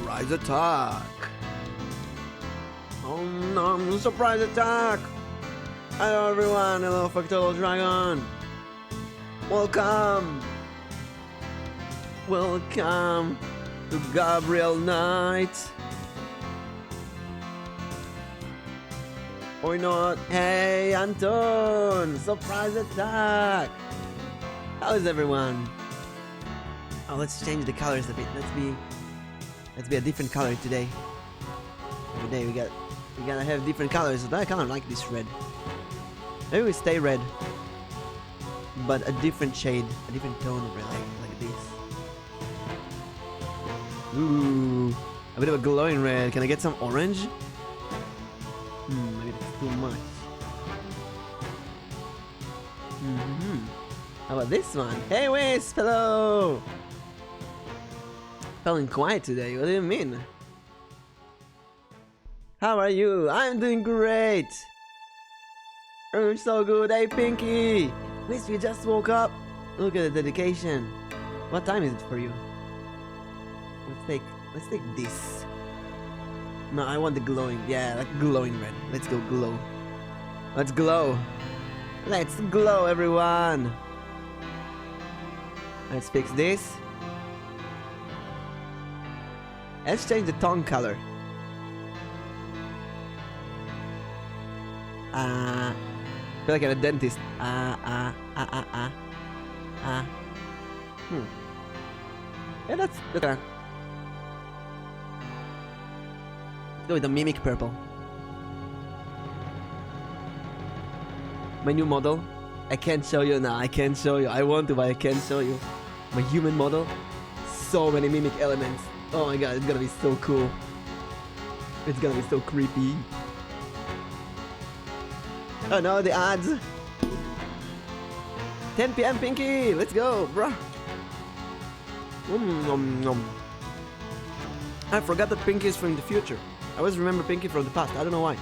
Surprise attack! Oh no, surprise attack! Hello everyone, hello Fractal Dragon! Welcome! Welcome to Gabriel Night! Or not? Hey Anton! Surprise attack! How is everyone? Oh, let's change the colors a bit. Let's be a different color today. Every day we gotta have different colors. But I kind of like this red. Maybe we stay red, but a different shade, a different tone of red, like this. Ooh, a bit of a glowing red. Can I get some orange? Maybe that's too much. How about this one? Hey Wisp, hello! Feeling quiet today, what do you mean? How are you? I'm doing great! Oh, so good, hey Pinky! Wisp, you just woke up! Look at the dedication. What time is it for you? Let's take this. No, I want the glowing, yeah, like glowing red. Let's go glow. Let's glow! Let's glow, everyone! Let's fix this. Let's change the tongue color. I feel like I'm a dentist. Yeah, that's okay. Let's go with the Mimic purple. My new model. I can't show you now. I can't show you. I want to, but I can't show you. My human model. So many Mimic elements. Oh my god, it's gonna be so cool. It's gonna be so creepy. Oh no, the ads. 10 PM Pinky, let's go, bruh. I forgot that Pinky is from the future. I always remember Pinky from the past. I don't know why.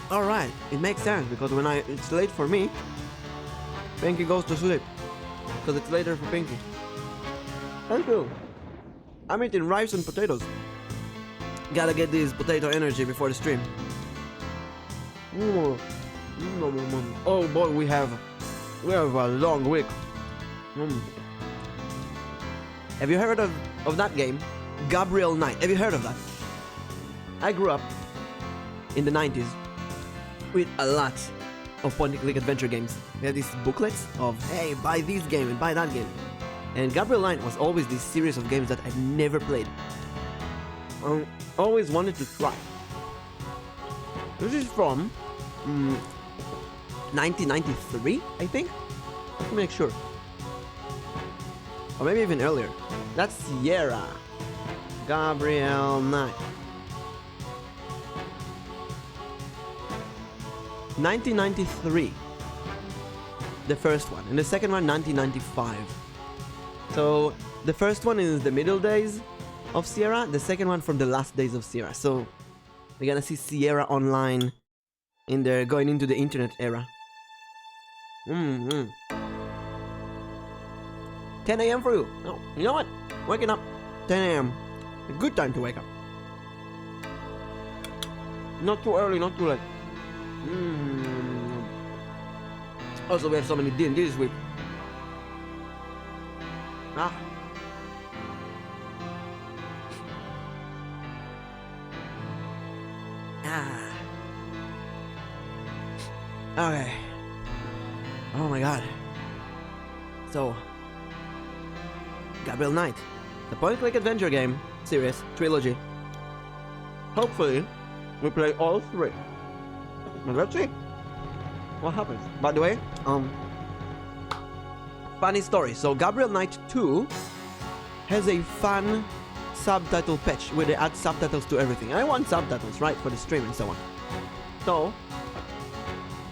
Alright, it makes sense because when it's late for me, Pinky goes to sleep. Because it's later for Pinky. Thank you. I'm eating rice and potatoes. Gotta get this potato energy before the stream. Oh boy, we have a long week. Have you heard of that game? Gabriel Night. Have you heard of that? I grew up in the 90s with a lot of point-and-click adventure games. We had these booklets of, hey, buy this game and buy that game. And Gabriel Night was always this series of games that I never played. Always wanted to try. This is from 1993, I think? Let me make sure. Or maybe even earlier. That's Sierra. Gabriel Night. 1993, the first one, and the second one 1995. So the first one is the middle days of Sierra, the second one from the last days of Sierra. So we're gonna see Sierra online in there, going into the internet era. 10 AM for you. No, you know what? Waking up 10 AM. A good time to wake up. Not too early, not too late. Also, we have so many D&D this week. Okay. Oh my god. So, Gabriel Night, the point-and-click adventure game series trilogy. Hopefully, we play all three. But let's see what happens. By the way, funny story. So Gabriel Night 2 has a fun subtitle patch where they add subtitles to everything. I want subtitles, right, for the stream and so on. So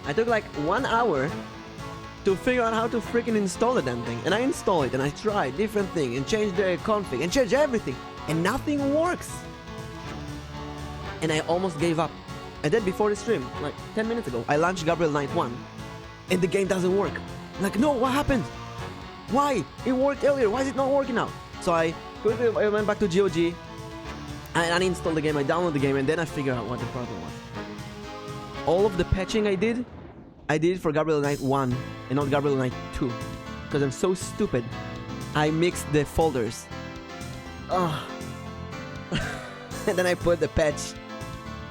I took like 1 hour to figure out how to freaking install the damn thing. And I install it and I try different thing and change the config and change everything. And nothing works. And I almost gave up. And then before the stream, like 10 minutes ago, I launched Gabriel Night 1 and the game doesn't work. Like, no, what happened? Why? It worked earlier. Why is it not working now? So I went back to GOG. I uninstalled the game. I downloaded the game, and then I figured out what the problem was. All of the patching I did for Gabriel Knight 1 and not Gabriel Knight 2. Because I'm so stupid. I mixed the folders. Ugh. And then I put the patch.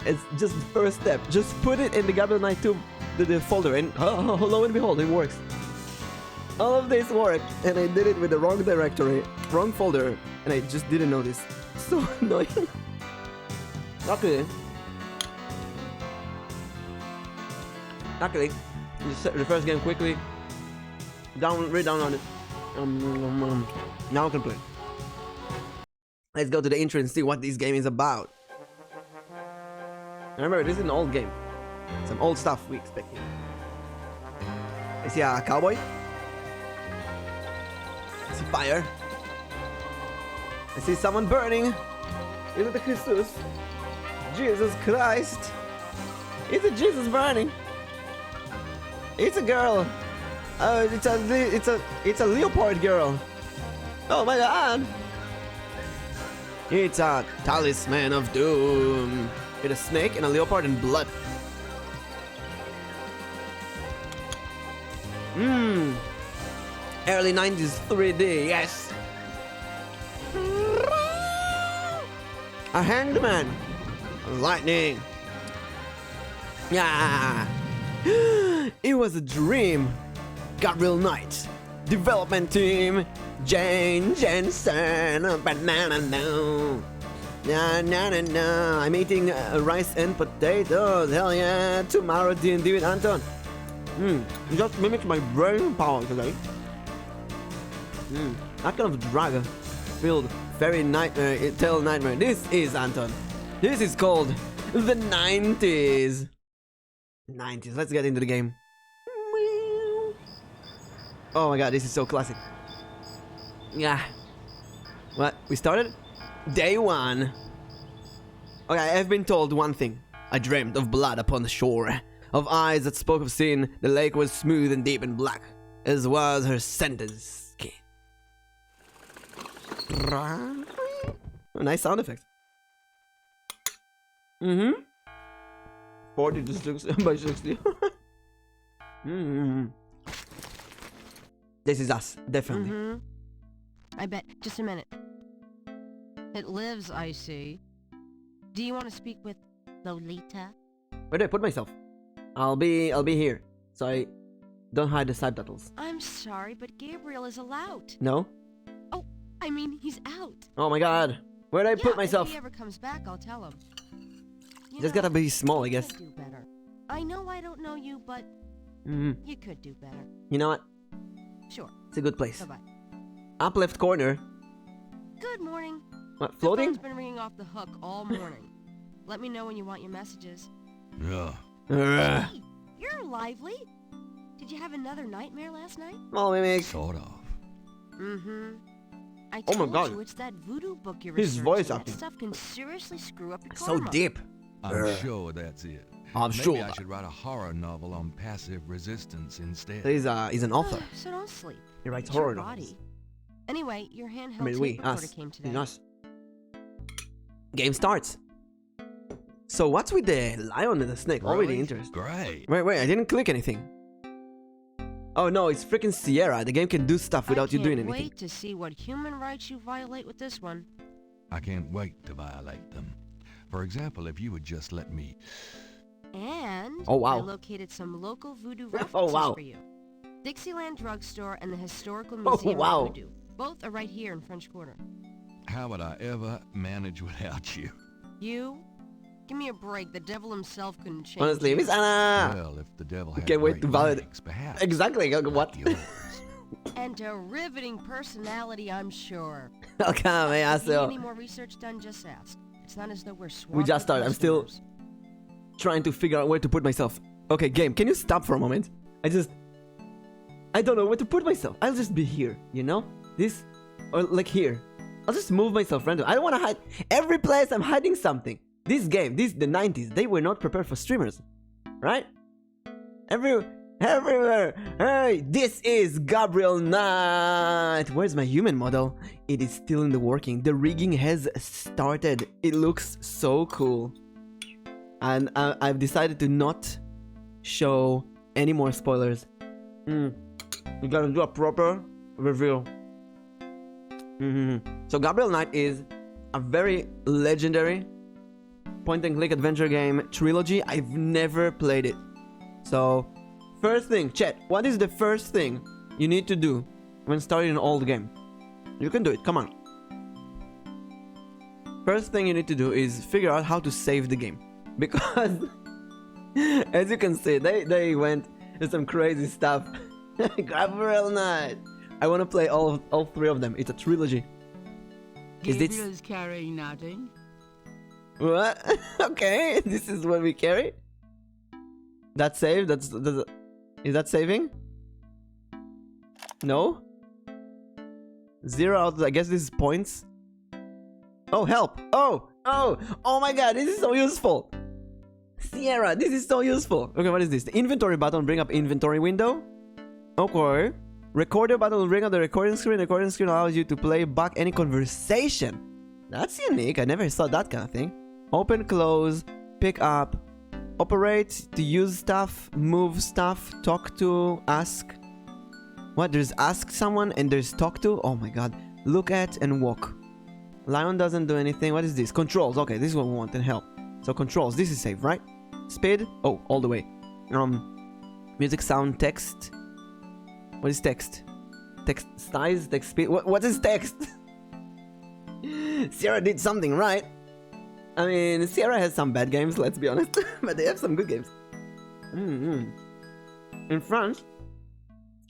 It's just the first step. Just put it in the Gabriel Knight 2 the folder, and lo and behold, it works. All of this worked, and I did it with the wrong directory, wrong folder, and I just didn't notice. So annoying. Luckily, just refresh game quickly. Re-download it. Now I can play. Let's go to the intro and see what this game is about. Remember, this is an old game. Some old stuff we expect here. I see a cowboy. I see fire. I see someone burning. Is it the Jesus? Jesus Christ. Is it Jesus burning? It's a girl. Oh, it's a leopard girl. Oh my god. It's a talisman of doom. With a snake and a leopard and blood. Early 90s 3D, yes. A hanged man. Lightning. Yeah. It was a dream. Gabriel Knight. Development team. Jane Jensen. Banana no. No. I'm eating rice and potatoes. Hell yeah. Tomorrow D&D with Anton. You just mimicked my brain power today. That kind of drag-filled fairy nightmare, tale nightmare. This is Anton. This is called the 90s. 90s. Let's get into the game. Oh my god, this is so classic. Yeah. What? We started? Day 1. Okay, I've been told one thing. I dreamt of blood upon the shore, of eyes that spoke of sin. The lake was smooth and deep and black, as was her sentence. Nice sound effect. 40 to 60 by 60. This is us, definitely. I bet. Just a minute. It lives, I see. Do you want to speak with Lolita? Where do I put myself? I'll be here, so I don't hide the subtitles. I'm sorry, but Gabriel is allowed. No? Oh, I mean, he's out. Oh my god. Where do I put myself? If he ever comes back, I'll tell him. Just gotta be small, I guess. You could do better. I know I don't know you, but you could do better. You know what? Sure. It's a good place. Bye-bye. Up left corner. Good morning. What, floating? The phone's been ringing off the hook all morning. Let me know when you want your messages. Yeah. Hey, you're lively. Did you have another nightmare last night? Well, Mimic. Sort of. I Oh my told god. you it's that voodoo book you're His researching. voice That acting. stuff can seriously screw up your So karma. deep. I'm sure that's it. I'm Maybe sure. I should write a horror novel on passive resistance instead. He's an author. So don't sleep. He writes It's your horror body. novels. Anyway, your handheld I mean, tape we, recorder us. came today. In us. Game starts. So what's with the lion and the snake? Already Really? interesting. Great. Wait, I didn't click anything. Oh no, it's freaking Sierra. The game can do stuff without you doing I can't anything. wait to see what human rights you violate with this one. I can't wait to violate them. For example, if you would just let me... And Oh, wow. I located some local voodoo references Oh, wow. for you. Dixieland Drugstore and the Historical Oh, Museum wow. of Voodoo. Both are right here in French Quarter. How would I ever manage without you? You? Give me a break. The devil himself couldn't change Honestly, you. Miss Anna. Well, if the devil had Can't wait great to validate- legs, perhaps. Exactly. What? Like yours. And a riveting personality, I'm sure. Welcome, hey, If you need so any more research done, just ask. It's not as though we're swamped just with started. I'm still- customers. trying to figure out where to put myself. Okay, game, can you stop for a moment? I don't know where to put myself. I'll just be here, you know? This, or like here. I'll just move myself randomly. I don't want to hide. Every place I'm hiding something. This game, the 90s, they were not prepared for streamers. Right? everywhere. Hey, this is Gabriel Knight. Where's my human model? It is still in the working. The rigging has started. It looks so cool. And I've decided to not show any more spoilers. We gotta do a proper reveal. So Gabriel Knight is a very legendary point-and-click adventure game trilogy. I've never played it. So, first thing, chat, what is the first thing you need to do when starting an old game? You can do it, come on. First thing you need to do is figure out how to save the game. Because, as you can see, they went with some crazy stuff. Gabriel Knight. I want to play all three of them. It's a trilogy. Gabriel's carrying nothing. What? Okay, this is what we carry. That's saved. Is that saving? No. 0 out. I guess this is points. Oh, help! Oh my God! This is so useful. Sierra, this is so useful. Okay, what is this? The inventory button bring up inventory window. Okay. Recorder button will bring up the recording screen. The recording screen allows you to play back any conversation. That's unique. I never saw that kind of thing. Open, close, pick up, operate, to use stuff, move stuff, talk to, ask. What? There's ask someone and there's talk to? Oh my God. Look at and walk. Lion doesn't do anything. What is this? Controls. Okay, this is what we want and help. So controls. This is safe, right? Speed. Oh, all the way. Music, sound, text. What is text? Text size, text speed. What is text? Sierra did something right. I mean, Sierra has some bad games, let's be honest. But they have some good games. In France,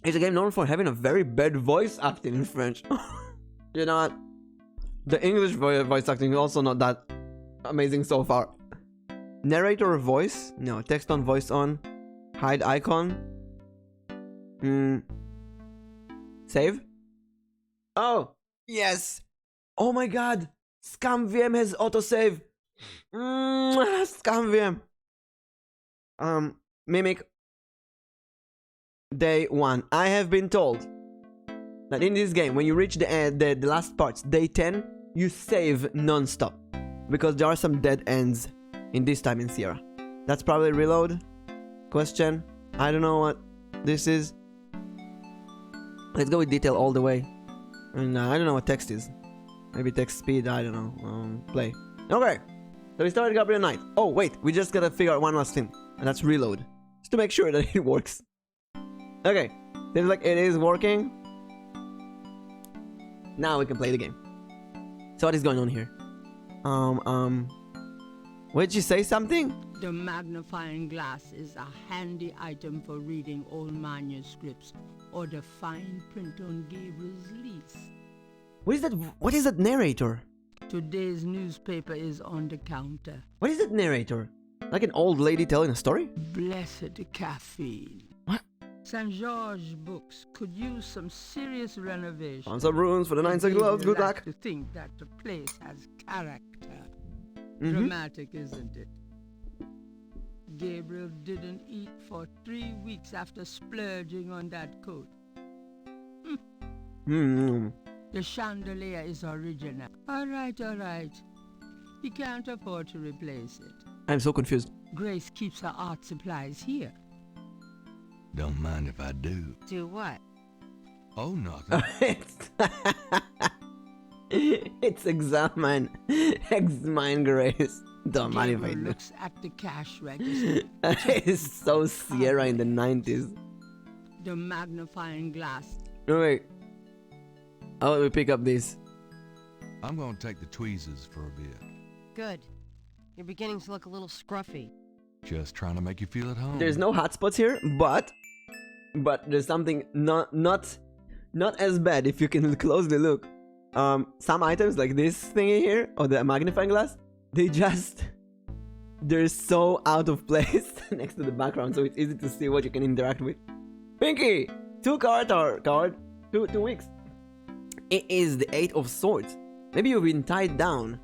it's a game known for having a very bad voice acting in French. You know what? The English voice acting is also not that amazing so far. Narrator voice? No. Text on, voice on. Hide icon. Save? Oh! Yes! Oh my God! ScamVM has autosave! ScamVM! Mimic. Day 1. I have been told that in this game, when you reach the last parts, day 10, you save non-stop. Because there are some dead ends in this time in Sierra. That's probably reload? Question? I don't know what this is. Let's go with detail all the way. And I don't know what text is. Maybe text speed, I don't know. Play. Okay. So we started Gabriel Knight. Oh, wait. We just gotta figure out one last thing. And that's reload. Just to make sure that it works. Okay. Seems like it is working. Now we can play the game. So what is going on here? Did you say something? The magnifying glass is a handy item for reading old manuscripts or the fine print on Gabriel's lease. What is that? What is that narrator? Today's newspaper is on the counter. What is that narrator? Like an old lady telling a story? Blessed caffeine. What? St. George Books could use some serious renovation. Found some runes for the 9 second gloves. Good luck. To think that the place has character. Dramatic, isn't it? Gabriel didn't eat for 3 weeks after splurging on that coat. The chandelier is original. All right. He can't afford to replace it. I'm so confused. Grace keeps her art supplies here. Don't mind if I do. Do what? Oh, nothing. It's examine Grace. Don't mind if I Gabriel do. looks at the cash register. It's so Sierra in the 90s. The magnifying glass. No, wait. How about we pick up this? I'm gonna take the tweezers for a bit. Good. You're beginning to look a little scruffy. Just trying to make you feel at home. There's no hotspots here, but there's something not as bad if you can closely look. Some items like this thingy here, or the magnifying glass, they're so out of place next to the background, so it's easy to see what you can interact with. Pinky! 2 card. 2 weeks. It is the 8 of Swords. Maybe you've been tied down,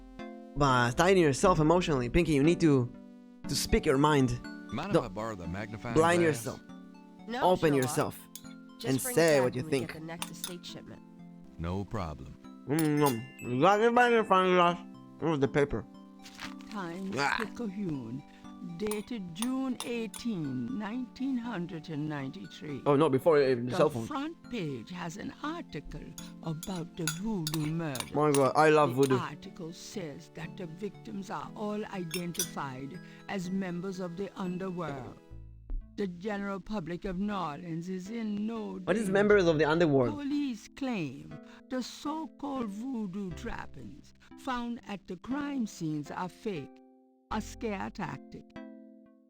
but tying yourself emotionally. Pinky, you need to speak your mind. Mind if Don't I borrow the magnifying blind glass? yourself. No, open Sherlock. yourself Just and bring it say back what you when we think. get the next estate shipment. No problem. You got it by the final glass. Where's the paper? Times Ah. Picayune, dated June 18, 1993. Oh no, before the cell The phone. front page has an article about the Voodoo murders. My God, I love Voodoo. The article says that the victims are all identified as members of the underworld. The general public of New Orleans is in no What is danger. members of the underworld? Police claim the so-called voodoo trappings found at the crime scenes are fake, a scare tactic,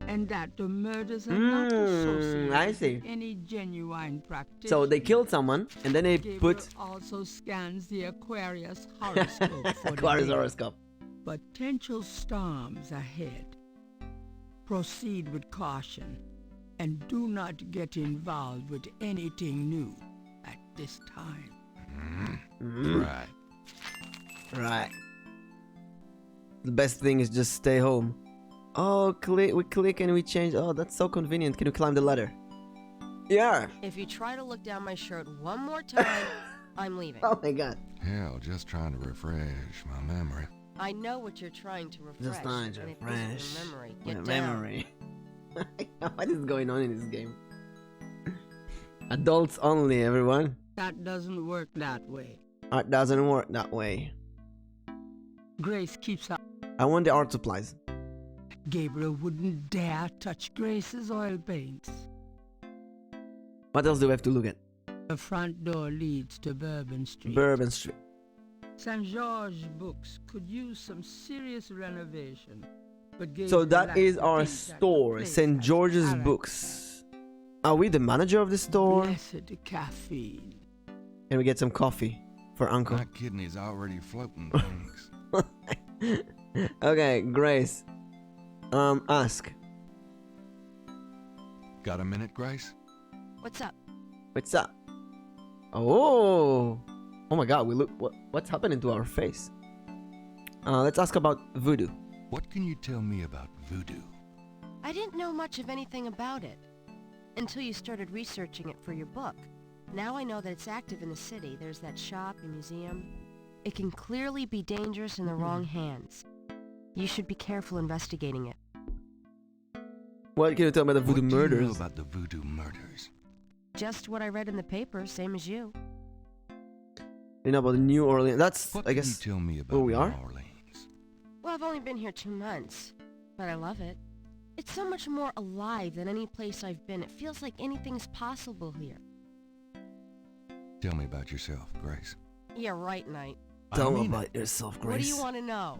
and that the murders are not associated I see. with any genuine practitioner. So they killed someone and then they Gabriel put also scans the Aquarius horoscope for the Aquarius day. horoscope. Potential storms ahead. Proceed with caution and do not get involved with anything new at this time. Right. Right. The best thing is just stay home. Oh, we click and we change. Oh, that's so convenient. Can you climb the ladder? Yeah. If you try to look down my shirt one more time, I'm leaving. Oh my God. Hell, just trying to refresh my memory. I know what you're trying to refresh. Just trying to and it refresh isn't your memory. my Get down. memory. What is going on in this game? Adults only, everyone. That doesn't work that way. Art doesn't work that way. Grace keeps up. I want the art supplies. Gabriel wouldn't dare touch Grace's oil paints. What else do we have to look at? The front door leads to Bourbon Street. Bourbon Street. St. George Books could use some serious renovation. But So Gabriel that likes is to our think that the store, place St. has George's character. Books. Are we the manager of the store? Blessed caffeine. Can we get some coffee for Uncle? My kidney's already floating, thanks. Okay, Grace. Ask. Got a minute, Grace? What's up? What's up? Oh. Oh my God, we look. What's happening to our face? Let's ask about voodoo. What can you tell me about voodoo? I didn't know much of anything about it until you started researching it for your book. Now I know that it's active in the city. There's that shop and museum. It can clearly be dangerous in the wrong hands. You should be careful investigating it. What can you tell me about the voodoo What do you know murders? about the voodoo murders? Just what I read in the paper, same as you. You know about the New Orleans? That's, What I can guess. you tell me about where we New are? Orleans? Well, I've only been here 2 months, but I love it. It's so much more alive than any place I've been. It feels like anything's possible here. Tell me about yourself, Grace. Yeah, right, Knight. Tell I me mean about yourself, Grace. What do you want to know?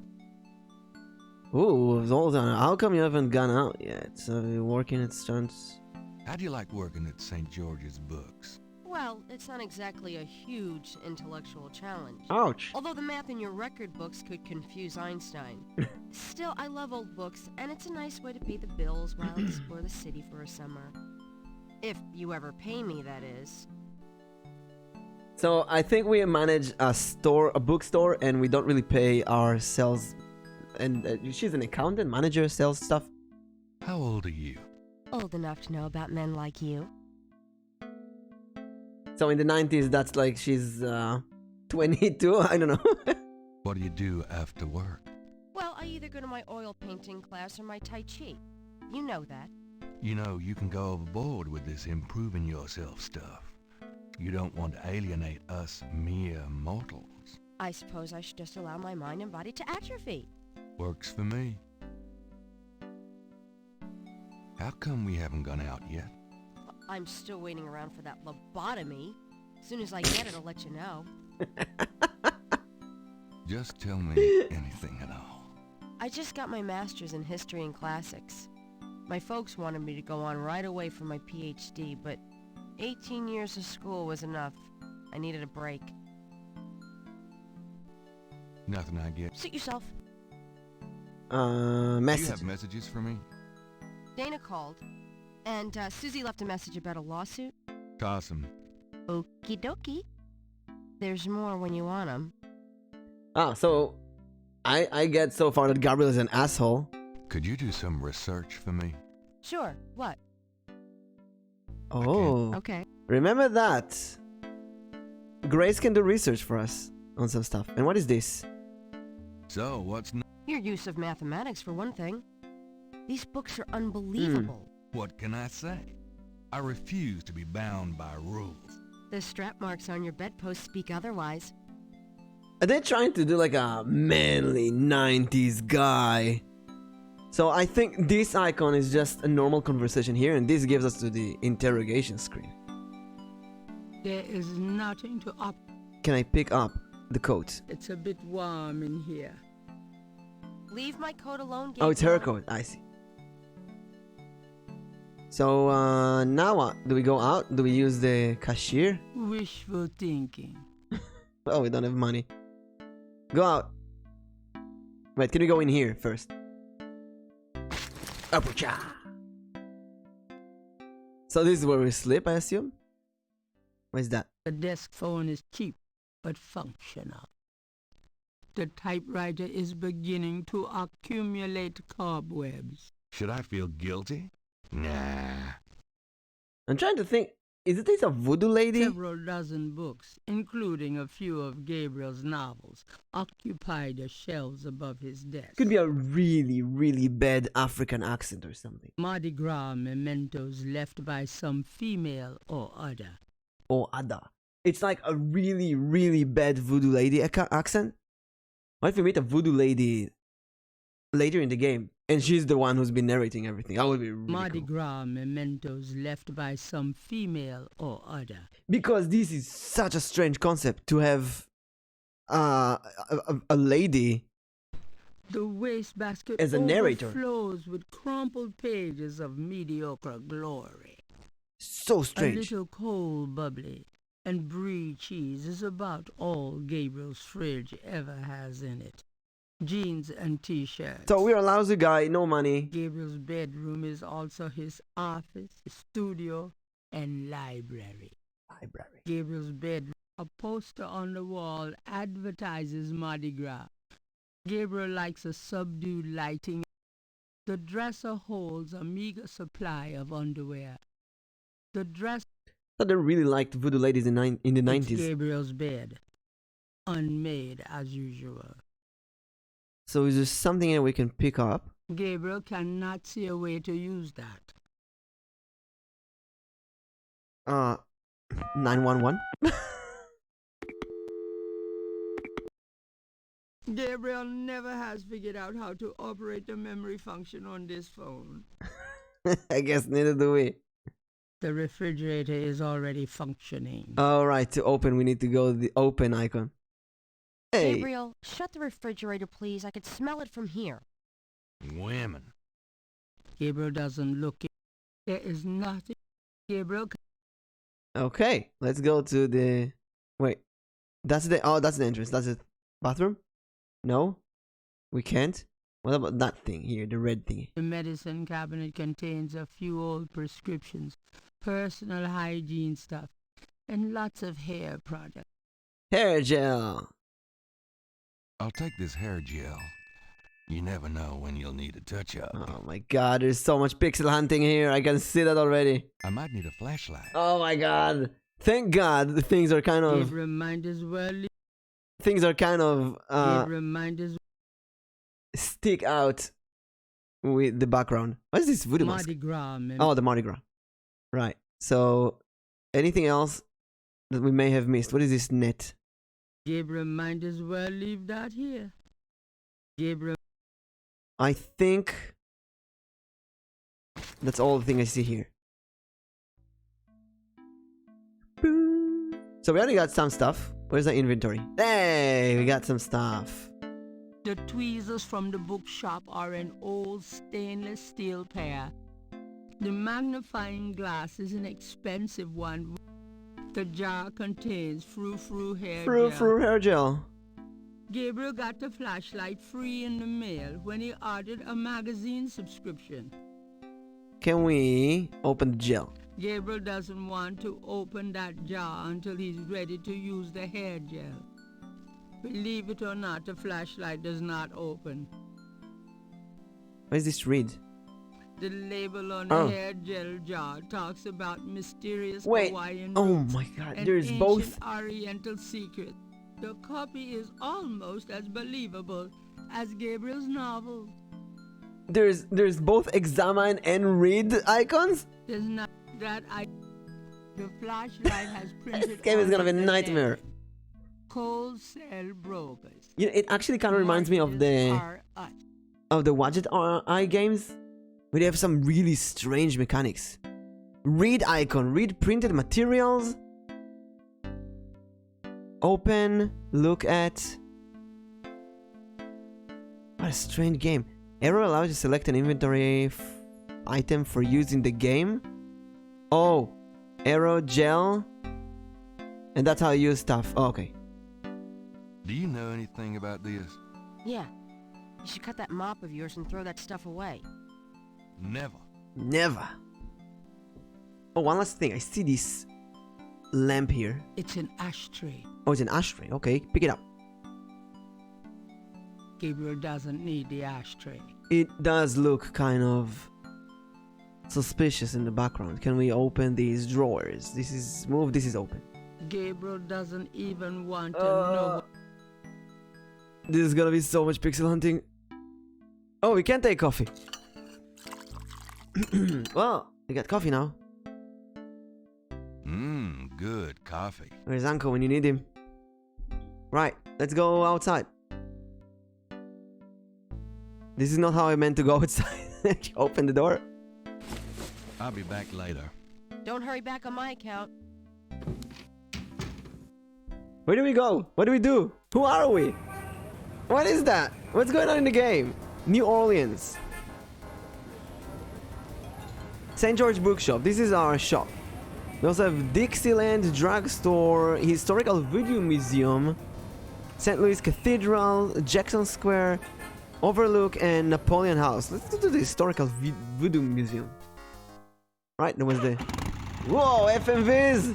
Ooh, hold on. How come you haven't gone out yet? So you're working at stunts. How do you like working at St. George's Books? Well, it's not exactly a huge intellectual challenge. Ouch. Although the math in your record books could confuse Einstein. Still, I love old books, and it's a nice way to pay the bills while I explore the city for a summer. If you ever pay me, that is. So I think we manage a bookstore, and we don't really pay our sales. And she's an accountant, manager, sales stuff. How old are you? Old enough to know about men like you. So in the 90s, that's like she's 22. I don't know. What do you do after work? Well, I either go to my oil painting class or my Tai Chi. You know that. You know, you can go overboard with this improving yourself stuff. You don't want to alienate us mere mortals. I suppose I should just allow my mind and body to atrophy. Works for me. How come we haven't gone out yet? I'm still waiting around for that lobotomy. As soon as I get it, I'll let you know. Just tell me anything at all. I just got my master's in history and classics. My folks wanted me to go on right away for my PhD, but 18 years of school was enough. I needed a break. Nothing I get. Suit yourself. Do you Message. have messages for me? Dana called, and Susie left a message about a lawsuit. Toss 'em. Okie dokie. There's more when you want 'em. Ah, so I get so far that Gabriel is an asshole. Could you do some research for me? Sure, what? Oh. Okay. Remember that. Grace can do research for us on some stuff. And what is this? So, what's Your use of mathematics, for one thing. These books are unbelievable. what can I say? I refuse to be bound by rules. The strap marks on your bedpost speak otherwise. Are they trying to do like a manly 90s guy? So I think this icon is just a normal conversation here, and this gives us to the interrogation screen. There is nothing to up. Can I pick up the coat? It's a bit warm in here. Leave my coat alone, Oh, it's her Gabriel. coat. I see. So now what? Do we go out? Do we use the cashier? Wishful thinking. Oh, we don't have money. Go out. Wait, can we go in here first? Apucha. So this is where we sleep, I assume? What is that? The desk phone is cheap, but functional. The typewriter is beginning to accumulate cobwebs. Should I feel guilty? Nah. I'm trying to think. Is this a voodoo lady? Several dozen books, including a few of Gabriel's novels, occupy the shelves above his desk. Could be a really, really bad African accent or something. Mardi Gras mementos left by some female or other. Or other. It's like a really, really bad voodoo lady accent. What if we meet a voodoo lady later in the game and she's the one who's been narrating everything? That would be really Mardi cool. Gras mementos left by some female or other. Because this is such a strange concept to have a lady The wastebasket as a narrator. overflows with crumpled pages of mediocre glory. So A strange. little cold bubbly and brie cheese is about all Gabriel's fridge ever has in it. Jeans and t-shirts. So we're a lousy guy, no money. Gabriel's bedroom is also his office, his studio, and library. Library. Gabriel's bedroom, a poster on the wall advertises Mardi Gras. Gabriel likes a subdued lighting. The dresser holds a meager supply of underwear. The dress I thought they really liked voodoo ladies in the is 90s. Gabriel's bed, unmade as usual. So is there something here we can pick up? Gabriel cannot see a way to use that. 911? Gabriel never has figured out how to operate the memory function on this phone. I guess neither do we. The refrigerator is already functioning. Alright, to open we need to go to the open icon. Hey! Gabriel, shut the refrigerator, please. I could smell it from here. Women. Gabriel doesn't look. There is nothing. Gabriel. Okay, let's go to the... Wait. That's the entrance. That's the bathroom? No? We can't? What about that thing here, the red thing? The medicine cabinet contains a few old prescriptions, personal hygiene stuff, and lots of hair products. Hair gel! I'll take this hair gel. You never know when you'll need a touch-up. Oh my god, there's so much pixel hunting here. I can see that already. I might need a flashlight. Oh my god. Thank god the things are kind of... Gabriel might as well. Things are kind of... Gabriel might as stick out with the background. What is this voodoo mask? Mardi Gras. Oh, the Mardi Gras. Right. So, anything else that we may have missed? What is this net? Gabriel might as well leave that here. Gabriel. I think that's all the thing I see here. So we already got some stuff. Where's the inventory? Hey, we got some stuff. The tweezers from the bookshop are an old stainless steel pair. The magnifying glass is an expensive one. The jar contains frou-frou hair gel. Frou hair gel. Gabriel got the flashlight free in the mail when he ordered a magazine subscription. Can we open the gel? Gabriel doesn't want to open that jar until he's ready to use the hair gel. Believe it or not, the flashlight does not open. What is this read? The label on Oh. the hair gel jar talks about mysterious Wait. Hawaiian Oh roots my god. and There's ancient both. Oriental secrets. The copy is almost as believable as Gabriel's novel. There's both examine and read icons. There's not that I. The flashlight has printed. This game is gonna be a on the nightmare. left. Wholesale brokers. You know, it actually kind of reminds me of Mortgages the are us. Widget eye games, where they have some really strange mechanics. Read icon, read printed materials. Open, look at. What a strange game. Arrow allows you to select an inventory item for use in the game. Oh, arrow gel. And that's how you use stuff. Oh, okay. Do you know anything about this? Yeah. You should cut that mop of yours and throw that stuff away. Never. Never. Oh, one last thing. I see this lamp here. It's an ashtray. Oh, it's an ashtray. Okay, pick it up. Gabriel doesn't need the ashtray. It does look kind of suspicious in the background. Can we open these drawers? This is moved. This is open. Gabriel doesn't even want to know. This is gonna be so much pixel hunting. Oh, we can't take coffee. Well, we got coffee now. Good coffee. Where's Uncle when you need him? Right, let's go outside. This is not how I meant to go outside. Open the door. I'll be back later. Don't hurry back on my account. Where do we go? What do we do? Who are we? What is that? What's going on in the game? New Orleans. St. George Bookshop. This is our shop. We also have Dixieland Drugstore, Historical Voodoo Museum, St. Louis Cathedral, Jackson Square, Overlook, and Napoleon House. Let's go to the Historical Voodoo Museum. Right, there was the... Whoa, FMVs!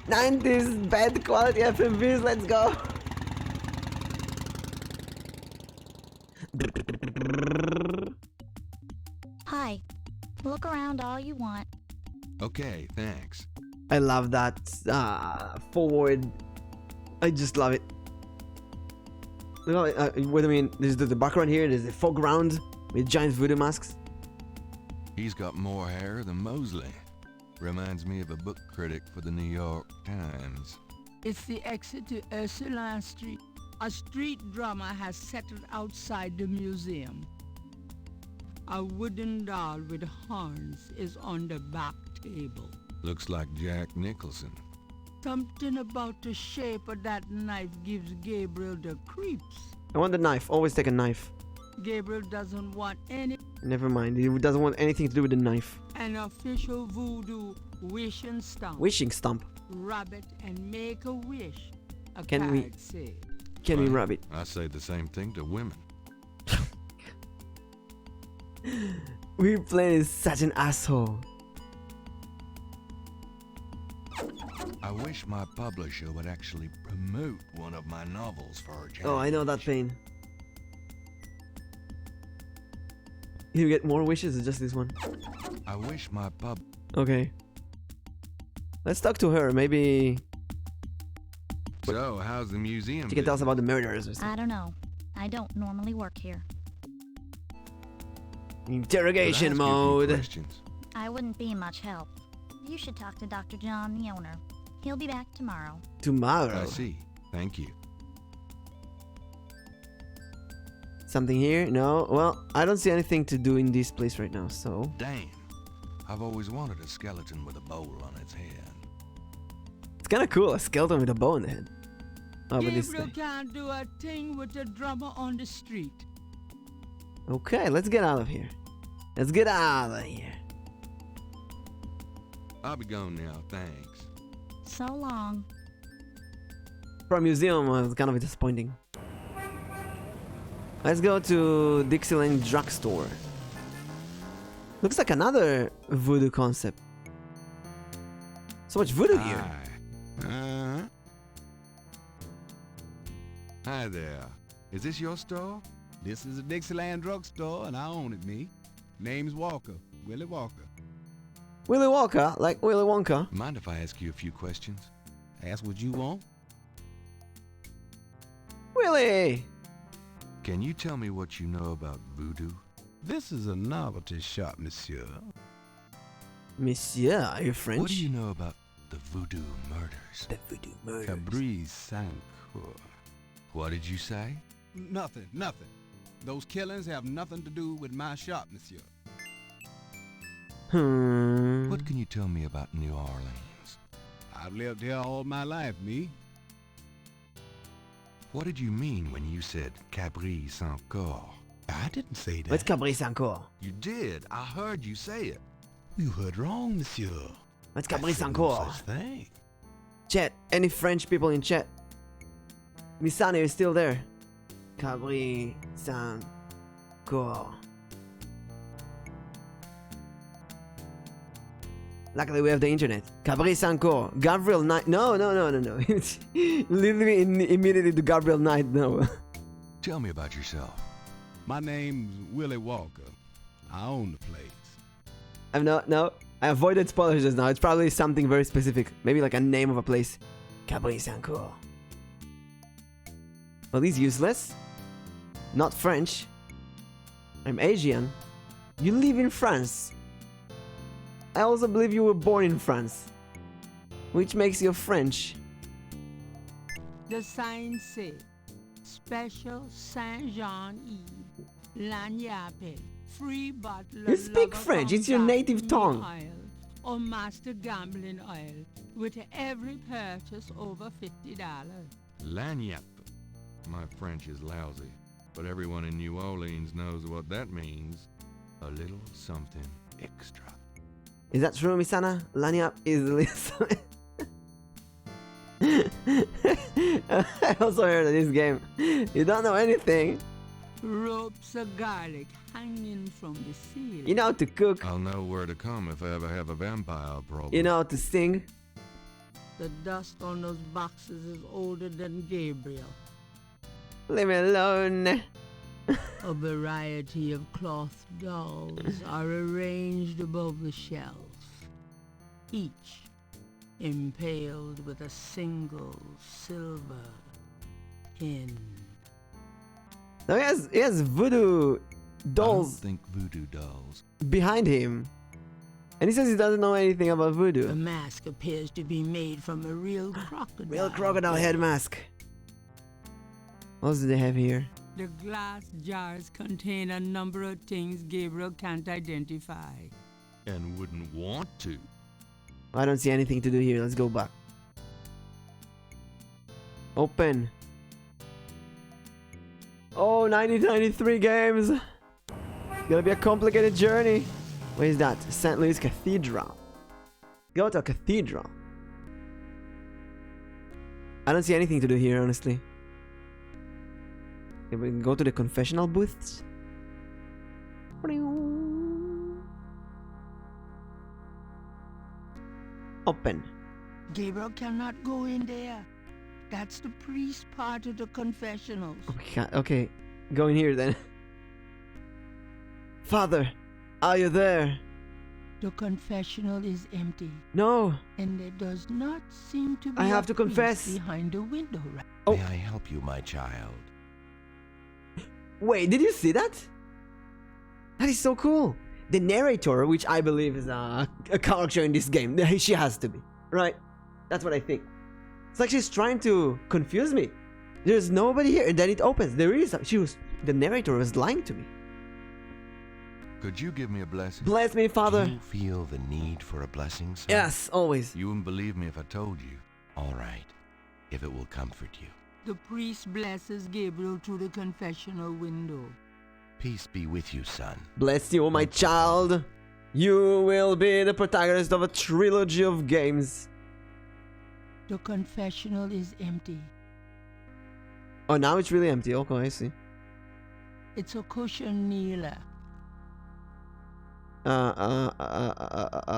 90s bad quality FMVs, let's go! Hi. Look around all you want. Okay, thanks. I love that forward. I just love it. Look at, what I mean, there's the background here, there's the foreground with giant voodoo masks. He's got more hair than Mosley. Reminds me of a book critic for the New York Times. It's the exit to Ursuline Street. A street drama has settled outside the museum. A wooden doll with horns is on the back table. Looks like Jack Nicholson. Something about the shape of that knife gives Gabriel the creeps. I want the knife, always take a knife. Gabriel doesn't want any Never mind, he doesn't want anything to do with the knife. an official voodoo wishing stump. Wishing stump. Rub it and make a wish. A Can we- card said. Can we Well, rub it? I say the same thing to women. We're playing is such an asshole. I wish my publisher would actually promote one of my novels for a change. Oh, I know that pain. You get more wishes or just this one? I wish my pub... Okay. Let's talk to her, maybe So, how's the museum? she can tell us about the murders or something. I don't know. I don't normally work here. Interrogation mode. Questions. I wouldn't be much help. You should talk to Dr. John, the owner. He'll be back tomorrow. Tomorrow. I see. Thank you. Something here? No? Well, I don't see anything to do in this place right now, so... Damn. I've always wanted a skeleton with a bowl on its head. It's kinda cool, a skeleton with a bow in the head. Oh, but this Gabriel thing. can't do a thing with a drummer on the street. Okay, let's get out of here. Let's get out of here. I'll be gone now, thanks. So long. For a museum, it's kind of disappointing. Let's go to Dixieland Drugstore. Looks like another voodoo concept. So much voodoo here. Hi. Uh-huh. Hi there. Is this your store? This is a Dixieland drugstore, and I own it, me. Name's Walker. Willy Walker. Willy Wonka, like Willy Wonka. Mind if I ask you a few questions? Ask what you want. Willy! Can you tell me what you know about voodoo? This is a novelty shop, monsieur. Monsieur, are you French? What do you know about the voodoo murders? The voodoo murders. Cabriz Sancour. What did you say? Nothing. Those killings have nothing to do with my shop, monsieur. What can you tell me about New Orleans? I've lived here all my life, me. What did you mean when you said Cabriz Sancour? I didn't say that. What's Cabriz Sancour? You did. I heard you say it. You heard wrong, monsieur. What's I Cabriz said no Sancour? such thing. Chat, any French people in chat? Misano is still there. Cabriz Sancour. Luckily we have the internet. Cabriz Sancour. Gabriel Knight. No. Literally immediately to Gabriel Knight, no. Tell me about yourself. My name's Willy Walker. I own the place. No. I avoided spoilers just now. It's probably something very specific. Maybe like a name of a place. Cabriz Sancour. Well, he's useless. Not French. I'm Asian. You live in France. I also believe you were born in France. Which makes you French. The signs say, Special Saint-Jean-Eve, Lagnappe, free bottle You of speak Lover French, it's your Contact native Neat tongue. Oil or Master Gambling Oil with every purchase over $50. Lagnappe. My French is lousy, but everyone in New Orleans knows what that means. A little something extra. Is that true, Misana? Lanyap is I also heard of this game. You don't know anything. Ropes of garlic hanging from the ceiling. You know how to cook. I'll know where to come if I ever have a vampire problem. You know how to sing. The dust on those boxes is older than Gabriel. Leave me alone. A variety of cloth dolls are arranged above the shelf, each impaled with a single silver pin. So he has voodoo dolls I don't think voodoo dolls. behind him. And he says he doesn't know anything about The voodoo. mask appears to be made from a real crocodile. Real crocodile head mask. What else do they have here? The glass jars contain a number of things Gabriel can't identify. And wouldn't want to. I don't see anything to do here. Let's go back. Open. Oh, 1993 games. Gonna be a complicated journey. Where is that? St. Louis Cathedral. Go to a cathedral. I don't see anything to do here, honestly. Okay, we can go to the confessional booths. Open. Gabriel cannot go in there. That's the priest part of the confessionals. Okay, go in here then. Father, are you there? The confessional is empty, No. and there does not seem to be I have a to priest confess. behind the window. Oh. May I help you, my child? Wait, did you see that? That is so cool. The narrator, which I believe is a character in this game, she has to be, right? That's what I think. It's like she's trying to confuse me. There's nobody here, and then it opens. There is. The narrator was lying to me. Could you give me a blessing? Bless me, Father. Do you feel the need for a blessing, son? Yes, always. You wouldn't believe me if I told you. All right, if it will comfort you. The priest blesses Gabriel through the confessional window. Peace be with you, son. Bless you, my child. You will be the protagonist of a trilogy of games. The confessional is empty. Oh, now it's really empty. Okay, I see. It's a cushion kneeler.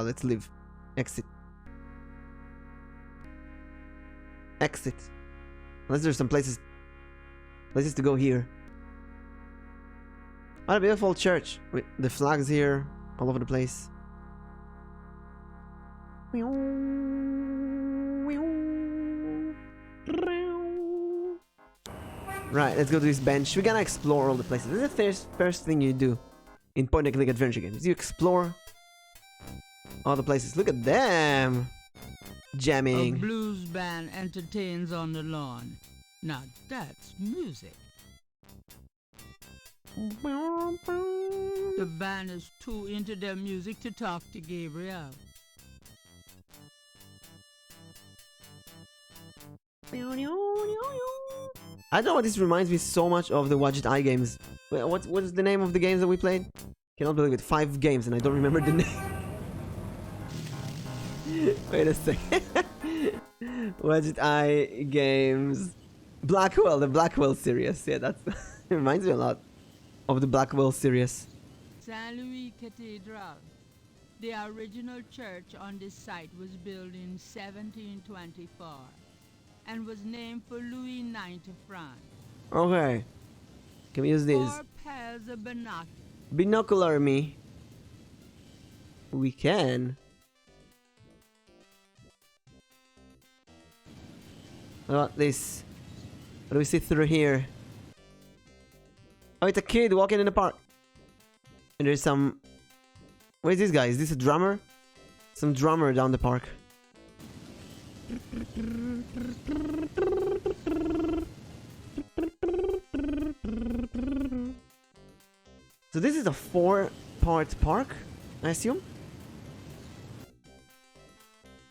Let's leave. Exit. Exit. Unless there's some places to go here. What a beautiful church with the flags here. all over the place. Right, let's go to this bench. We're gonna explore all the places. This is the first thing you do in point-and-click adventure games. You explore all the places. Look at them! A Jamming. blues band entertains on the lawn. Now that's music. The band is too into their music to talk to Gabriel. I don't know what this reminds me so much of the Watch It Eye games. What is the name of the games that we played? Cannot believe it. 5 games and I don't remember the name. Wait a second. Watch It Eye games. Blackwell, the Blackwell series. Yeah, that's it reminds me a lot of the Blackwell series. St. Louis Cathedral. The original church on this site was built in 1724 and was named for Louis IX of France. Okay. Can we use this? 4 pairs of binoculars. Binocular me. We can. What about this? What do we see through here? Oh, it's a kid walking in the park. And there's some... What is this guy? Is this a drummer? Some drummer down the park. So this is a 4-part park, I assume?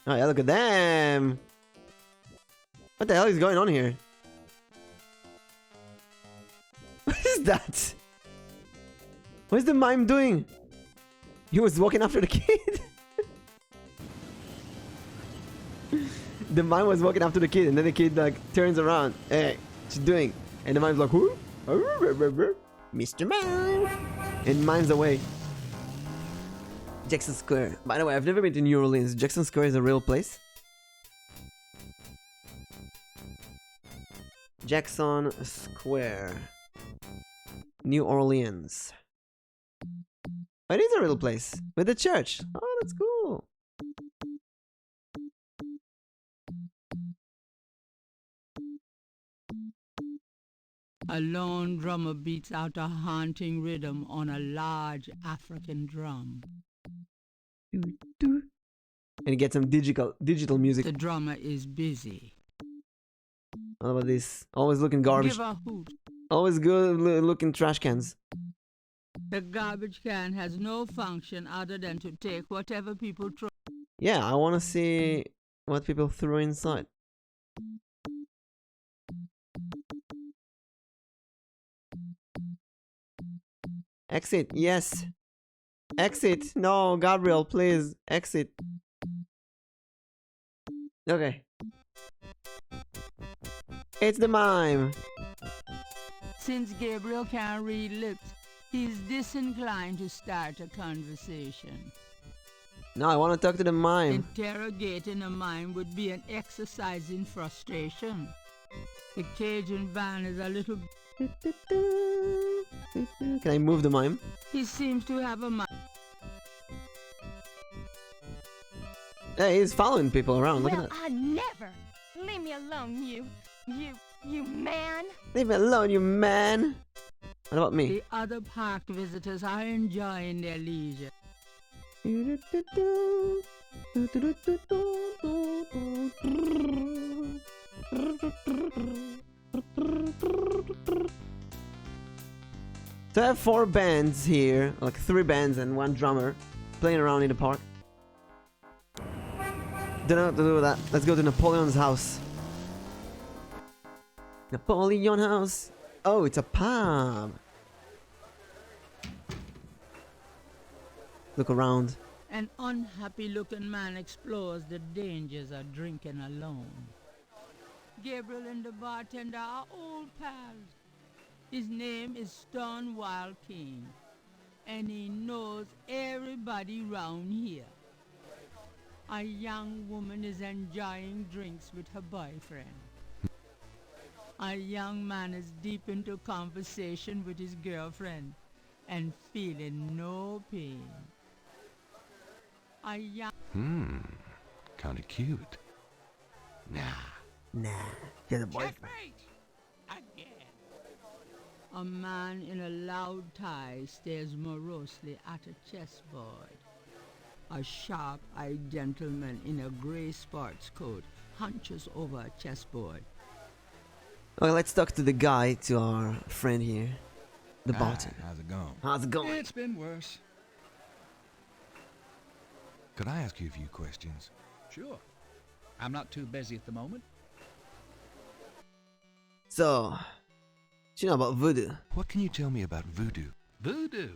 Oh yeah, look at them! What the hell is going on here? What is that? What is the mime doing? He was walking after the kid. The mime was walking after the kid, and then the kid like turns around. Hey, what you doing? And the mime's like, who? Mr. Mime! And mime's away. Jackson Square. By the way, I've never been to New Orleans. Jackson Square is a real place. Jackson Square. New Orleans. Oh, it is a real place. With a church. Oh, that's cool. A lone drummer beats out a haunting rhythm on a large African drum. And you get some digital music. The drummer is busy. What about this? Always looking garbage. Give a hoot. Always good looking trash cans. The garbage can has no function other than to take whatever people throw. Yeah, I want to see what people threw inside. Exit, yes. Exit. No, Gabriel, please. Exit. Okay. It's the mime. Since Gabriel can't read lips, he's disinclined to start a conversation. No, I want to talk to the mime. Interrogating a mime would be an exercise in frustration. The Cajun band is a little... Can I move the mime? He seems to have a mind. Hey, he's following people around. Look Well, at that. I never. Leave me alone, you man. Leave me alone, you man. What about me? The other park visitors are enjoying their leisure. So I have 4 bands here, like 3 bands and 1 drummer, playing around in the park. Don't know what to do with that. Let's go to Napoleon's house. Napoleon house. Oh, it's a pub. Look around. An unhappy-looking man explores the dangers of drinking alone. Gabriel and the bartender are old pals. His name is Stonewall King, and he knows everybody round here. A young woman is enjoying drinks with her boyfriend. A young man is deep into conversation with his girlfriend and feeling no pain. a young Kinda cute. Nah, you're the boyfriend. A man in a loud tie stares morosely at a chessboard. A sharp-eyed gentleman in a grey sports coat hunches over a chessboard. Okay, let's talk to the guy, to our friend here. The Hi, bartender. how's it going? How's it going? It's been worse. Could I ask you a few questions? Sure. I'm not too busy at the moment. So, what you know about voodoo? What can you tell me about voodoo? Voodoo?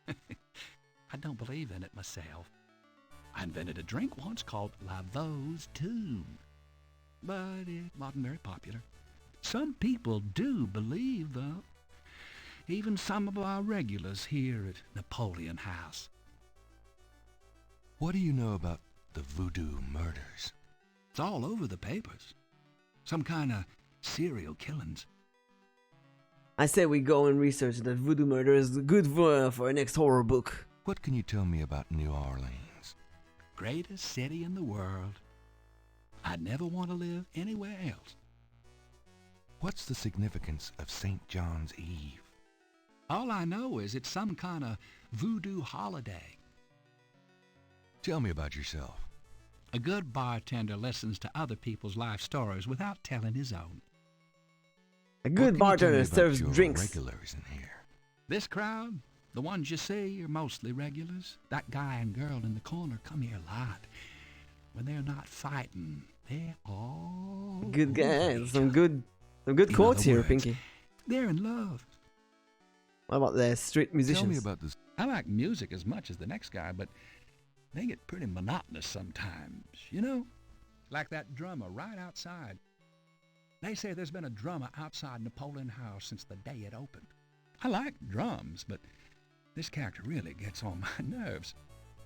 I don't believe in it myself. I invented a drink once called Laveau's Tomb, but it wasn't very popular. Some people do believe, though. Even some of our regulars here at Napoleon House. What do you know about the voodoo murders? It's all over the papers. Some kind of serial killings. I say we go and research that voodoo murder is good for our next horror book. What can you tell me about New Orleans? Greatest city in the world. I'd never want to live anywhere else. What's the significance of St. John's Eve? All I know is it's some kind of voodoo holiday. Tell me about yourself. A good bartender listens to other people's life stories without telling his own. A What good can you tell me bartender about serves your drinks. regulars in here? This crowd, the ones you see, are mostly regulars. That guy and girl in the corner come here a lot. When they're not fighting, they're all Good over guys. each Some other. good In quotes other here, words, Pinky. They're in love. What about the street musicians? Tell me about this. I like music as much as the next guy, but they get pretty monotonous sometimes, you know? Like that drummer right outside. They say there's been a drummer outside Napoleon House since the day it opened. I like drums, but this character really gets on my nerves.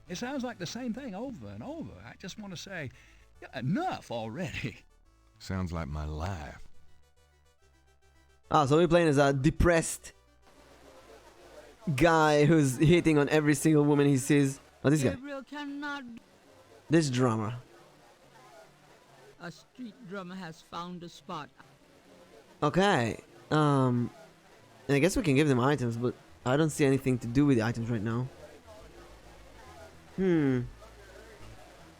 It sounds like the same thing over and over. I just want to say, "Yeah, enough already." Sounds like my life. Ah, so we're playing as a depressed guy who's hitting on every single woman he sees. Oh, this guy. Gabriel cannot. This drummer. A street drummer has found a spot. Okay. And I guess we can give them items, but I don't see anything to do with the items right now.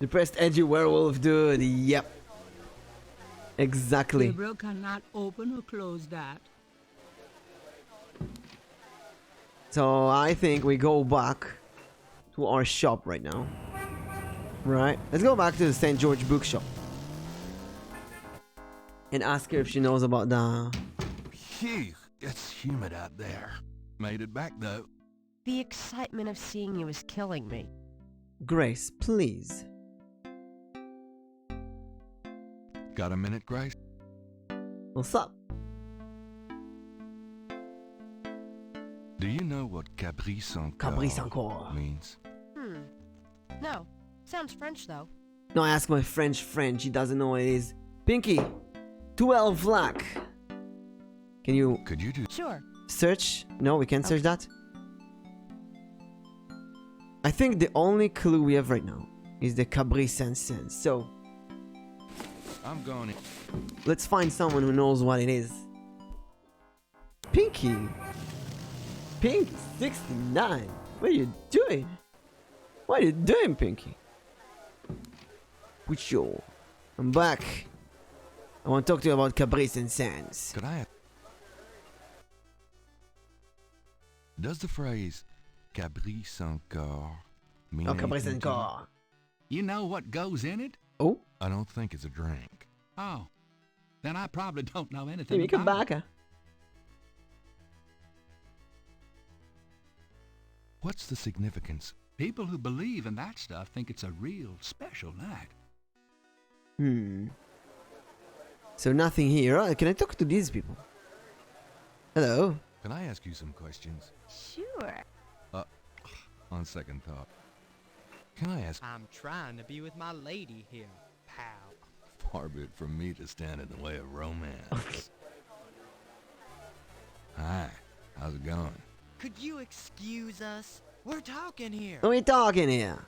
Depressed edgy werewolf dude. Yep. Exactly. Gabriel cannot open or close that. So I think we go back to our shop right now. Right? Let's go back to the St. George bookshop. And ask her if she knows about the... Phew, it's humid out there. Made it back though. The excitement of seeing you is killing me. Grace, please. Got a minute, Grace? What's up? Do you know what Caprice encore Caprice encore. means? No. Sounds French, though. No, I ask my French friend. She doesn't know what it is. Pinky, 12 black. Can you Could you do Sure. search? No, we can't search that. I think the only clue we have right now is the Cabri Saint-Saëns. So I'm going in. let's find someone who knows what it is. Pinky. Pink 69. What are you doing? What are you doing, Pinky? Which yo? I'm back. I want to talk to you about Cabri Saint-Saëns. Could I? Does the phrase Caprice encore mean Oh, Cabri anything to you? Saint-Saëns. You know what goes in it? Oh, I don't think it's a drink. Oh. Then I probably don't know anything maybe come about back. it. What's the significance? People who believe in that stuff think it's a real special night. So nothing here. Oh, can I talk to these people? Hello. Can I ask you some questions? Sure. On second thought. Can I ask? I'm trying to be with my lady here, pal. Far be it from me to stand in the way of romance. Hi, how's it going? Could you excuse us? We're talking here. What are we talking here?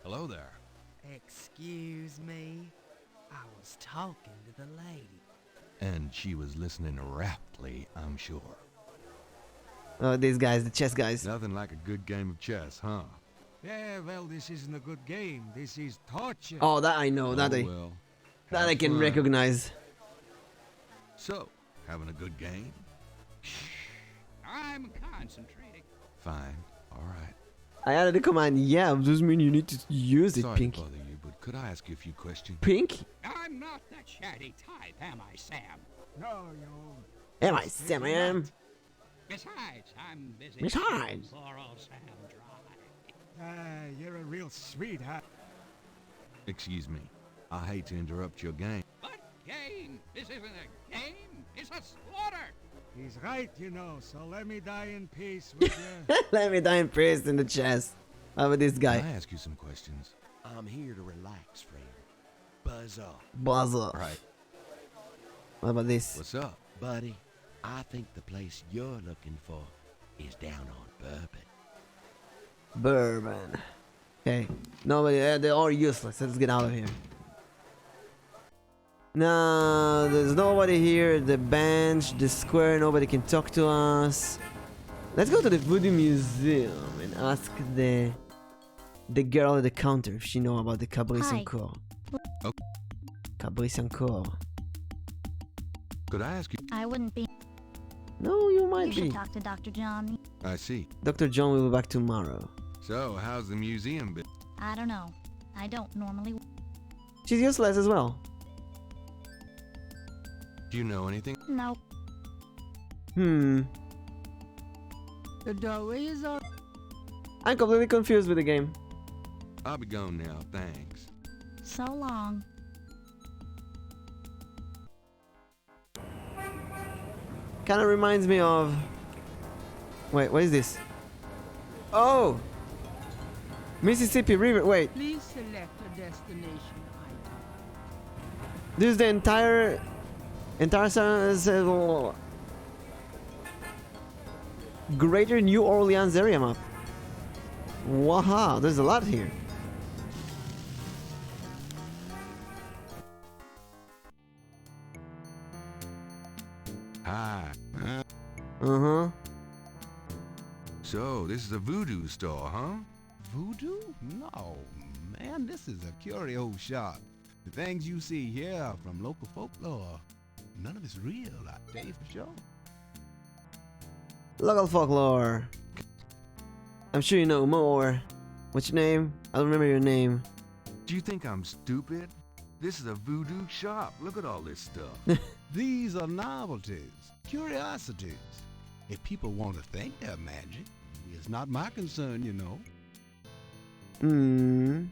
Hello there. Excuse me? I was talking to the lady. And she was listening raptly, I'm sure. Oh, these guys, the chess guys. Nothing like a good game of chess, huh? Yeah, well, this isn't a good game. This is torture. Oh, that I know. That well. I can fun. recognize. So, having a good game? I'm concentrating. Fine. All right. I added the command. Yeah, does mean you need to use it, Sorry Pink. to bother you, but could I ask you a few questions? Pink? I'm not the chatty type, am I, Sam? No, you. Am I Sam? I am. Besides, I'm busy. Besides. Poor old Sam dry. You're a real sweetheart. Excuse me. I hate to interrupt your game. What game? This isn't a game. It's a slaughter. He's right, you know, so let me die in peace with you. Let me die in praise in the chest. How about this Can guy? I ask you some questions? I'm here to relax, friend. Buzz off. Buzz off. All right. What about this? What's up? Buddy, I think the place you're looking for is down on Bourbon. Bourbon. Okay. Nobody. They're all useless. Let's get out of here. No, there's nobody here. The bench, the square. Nobody can talk to us. Let's go to the Voodoo Museum and ask the girl at the counter if she know about the Cabri Hi. Sancour. Oh. Cabri Sancour. Could I ask you? I wouldn't be. No, you You might should be. talk to Dr. John. I see. Dr. John will be back tomorrow. So, how's the museum been? I don't know. I don't normally. She's useless as well. Do you know anything? No. Hmm. The doorway is all. I'm completely confused with the game. I'll be gone now, thanks. So long. Kind of reminds me of... Wait, what is this? Oh! Mississippi River. Wait, Please select a destination item. this is the entire Greater New Orleans area map. Wow, there's a lot here. Hi. Uh-huh. So, this is a voodoo store, huh? Voodoo? No, man, this is a curio shop. The things you see here are from local folklore. None of it's real, I tell you for sure. Local folklore. I'm sure you know more. What's your name? I don't remember your name. Do you think I'm stupid? This is a voodoo shop. Look at all this stuff. These are novelties, curiosities. If people want to think they're magic, it's not my concern, you know. Hmm.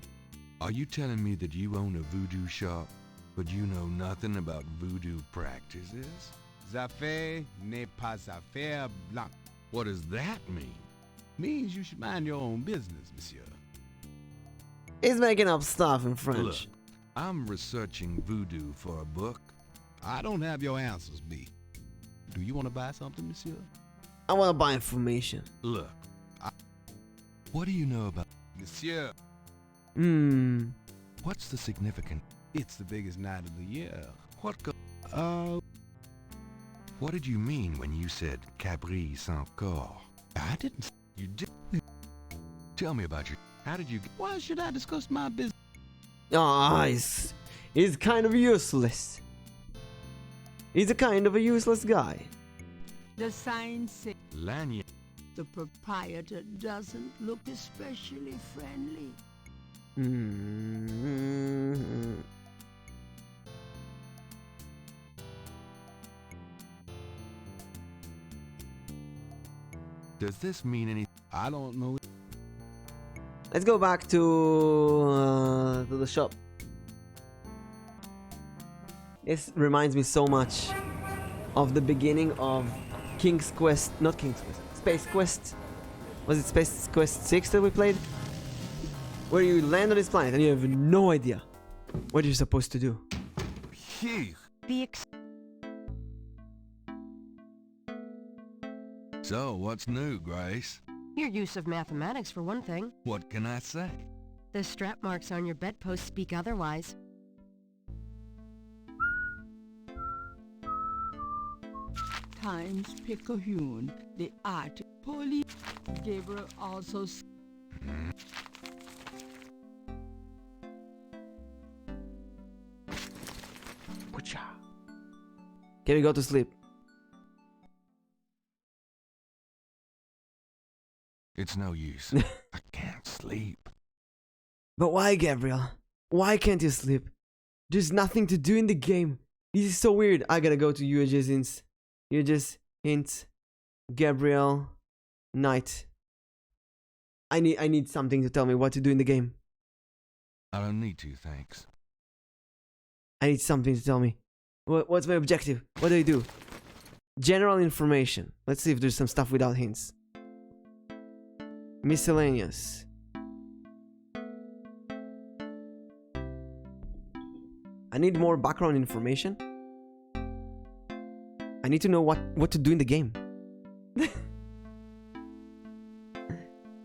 Are you telling me that you own a voodoo shop, but you know nothing about voodoo practices? Affaire n'est pas affaire blanche. What does that mean? Means you should mind your own business, monsieur. He's making up stuff in French. Look, I'm researching voodoo for a book. I don't have your answers, B. Do you want to buy something, monsieur? I want to buy information. Look, what do you know about... Monsieur, Hmm. What's the significance? it's the biggest night of the year. What What did you mean when you said Cabri sans corps? I didn't. You did... Tell me about your... How did you get... Why should I discuss my business? Ah, he's kind of useless. He's a kind of a useless guy. The sign says Lanya... the proprietor doesn't look especially friendly. Mm-hmm. Does this mean anything? I don't know. Let's go back to the shop. This reminds me so much of the beginning of King's Quest, not King's Quest, Space Quest. Was it Space Quest 6 that we played? Where you land on this planet and you have no idea what you're supposed to do. Phew. So, what's new, Grace? Your use of mathematics, for one thing. What can I say? The strap marks on your bedpost speak otherwise. Times Picayune, the art police. Gabriel also Can we go to sleep? It's no use. I can't sleep. But why, Gabriel? Why can't you sleep? There's nothing to do in the game. This is so weird. I gotta go to UHS hints. UHS hints. Gabriel Knight. I need something to tell me what to do in the game. I don't need to, thanks. I need something to tell me. What's my objective? What do I do? General information. Let's see if there's some stuff without hints. Miscellaneous. I need more background information. I need to know what to do in the game.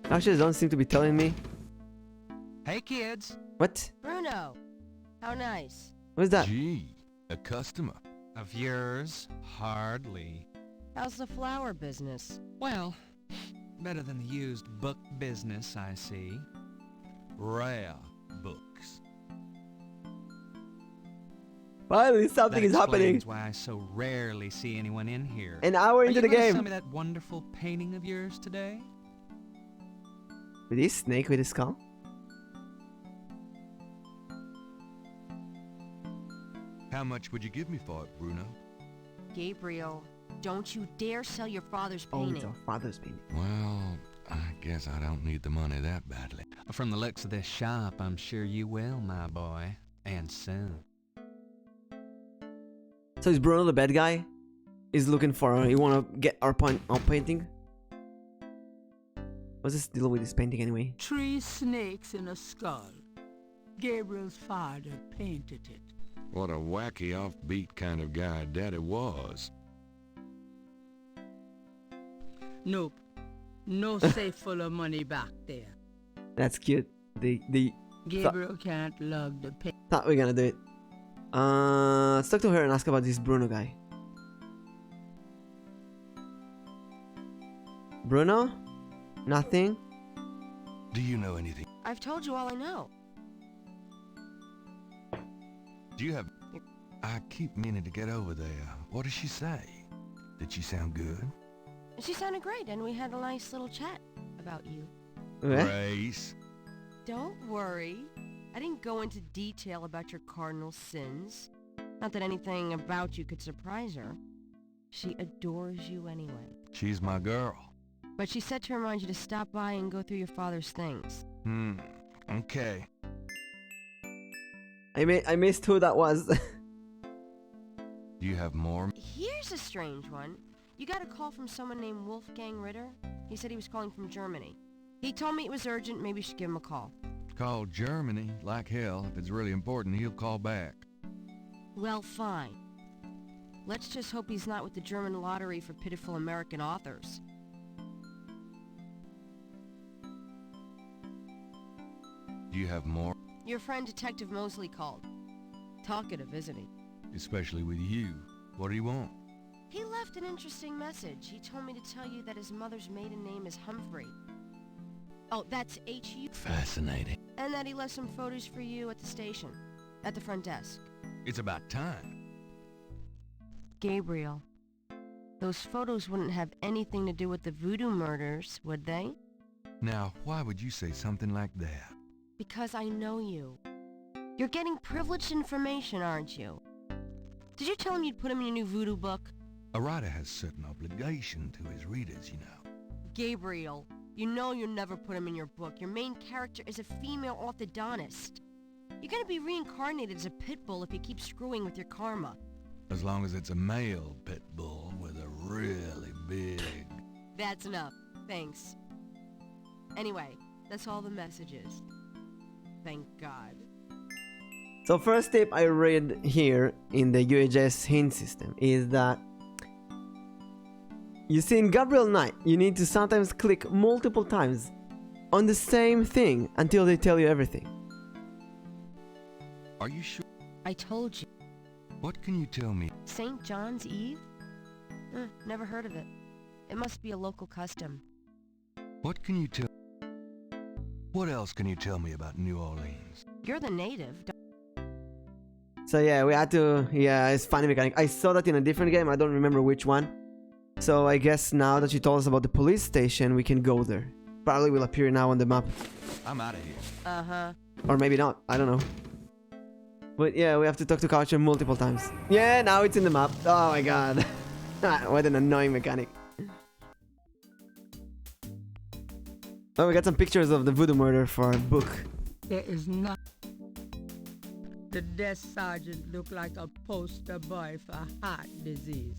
Actually, they don't seem to be telling me. Hey, kids. What? Bruno! How nice. What's that? Gee, a customer. Of yours? Hardly. How's the flower business? Well, better than the used book business, I see. Rare books. Finally, something is happening. That's why I so rarely see anyone in here. An hour into the Are you gonna game. show me that wonderful painting of yours today? With this snake with a skull? How much would you give me for it, Bruno? Gabriel, don't you dare sell your father's Oh, painting. it's our father's painting. Well, I guess I don't need the money that badly. From the looks of this shop, I'm sure you will, my boy. And soon. So is Bruno the bad guy? He's looking for. You wanna get our painting? What's this deal with this painting anyway? 3 snakes in a skull. Gabriel's father painted it. What a wacky offbeat kind of guy Daddy was. Nope. No safe full of money back there. That's cute. Gabriel can't lug the paint. Thought we were gonna do it. Let's talk to her and ask about this Bruno guy. Bruno? Nothing? Do you know anything? I've told you all I know. Do you have... I keep meaning to get over there. What did she say? Did she sound good? She sounded great, and we had a nice little chat about you. Grace. Don't worry. I didn't go into detail about your cardinal sins. Not that anything about you could surprise her. She adores you anyway. She's my girl. But she said to remind you to stop by and go through your father's things. Okay. I missed who that was. Do you have more? Here's a strange one. You got a call from someone named Wolfgang Ritter? He said he was calling from Germany. He told me it was urgent, maybe you should give him a call. Call Germany. Like hell. If it's really important, he'll call back. Well, fine. Let's just hope he's not with the German lottery for pitiful American authors. Do you have more? Your friend Detective Mosley called. Talkative, isn't he? Especially with you. What do you want? He left an interesting message. He told me to tell you that his mother's maiden name is Humphrey. Oh, that's H-U. Fascinating. And that he left some photos for you at the station. At the front desk. It's about time. Gabriel. Those photos wouldn't have anything to do with the Voodoo murders, would they? Now, why would you say something like that? Because I know you. You're getting privileged information, aren't you? Did you tell him you'd put him in your new Voodoo book? A writer has certain obligation to his readers, you know. Gabriel, you know you'll never put him in your book. Your main character is a female orthodontist. You're gonna be reincarnated as a pit bull if you keep screwing with your karma. As long as it's a male pit bull with a really big... That's enough. Thanks. Anyway, that's all the messages. Thank God. So first tip I read here in the UHS hint system is that you see in Gabriel Knight, you need to sometimes click multiple times on the same thing until they tell you everything. Are you sure? I told you. What can you tell me? St. John's Eve? Never heard of it. It must be a local custom. What can you tell? What else can you tell me about New Orleans? You're the native. So yeah, we had to... Yeah, it's funny mechanic. I saw that in a different game. I don't remember which one. So I guess now that you told us about the police station, we can go there. Probably will appear now on the map. I'm out of here. Uh-huh. Or maybe not. I don't know. But yeah, we have to talk to Coucher multiple times. Yeah, now it's in the map. Oh my god. What an annoying mechanic. Oh, we got some pictures of the Voodoo murder for our book. There is not. The desk sergeant looked like a poster boy for heart disease.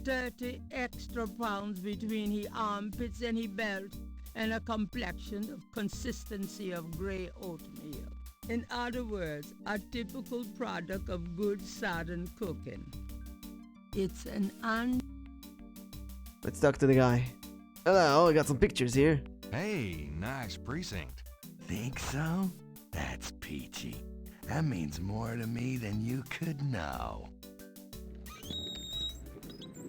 30 extra pounds between his armpits and his belt, and a complexion of consistency of grey oatmeal. In other words, a typical product of good southern cooking. It's an Let's talk to the guy. Hello, we got some pictures here. Hey, nice precinct. Think so? That's peachy. That means more to me than you could know.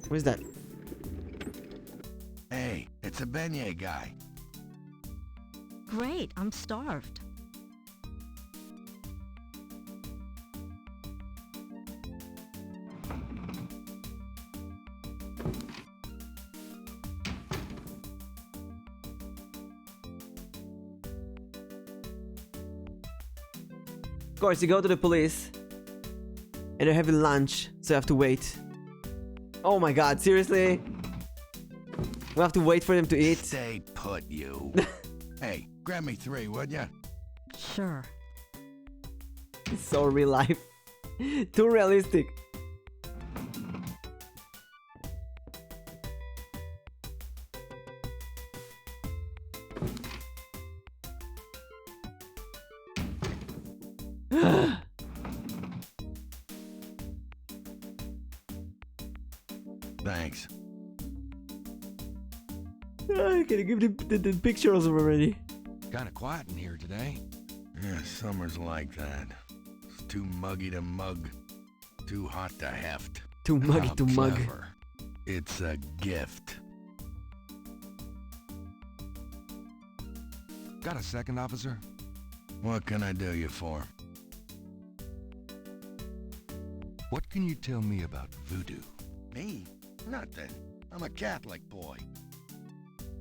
Where's that? Hey, it's a beignet guy. Great, I'm starved. Of course, you go to the police and they're having lunch, so you have to wait. Oh my god, seriously? We have to wait for them to eat? Stay put, you. Hey, grab me 3, would ya? Sure. It's so real life. Too realistic. Thanks. Can you give the pictures already? Kinda quiet in here today. Yeah, summer's like that. It's too muggy to mug. Too hot to heft. Too muggy How to mug. clever. It's a gift. Got a second, officer? What can I do you for? What can you tell me about voodoo? Me? Nothing. I'm a Catholic boy.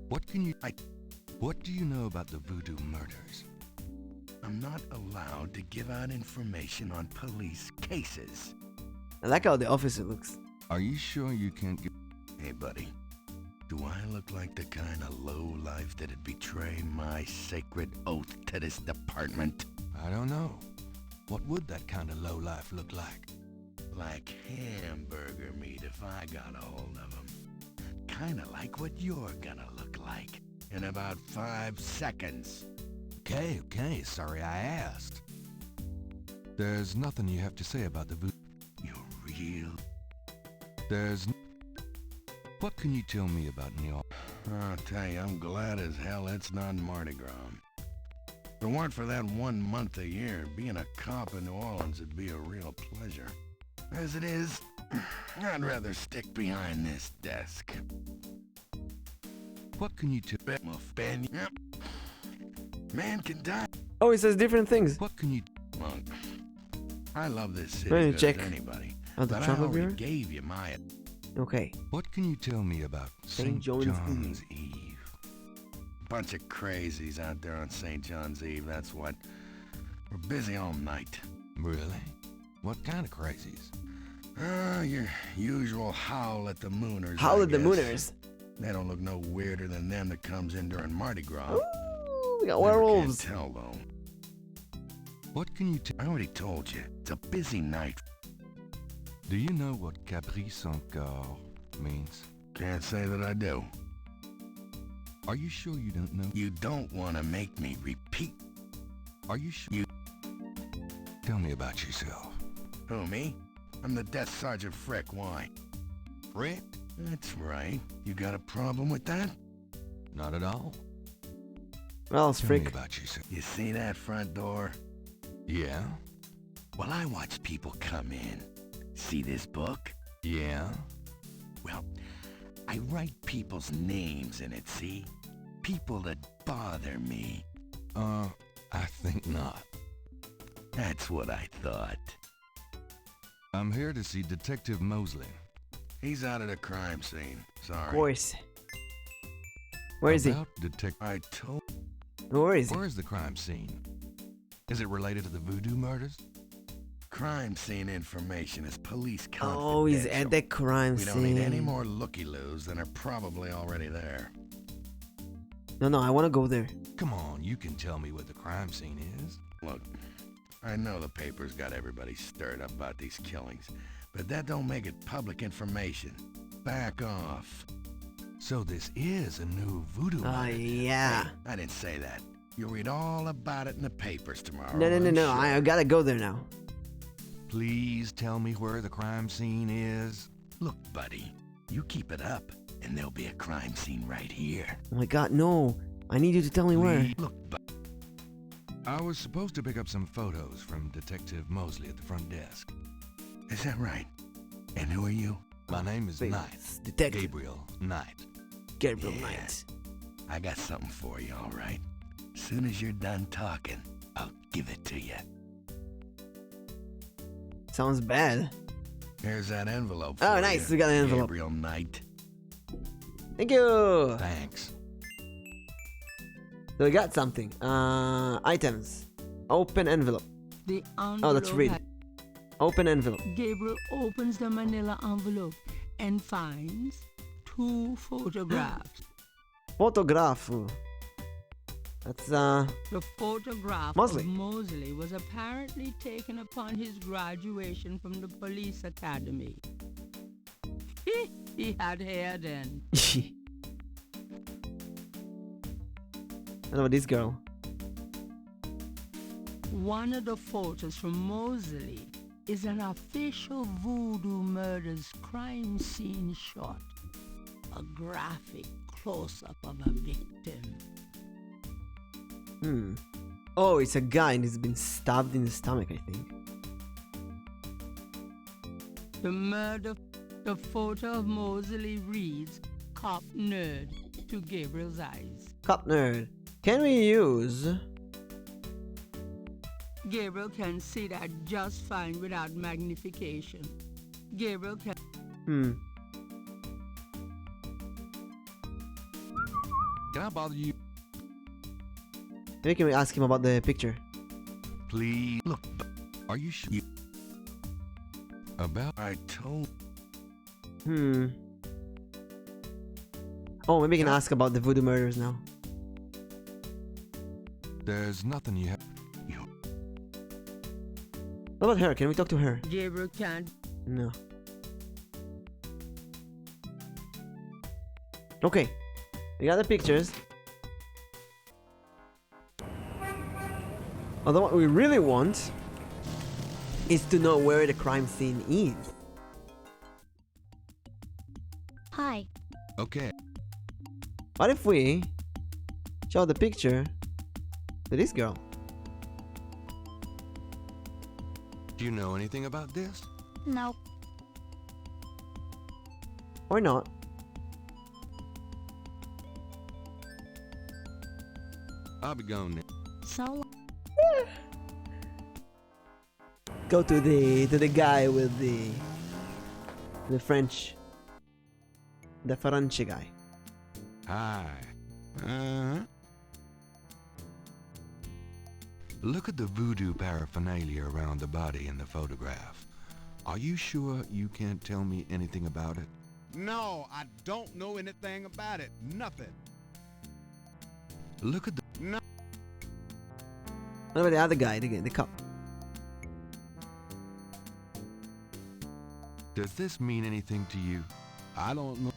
What can you... What do you know about the voodoo murders? I'm not allowed to give out information on police cases. I like how the officer looks. Are you sure you can't get... Hey, buddy. Do I look like the kind of lowlife that'd betray my sacred oath to this department? I don't know. What would that kind of lowlife look like? Like hamburger meat if I got a hold of them. Kinda like what you're gonna look like in about 5 seconds. Okay, sorry I asked. There's nothing you have to say about the voodoo. You're real? There's... What can you tell me about New Orleans? I'll tell you, I'm glad as hell it's not Mardi Gras. If it weren't for that 1 month a year, being a cop in New Orleans would be a real pleasure. As it is, I'd rather stick behind this desk. What can you tell... Ben, man can die. Oh, it says different things. What can you... Look, I love this city Let me good check. as anybody, Oh, the but I travel already bureau? gave you my... Okay. What can you tell me about St. St. John's John's Eve. Eve? Bunch of crazies out there on St. John's Eve, that's what. We're busy all night. Really? What kind of crazies? Your usual howl at the mooners. Howl I at the guess. mooners. They don't look no weirder than them that comes in during Mardi Gras. Ooh, we got Never werewolves. Can't tell though. What can you tell... I already told you, it's a busy night. Do you know what Caprice encore means? Can't say that I do. Are you sure you don't know? You don't want to make me repeat. Are you sure? Tell me about yourself. Who, me? I'm the Death Sergeant Frick. Why? Frick? That's right. You got a problem with that? Not at all. Well, it's Tell me freak. about yourself. You see that front door? Yeah? Well, I watch people come in. See this book? Yeah? Well, I write people's names in it, see? People that bother me. I think not. That's what I thought. I'm here to see Detective Mosley. He's out of the crime scene. Sorry. Of course. Where is he? About I told... Where is he? Where is the crime scene? Is it related to the Voodoo murders? Crime scene information is police confidential. Oh, he's at the crime We scene. don't need any more looky-loos than are probably already there. No, I want to go there. Come on, you can tell me what the crime scene is. Look, I know the paper's got everybody stirred up about these killings, but that don't make it public information. Back off. So this is a new Voodoo murder. Yeah. Hey, I didn't say that. You'll read all about it in the papers tomorrow. No. I'm sure. I gotta go there now. Please tell me where the crime scene is. Look, buddy, you keep it up, and there'll be a crime scene right here. Oh my god, no. I need you to tell me where. Look, I was supposed to pick up some photos from Detective Mosley at the front desk. Is that right? And who are you? My name is Wait, Knight. Detective Gabriel Knight. Gabriel Yeah. Knight. I got something for you, all right? Soon as you're done talking, I'll give it to you. Sounds bad. Here's that envelope Oh, for nice. you, We got an envelope. Gabriel Knight. Thank you. Thanks. So we got something. Items. Open envelope. The envelope. Oh, let's read. had- Open envelope. Gabriel opens the manila envelope and finds 2 photographs. Photograph. That's The photograph Mosley. of Mosley was apparently taken upon his graduation from the police academy. He had hair then. What about this girl? One of the photos from Mosley is an official Voodoo murders crime scene shot. A graphic close-up of a victim. Oh, it's a guy and he's been stabbed in the stomach, I think. The photo of Mosley reads, "Cop nerd," to Gabriel's eyes. Cop nerd. Can we use... Gabriel can see that just fine without magnification. Gabriel can... Can I bother you? Maybe can we ask him about the picture? Please. Look, are you sure? About? I told... Oh, maybe we can ask about the Voodoo murders now. There's nothing you have. What about her? Can we talk to her? Gabriel can't... No. Okay. We got the pictures. Although what we really want is to know where the crime scene is. Hi. Okay. What if we show the picture to this girl? Do you know anything about this? No. Or not? I'll be gone now. So Go to the guy with the French, the French guy. Hi. Uh-huh. Look at the voodoo paraphernalia around the body in the photograph. Are you sure you can't tell me anything about it? No, I don't know anything about it. Nothing. Look at the... No. What about the other guy, the cop? Does this mean anything to you? I don't know.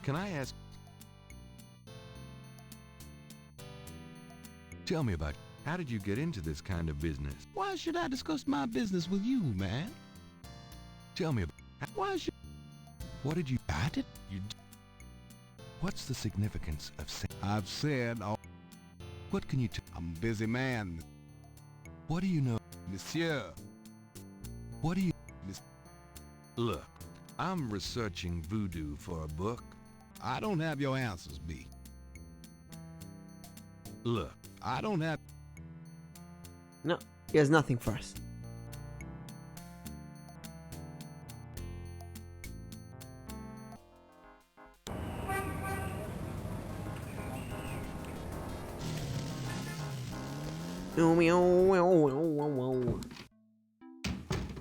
Can I ask... Tell me about... How did you get into this kind of business? Why should I discuss my business with you, man? Tell me about... Why should... What did you... I did... You... What's the significance of saying? I've said all. What can you I'm a busy man, What do you know? monsieur. What do you... Look, I'm researching voodoo for a book. I don't have your answers, B. Look, I don't have... No, he has nothing for us.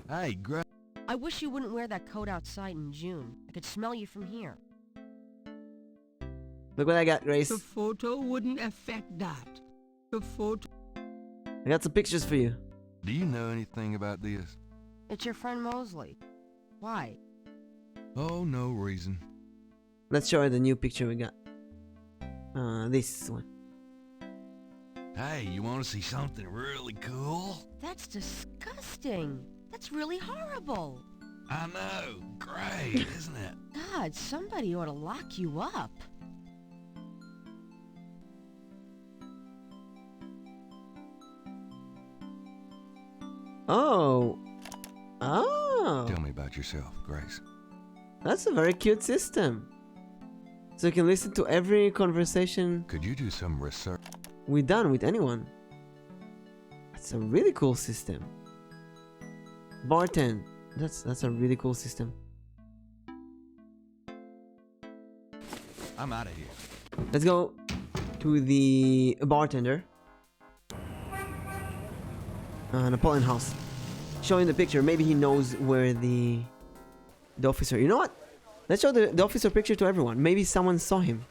hey, I wish you wouldn't wear that coat outside in June. I could smell you from here. Look what I got, Grace. The photo wouldn't affect that. The photo... I got some pictures for you. Do you know anything about this? It's your friend Mosley. Why? Oh, no reason. Let's show her the new picture we got. This one. Hey, you want to see something really cool? That's disgusting. That's really horrible. I know. Great, isn't it? God, somebody ought to lock you up. Oh. Oh. Tell me about yourself, Grace. That's a very cute system. So you can listen to every conversation Could you do some research? we done with anyone. That's a really cool system. Bartend. That's a really cool system. I'm out of here. Let's go to the bartender. Napoleon House. Show him the picture. Maybe he knows where the officer. You know what? Let's show the officer picture to everyone. Maybe someone saw him.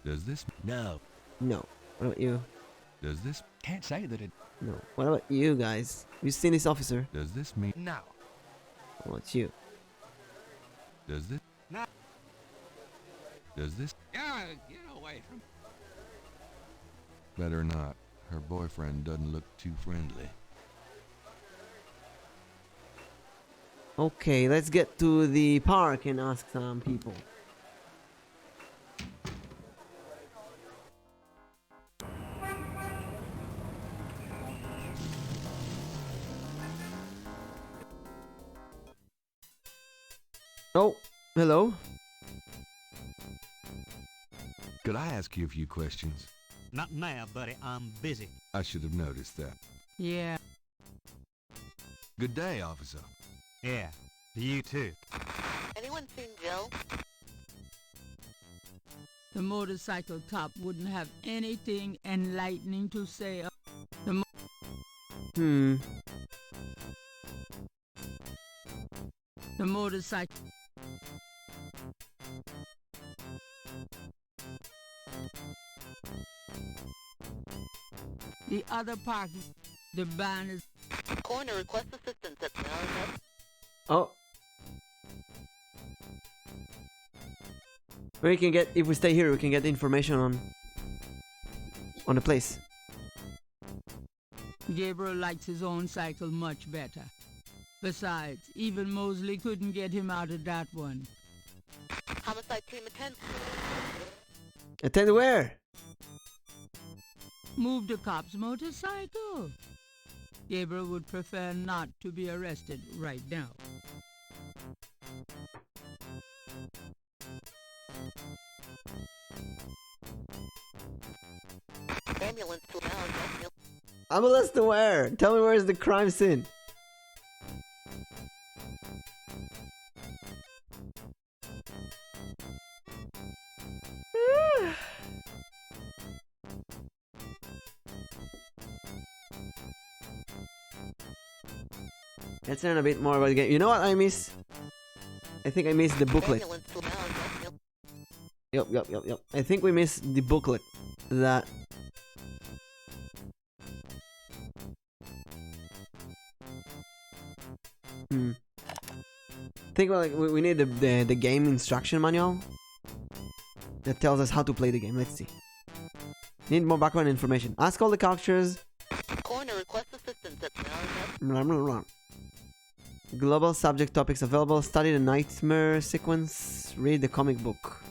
Does this... No. No. What about you? Does this... Can't say that it... No. What about you guys? You seen this officer? Does this mean... No. What about you? Does this... No. Does this... Yeah, get away from... Better not. Her boyfriend doesn't look too friendly. Okay, let's get to the park and ask some people. Oh, hello. Could I ask you a few questions? Not now, buddy. I'm busy. I should have noticed that. Yeah. Good day, officer. Yeah, you too. Anyone seen Joe? The motorcycle cop wouldn't have anything enlightening to say. The motorcycle... The other park, the band is... Coroner requests assistance at Melrose. Oh. We can get, if we stay here, we can get information on the place. Gabriel likes his own cycle much better. Besides, even Mosley couldn't get him out of that one. Homicide team attend. Attend where? Move the cop's motorcycle. Gabriel would prefer not to be arrested right now. Ambulance to Melrose. Ambulance to where? Tell me where's the crime scene. Let's learn a bit more about the game. You know what I miss? I think I missed the booklet. Yep. I think we missed the booklet. That... think like we need the game instruction manual that tells us how to play the game. Let's see. Need more background information. Ask all the characters. Coroner requests assistance at Melrose. Blah, blah, blah. Global subject topics available. Study the nightmare sequence. Read the comic book.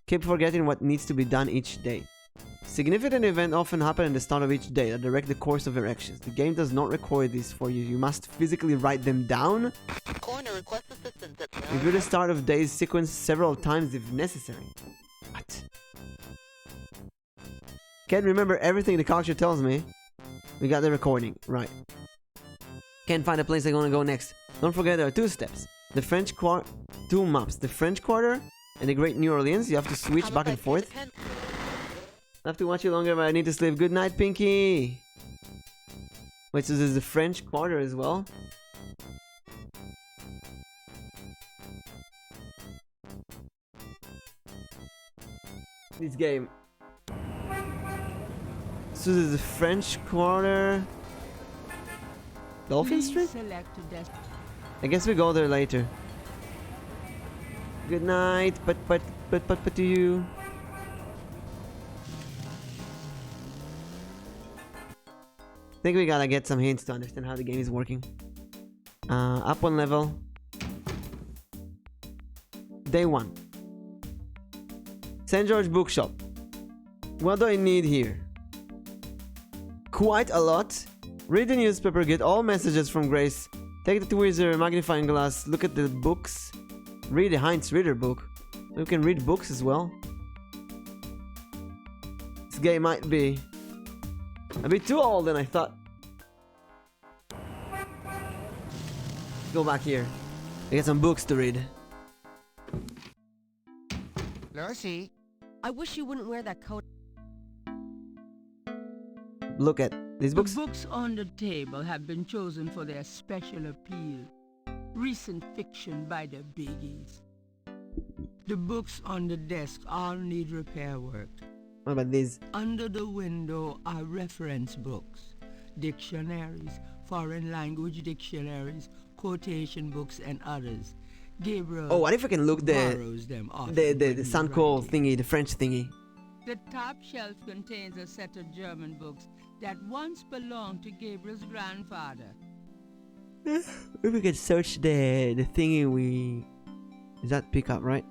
Keep forgetting what needs to be done each day. Significant events often happen at the start of each day that direct the course of your actions. The game does not record these for you. You must physically write them down. Coroner requests assistance at Review the start of day's sequence several times if necessary. What? Can't remember everything the character tells me. We got the recording. Right. Can't find a place I want to go next. Don't forget there are 2 steps. The French Quarter... 2 maps. The French Quarter and the Great New Orleans. You have to switch back and forth. I have to watch you longer, but I need to sleep. Good night, Pinky. Wait, so there's the French Quarter as well? This game. So there's the French Quarter. Dolphin Street? I guess we go there later. Good night, but to you. I think we gotta get some hints to understand how the game is working. Up 1 level. Day 1. St. George Bookshop. What do I need here? Quite a lot. Read the newspaper, get all messages from Grace. Take the tweezer, magnifying glass, look at the books. Read the Heinz Reader book. You can read books as well. This game might be a bit too old than I thought. Go back here. I get some books to read. Lucy. I wish you wouldn't wear that coat. Look at these books. The books on the table have been chosen for their special appeal. Recent fiction by the biggies. The books on the desk all need repair work. What about these? Under the window are reference books, dictionaries, foreign language dictionaries, quotation books, and others. Gabriel. Oh, what if I can look borrows them the Sunco thingy, the French thingy? The top shelf contains a set of German books that once belonged to Gabriel's grandfather. If we can search the thingy we... Is that pickup, right?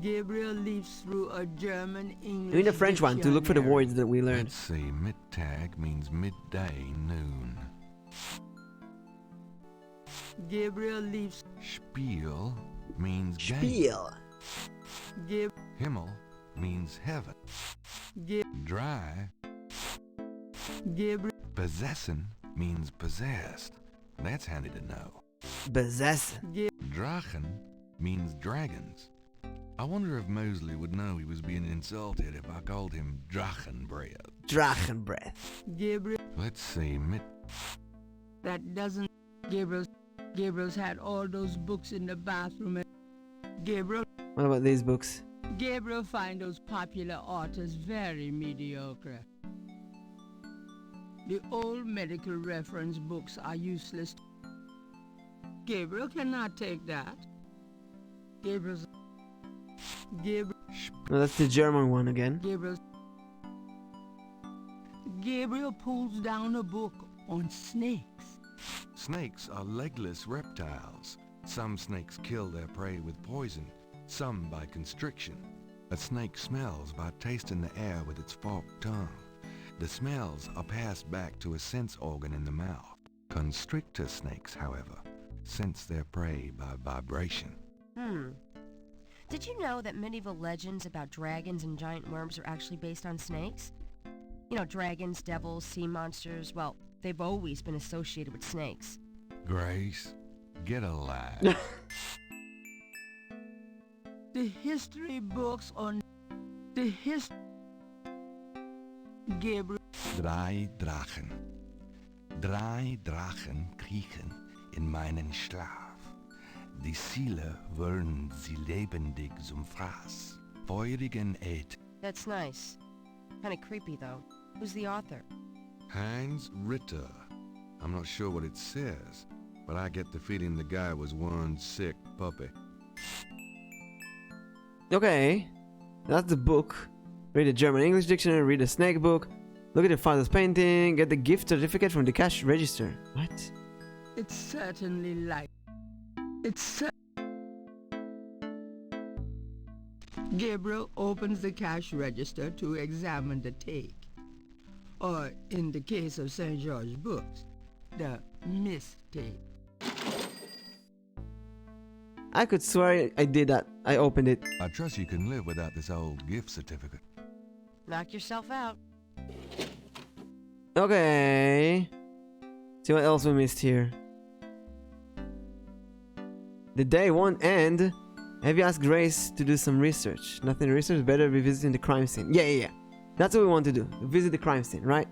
Gabriel leaves through a German English. I mean the French one to look for the words that we learned. Let's see, Mittag means midday, noon. Gabriel leaves. Spiel means Spiel. game. Himmel means heaven. Dry. Gabriel. Possessin means possessed. That's handy to know. Possess. Drachen means dragons. I wonder if Mosley would know he was being insulted if I called him Drachenbreath. Drachenbreath. Gabriel. Let's see, That doesn't. Gabriel's had all those books in the bathroom. And Gabriel. What about these books? Gabriel finds those popular authors very mediocre. The old medical reference books are useless. Gabriel cannot take that. Gabriel. No, that's the German one again. Gabriel pulls down a book on snakes. Snakes are legless reptiles. Some snakes kill their prey with poison, some by constriction. A snake smells by tasting the air with its forked tongue. The smells are passed back to a sense organ in the mouth. Constrictor snakes, however, sense their prey by vibration. Did you know that medieval legends about dragons and giant worms are actually based on snakes? You know, dragons, devils, sea monsters, well, they've always been associated with snakes. Grace, get a life. The history books on the Gabriel. Drei Drachen. Drei Drachen kriechen in meinen Schlaf. Die Ziele wollen sie lebendig zum Fraß. Feurigen Ed. That's nice. Kinda creepy, though. Who's the author? Heinz Ritter. I'm not sure what it says, but I get the feeling the guy was one sick puppy. Okay, that's the book. Read the German-English dictionary, read the snake book, look at your father's painting, get the gift certificate from the cash register. What? It's certainly like... Gabriel opens the cash register to examine the take. Or, in the case of St. George Books, the mistake. I could swear I did that. I opened it. I trust you can live without this old gift certificate. Knock yourself out. Okay. See what else we missed here. The day won't end. Have you asked Grace to do some research? Nothing research, better be visiting the crime scene. Yeah. That's what we want to do. Visit the crime scene, right?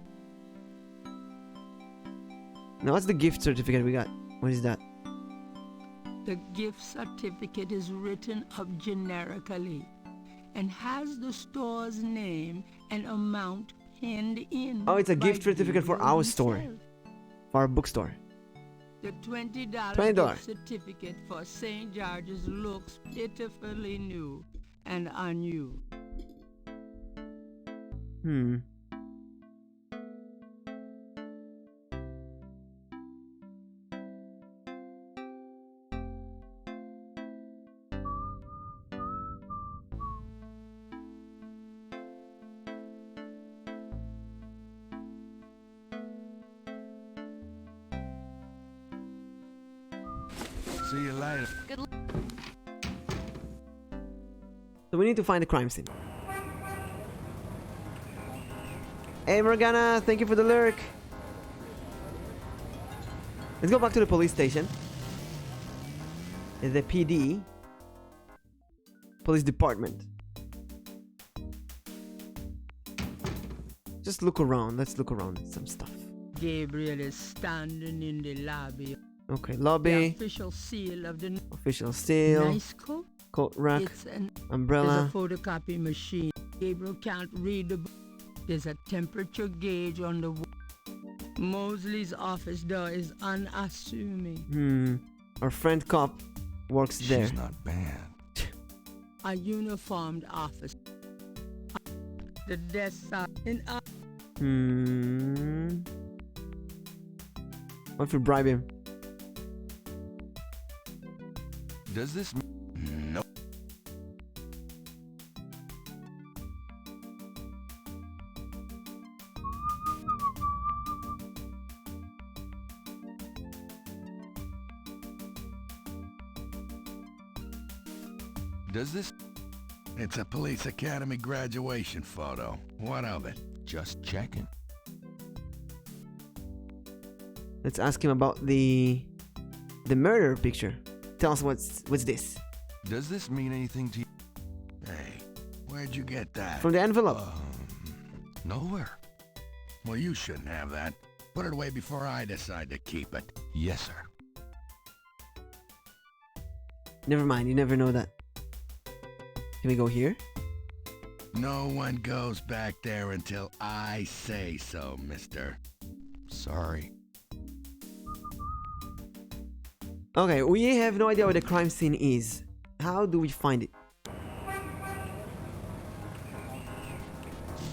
Now what's the gift certificate we got? What is that? The gift certificate is written up generically and has the store's name and amount pinned in. Oh, it's a gift certificate for our store. himself. For our bookstore. The $20 $20. gift certificate for St. George's looks pitifully new and unused. See you later. Good luck. So we need to find the crime scene. Hey Morgana, thank you for the lyric. Let's go back to the police station. The PD. Police department. Just look around. Let's look around at some stuff. Gabriel is standing in the lobby. Okay, The lobby. official seal of the Official seal. nice coat. Coat rack. It's an Umbrella. There's a photocopy machine. Gabriel can't read the book. There's a temperature gauge on the wall. Mosley's office door is unassuming. Our friend cop works there. She's not bad. A uniformed office. The desks are in a... What if we bribe him? Does this... Nope. Does this... It's a police academy graduation photo. What of it? Just checking. Let's ask him about the murder picture. Tell us what's this? Does this mean anything to you? Hey, where'd you get that? From the envelope. Nowhere. Well, you shouldn't have that. Put it away before I decide to keep it. Yes, sir. Never mind, you never know that. Can we go here? No one goes back there until I say so, mister. Sorry. Okay, we have no idea where the crime scene is. How do we find it?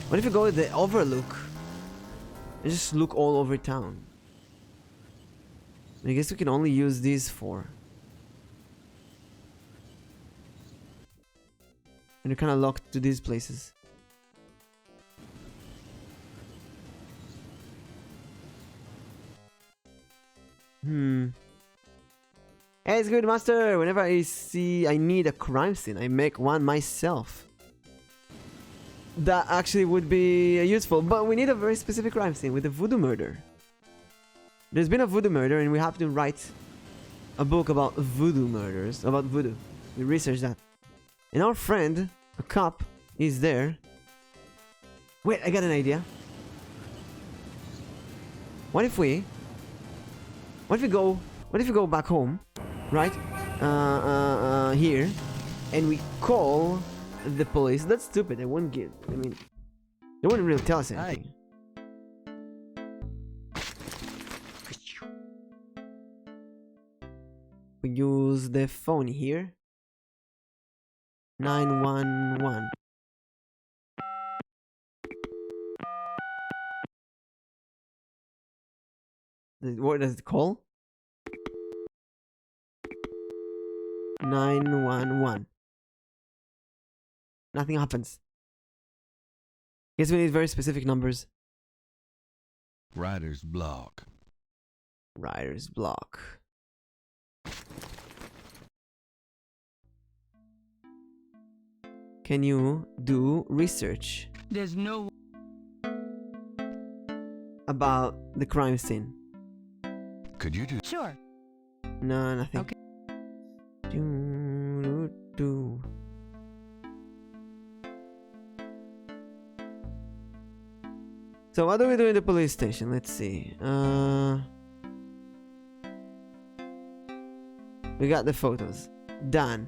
What if we go to the overlook and just look all over town? I guess we can only use these for. And you're kind of locked to these places. Hey, it's good, master. Whenever I need a crime scene, I make one myself. That actually would be useful, but we need a very specific crime scene with a voodoo murder. There's been a voodoo murder, and we have to write a book about voodoo murders, about voodoo. We research that. And our friend, a cop, is there. Wait, I got an idea. What if we go back home, right? Here, and we call the police. That's stupid. They wouldn't give. I mean, they wouldn't really tell us anything. We use the phone here. 911. What does it call? 911. Nothing happens. Guess we need very specific numbers. Writer's block. Writer's block. Can you do research There's no... about the crime scene? Could you do... Sure. No, nothing. Okay. Do. So what do we do in the police station? Let's see. We got the photos. Done.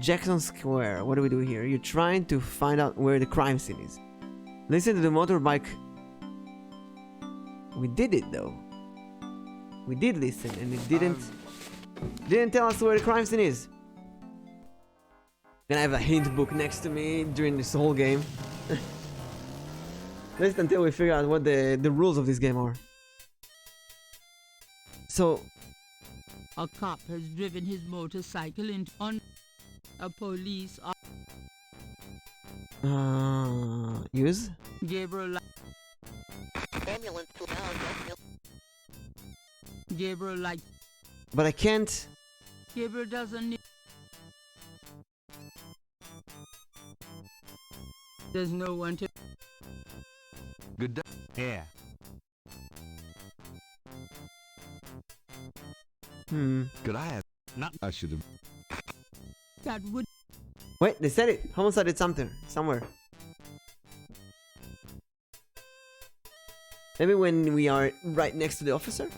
Jackson Square. What do we do here? You're trying to find out where the crime scene is. Listen to the motorbike. We did it though. We did listen, and it didn't tell us where the crime scene is. Gonna have a hint book next to me during this whole game. Just until we figure out what the rules of this game are. So, A cop has driven his motorcycle into a police... use? Gabriel... Ambulance to now. Gabriel like... But I can't... Gabriel doesn't need... There's no one to... Good day. Yeah. Could I have... Not... I should have... That would... Wait, they said it. Homicide did something. Somewhere. Maybe when we are right next to the officer?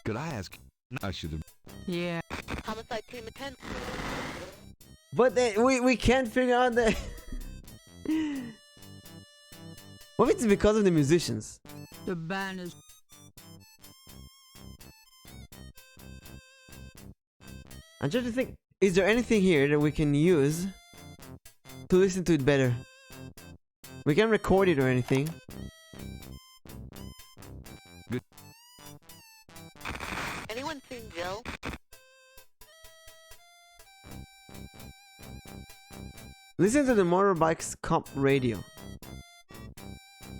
Could I ask... I should have... Yeah. Homicide team attend. But we can't figure out the... What if it's because of the musicians? The band is... I'm trying to think, is there anything here that we can use to listen to it better? We can't record it or anything. Good. Anyone seen Jill? Listen to the motorbike's cop radio.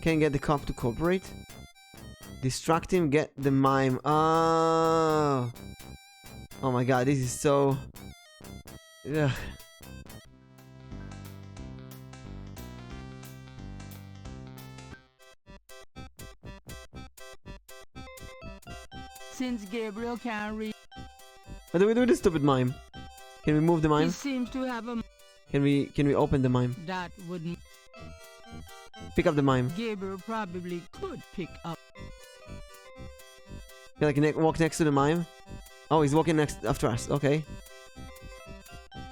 Can get the cop to cooperate. Distract him, get the mime. Oh my god, this is so... Ugh. Since Gabriel can't read... What do we do with this stupid mime? Can we move the He mime? seems to have a... Can we open the mime? That wouldn't... Pick up the mime. Gabriel probably could pick up... Can like walk next to the mime? Oh, he's walking next after us. Okay.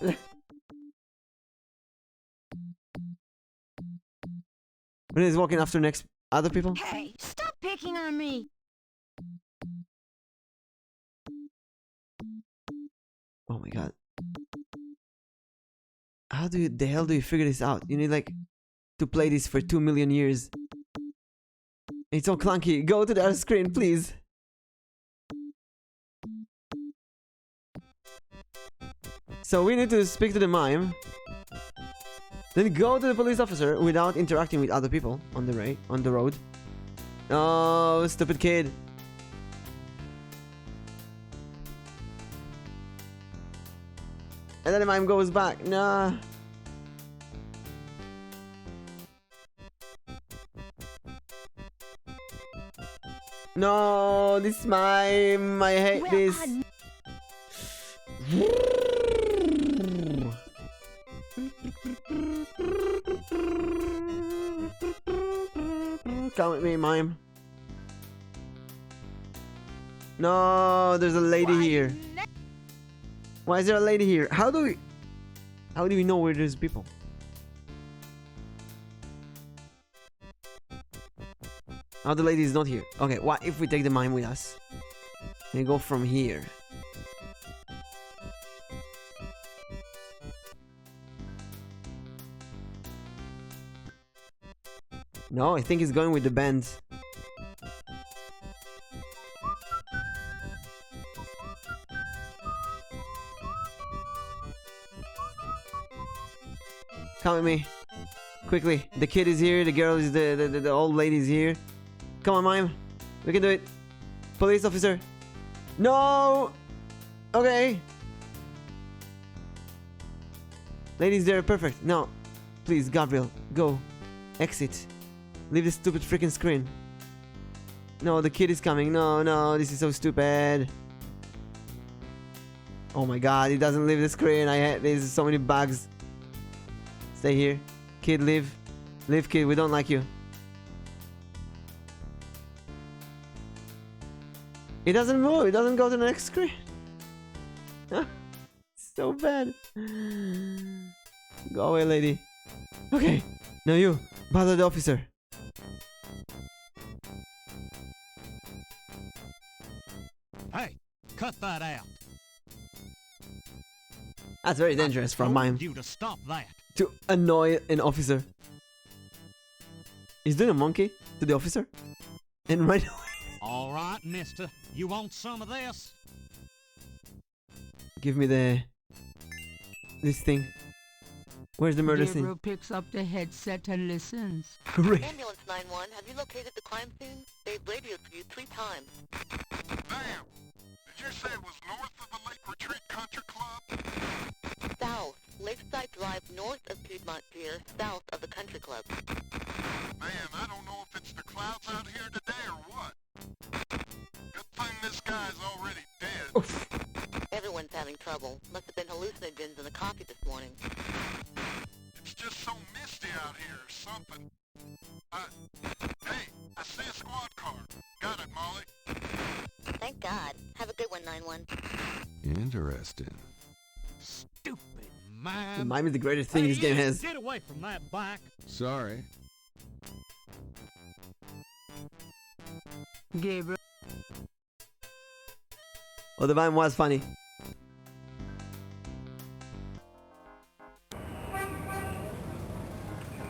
When he's walking after next other people? Hey, stop picking on me! Oh my god. How do you, the hell do you figure this out? You need like to play this for 2 million years. It's so clunky. Go to the other screen, please. So we need to speak to the mime. Then go to the police officer without interacting with other people on the road. Oh, stupid kid. And then the mime goes back. Nah. No, this mime. I hate this. Come with me, mime. No, there's a lady here. Why is there a lady here? How do we know where there's people? Oh, the lady is not here. Okay, what if we take the mime with us? We go from here. No, I think he's going with the band. Come with me. Quickly. The kid is here, the girl is the old lady is here. Come on, Mime. We can do it. Police officer. No! Okay. Ladies there, perfect. No. Please, Gabriel, go. Exit. Leave this stupid freaking screen. No, the kid is coming. No, no, this is so stupid. Oh my god, he doesn't leave the screen. There's so many bugs. Stay here. Kid, leave. Leave, kid, we don't like you. It doesn't move, it doesn't go to the next screen. So bad. Go away, lady. Okay, now you, bother the officer. Hey, cut that out. That's very dangerous from Mime. You to stop that. To annoy an officer. He's doing a monkey to the officer. And right away. All right, mister. You want some of this? Give me this thing. Where's the murder Gabriel scene? picks up the headset and listens. Great. Ambulance 911, have you located the crime scene? They've radioed for you 3 times. Damn! Did you say it was north of the Lake Retreat Country Club? South. Lakeside Drive north of Piedmont Pier, south of the country club. Man, I don't know if it's the clouds out here today or what. Good thing this guy's already dead. Everyone's having trouble. Must have been hallucinogens in the coffee this morning. It's just so misty out here or something. Hey, I see a squad car. Got it, Molly. Thank God. Have a good one, 911. Interesting. Stupid The mime. Mime is the greatest thing this game has. Get away from that bike. Sorry. Gabriel. Oh, the Mime was funny.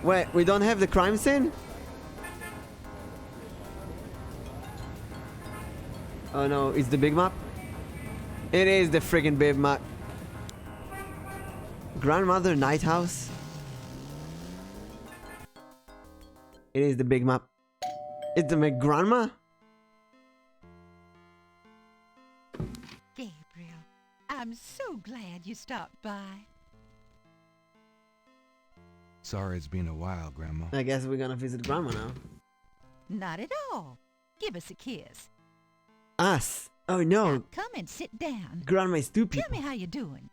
Wait, we don't have the crime scene? Oh no, it's the big map? It is the friggin' big map. Grandmother Night House? It is the big map. It's the grandma? Gabriel, I'm so glad you stopped by. Sorry it's been a while, Grandma. I guess we're gonna visit grandma now. Not at all. Give us a kiss. Us? Oh no. Now come and sit down. Grandma is stupid. Tell me how you're doing.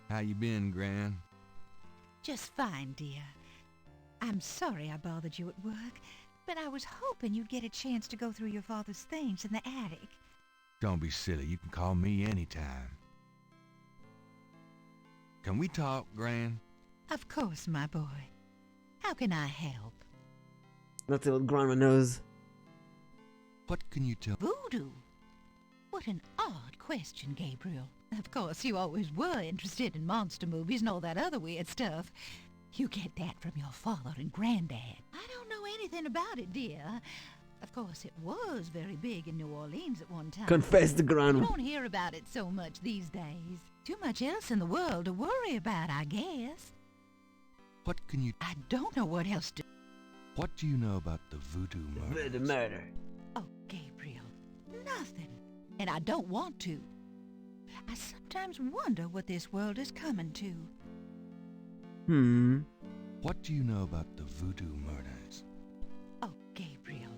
How you been, Gran? Just fine, dear. I'm sorry I bothered you at work, but I was hoping you'd get a chance to go through your father's things in the attic. Don't be silly. You can call me anytime. Can we talk, Gran? Of course, my boy. How can I help? That's what grandma knows. What can you tell? Voodoo? What an odd question, Gabriel. Of course, you always were interested in monster movies and all that other weird stuff. You get that from your father and granddad. I don't know anything about it, dear. Of course, it was very big in New Orleans at one time. Confess to grandma. You don't hear about it so much these days. Too much else in the world to worry about, I guess. What can you... I don't know what else to... What do you know about the voodoo murder? The murder. Oh, Gabriel, nothing. And I don't want to. I sometimes wonder what this world is coming to. What do you know about the voodoo murders? Oh, Gabriel,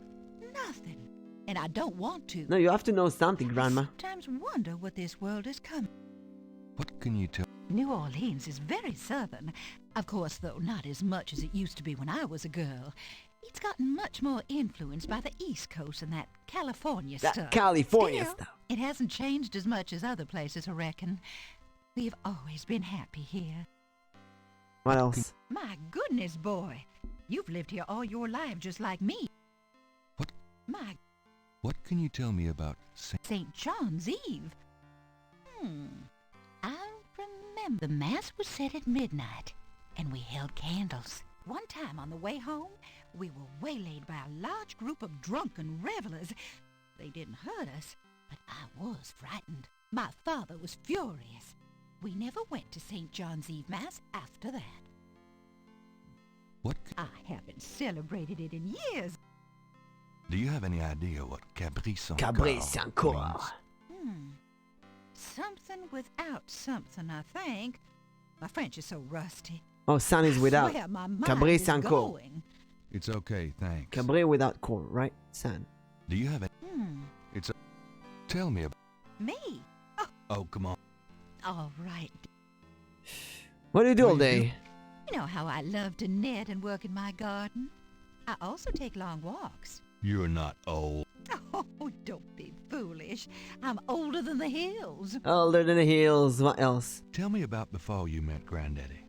nothing. And I don't want to. No, you have to know something, grandma. I sometimes wonder what this world is coming. What can you tell? New Orleans is very southern. Of course, though, not as much as it used to be when I was a girl. It's gotten much more influenced by the East Coast and that California That stuff. California Still, stuff. It hasn't changed as much as other places, I reckon. We've always been happy here. What else? My goodness, boy. You've lived here all your life just like me. What? What can you tell me about St. John's Eve? I remember the mass was set at midnight, and we held candles. One time on the way home, we were waylaid by a large group of drunken revelers. They didn't hurt us, but I was frightened. My father was furious. We never went to St. John's Eve Mass after that. What? I haven't celebrated it in years. Do you have any idea what Caprice encore. Something without something, I think. My French is so rusty. Oh, san is without. Swear my mind Cabri is sans corps. going. It's okay, thanks. Cabri without corps, right? San. Do you have it? It's a... Tell me about... Me? Oh, come on. All right. What do you do all day? You know how I love to knit and work in my garden. I also take long walks. You're not old. Oh, don't be foolish. I'm older than the hills. Older than the hills. What else? Tell me about before you met Granddaddy.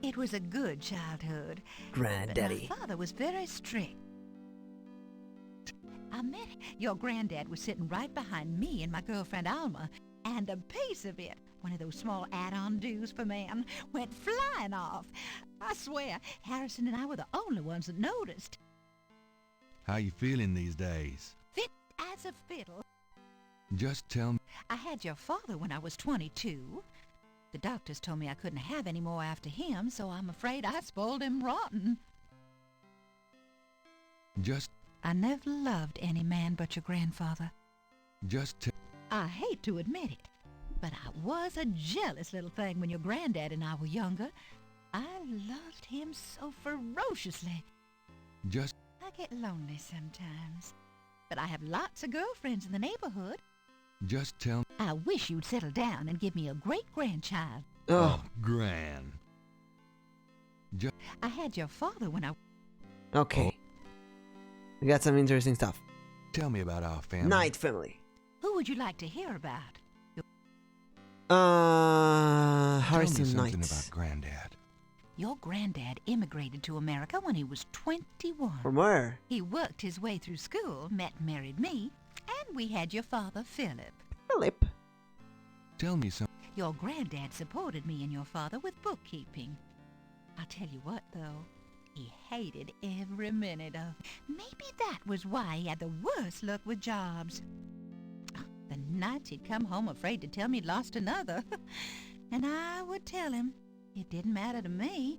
It was a good childhood. Granddaddy. But my father was very strict. I met your granddad was sitting right behind me and my girlfriend Alma, and a piece of it, one of those small add-on do's for man, went flying off. I swear, Harrison and I were the only ones that noticed. How you feeling these days? Fit as a fiddle. Just tell me. I had your father when I was 22. The doctors told me I couldn't have any more after him, so I'm afraid I spoiled him rotten. Just... I never loved any man but your grandfather. Just tell... I hate to admit it, but I was a jealous little thing when your granddad and I were younger. I loved him so ferociously. Just... I get lonely sometimes, but I have lots of girlfriends in the neighborhood. Just tell me. I wish you'd settle down and give me a great-grandchild. Oh, Gran. Just... I had your father when I... Okay. We got some interesting stuff. Tell me about our family. Knight family. Who would you like to hear about? Harrison Tell me something Knight. about Granddad. Your granddad immigrated to America when he was 21. From where? He worked his way through school, met and married me, and we had your father, Philip. Philip? Tell me something. Your granddad supported me and your father with bookkeeping. I'll tell you what, though. He hated every minute of it. Maybe that was why he had the worst luck with jobs. The nights he'd come home afraid to tell me he'd lost another. And I would tell him. It didn't matter to me.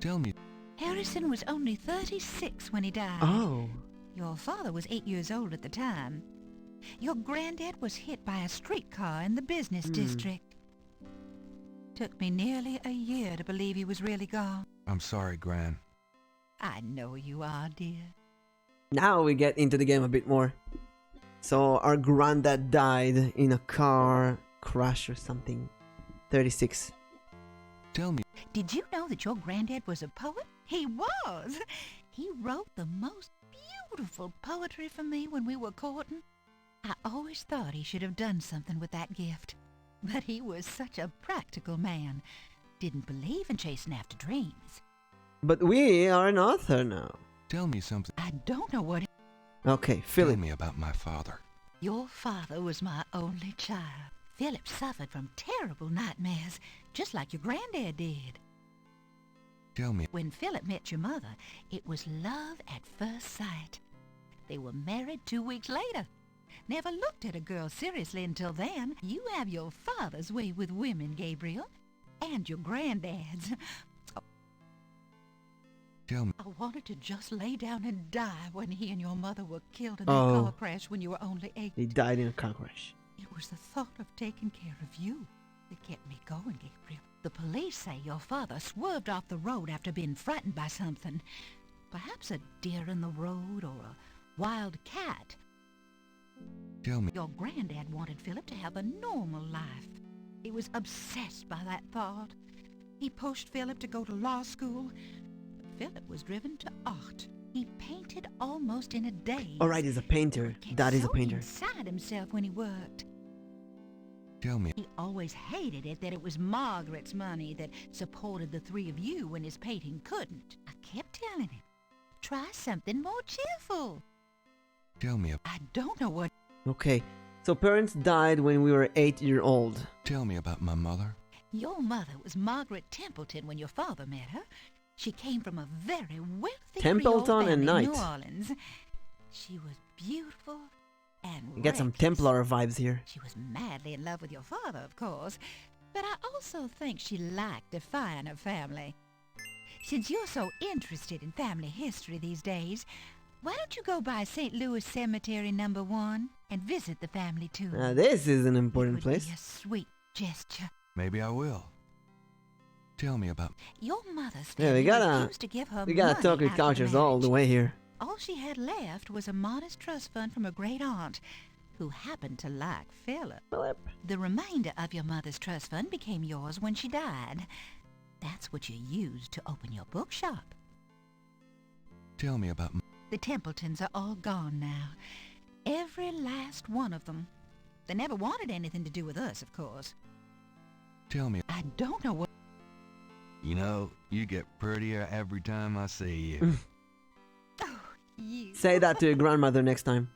Tell me. Harrison was only 36 when he died. Oh. Your father was 8 years old at the time. Your granddad was hit by a streetcar in the business district. Took me nearly a year to believe he was really gone. I'm sorry, Gran. I know you are, dear. Now we get into the game a bit more. So our granddad died in a car crash or something. 36. Tell me. Did you know that your granddad was a poet? He was! He wrote the most beautiful poetry for me when we were courting. I always thought he should have done something with that gift. But he was such a practical man. Didn't believe in chasing after dreams. But we are an author now. Tell me something. I don't know what... Okay, Philip. Tell me about my father. Your father was my only child. Philip suffered from terrible nightmares, just like your granddad did. Tell me. When Philip met your mother, it was love at first sight. They were married 2 weeks later. Never looked at a girl seriously until then. You have your father's way with women, Gabriel, and your granddad's. Tell me. I wanted to just lay down and die when he and your mother were killed in that car crash when you were only 8. He died in a car crash. It was the thought of taking care of you that kept me going, Gabriel. The police say your father swerved off the road after being frightened by something. Perhaps a deer in the road or a wild cat. Tell me. Your granddad wanted Philip to have a normal life. He was obsessed by that thought. He pushed Philip to go to law school. Philip was driven to art. He painted almost in a day. Alright, he's a painter. Dad is a painter. Inside himself when he worked. Tell me. He always hated it that it was Margaret's money that supported the three of you when his painting couldn't. I kept telling him, try something more cheerful. Tell me. I don't know what... Okay, so parents died when we were 8 years old. Tell me about my mother. Your mother was Margaret Templeton when your father met her. She came from a very wealthy Templeton Creole family and in Knight. New Orleans. She was beautiful and You get some reckless. Templar vibes here. She was madly in love with your father, of course, but I also think she liked defying her family. Since you're so interested in family history these days, why don't you go by St. Louis Cemetery No. 1 and visit the family tomb? This is an important It would place. be a sweet gesture. Maybe I will. Tell me about... Your mother's Yeah, family we gotta refused to give her talk money with after cultures all the marriage. way here. All she had left was a modest trust fund from her great aunt, who happened to like Philip. The remainder of your mother's trust fund became yours when she died. That's what you used to open your bookshop. Tell me about... The Templetons are all gone now. Every last one of them. They never wanted anything to do with us, of course. Tell me... I don't know what... You know, you get prettier every time I see you. You... Say that to your grandmother next time.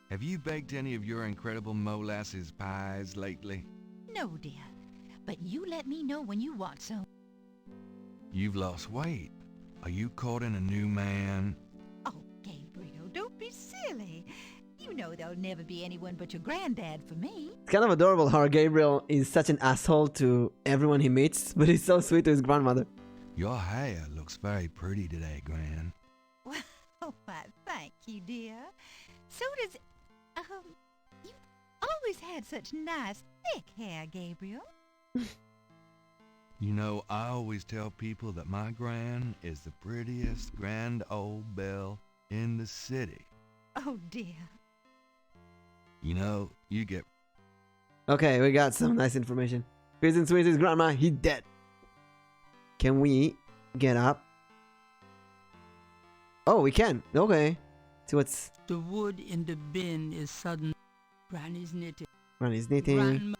Have you baked any of your incredible molasses pies lately? No, dear. But you let me know when you want some. You've lost weight. Are you courting a new man? Oh, Gabriel, don't be silly. You know there'll never be anyone but your granddad for me. It's kind of adorable how Gabriel is such an asshole to everyone he meets, but he's so sweet to his grandmother. Your hair looks very pretty today, Gran. Well, why, thank you, dear. So does... you've always had such nice, thick hair, Gabriel. You know, I always tell people that my Gran is the prettiest grand old belle in the city. Oh, dear. You know, you get... Okay, we got some nice information. If he's in sweet to his grandma, he dead. Can we get up? Oh, we can. Okay. See what's... The wood in the bin is sudden. Granny's knitting. Granny's knitting. Grandma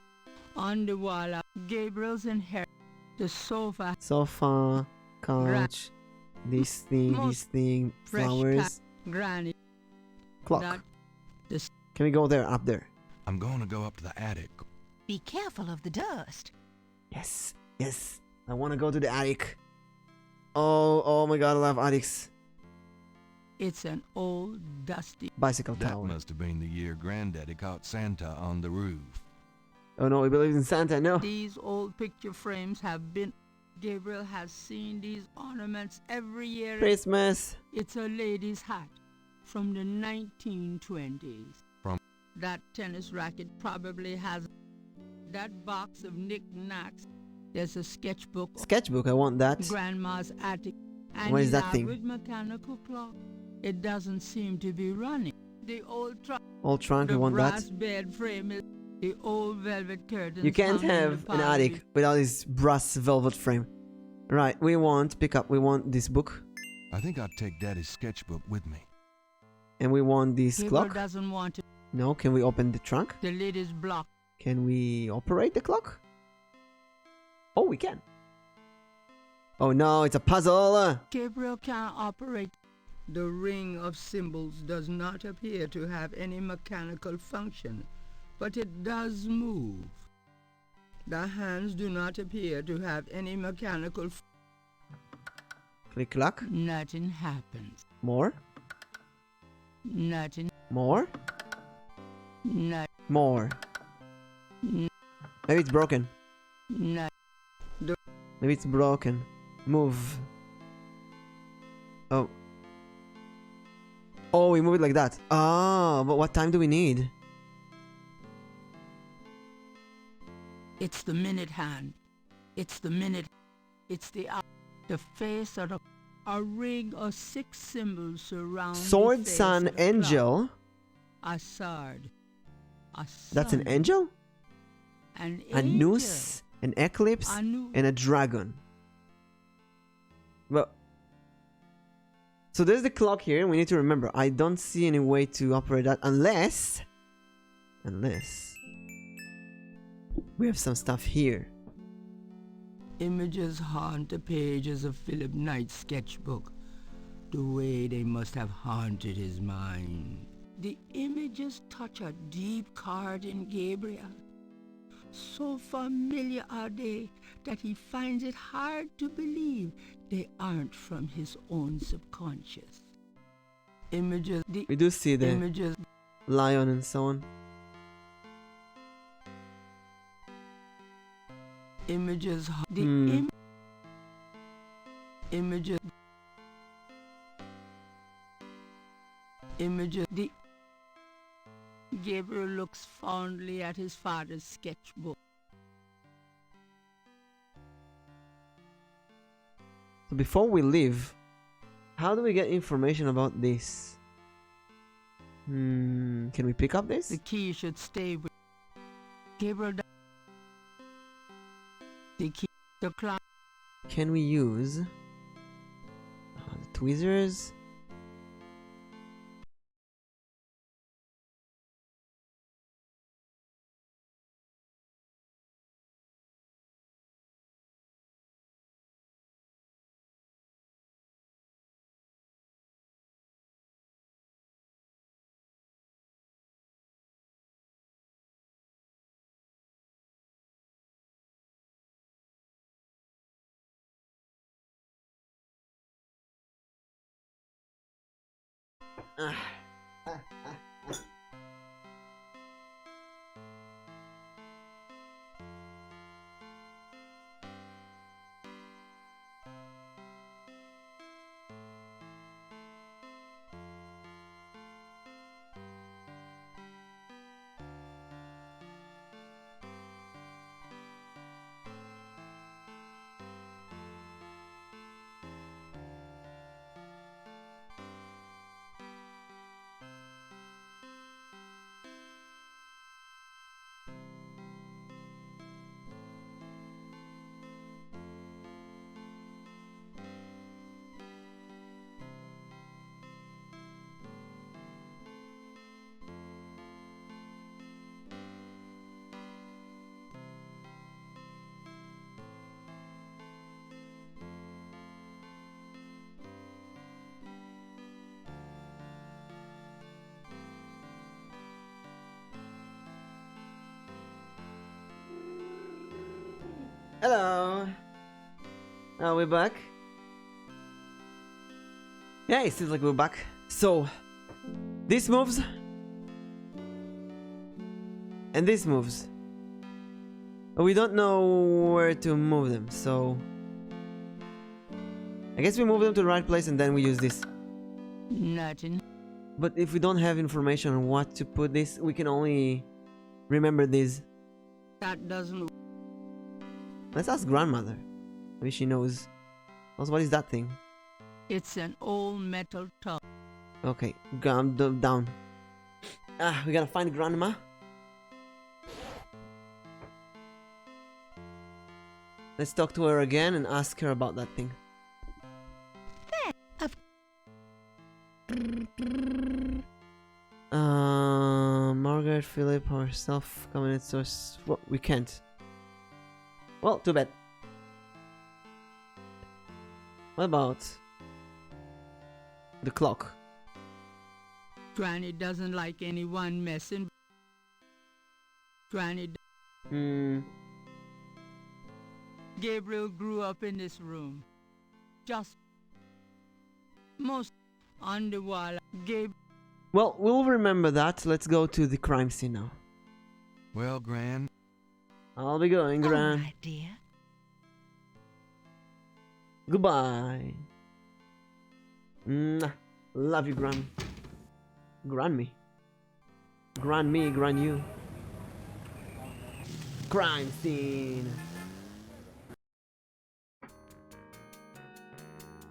on the wall. Gabriel's inherit. The sofa. Sofa, couch, this thing, flowers, Granny. clock. That, Can we go there, up there? I'm going to go up to the attic. Be careful of the dust. Yes, yes. I want to go to the attic. Oh my god, I love attics. It's an old, dusty bicycle That tower. must have been the year Granddaddy caught Santa on the roof. Oh no, he believes in Santa, no. These old picture frames have been... Gabriel has seen these ornaments every year. Christmas. It's a lady's hat from the 1920s. From... That tennis racket probably has... That box of knickknacks. There's a sketchbook. Sketchbook, I want that. Grandma's attic. And What is that elaborate thing? mechanical clock. It doesn't seem to be running. The old trunk. Old trunk, I The want that. brass bed frame is... The old velvet curtains. You can't hung in the have an parlor. attic without this brass velvet frame. Right, we want this book. I think I'd take Daddy's sketchbook with me. And we want this Gabriel clock. doesn't want it. No, can we open the trunk? The lid is blocked. Can we operate the clock? Oh, we can. Oh no, it's a puzzle. Gabriel can't operate. The ring of symbols does not appear to have any mechanical function, but it does move. The hands do not appear to have any mechanical... Click clock. Nothing happens. More. Nothing. More. Not. More. Maybe it's broken. Not. Maybe it's broken. Move. Oh. Oh, we move it like that. Ah, but what time do we need? It's the minute hand. It's the minute. It's the hour. The face of a ring of 6 symbols surround Sword, the face sun, of the angel. clock. A sword. A That's an sun, angel? An A angel. noose, an eclipse, A noose. and a dragon. Well, so there's the clock here, and we need to remember, I don't see any way to operate that unless we have some stuff here. Images haunt the pages of Philip Knight's sketchbook, the way they must have haunted his mind. The images touch a deep chord in Gabriel. So familiar are they that he finds it hard to believe they aren't from his own subconscious. Images, We do see the images, lion and so on. images, the images, images, the Gabriel looks fondly at his father's sketchbook. So before we leave, how do we get information about this? Can we pick up this? The key should stay with Gabriel. The key, the clock. Can we use the tweezers? Hello. We're back. Yeah, it seems like we're back. So, this moves. And this moves. But we don't know where to move them, so... I guess we move them to the right place and then we use this. Nothing. But if we don't have information on what to put this, we can only remember this. That doesn't. Let's ask grandmother. Maybe she knows. Also, what is that thing? It's an old metal tub. Okay, down. We gotta find grandma. Let's talk to her again and ask her about that thing. Margaret, Philip, herself, coming source. Well, we can't. Well, too bad. What about the clock? Granny doesn't like anyone messing. Granny. Gabriel grew up in this room. Just most on the wall. Well, we'll remember that. Let's go to the crime scene now. Well, Gran. I'll be going, Gran. All right, dear. Goodbye. Love you, Gran. Gran me. Gran me, Gran you. Crime scene.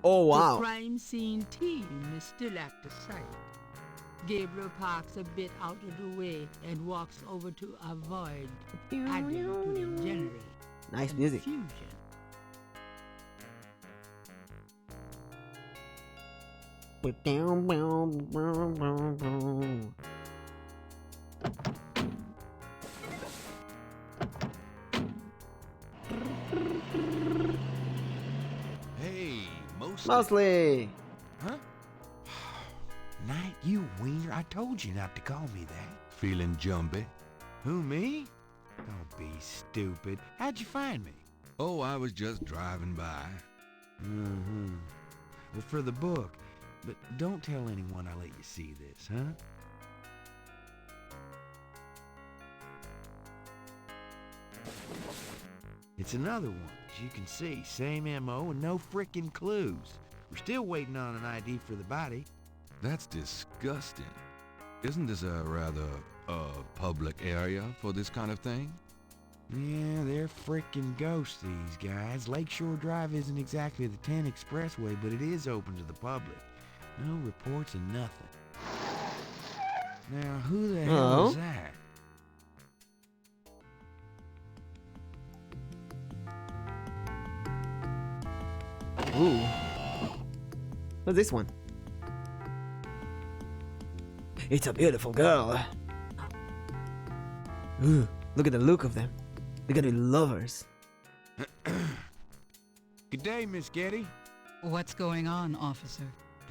Oh, wow. The crime scene team is still at the site. Gabriel parks a bit out of the way and walks over to avoid adding to the generate. Nice music. Confusion. Hey, Mostly. Huh? Night, you wiener. I told you not to call me that. Feeling jumpy? Who, me? Don't be stupid. How'd you find me? Oh, I was just driving by. Mm-hmm. Well, for the book. But don't tell anyone I let you see this, huh? It's another one, as you can see. Same M.O. and no frickin' clues. We're still waiting on an ID for the body. That's disgusting. Isn't this a rather, public area for this kind of thing? Yeah, they're frickin' ghosts, these guys. Lakeshore Drive isn't exactly the 10 expressway, but it is open to the public. No reports and nothing. Now, who the hell is that? Ooh. What's this one? It's a beautiful girl. Ooh, look at the look of them. They're gonna be lovers. Good day, Miss Getty. What's going on, officer?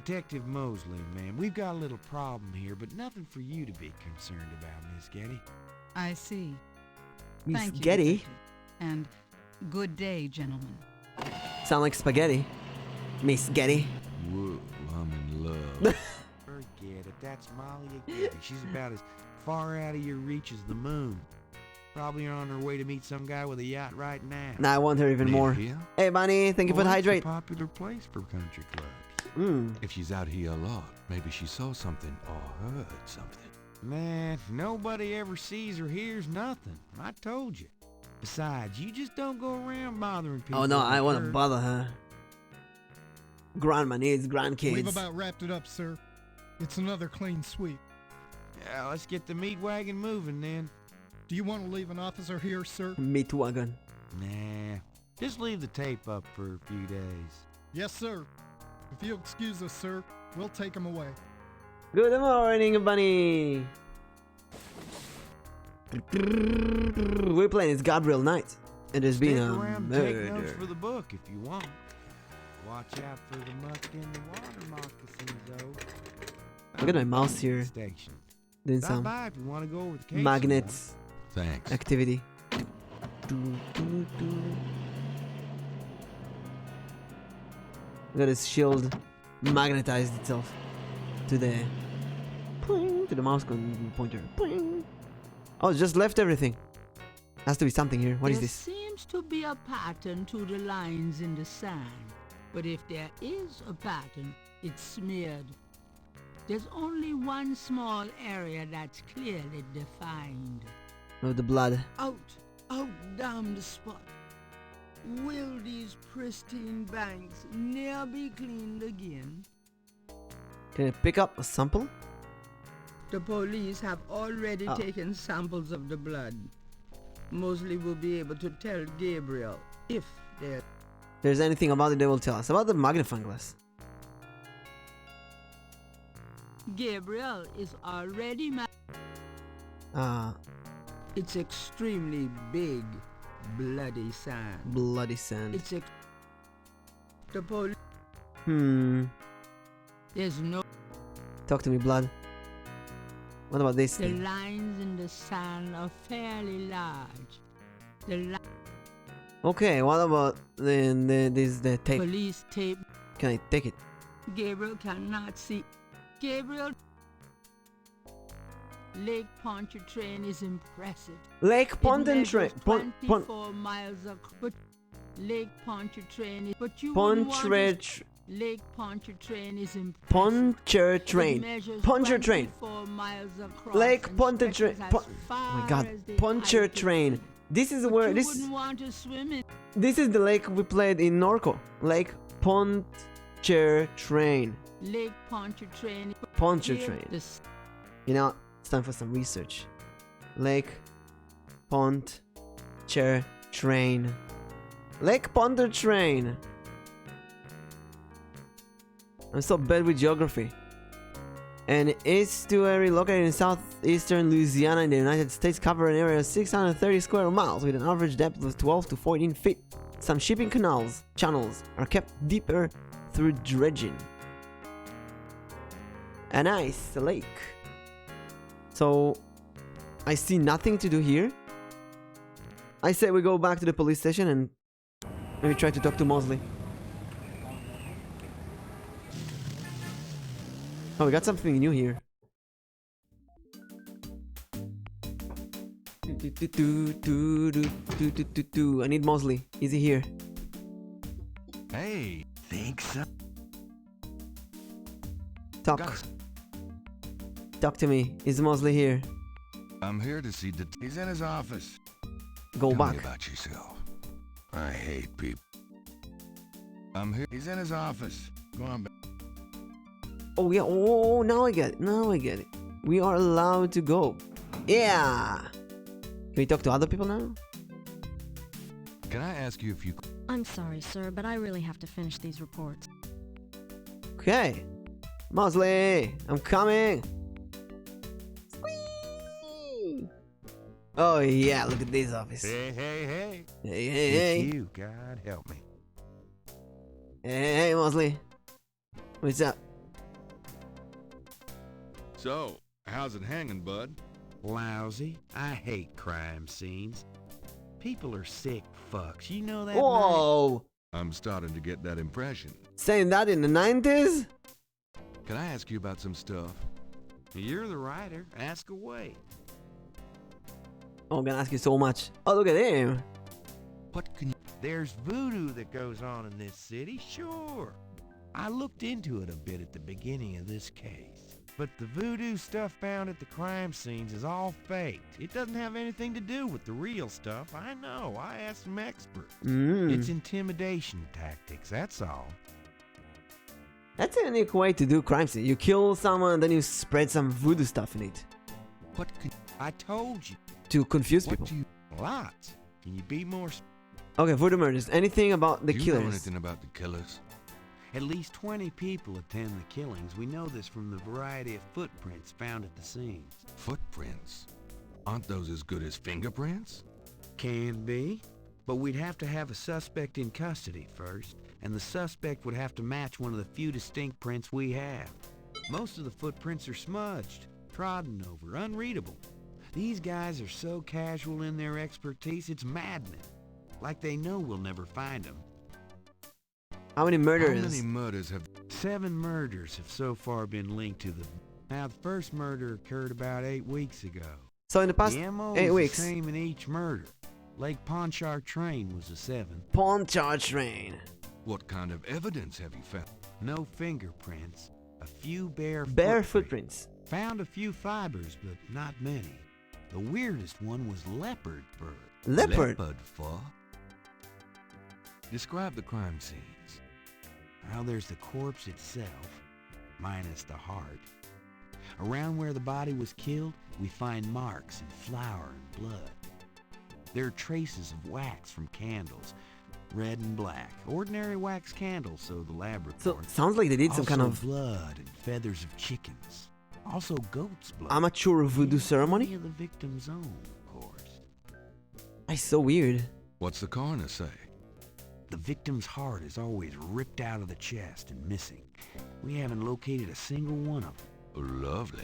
Detective Mosley, ma'am. We've got a little problem here, but nothing for you to be concerned about, Miss Getty. I see. Miss Thank you, Getty? detective. And good day, gentlemen. Sound like spaghetti. Miss Getty. Whoa, I'm in love. Forget it. That's Molly Getty. She's about as far out of your reach as the moon. Probably on her way to meet some guy with a yacht right now. Nah, I want her even more. Here? Hey, Bunny, thank you for the It's hydrate. a popular place for country clubs. Mm. If she's out here a lot, maybe she saw something or heard something. Man, nobody ever sees or hears nothing. I told you. Besides, you just don't go around bothering people. Oh no, I want to hurt. bother her. Grandma needs We've grandkids. about wrapped it up, sir. It's another clean sweep. Yeah, let's get the meat wagon moving then. Do you want to leave an officer here, sir? Meat wagon. Nah, just leave the tape up for a few days. Yes, sir. If you'll excuse us, sir, we'll take him away. Good morning, Bunny. We're playing as Gabriel Knight. It has been Stick a around and take notes murder. for the book if you want. Watch out for the muck in the water moccasins, though. Look at my mouse here. Station. Doing Stop some by if you want to go over the case. magnets Thanks. activity. Look at his shield magnetized itself to the mouse pointer. Oh, it just left everything. Has to be something here. What is this? There seems to be a pattern to the lines in the sand. But if there is a pattern, it's smeared. There's only one small area that's clearly defined. Oh, the blood. Out damn the spot. Will these pristine banks ne'er be cleaned again? Can I pick up a sample? The police have already taken samples of the blood. Mosley will be able to tell Gabriel if there's anything about it they will tell us. About the magnifying glass. Gabriel is already It's extremely big, bloody sand. Bloody sand. It's the police. There's no. Talk to me, blood. What about this The thing? lines in the sand are fairly large. Okay, what about the tape? Police tape. Can I take it? Gabriel cannot see. Gabriel. Lake Pontchartrain is impressive. Lake Pontchartrain. 24 miles across. But Lake Pontchartrain is. But you wouldn't want to. Lake Pontchartrain is impressive. Pontchartrain. Pontchartrain. 24 miles across. Lake Pontchartrain. Oh my god. Pontchartrain. This is where this. Wouldn't want to swim in. This is the lake we played in Norco. Lake Pontchartrain. Lake Pontchartrain. Pontchartrain. You know, it's time for some research. Lake Pontchartrain. Lake Pontchartrain. I'm so bad with geography. An estuary located in southeastern Louisiana in the United States covers an area of 630 square miles with an average depth of 12 to 14 feet. Some shipping channels are kept deeper through dredging. A nice lake. So, I see nothing to do here. I say we go back to the police station and maybe try to talk to Mosley. Oh, we got something new here. I need Mosley. Is he here? Hey, Think so? Talk. Talk to me. Is Mosley here? I'm here to see the... He's in his office. Go Tell back. me about yourself. I hate people. I'm here... He's in his office. Go on back. Oh yeah. Oh, now I get it. Now I get it. We are allowed to go. Yeah. Can we talk to other people now? Can I ask you if you... I'm sorry, sir, but I really have to finish these reports. Okay. Mosley, I'm coming. Oh yeah, look at this office. Hey, hey, hey. Hey, hey, hey. It's you, God help me. Hey, Mosley. What's up? So, how's it hanging, bud? Lousy. I hate crime scenes. People are sick fucks. You know that, Whoa! I'm starting to get that impression. Saying that in the 90s? Can I ask you about some stuff? Mike? You're the writer. Ask away. Oh, I'm gonna ask you so much. Oh, look at him. What can you... There's voodoo that goes on in this city, sure. I looked into it a bit at the beginning of this case. But the voodoo stuff found at the crime scenes is all faked. It doesn't have anything to do with the real stuff. I know. I asked some experts. It's intimidation tactics, that's all. That's a unique way to do crime scene. You kill someone, then you spread some voodoo stuff in it. What could... I told you. To confuse people. Lots. Can you be more... Okay, voodoo murders. Anything about the Do you killers? know anything about the killers? At least 20 people attend the killings. We know this from the variety of footprints found at the scenes. Footprints? Aren't those as good as fingerprints? Can be. But we'd have to have a suspect in custody first, and the suspect would have to match one of the few distinct prints we have. Most of the footprints are smudged, trodden over, unreadable. These guys are so casual in their expertise, it's maddening. Like they know we'll never find them. How many murders? How many murders have... 7 murders have so far been linked to them. Now, the first murder occurred about 8 weeks ago. So in the past the MO 8 was weeks. the same in each murder. Lake Pontchartrain was the 7th. Pontchartrain. What kind of evidence have you found? No fingerprints. A few bare footprints. Found a few fibers, but not many. The weirdest one was leopard fur. Leopard? Leopard fur? Describe the crime scenes. Well, there's the corpse itself, minus the heart. Around where the body was killed, we find marks and flour and blood. There are traces of wax from candles, red and black. Ordinary wax candles, so the lab reports. So, sounds like they did some kind of... blood and feathers of chickens. Also goat's blood. amateur voodoo ceremony? Only the victim's own, of course. That's so weird. What's the coroner say? The victim's heart is always ripped out of the chest and missing. We haven't located a single one of them. Oh, lovely.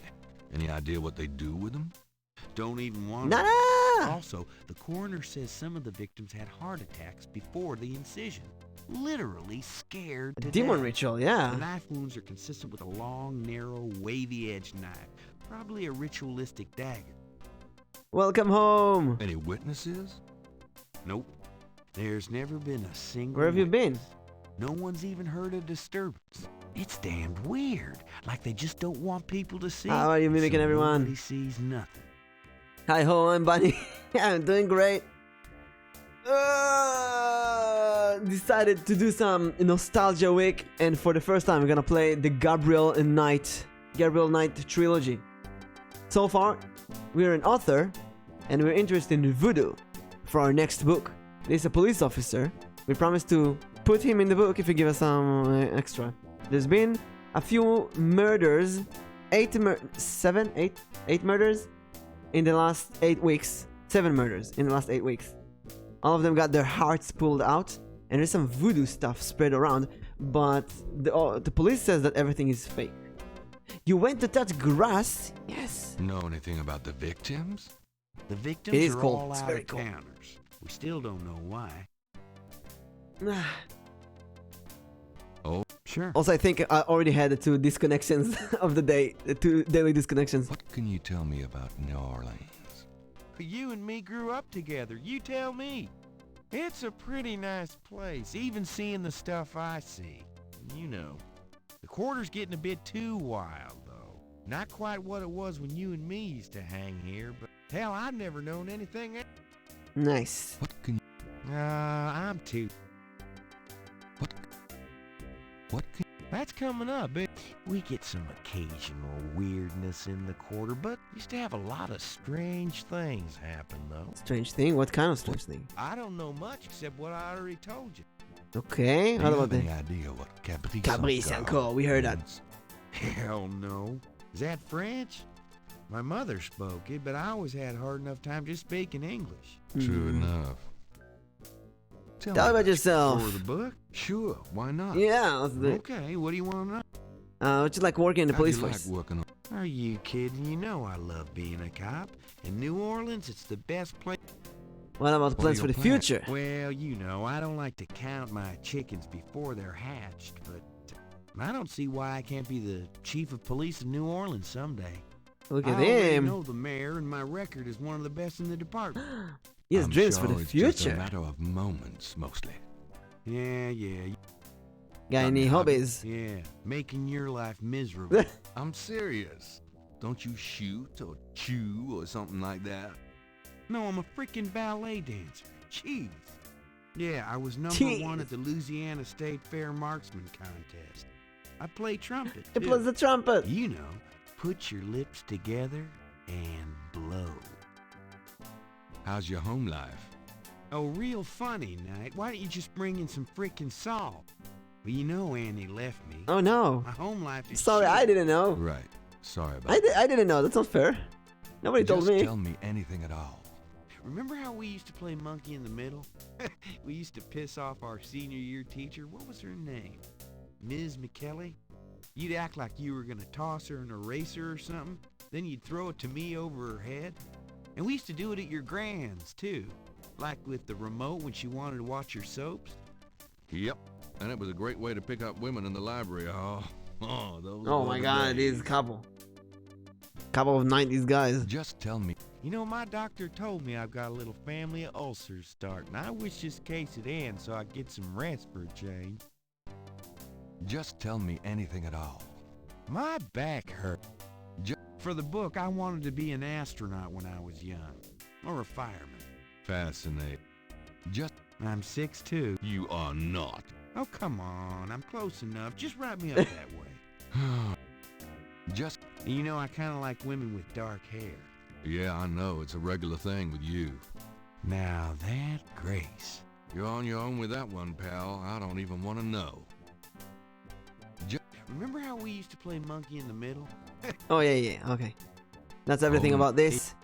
Any idea what they do with them? Don't even want Nah! to. Also, the coroner says some of the victims had heart attacks before the incision. Literally scared to Demon death. ritual, yeah. The knife wounds are consistent with a long, narrow, wavy-edged knife. Probably a ritualistic dagger. Welcome home. Any witnesses? Nope. There's never been a single... Where have you been? No one's even heard a disturbance. It's damned weird. Like they just don't want people to see. How are you mimicking so everyone? Nobody sees nothing. Hi ho, I'm Bunny. I'm doing great. Decided to do some nostalgia week, and for the first time we're gonna play the Gabriel Knight trilogy. So far, we're an author, and we're interested in voodoo for our next book. There's a police officer. We promised to put him in the book if you give us some extra. There's been a few murders, 8 murders in the last 8 weeks. 7 murders in the last 8 weeks. All of them got their hearts pulled out, and there's some voodoo stuff spread around, but the police says that everything is fake. You went to touch grass? Yes. Know anything about the victims? The victims It is are cold. all It's out very of cold. counters. We still don't know why. Oh, sure. Also, I think I already had the 2 disconnections of the day. The 2 daily disconnections. what can you tell me about New Orleans? You and me grew up together. You tell me. It's a pretty nice place, even seeing the stuff I see. You know, the quarter's getting a bit too wild, though. Not quite what it was when you and me used to hang here, but hell, I've never known anything. Nice. What can you... I'm too... What can... That's coming up. We get some occasional weirdness in the quarter, but used to have a lot of strange things happen, though. Strange thing? What kind of strange thing? I don't know much except what I already told you. Okay, Do what you about have the... any idea what Caprice Caprice encore, we heard that. means? Hell no. Is that French? My mother spoke it, but I always had a hard enough time just speaking English. True enough. Tell me about yourself. For the book? Sure, why not? Yeah, let's do it. Okay, what do you want to know? What's it like working in the How do police you like force? working on... Are you kidding? You know I love being a cop. In New Orleans, it's the best place. What about plans for the future? Well, you know, I don't like to count my chickens before they're hatched, but I don't see why I can't be the chief of police of New Orleans someday. Look I at already him. know the mayor, and my record is one of the best in the department. He has I'm dreams sure for the it's just a future. matter of moments, mostly. Yeah. Got any hobbies? Yeah, making your life miserable. I'm serious. Don't you shoot or chew or something like that? No, I'm a freaking ballet dancer. Jeez. Yeah, I was number Jeez. 1 at the Louisiana State Fair Marksman Contest. I play trumpet, He too. plays the trumpet. You know, put your lips together and blow. How's your home life? Oh, real funny night. Why don't you just bring in some freaking salt? Well, you know Annie left me. Oh no. My home life is Sorry, shit. I didn't know. Right. Sorry about I didn't know. That's not fair. Nobody told Just me. tell me anything at all. Remember how we used to play monkey in the middle? We used to piss off our senior year teacher. What was her name? Ms. McKelly? You'd act like you were gonna toss her an eraser or something. Then you'd throw it to me over her head. And we used to do it at your grand's, too. Like with the remote when she wanted to watch her soaps. Yep. And it was a great way to pick up women in the library. Those Oh were my the god, days. these couple of 90s guys. Just tell me. You know, my doctor told me I've got a little family of ulcers starting. I wish this case would end so I could get some rest for a change. Just tell me anything at all. My back hurt. For the book, I wanted to be an astronaut when I was young. Or a fireman. Fascinating. Just... I'm 6'2". You are not. Oh, come on. I'm close enough. Just write me up that way. Just... You know, I kind of like women with dark hair. Yeah, I know. It's a regular thing with you. Now that Grace. You're on your own with that one, pal. I don't even want to know. Remember how we used to play monkey in the middle? Oh yeah, okay. That's everything about this.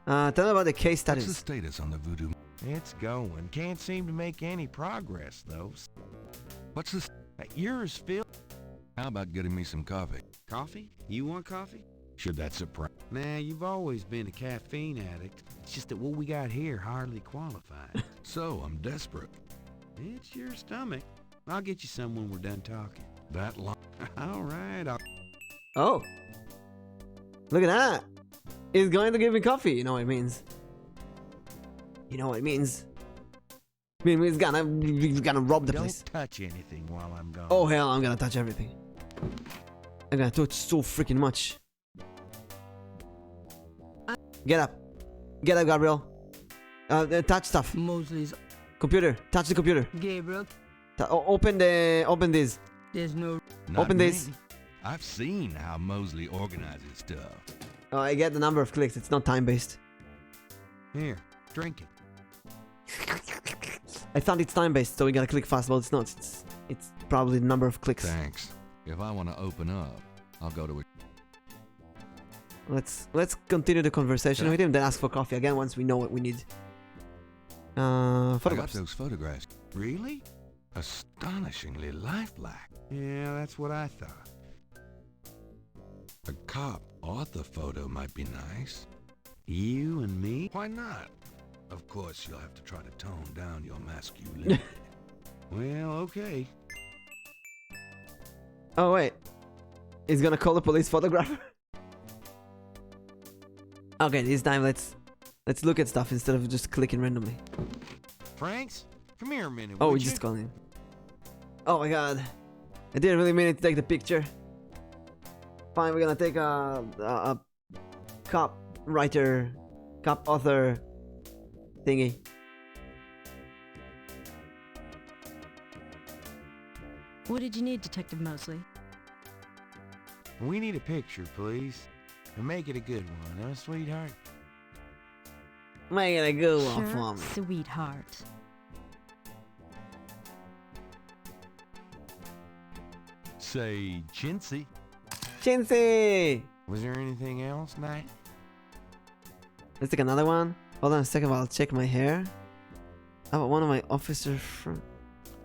Tell me about the case studies. What's the status on the Voodoo? It's going. Can't seem to make any progress, though. What's this? Yours, Phil. How about getting me some coffee? Coffee? You want coffee? Should that surprise? Nah, you've always been a caffeine addict. It's just that what we got here hardly qualifies. So, I'm desperate. It's your stomach. I'll get you some when we're done talking. That long? All right. Oh. Look at that. He's going to give me coffee. You know what it means. You know what it means. I mean, he's gonna rob the place. Don't touch anything while I'm gone. Oh hell, I'm gonna touch everything. I'm gonna touch so freaking much. Get up. Get up, Gabriel. Touch stuff. Mosley's. Computer. Touch the computer. Gabriel. Open this. There's no... Open this. I've seen how Mosley organizes stuff. Oh, I get the number of clicks. It's not time-based. Here, drink it. I thought it's time-based, so we gotta click fast, but it's not. It's probably the number of clicks. Thanks. If I want to open up, I'll go to it. Let's continue the conversation with him, then ask for coffee again once we know what we need. Photographs. I got those photographs. Really? Astonishingly lifelike. Yeah, that's what I thought. A cop author photo might be nice. You and me? Why not? Of course, you'll have to try to tone down your masculinity. Well, okay. Oh wait, he's gonna call the police photographer. Okay, this time let's look at stuff instead of just clicking randomly. Franks, come here a minute. Oh, we would just you? called him. Oh my god, I didn't really mean to take the picture. Fine, we're gonna take a cop writer, cop author thingy. What did you need, Detective Mosley? We need a picture, please. And make it a good one, huh, sweetheart? Make it a good one Sure, for me. sweetheart. Say, chintzy. Chintzy! Was there anything else, Knight? Let's take another one. Hold on a second while I'll check my hair. How about one of my officer friends?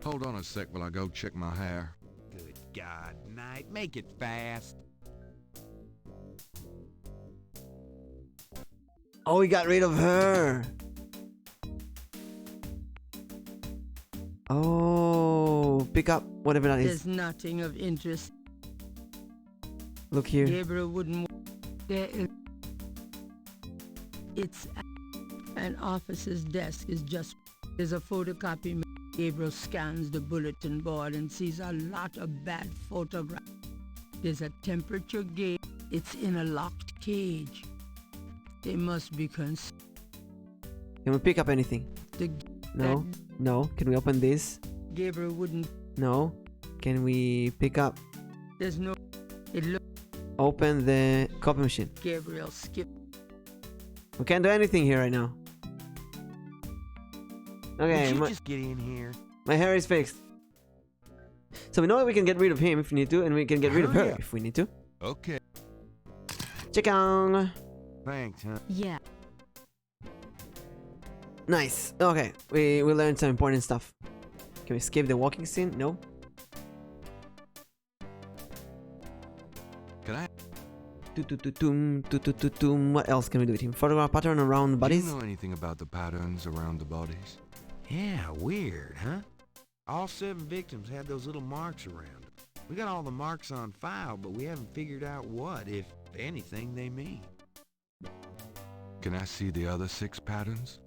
Hold on a sec while I go check my hair. Good God, Knight, make it fast. Oh, we got rid of her. Oh, pick up whatever that There's is. nothing of interest. Look here. Gabriel wouldn't. There is. It's an officer's desk is just. There's a photocopy. Gabriel scans the bulletin board and sees a lot of bad photographs. There's a temperature gauge. It's in a locked cage. They must be Can we pick up anything? No. No. Can we open this? Gabriel wouldn't. No. Can we pick up? There's no. It look. Open the copy machine. Gabriel skipped. We can't do anything here right now. Okay, Would you just get in here? my hair is fixed. So we know that we can get rid of him if we need to, and we can get rid of her Hurry up. if we need to. Okay. Chicken. Thanks, huh? Yeah. Nice. Okay, we learned some important stuff. Can we skip the walking scene? No. Can I? What else can we do with him? Photograph pattern around Do bodies? you know anything about the patterns around the bodies? Yeah, weird, huh? All 7 victims had those little marks around them. We got all the marks on file, but we haven't figured out what, if anything, they mean. Can I see the other 6 patterns?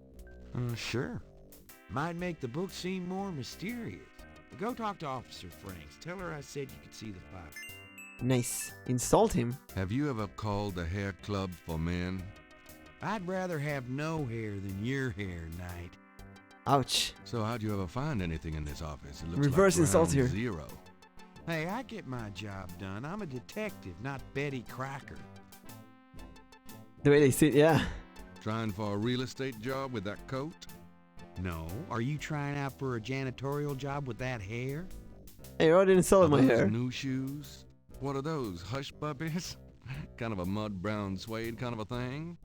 Sure. Might make the book seem more mysterious. Go talk to Officer Franks. Tell her I said you could see the file. Nice. Insult him. Have you ever called a hair club for men? I'd rather have no hair than your hair, Knight. Ouch. So how'd you ever find anything in this office? It looks Reverse like insult ground here. zero. Hey, I get my job done. I'm a detective, not Betty Crocker. The way they sit, yeah. Trying for a real estate job with that coat? No. Are you trying out for a janitorial job with that hair? Hey, you already insulted Are my those hair. new shoes? What are those, hush puppies? Kind of a mud brown suede kind of a thing?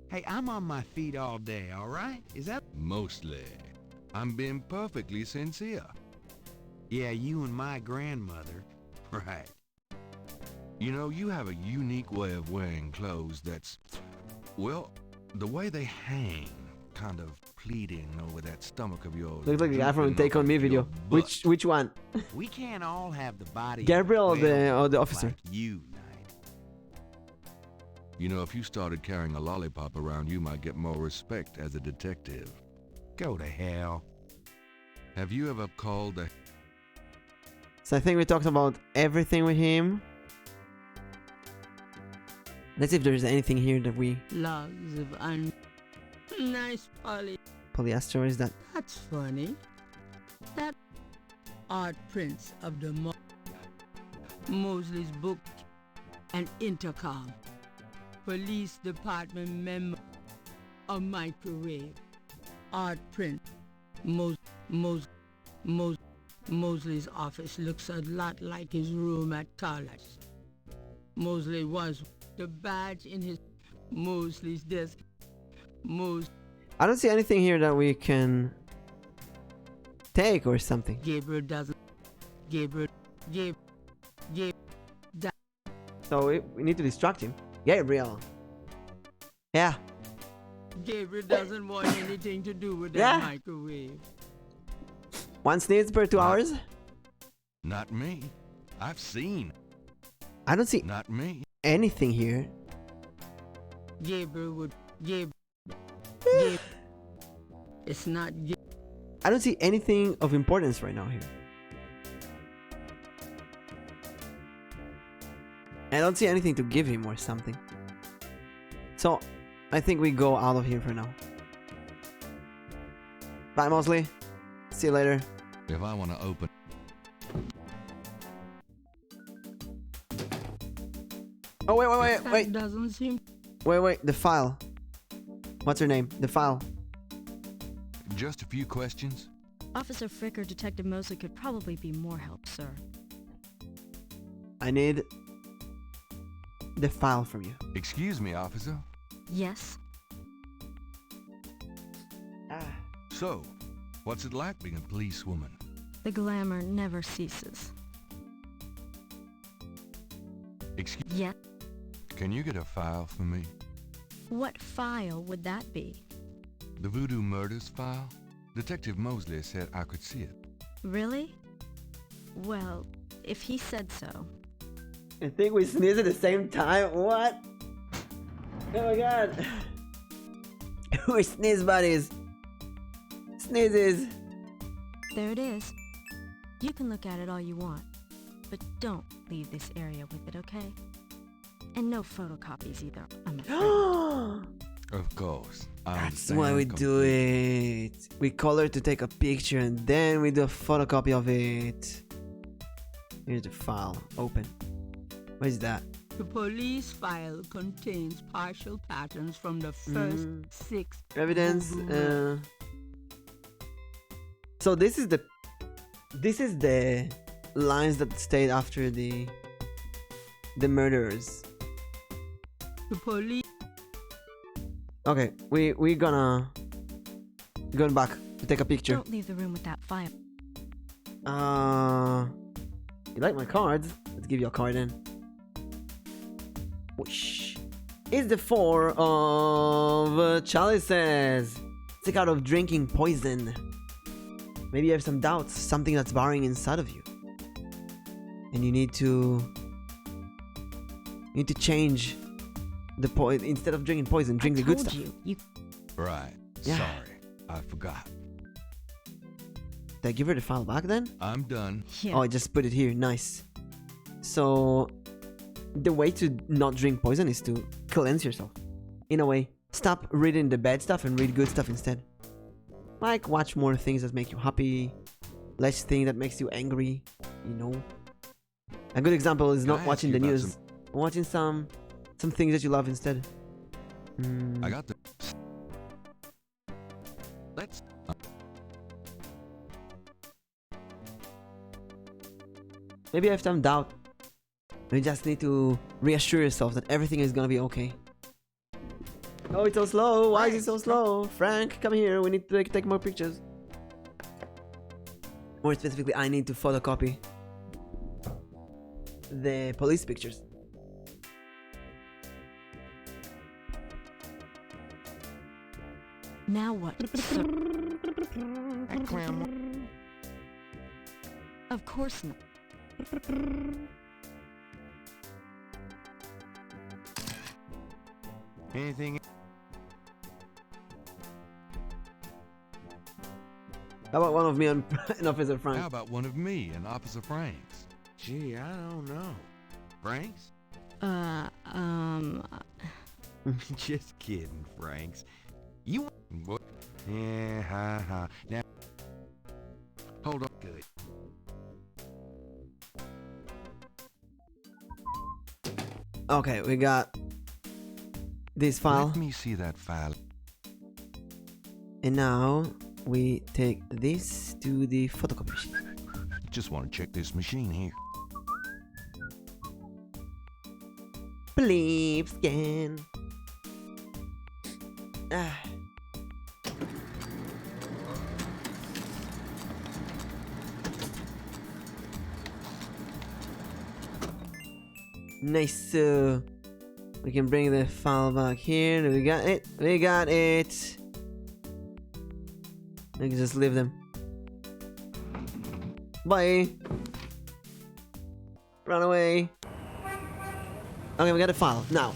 Hey, I'm on my feet all day, all right? Is that... Mostly. I'm being perfectly sincere. Yeah, you and my grandmother. Right. You know, you have a unique way of wearing clothes that's, well, the way they hang, kind of pleating over that stomach of yours. Looks like the guy from the drooping Take On off Me of video. your Which one? We can't all have the body... Gabriel or of the officer? Like you, Knight. You know, if you started carrying a lollipop around, you might get more respect as a detective. Go to hell. Have you ever called a... So I think we talked about everything with him. Let's see if there's anything here that we... Logs of nice Polyester, is that... That's funny. That art prints of the Mosley's book and intercom. Police department memo. A microwave. Art print. Mosley's office looks a lot like his room at college. Mosley was the badge in his Mosley's desk. I don't see anything here that we can take or something. Gabriel doesn't. Gabriel. So we need to distract him. Gabriel. Yeah. Gabriel doesn't want anything to do with that Yeah. microwave. One sneeze per 2 hours? Not me. I've seen. I don't see Not me. anything here. Gabriel would. Gabriel. It's not. I don't see anything of importance right now here. I don't see anything to give him or something. So, I think we go out of here for now. Bye, Mosley. See you later. If I want to open. Oh, wait, That doesn't seem. Wait, the file. What's her name? The file. Just a few questions. Officer Frick or Detective Mosley could probably be more help, sir. I need the file from you. Excuse me, officer. Yes? So, what's it like being a policewoman? The glamour never ceases. Excuse. Yet, Can you get a file for me? what file would that be? The Voodoo murders file? Detective Mosley said I could see it. Really? Well, if he said so. I think we sneeze at the same time. What? Oh my god. We're sneeze buddies. Sneezes. There it is. You can look at it all you want, but don't leave this area with it, okay? And no photocopies either, I'm afraid. Of course. That's why we do it. We color to take a picture and then we do a photocopy of it. Here's the file. Open. What is that? The police file contains partial patterns from the first 6 Evidence. voodoo So this is the lines that stayed after the murderers. The police. Okay, we're gonna going back to take a picture. Don't leave the room with that file. You like my cards? Let's give you a card then. Whoosh. It's the 4 of chalices. Sick out of drinking poison. Maybe you have some doubts, something that's burrowing inside of you, and you need to change the poison. Instead of drinking poison, drink the good stuff. Right. Yeah. Sorry. I forgot. Did I give her the file back then? I'm done. Oh, I just put it here. Nice. So, the way to not drink poison is to cleanse yourself. In a way. Stop reading the bad stuff and read good stuff instead. Like, watch more things that make you happy. Less things that makes you angry. You know? A good example is not I watching ask the you about news. Watching some things that you love instead. I got the. Let's. Maybe you have some doubt. You just need to reassure yourself that everything is gonna be okay. Oh, it's so slow. Why is it so slow? Frank, come here. We need to take more pictures. More specifically, I need to photocopy the police pictures. Now what, sir? Of course not. Anything? How about one of me and Officer Frank? How about one of me and Officer Franks? Gee, I don't know. Franks? Just kidding, Franks. You. What? Yeah, ha. Now. Hold on. Good. Okay, we got this file. Let me see that file. And now we take this to the photocopy machine. Just want to check this machine here. Please scan. Nice. We can bring the file back here. We got it. We got it. We can just leave them. Bye. Run away. Okay, we got a file. Now,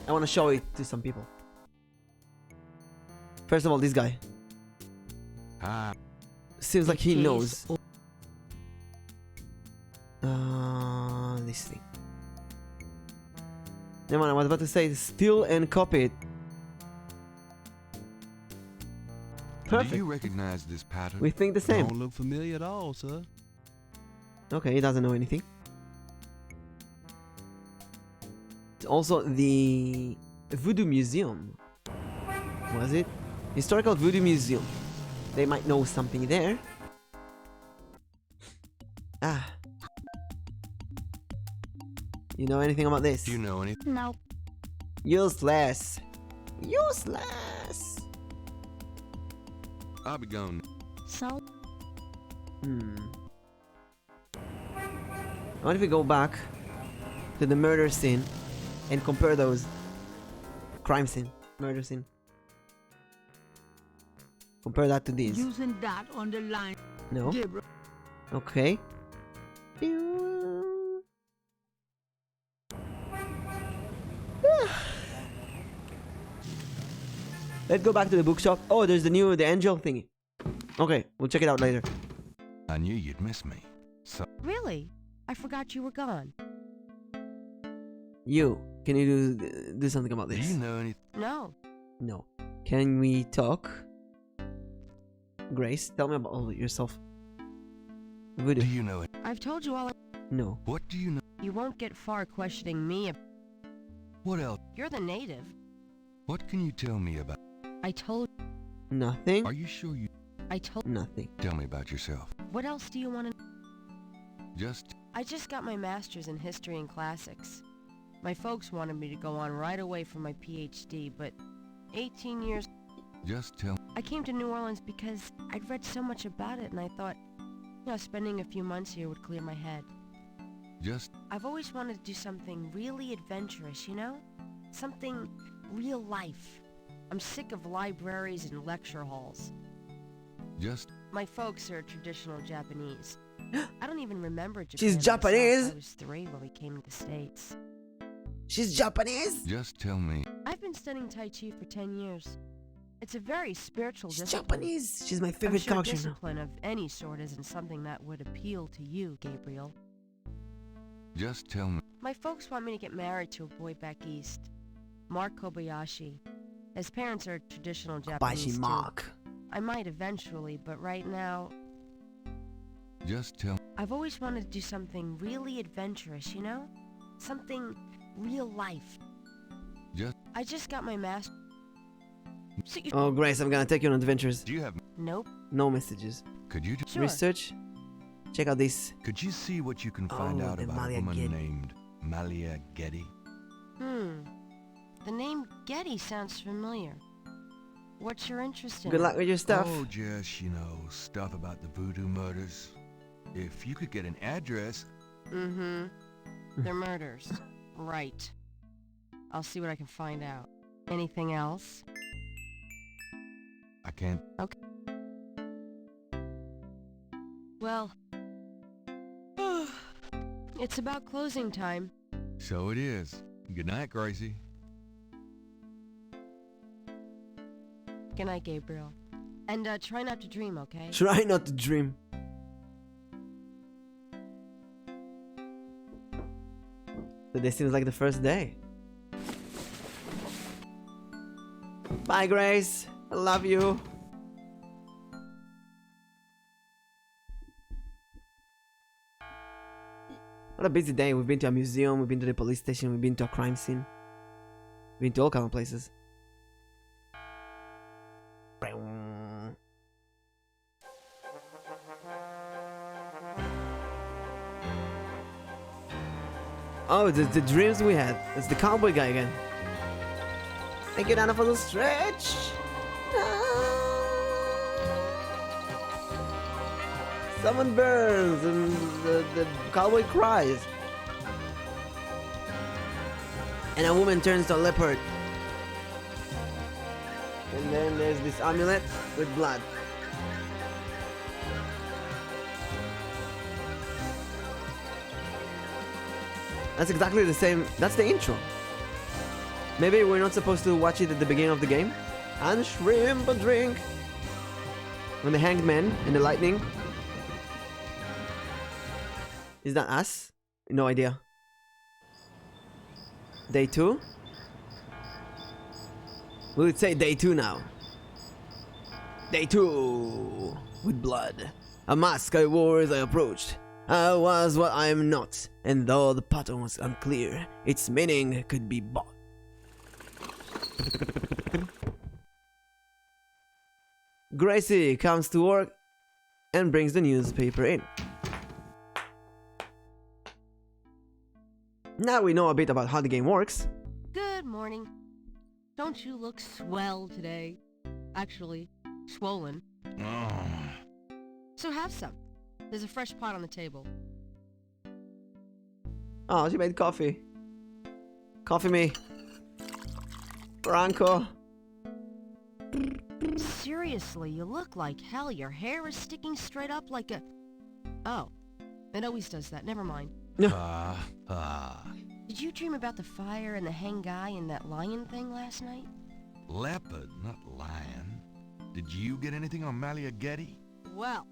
I want to show it to some people. First of all, this guy. Seems like he knows. This thing. Never mind, I was about to say steal and copy it. Perfect. Do you recognize this pattern? We think the same. Don't look familiar at all, sir. Okay, he doesn't know anything. It's also the Voodoo Museum. Was it? Historical Voodoo Museum. They might know something there. Ah. You know anything about this? Do you know anything? No. Useless. Useless. I'll be gone. So? What if we go back to the murder scene and compare those? Crime scene, murder scene. Compare that to these. Using that on the line. No. Gabriel. Okay. Let's go back to the bookshop. Oh, there's the angel thingy. Okay, we'll check it out later. I knew you'd miss me. So Really? I forgot you were gone. You, can you do something about this? do you know anything? No. No. Can we talk? Grace, tell me about all yourself. Voodoo. Do you know it? I've told you all. No. What do you know? You won't get far questioning me. What else? You're the native. What can you tell me about? I told. Nothing? Are you sure you? I told. Nothing. Tell me about yourself. What else do you want to? Just. I just got my master's in history and classics. My folks wanted me to go on right away for my PhD, but 18 years. Just tell. I came to New Orleans because I'd read so much about it, and I thought, spending a few months here would clear my head. Just. I've always wanted to do something really adventurous, Something real life. I'm sick of libraries and lecture halls. Just. My folks are traditional Japanese. I don't even remember Japan. She's Japanese? I was 3 when we came to the States. She's Japanese? Just tell me. I've been studying Tai Chi for 10 years. It's a very spiritual She's discipline. Japanese. She's my favorite character now. Discipline of any sort isn't something that would appeal to you, Gabriel. Just tell me. My folks want me to get married to a boy back east, Mark Kobayashi. His parents are traditional Japanese too. Mark. I might eventually, but right now... Just tell. I've always wanted to do something really adventurous, Something real life. Just. I just got my master... So Oh, Grace, I'm gonna take you on adventures. Do you have? Nope. No messages. Could you? Sure. Research. Check out this. Could you see what you can find out the about Malia a woman Getty. named Malia Getty? The name Getty sounds familiar. What's your interest in? Good luck with your stuff. Oh, just, stuff about the Voodoo murders. If you could get an address... They're murders. Right. I'll see what I can find out. Anything else? I can't... Okay. Well... it's about closing time. So it is. Good night, Gracie. Good night, Gabriel. And try not to dream, okay? Try not to dream. Today seems like the first day. Bye, Grace. I love you. What a busy day. We've been to a museum, we've been to the police station, we've been to a crime scene. We've been to all kinds of places. Oh, the dreams we had. It's the cowboy guy again. Thank you, Nana, for the stretch. Someone burns and the cowboy cries. And a woman turns to a leopard. And then there's this amulet with blood. That's exactly the same. That's the intro. Maybe we're not supposed to watch it at the beginning of the game. And shrimp a drink. When the hanged man and the lightning. Is that us? No idea. Day 2? We would say day 2 now. Day 2 with blood. A mask I wore as I approached. I was what I am not, and though the pattern was unclear, its meaning could be bought. Gracie comes to work and brings the newspaper in. Now we know a bit about how the game works. Good morning. Don't you look swell today? Actually, swollen. So have some. There's a fresh pot on the table. Oh, she made coffee. Coffee me. Franco. Seriously, you look like hell. Your hair is sticking straight up like a... Oh, it always does that. Never mind. Did you dream about the fire and the hang guy and that lion thing last night? Leopard, not lion. Did you get anything on Malia Getty? Well,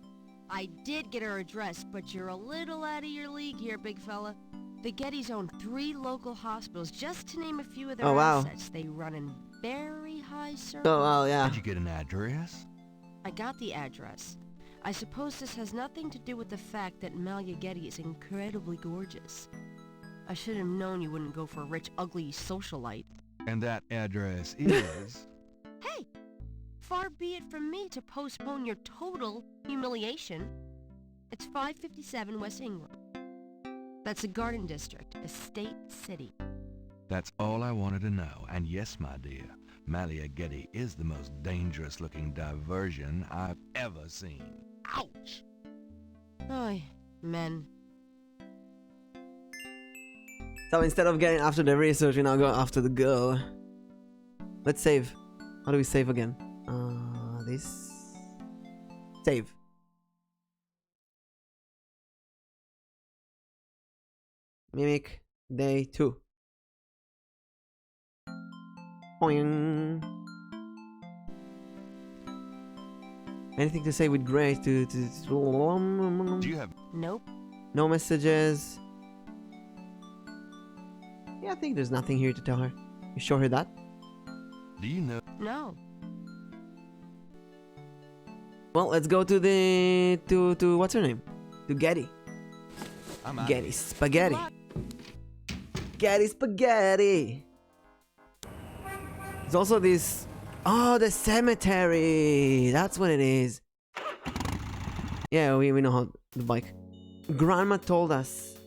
I did get her address, but you're a little out of your league here, big fella. The Gettys own 3 local hospitals, just to name a few of their assets. They run in very high circles. Oh, wow, yeah. Did you get an address? I got the address. I suppose this has nothing to do with the fact that Malia Getty is incredibly gorgeous. I should have known you wouldn't go for a rich, ugly socialite. And that address is... Hey! Far be it from me to postpone your total humiliation. It's 557 West Ingram. That's a garden district, a state city. That's all I wanted to know. And yes, my dear, Malia Getty is the most dangerous-looking diversion I've ever seen. Ouch! Oy, men. So instead of getting after the research, we now go after the girl. Let's save. How do we save again? This. Save. Mimic. Day 2. Boing. Anything to say with Grace to Do you have... Nope. No messages. Yeah, I think there's nothing here to tell her. You show her that? Do you know... No. Well, let's go to the... to what's her name? To Getty. Getty Spaghetti. Getty Spaghetti. There's also this... Oh, the cemetery! That's what it is. Yeah, we know how the bike. Grandma told us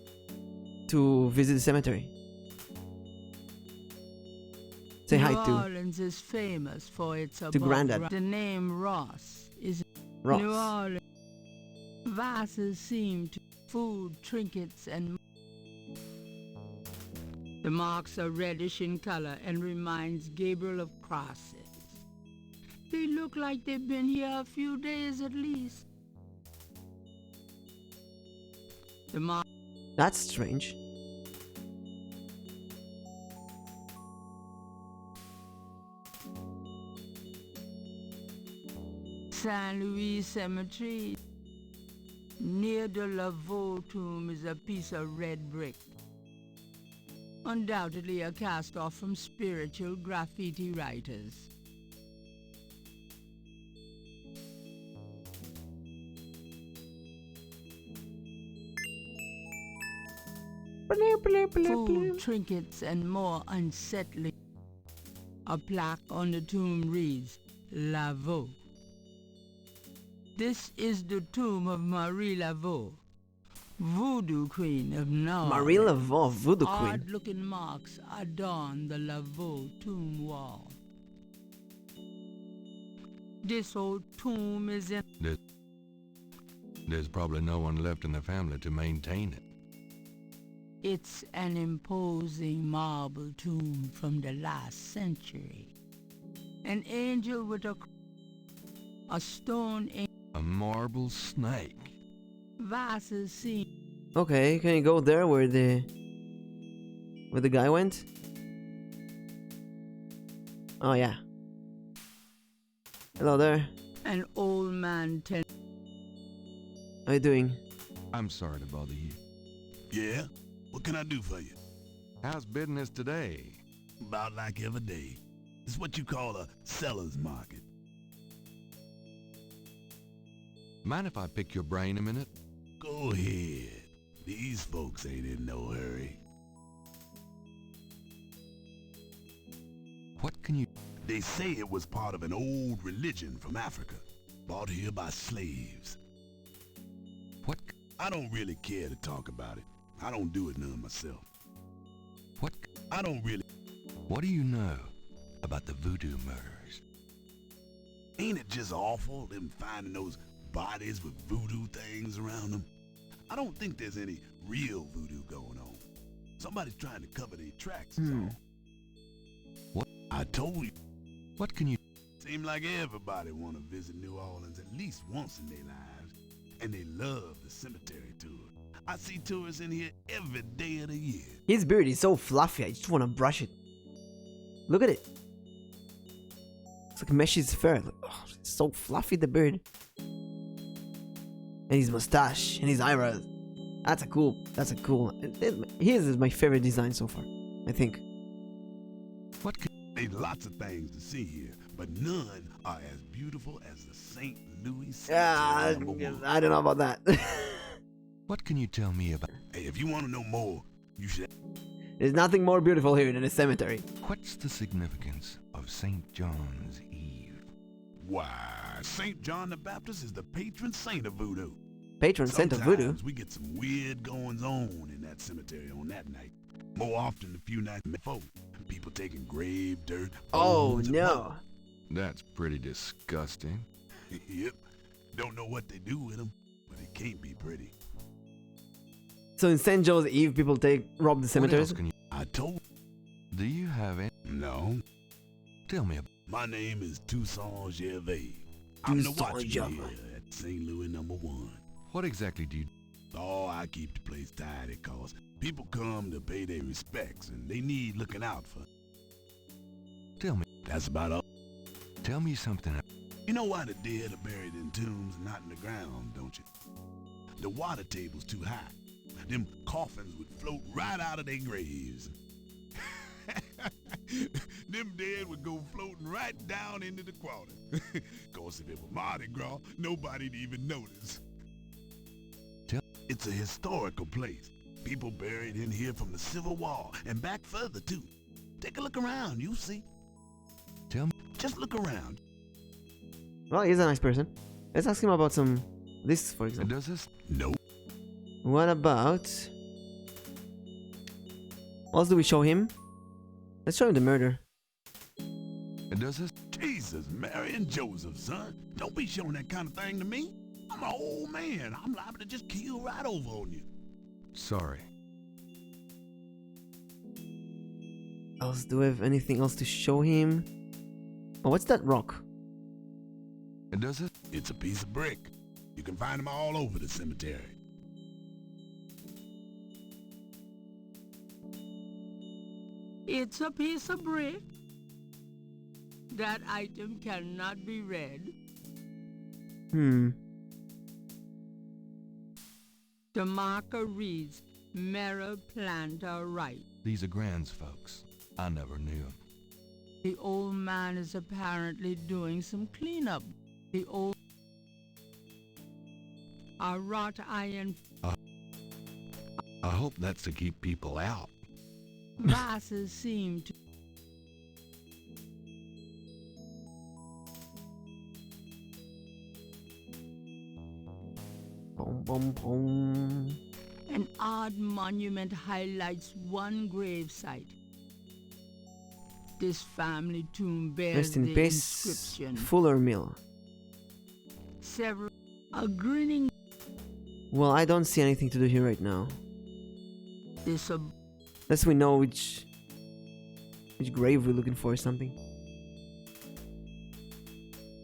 to visit the cemetery. Say hi to... New Orleans is famous for its to Granddad. The name Ross is... Ross. New Orleans. Vases seem to food, trinkets, and... The marks are reddish in color and reminds Gabriel of crosses. They look like they've been here a few days at least. The mark... That's strange. Saint Louis Cemetery. Near the Laveau tomb is a piece of red brick. Undoubtedly a cast-off from spiritual graffiti writers. Food, trinkets, and more unsettling. A plaque on the tomb reads, Laveau. This is the tomb of Marie Laveau, Voodoo Queen of North. Marie Laveau, Voodoo Queen. Odd-looking marks adorn the Laveau tomb wall. This old tomb is in... There's probably no one left in the family to maintain it. It's an imposing marble tomb from the last century. An angel with a stone angel. A marble snake. Vases seen. Okay, can you go there where the guy went? Oh yeah. Hello there. An old man How you doing? I'm sorry to bother you. Yeah? What can I do for you? How's business today? About like every day. It's what you call a seller's market. Mind if I pick your brain a minute? Go ahead. These folks ain't in no hurry. What can you... They say it was part of an old religion from Africa, brought here by slaves. What? I don't really care to talk about it. I don't do it none myself. What? I don't really... What do you know about the Voodoo murders? Ain't it just awful, them finding those bodies with voodoo things around them? I don't think there's any real voodoo going on. Somebody's trying to cover their tracks, is all. What? I told you. What can you... Seem like everybody want to visit New Orleans at least once in their lives. And they love the cemetery tour. I see tourists in here every day of the year. His beard is so fluffy, I just want to brush it. Look at it. It's like Meshi's fur. Like, oh, it's so fluffy, the beard. And his mustache and his eyebrows. That's a cool. His is my favorite design so far, I think. What could... There's lots of things to see here, but none are as beautiful as the St. Louis Cemetery. I don't know about that. What can you tell me about... Hey, if you want to know more, you should... There's nothing more beautiful here than a cemetery. What's the significance of St. John's Eve? Why, St. John the Baptist is the patron saint of voodoo. Patron saint of voodoo? Sometimes we get some weird goings on in that cemetery on that night. More often a few nights before. People taking grave dirt. Oh no. That's pretty disgusting. Yep. Don't know what they do with them, but it can't be pretty. So in St. John's Eve, people rob the cemeteries? I told... Do you have any... No. Tell me about... My name is Toussaint Gervais. I'm the watchman here at St. Louis number 1. What exactly do you... Oh, I keep the place tidy cause people come to pay their respects and they need looking out for. Tell me. That's about all. Tell me something. You know why the dead are buried in tombs and not in the ground, don't you? The water table's too high. Them coffins would float right out of their graves. Them dead would go floating right down into the water. Of course, if it were Mardi Gras, nobody'd even notice. It's a historical place. People buried in here from the Civil War and back further too. Take a look around, you'll see. Tell me. Just look around. Well, he's a nice person. Let's ask him about some... This, for example. Does this? No. What about... What else do we show him? Let's show him the murder. Does this? Jesus, Mary and Joseph, son. Don't be showing that kind of thing to me. I'm an old man. I'm liable to just keel right over on you. Sorry. Else, do we have anything else to show him? Oh, what's that rock? Does it? It's a piece of brick. You can find them all over the cemetery. It's a piece of brick. That item cannot be read. The marker reads, Mera Planta Right. These are Grand's folks. I never knew them. The old man is apparently doing some cleanup. The old... A wrought iron... I hope that's to keep people out. Vases seem to... Boom, boom, boom. An odd monument highlights one gravesite. This family tomb bears Rest in the peace, inscription. Fuller Mill. A grinning... Well, I don't see anything to do here right now. Unless we know which grave we're looking for or something.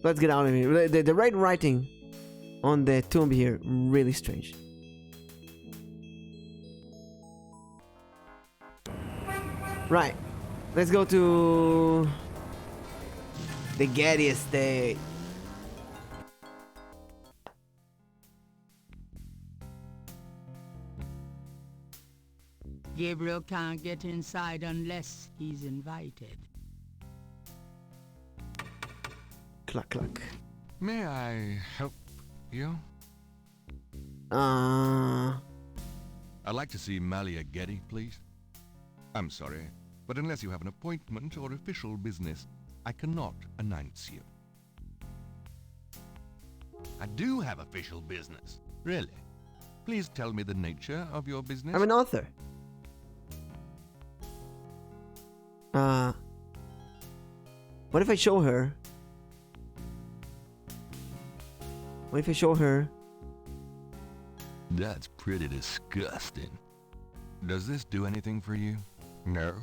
Let's get out of here. The red writing on the tomb here, really strange. Right. Let's go to the Getty Estate. Gabriel can't get inside unless he's invited. Cluck, cluck. May I help you? Uh... I'd like to see Malia Getty, please. I'm sorry, but unless you have an appointment or official business, I cannot announce you. I do have official business. Really? Please tell me the nature of your business. I'm an author. What if I show her? What if I show her? That's pretty disgusting. Does this do anything for you? No?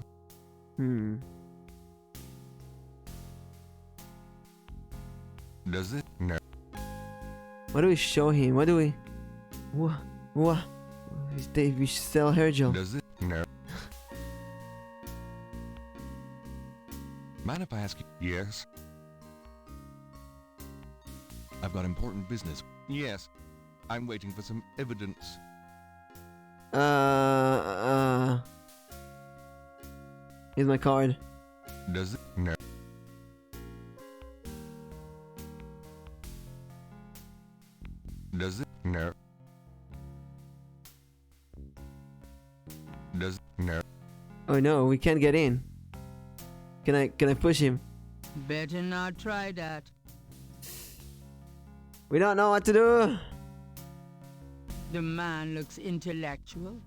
Does it? No. What do we show him? What do we... What? We sell hair gel. Does it? No. Mind if I ask you? Yes. I've got important business. Yes. I'm waiting for some evidence. Here's my card. Does it? No. Does it? No. Does it? No. Oh no, we can't get in. Can I push him? Better not try that. We don't know what to do. The man looks intellectual.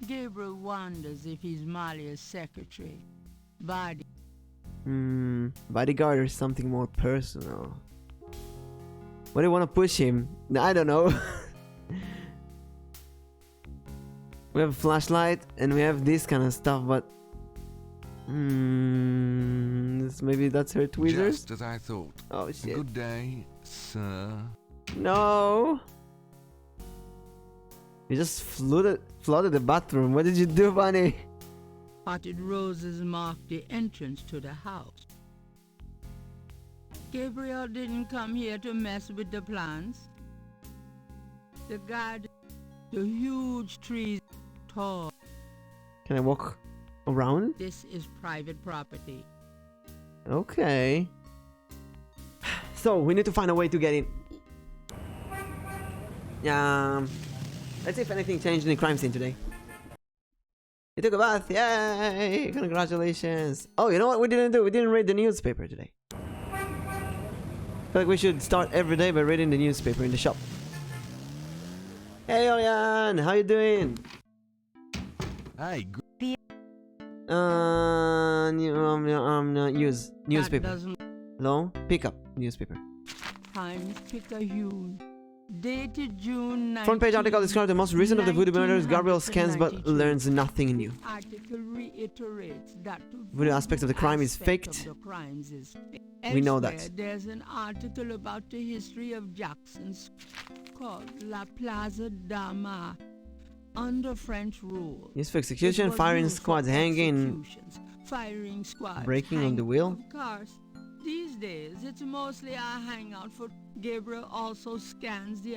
Gabriel wonders if he's Malia's secretary. Bodyguard or something more personal. What do you want to push him? I don't know. We have a flashlight and we have this kind of stuff, but maybe that's her tweezers. Just as I thought. Oh shit. Good day, sir. No. You just flooded the bathroom. What did you do, Bunny? Potted roses marked the entrance to the house. Gabriel didn't come here to mess with the plants. The garden, the huge trees, tall. Can I walk around? This is private property. Okay. So we need to find a way to get in. Let's see if anything changed in the crime scene today. You took a bath, yay! Congratulations. Oh, you know what we didn't do? We didn't read the newspaper today. I feel like we should start every day by reading the newspaper in the shop. Hey, Orion, how you doing? Hi. Use newspaper. Hello? Pick up newspaper. Times Picayune. Dated June 19, Front page article describes the most recent of the Voodoo murders. Gabriel scans but learns nothing new. Article reiterates that Voodoo aspects of the crime is faked. We know that. There's an article about the history of Jackson's called La Plaza Dama under French rule. Used for execution, firing squads hanging, breaking on the wheel. Of course. These days, it's mostly a hangout for Gabriel also scans the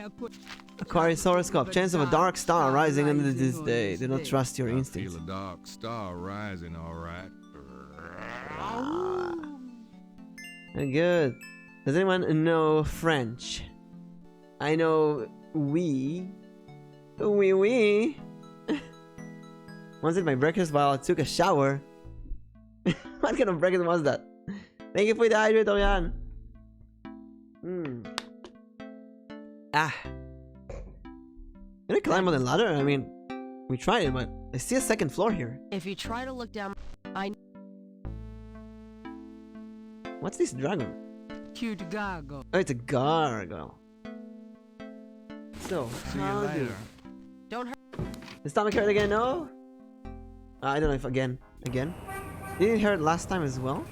Aquarius horoscope. Chance of a dark star rising under this day. Do not trust your instincts. Feel a dark star rising, alright. Good. Does anyone know French? I know oui. Oui. Once at my breakfast while I took a shower. What kind of breakfast was that? Thank you for the hydrate, Orion. Can I climb on the ladder? I mean, we tried it, but I see a second floor here. If you try to look down, What's this dragon? Cute gargoyle. Oh, it's a gargoyle. So, See you later. Don't hurt. The stomach hurt again, no? I don't know if again. Didn't hear it last time as well.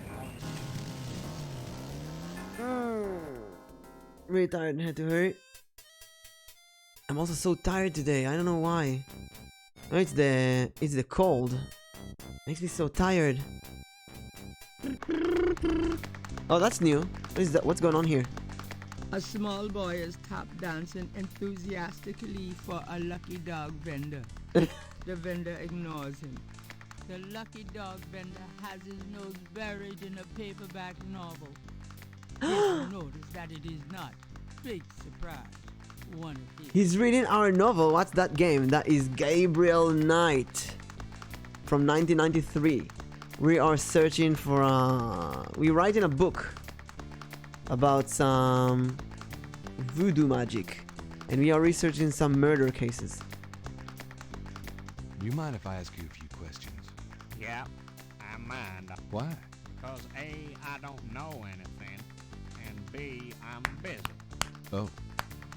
Really tired and had to hurry. I'm also so tired today. I don't know why. Oh, it's the cold. Makes me so tired. Oh, that's new. What is that? What's going on here? A small boy is tap dancing enthusiastically for a lucky dog vendor. The vendor ignores him. The lucky dog vendor has his nose buried in a paperback novel. You'll notice that it is not. Big surprise. One of these. He's reading our novel. What's that game? That is Gabriel Knight from 1993. We are searching for we're writing a book about some voodoo magic, and we are researching some murder cases. Do you mind if I ask you a few questions? Yeah, I mind. Why? Because A, I don't know anything, and B, I'm busy. Oh.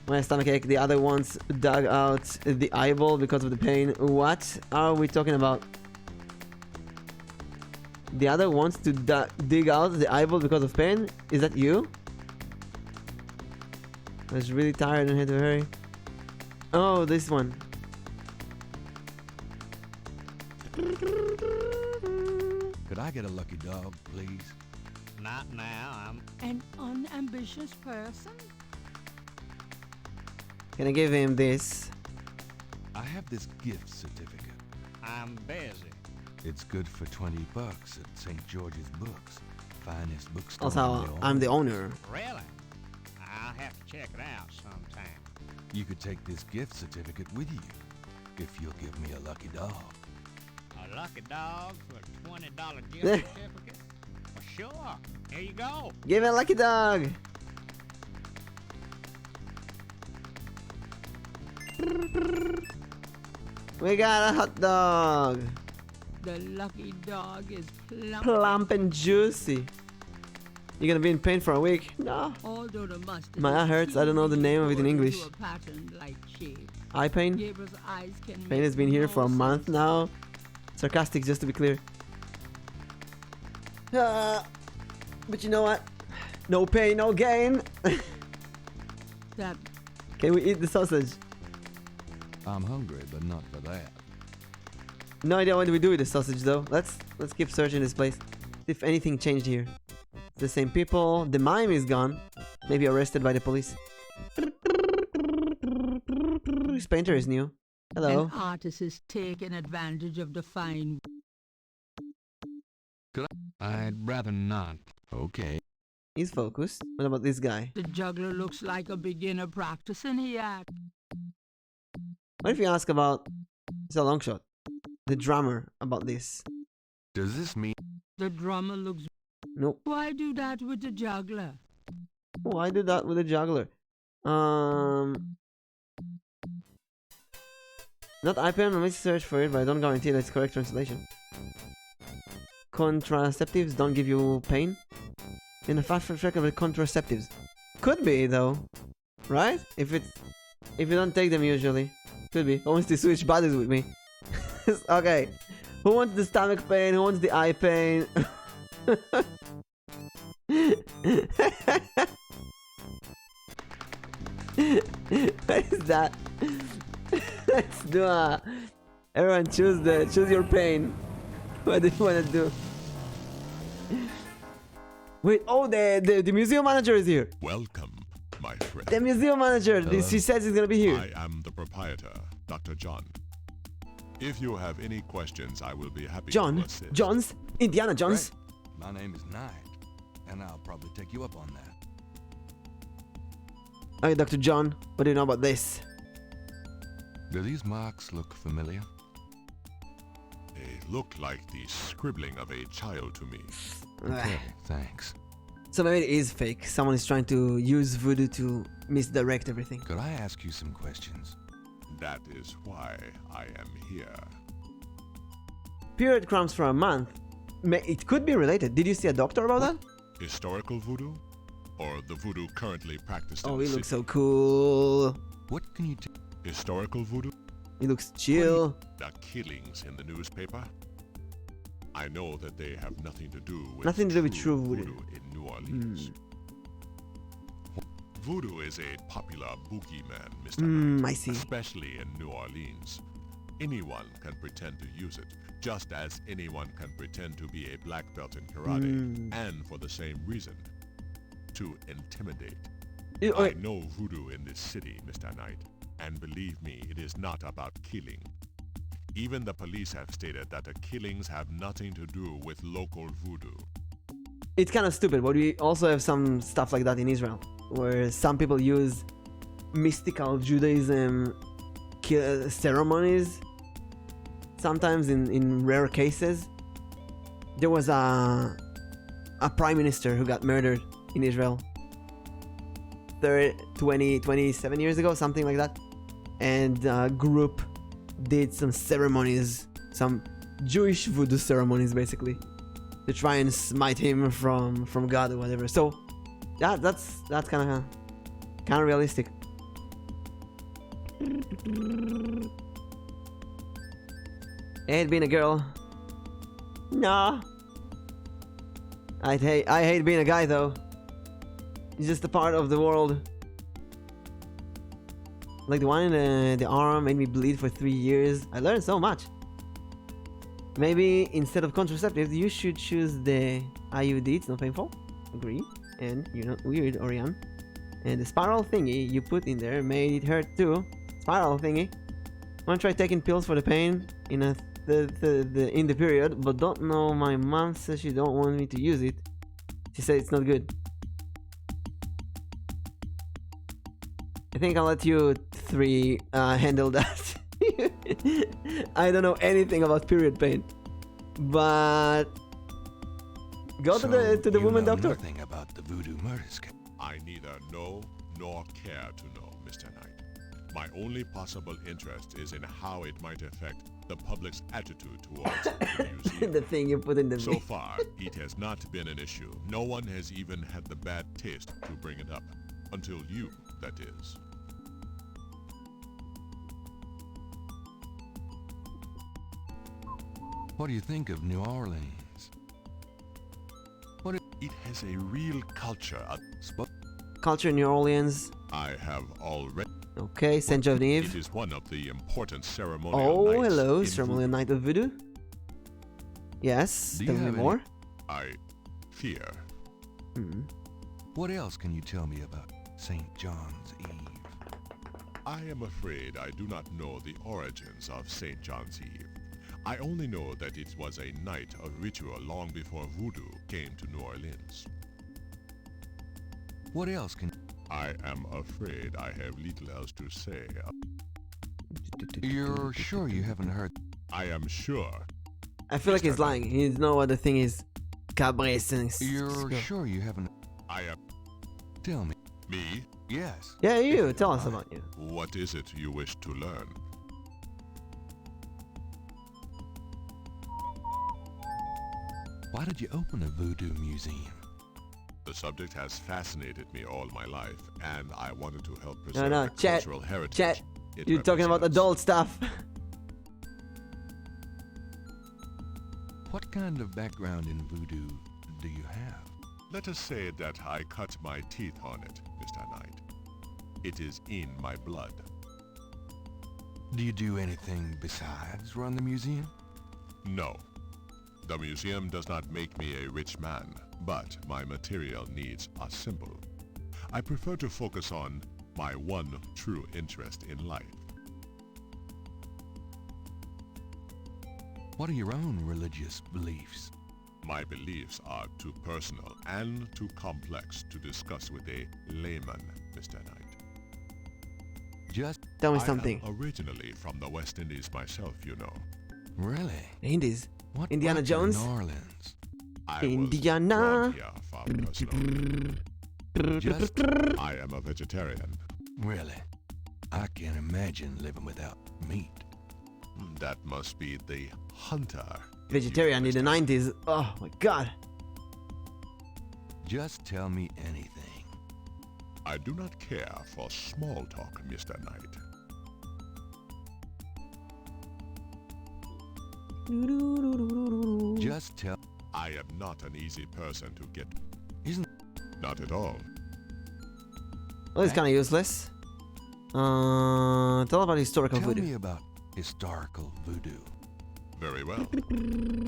My stomach ache. The other ones dug out the eyeball because of the pain. What are we talking about? The other wants to dig out the eyeball because of pain? Is that you? I was really tired and had to hurry. Oh, this one. Could I get a lucky dog, please? Not now, I'm... An unambitious person? Can I give him this? I have this gift certificate. I'm busy. It's good for $20 at St. George's Books, finest bookstore. Also, I'm the owner. Really? I'll have to check it out sometime. You could take this gift certificate with you, if you'll give me a lucky dog. A lucky dog for a $20 gift certificate? Well, sure. Here you go. Give it a lucky dog. We got a hot dog. The lucky dog is Plump and juicy. You're gonna be in pain for a week? No. Although the mustard My eye hurts. I don't know the name of it in English. into a pattern-like shape. Eye pain? Gabriel's eyes can Pain make has been here for a no month now. Sarcastic, just to be clear. But you know what? No pain, no gain. That Can we eat the sausage? I'm hungry, but not for that. No idea what we do with the sausage though. Let's keep searching this place. See if anything changed here. It's the same people. The mime is gone. Maybe arrested by the police. This painter is new. Hello. An artist is taking advantage of the fine. Could I'd rather not. Okay. He's focused. What about this guy? The juggler looks like a beginner practicing the act. What if you ask about... It's a long shot. The drummer about this. Does this mean... The drummer looks... Nope. Why do that with the juggler? Why do that with a juggler? Not IPM, let me search for it, but I don't guarantee that's correct translation. Contraceptives don't give you pain? In a fast track of the contraceptives. Could be though. Right? If you don't take them usually. Could be. Who wants to switch bodies with me? Okay. Who wants the stomach pain? Who wants the eye pain? What is that? Let's do a... Everyone choose your pain. What do you want to do? Wait, oh, the museum manager is here. Welcome, my friend. The museum manager. She says he's gonna be here. I am the proprietor, Dr. John. If you have any questions, I will be happy to assist. Jones? Indiana Jones? Great. My name is Knight, and I'll probably take you up on that. Hey, Dr. John, what do you know about this? Do these marks look familiar? They look like the scribbling of a child to me. Okay, thanks. So maybe it is fake. Someone is trying to use voodoo to misdirect everything. Could I ask you some questions? That is why I am here. Period crumbs for a month. It could be related. Did you see a doctor about that? Historical voodoo? Or the voodoo currently practiced Oh, in the he looks city? so cool. What can you do? Historical voodoo? He looks chill. The killings in the newspaper? I know that they have nothing to do with true voodoo. in New Orleans. Voodoo is a popular boogeyman, Mr. Knight, I see. especially in New Orleans. Anyone can pretend to use it, just as anyone can pretend to be a black belt in karate, and for the same reason, to intimidate. I know voodoo in this city, Mr. Knight, and believe me, it is not about killing. Even the police have stated that the killings have nothing to do with local voodoo. It's kind of stupid, but we also have some stuff like that in Israel, where some people use mystical Judaism ceremonies. Sometimes in rare cases. There was a prime minister who got murdered in Israel 27 years ago, something like that. And a group did some ceremonies, some Jewish voodoo ceremonies basically, to try and smite him from God or whatever. So yeah, that's kind of realistic. I hate being a girl. Nah. I hate being a guy though. It's just a part of the world. Like the one in the arm made me bleed for 3 years. I learned so much. Maybe instead of contraceptives, you should choose the IUD. It's not painful. Agree. And you're not weird, Orion. And the spiral thingy you put in there made it hurt too. Spiral thingy. Wanna try taking pills for the pain in the period, but don't know. My mom says she don't want me to use it. She said it's not good. I think I'll let you three handle that. I don't know anything about period pain, but go to the woman doctor. Nothing about the voodoo murders. I neither know nor care to know, Mr. Knight. My only possible interest is in how it might affect the public's attitude towards the museum. The thing you put in the So far, it has not been an issue. No one has even had the bad taste to bring it up. Until you, that is. What do you think of New Orleans? It has a real culture. Culture in New Orleans. I have already. Okay, Saint Genevieve. It is one of the important ceremonial nights. Hello, ceremonial night of voodoo. Yes, tell me more. I fear. What else can you tell me about St. John's Eve? I am afraid I do not know the origins of St. John's Eve. I only know that it was a night of ritual long before voodoo came to New Orleans. What else can... I am afraid I have little else to say. You're sure you haven't heard... I am sure. I feel like he's lying. He doesn't know what the thing is. Cabaret sings. You're sure you haven't... I am... Tell me. Me? Yes. Yeah, you. Tell us about you. What is it you wish to learn? Why did you open a voodoo museum? The subject has fascinated me all my life, and I wanted to help preserve No, the chat, cultural heritage. chat. it You're talking about represents. adult stuff. What kind of background in voodoo do you have? Let us say that I cut my teeth on it, Mr. Knight. It is in my blood. Do you do anything besides run the museum? No. The museum does not make me a rich man, but my material needs are simple. I prefer to focus on my one true interest in life. What are your own religious beliefs? My beliefs are too personal and too complex to discuss with a layman, Mr. Knight. Just tell me something. I am originally from the West Indies myself, you know. Really? Indies? What Indiana Jones? New Orleans. Indiana. Just I am a vegetarian. Really? I can't imagine living without meat. That must be the hunter. Vegetarian in the 90s. Oh my god. Just tell me anything. I do not care for small talk, Mr. Knight. Just tell. I am not an easy person to get. Isn't? Not at all. Well, it's kind of useless. Tell about historical Tell voodoo. me about historical voodoo. Very well.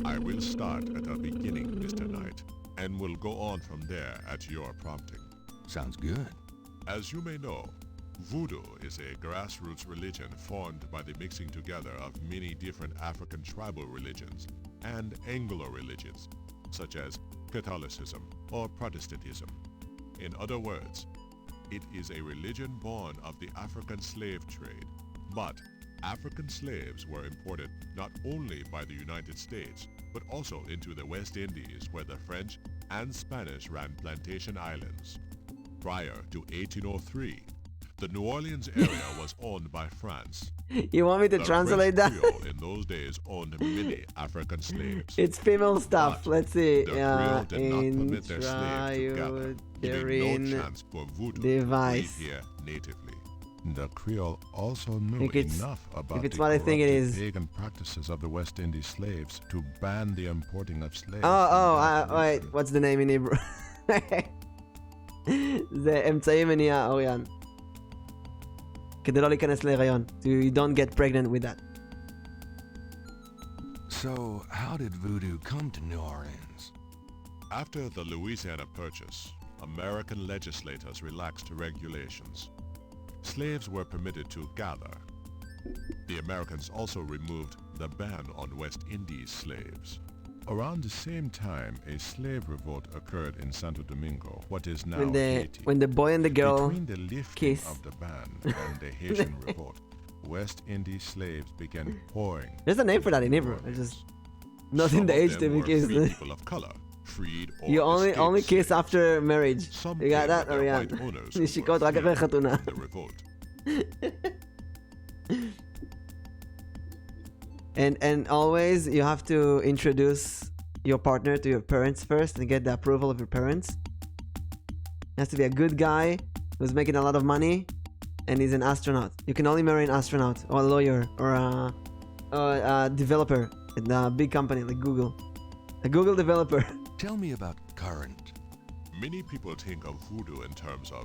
I will start at the beginning, Mr. Knight, and will go on from there at your prompting. Sounds good. As you may know, Voodoo is a grassroots religion formed by the mixing together of many different African tribal religions and Anglo religions, such as Catholicism or Protestantism. In other words, it is a religion born of the African slave trade, but African slaves were imported not only by the United States, but also into the West Indies, where the French and Spanish ran plantation islands. Prior to 1803, the New Orleans area was owned by France. You want me to translate that? Creole in those days owned many African slaves. It's female stuff. But let's see. the Creole did not permit their slaves to gather, giving no chance for voodoo to breed here natively. The Creole also knew enough about the corrupted pagan practices of the West Indies slaves to ban the importing of slaves. Wait, what's the name in Hebrew? זה אמצעי מניעה, אוריאן. כדי לא להיכנס להיריון. So you don't get pregnant with that. So, how did voodoo come to New Orleans? After the Louisiana Purchase, American legislators relaxed regulations. Slaves were permitted to gather. The Americans also removed the ban on West Indies slaves. Around the same time, a slave revolt occurred in Santo Domingo, what is now Haiti. When the boy and the girl Between the lifting of the ban and the Haitian revolt, West Indies slaves began pouring. There's a name for that in Hebrew. It's just not in the age to be kissed. People of color, freed or You only kiss after marriage. You got that, Orion? נשיקות רק אחרי חתונה. The revolt. And always you have to introduce your partner to your parents first and get the approval of your parents. He has to be a good guy who's making a lot of money and he's an astronaut. You can only marry an astronaut or a lawyer or a developer in a big company like Google. A Google developer. Tell me about current. Many people think of voodoo in terms of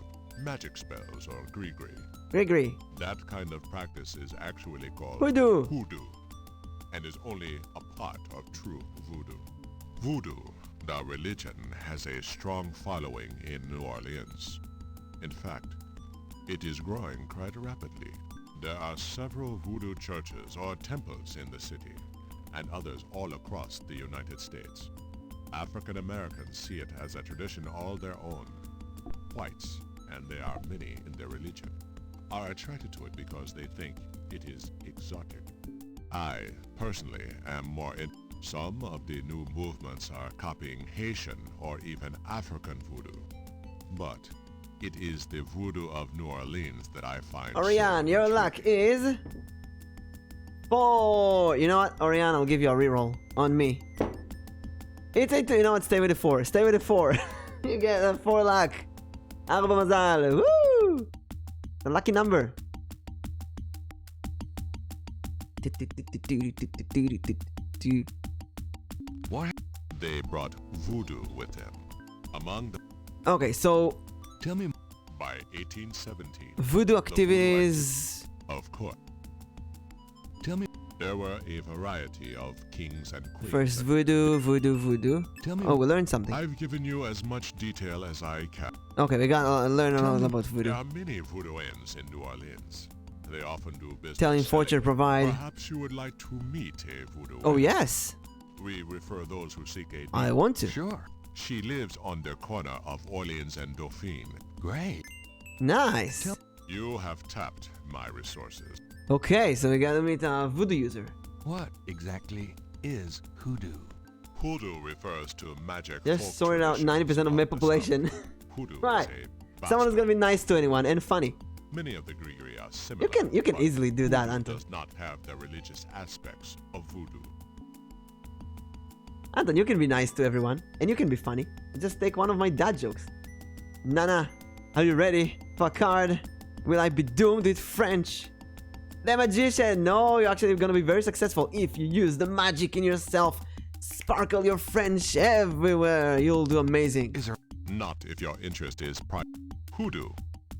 magic spells or gree-gree. Gree-gree. That kind of practice is actually called Voodoo. Hoodoo, and is only a part of true voodoo. Voodoo, the religion, has a strong following in New Orleans. In fact, it is growing quite rapidly. There are several voodoo churches or temples in the city, and others all across the United States. African Americans see it as a tradition all their own. Whites, and there are many in their religion, are attracted to it because they think it is exotic. I, personally, am more in. Some of the new movements are copying Haitian or even African voodoo. But it is the voodoo of New Orleans that I find Orion, your luck is 4. You know what, Orion, I'll give you a reroll on me. It's a 2. You know what, stay with the 4. Stay with the 4. You get a 4 luck. 4 mazal. Woo! The lucky number. What? They brought voodoo with them. Among them. Okay, so tell me. By 1817, voodoo activities. Of course. Tell me. There were a variety of kings and queens. First voodoo. Tell me. Oh, we learned something. I've given you as much detail as I can. Okay, we got to learn a lot about voodoo. There are many voodooians in New Orleans. They often do business. Telling fortune, provide. Perhaps you would like to meet a voodoo. Oh yes. We refer those who seek a. I want to. Sure. She lives on the corner of Orleans and Dauphine. Great. Nice. You have tapped my resources. Okay, so we gotta meet a voodoo user. What exactly is hoodoo? Hoodoo refers to magic. Just sorted out 90% of my population. Hoodoo right. is a Someone who's gonna be nice to anyone and funny. Many of the gree-gree are similar. You can easily do that, Anton. Does not have the religious aspects of voodoo. Anton, you can be nice to everyone and you can be funny. Just take one of my dad jokes. Nana, are you ready for a card? Will I be doomed with French? The magician. No, you're actually gonna be very successful if you use the magic in yourself Sparkle your French everywhere. You'll do amazing. Not if your interest is Voodoo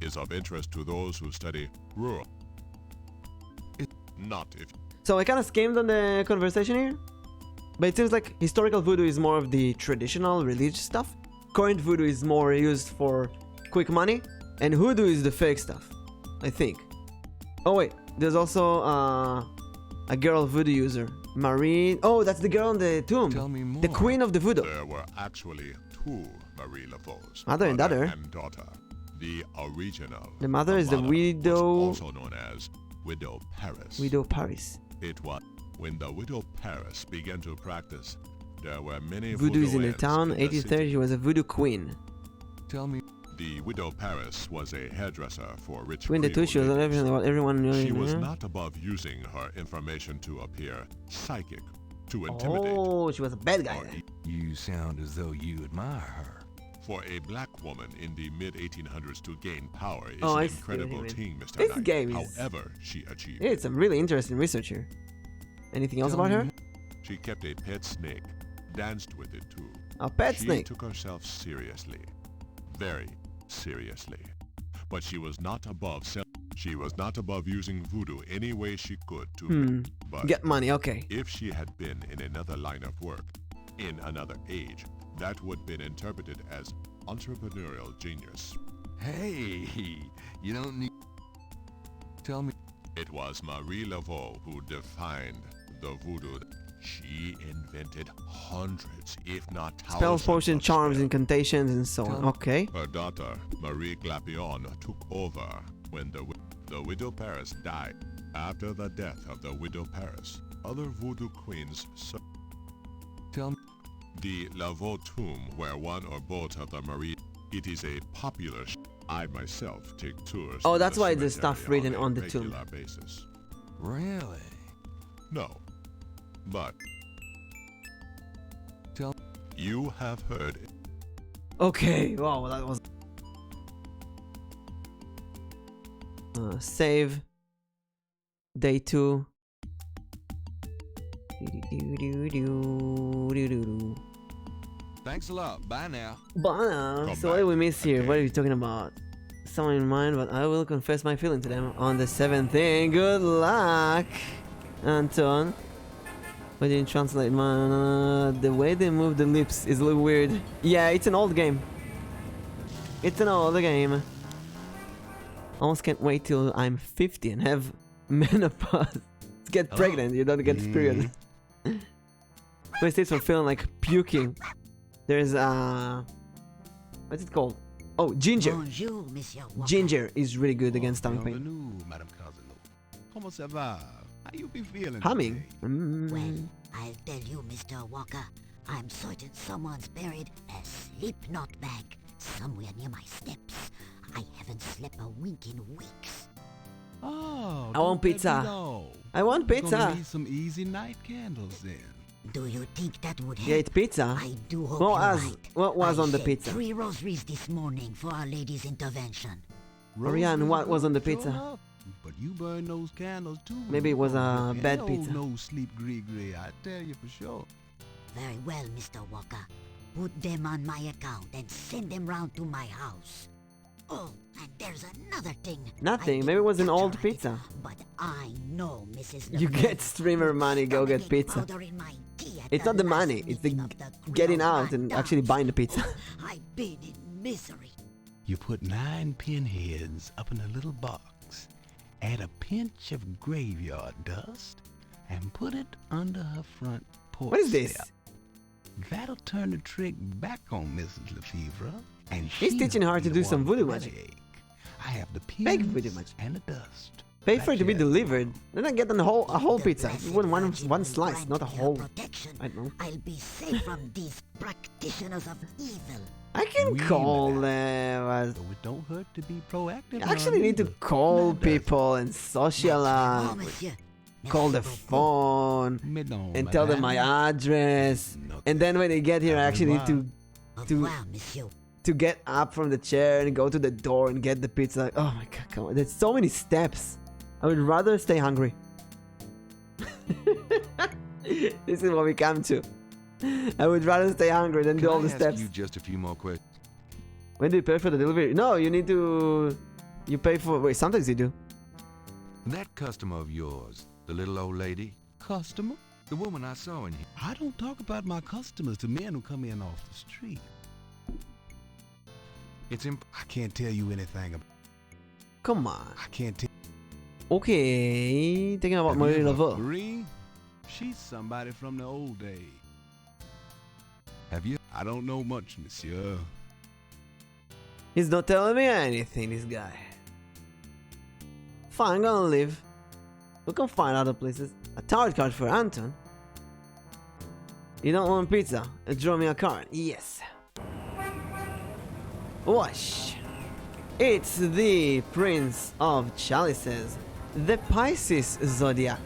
is of interest to those who study rural. Not if. So I kind of skimmed on the conversation here, but it seems like historical voodoo is more of the traditional religious stuff. Current voodoo is more used for quick money, and hoodoo is the fake stuff, I think. Oh wait, there's also a girl voodoo user, Marie. Oh, that's the girl on the tomb. Tell me more. The queen of the voodoo. There were actually two Marie Laveaux, Mother and daughter. and daughter. The original. The mother is the was widow. also known as Widow Paris. Widow Paris. It was when the Widow Paris began to practice. There were many Voodoo is in the ends town. in the 1830, city. she was a voodoo queen. Tell me. The Widow Paris was a hairdresser for rich Between the two, she was Creole everything what everyone knew. She was not above using her information to appear psychic, to intimidate. Oh, she was a bad guy. You sound as though you admire her. For a black woman in the mid-1800s to gain power is Oh, I an see incredible what you mean. thing, Mr. This Knight. game is- However, she achieved. Yeah, it's some really interesting research here. Anything else about her? She kept a pet snake, danced with it too. A pet she snake. took herself seriously, very seriously. But she was not above she was not above using voodoo any way she could to but Get money, okay. if she had been in another line of work, in another age, that would have been interpreted as entrepreneurial genius. Hey, you don't need. Tell me. It was Marie Laveaux who defined the voodoo. She invented hundreds, if not thousands. Spells, potions, charms, incantations, and so on. Okay. Her daughter, Marie Glapion, took over when the Widow Paris died. After the death of the Widow Paris, other voodoo queens Tell me. the Laveaux tomb where one or both of the Marie. It is a popular. I myself take tours. Oh, to that's the why there's cemetery stuff written a on the tomb. regular basis. Really? No, but tell. You have heard it. Okay. Wow, that was. Save. Day 2. Thanks a lot. Bye now. Bye. So what do we miss here? What are we talking about? Someone in mind, but I will confess my feeling to them on the 7th thing. Good luck, Anton. Why didn't translate my the way they move the lips is a little weird. Yeah, it's an old game. It's an old game. Almost can't wait till I'm 50 and have menopause. Get pregnant, you don't get this period. But it's for feeling like puking. There's what's it called? Oh, ginger. Bonjour, Monsieur Walker. Ginger is really good against tongue pain. Bienvenue, Madame Casino. Comment ça va? How you be feeling? Humming. Well, I'll tell you, Mr. Walker, I'm certain someone's buried a sleep knot bag somewhere near my steps. I haven't slept a wink in weeks. Oh, I want pizza. I want pizza. Gonna need some easy night candles then. Do you think that would help? Yeah, it's pizza. I do hope What was I on the said pizza? 3 rosaries this morning for Our Lady's intervention. Oriane, what was on the pizza? Sure, but you burn those candles too. Maybe it was a bad Hell, pizza. No sleep gree, I tell you for sure. Very well, Mr. Walker. Put them on my account and send them round to my house. Oh, and there's another thing. Nothing. Maybe it was an old pizza. But I know Mrs. You get streamer money, go get pizza. It's not the money, it's the getting out and actually buying the pizza. I've been in misery. You put 9 pinheads up in a little box, add a pinch of graveyard dust, and put it under her front porch. What is this? step. That'll turn the trick back on Mrs. Lefevre, and He's teaching her to do some voodoo magic. I have the Fake pins voodoo magic. and the dust. Pay for it to be delivered. Then I get a whole pizza. You want one slice, not a whole. I don't know. I'll be safe from these practitioners of evil. I can call them. It don't hurt to be proactive. I actually need to call people and socialize. Call the phone and tell them my address. And then when they get here, I actually need to get up from the chair and go to the door and get the pizza. Oh my god, come on. There's so many steps. I would rather stay hungry. This is what we come to. I would rather stay hungry than Can do all I the ask steps. you just a few more questions? When do you pay for the delivery? No, you need to... You pay for... Wait, sometimes you do. That customer of yours, the little old lady, Customer? the woman I saw in here. I don't talk about my customers to men who come in off the street. It's I can't tell you anything about... Come on. I can't tell... Okay, thinking about Have Marie you ever- Laveau. Marie? She's somebody from the old days. Have you? I don't know much, monsieur. He's not telling me anything, this guy. Fine, I'm gonna leave. We can find other places. A tarot card for Anton. You don't want pizza? Draw me a card. Yes. Wash. It's the Prince of Chalices. The Pisces Zodiac.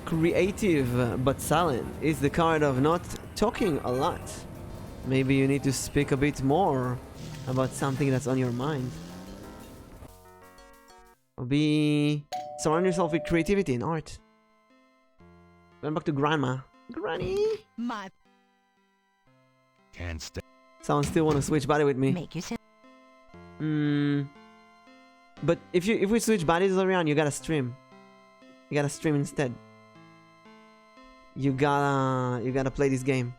Creative but silent is the card of not talking a lot. Maybe you need to speak a bit more about something that's on your mind. Surround yourself with creativity and art. Going back to Grandma. Granny! My... Can't stay. Someone still want to switch body with me. Make yourself... But if we switch bodies around, you gotta stream. You gotta stream instead. You gotta play this game.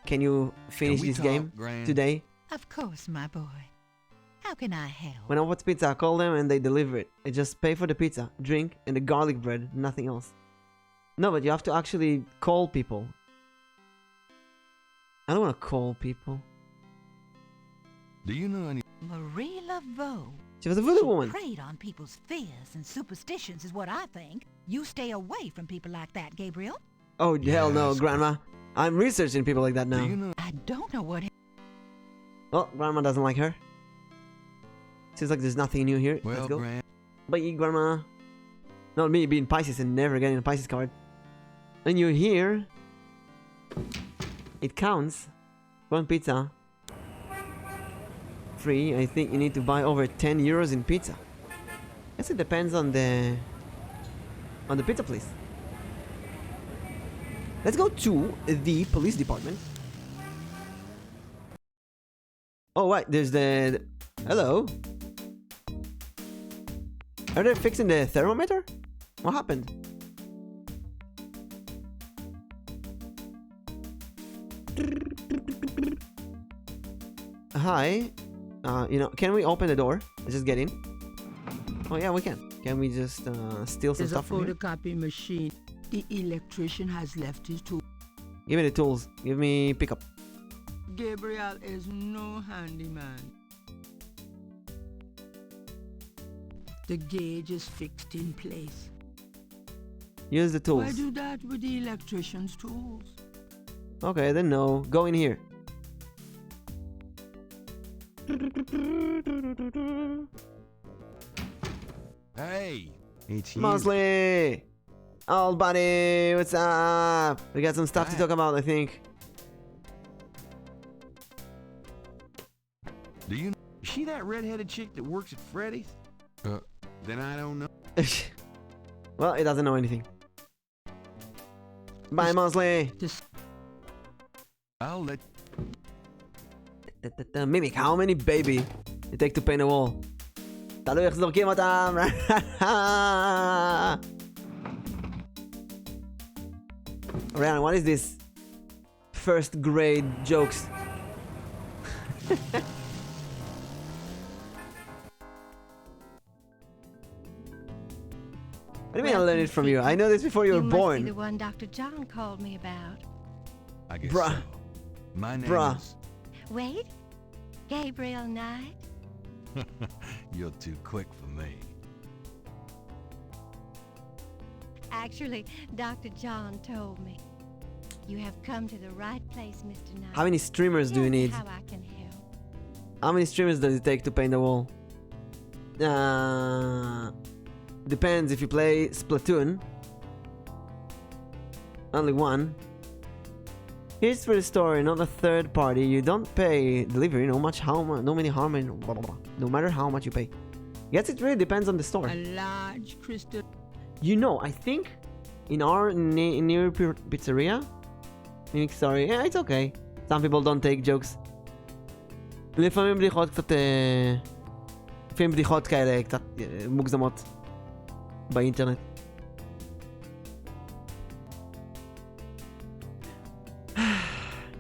Can you finish we this talk, game Gran? today? Of course, my boy. How can I help? When I want pizza, I call them and they deliver it. I just pay for the pizza, drink, and the garlic bread, nothing else. No, but you have to actually call people. I don't want to call people. Do you know any? Marie Laveau. She was a voodoo woman. Preyed on people's fears and superstitions is what I think. You stay away from people like that, Gabriel. Oh, hell no, Yes. Grandma. I'm researching people like that now. Do you know? I don't know what... Well, Grandma doesn't like her. Seems like there's nothing new here. Well, Let's go. Gran, Bye, Grandma. Not me being Pisces and never getting a Pisces card. And you're here. It counts. One pizza. Free. I think you need to buy over 10 euros in pizza. Guess it depends on the pizza place. Let's go to the police department. Oh wait, there's the... Hello. Are they fixing the thermometer? What happened? Hi. Can we open the door? Let's just get in. Oh yeah, we can. Can we just steal some There's a stuff from here? photocopy machine. The electrician has left his tool. Give me the tools. Give me pickup. Gabriel is no handyman. The gauge is fixed in place. Use the tools. Why do that with the electrician's tools? Okay, then no. Go in here. hey, it's you. Mosley! Old buddy, what's up? We got some stuff to talk about, I think. Do you? Is she that redheaded chick that works at Freddy's? Then I don't know. Well, it doesn't know anything. Bye, Mosley! I'll let. Mimic, how many baby it take to paint a wall? תלוי איך זורקים אותם! Ryan, what is this? First grade jokes. What do you mean I learned it from you? I know this before you were must be born. the one Dr. John called me about. I guess Bruh. so. My name Bruh. is. Wait, Gabriel Knight? You're too quick for me. Actually, Dr. John told me. You have come to the right place, Mr. Knight. How many streamers do you Tell me need? how I can help. How many streamers does it take to paint the wall? Depends if you play Splatoon. Only one. Here's for the story, not a third party. You don't pay delivery, no matter how much you pay. Yes, it really depends on the store. A large crystal. You know, I think in our near pizzeria? Mimic, sorry. Yeah, it's okay. Some people don't take jokes. לפעמים בדיחות קצת... לפעמים בדיחות כאלה קצת מוגזמות באינטרנט.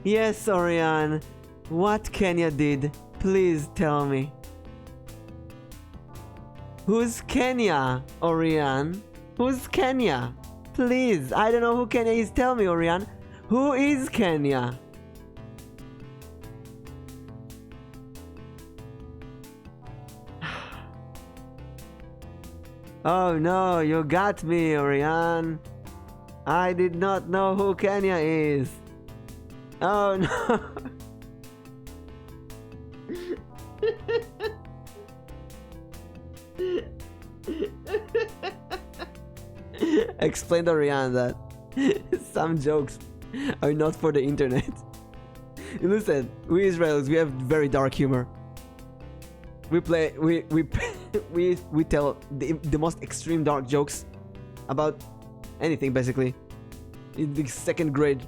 Yes, Orion. What Kenya did? Please tell me. Who's Kenya, Orion? Who's Kenya? Please, I don't know who Kenya is. Tell me, Orion. Who is Kenya? Oh no, you got me, Orion. I did not know who Kenya is. Oh no. Explain to Orion that some jokes are not for the internet. Listen, we Israelis, we have very dark humor. We tell the most extreme dark jokes about anything basically in the second grade.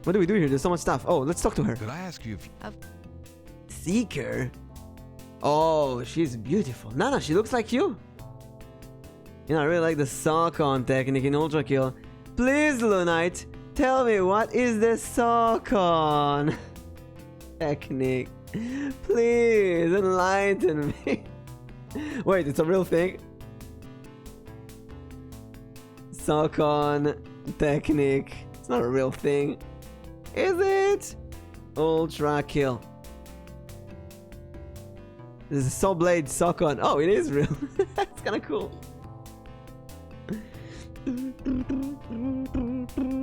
What do we do here? There's so much stuff. Oh, let's talk to her. Could I ask you if... Seeker? Oh, she's beautiful. Nana, she looks like you. You know, I really like the sock-on technique in Ultra Kill. Please, Lunite, tell me, what is the sock-on technique? Please, enlighten me. Wait, it's a real thing? Sock-on technique. It's not a real thing. Is it? Ultra Kill. This is Saw Blade sock-on. Oh, it is real. That's kind of cool.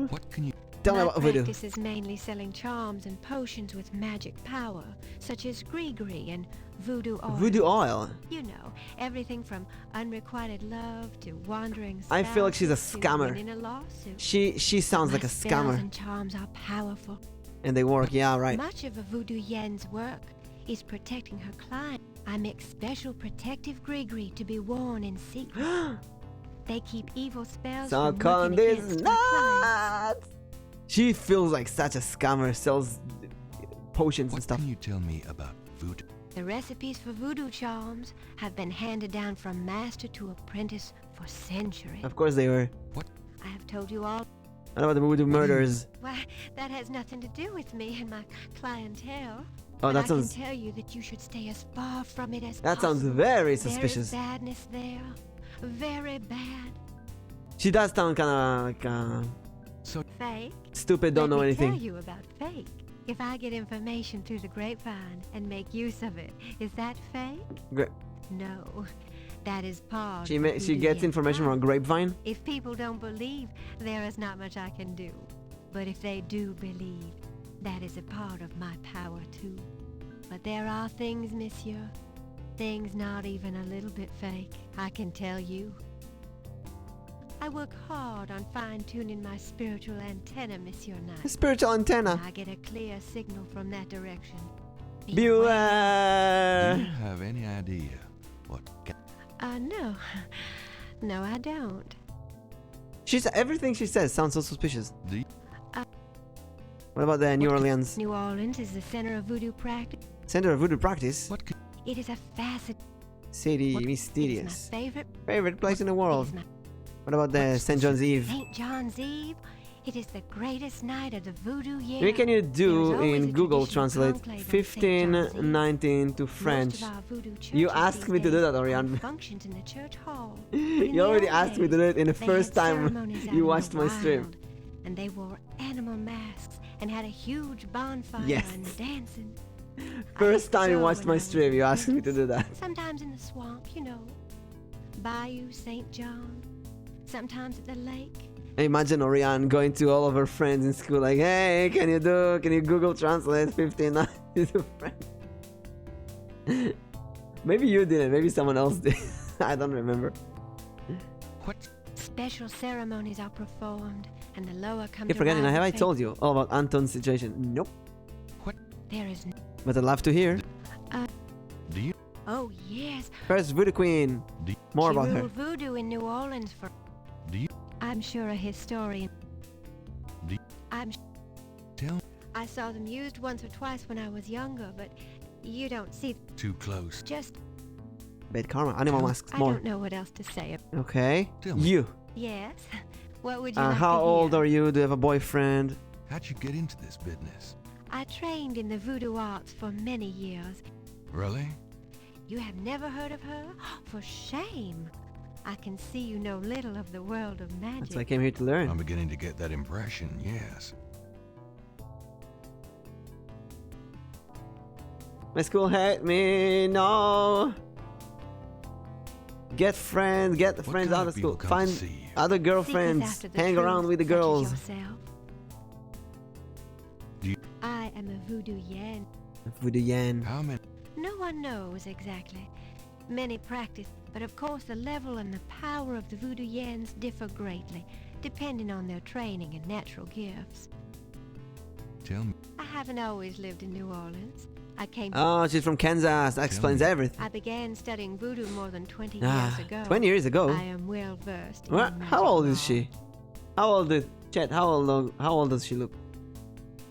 What can you tell me My about Voodoo? practice is mainly selling charms and potions with magic power, such as Gree and Voodoo oil. Voodoo oil? You know, everything from unrequited love to wandering I feel like she's a spouses to scammer. winning a lawsuit. She sounds like a My spells scammer. and charms are powerful. And they work, yeah, right. Much of a Voodoo Yen's work is protecting her client. I make special protective Gree to be worn in secret. They keep evil spells from Suck on working this against my clients. nuts! She feels like such a scammer, sells potions and stuff. Can you tell me about Voodoo? The recipes for Voodoo charms have been handed down from master to apprentice for centuries. Of course they were. I have told you all. What about the Voodoo murders? Why, that has nothing to do with me and my clientele. Oh, But that I sounds... can tell you that you should stay as far from it as That sounds possible. very There suspicious. is badness there. Very bad. She does sound kinda like Fake? stupid, don't know Let me anything. tell you about fake. If I get information through the grapevine and make use of it, is that fake? Great. No. That is part She of she Voodoo gets Yen's information power. from a grapevine? If people don't believe, there is not much I can do. But if they do believe, that is a part of my power too. But there are things, monsieur. Things not even a little bit fake, I can tell you. I work hard on fine-tuning my spiritual antenna, Monsieur Knight. A spiritual antenna. When I get a clear signal from that direction. Beware! Do you have any idea what... No. No, I don't. Everything she says sounds so suspicious. Do you... What about the New Orleans New Orleans is the center of voodoo practice. Center of Voodoo Practice? What could... It is a facet. City It is mysterious. my Favorite place in the world. What about the St. John's Eve? St. John's Eve. It is the greatest night of the voodoo year. What can you do There is always in a Google traditional Translate conclave on St. John's Eve. 1519 to French? Most of our voodoo You churches asked these me to do days that, hold Orion. functions in the church hall. But in You the already old asked me to do days, it in the they first had time ceremonies out you in watched the my stream. wild, and they wore animal masks and had a huge bonfire Yes. and dancing. First time you go watched when my I was stream, you asked me to do that. Sometimes in the swamp, you know. Bayou St. John. Sometimes at the lake. Imagine Orion going to all of her friends in school like, hey, can you Google Translate 1519 to French? Maybe you didn't, maybe someone else did. I don't remember. Special ceremonies are performed, and the lower come You're to forgetting, ride have the I faith. told you all about Anton's situation? Nope. There is But I'd love to hear. Do you... Oh, yes. First, Voodoo Queen. More She about her. ruled voodoo in New Orleans for... I'm sure a historian. I'm. Tell. I saw them used once or twice when I was younger, but you don't see. Too close. Just. Bad karma. Animal masks I more. don't know what else to say. Okay. Tell me. You. Yes. What would you like How to old hear? are you? Do you have a boyfriend? How'd you get into this business? I trained in the voodoo arts for many years. Really? You have never heard of her? For shame. I can see you know little of the world of magic. That's why I came here to learn. I'm beginning to get that impression, yes. My school hate me, no. Get friends out of school. Find other girlfriends. Hang around with the girls. I am a voodoo yen. Voodoo yen. How many? No one knows exactly. Many practice, but of course the level and the power of the voodoo yens differ greatly, depending on their training and natural gifts. Tell me. I haven't always lived in New Orleans. I came. Oh, she's from Kansas. That explains everything. I began studying voodoo more than 20 years ago. 20 years ago? I am well versed. How old is she? How old is Chet? How old does she look?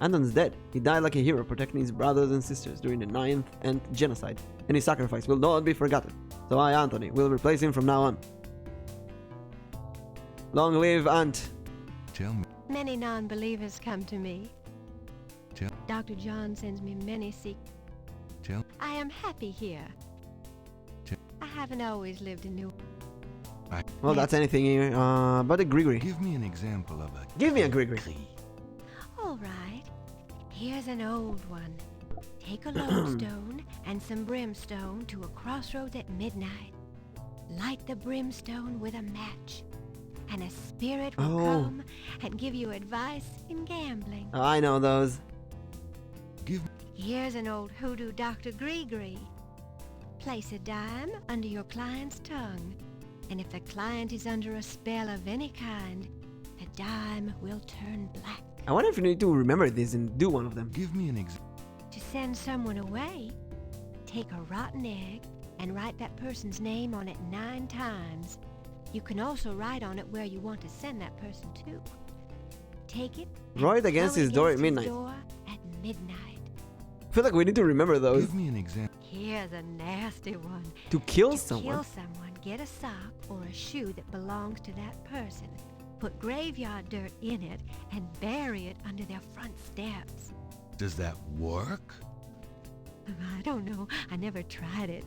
Anton's dead. He died like a hero, protecting his brothers and sisters during the 9th and genocide. And his sacrifice will not be forgotten. So I, Anthony, will replace him from now on. Long live Aunt. Tell me. Many non-believers come to me. Tell. Dr. John sends me many secrets. Tell. I am happy here. Tell. I haven't always lived in New. Well, that's anything here. But a Grigri. Give me an example of a. Give me a Grigri. All right. Here's an old one. Take a lodestone and some brimstone to a crossroads at midnight. Light the brimstone with a match, and a spirit will come and give you advice in gambling. Oh, I know those. Here's an old hoodoo Dr. Grigri. Place a dime under your client's tongue, and if the client is under a spell of any kind, the dime will turn black. I wonder if you need to remember this and do one of them. Give me an example. To send someone away, take a rotten egg and write that person's name on it 9 times. You can also write on it where you want to send that person to. Take it. Right against his door at midnight. I feel like we need to remember those. Give me an example. Here's a nasty one. To kill To someone. kill someone, get a sock or a shoe that belongs to that person. Put graveyard dirt in it and bury it under their front steps. Does that work? I don't know. I never tried it.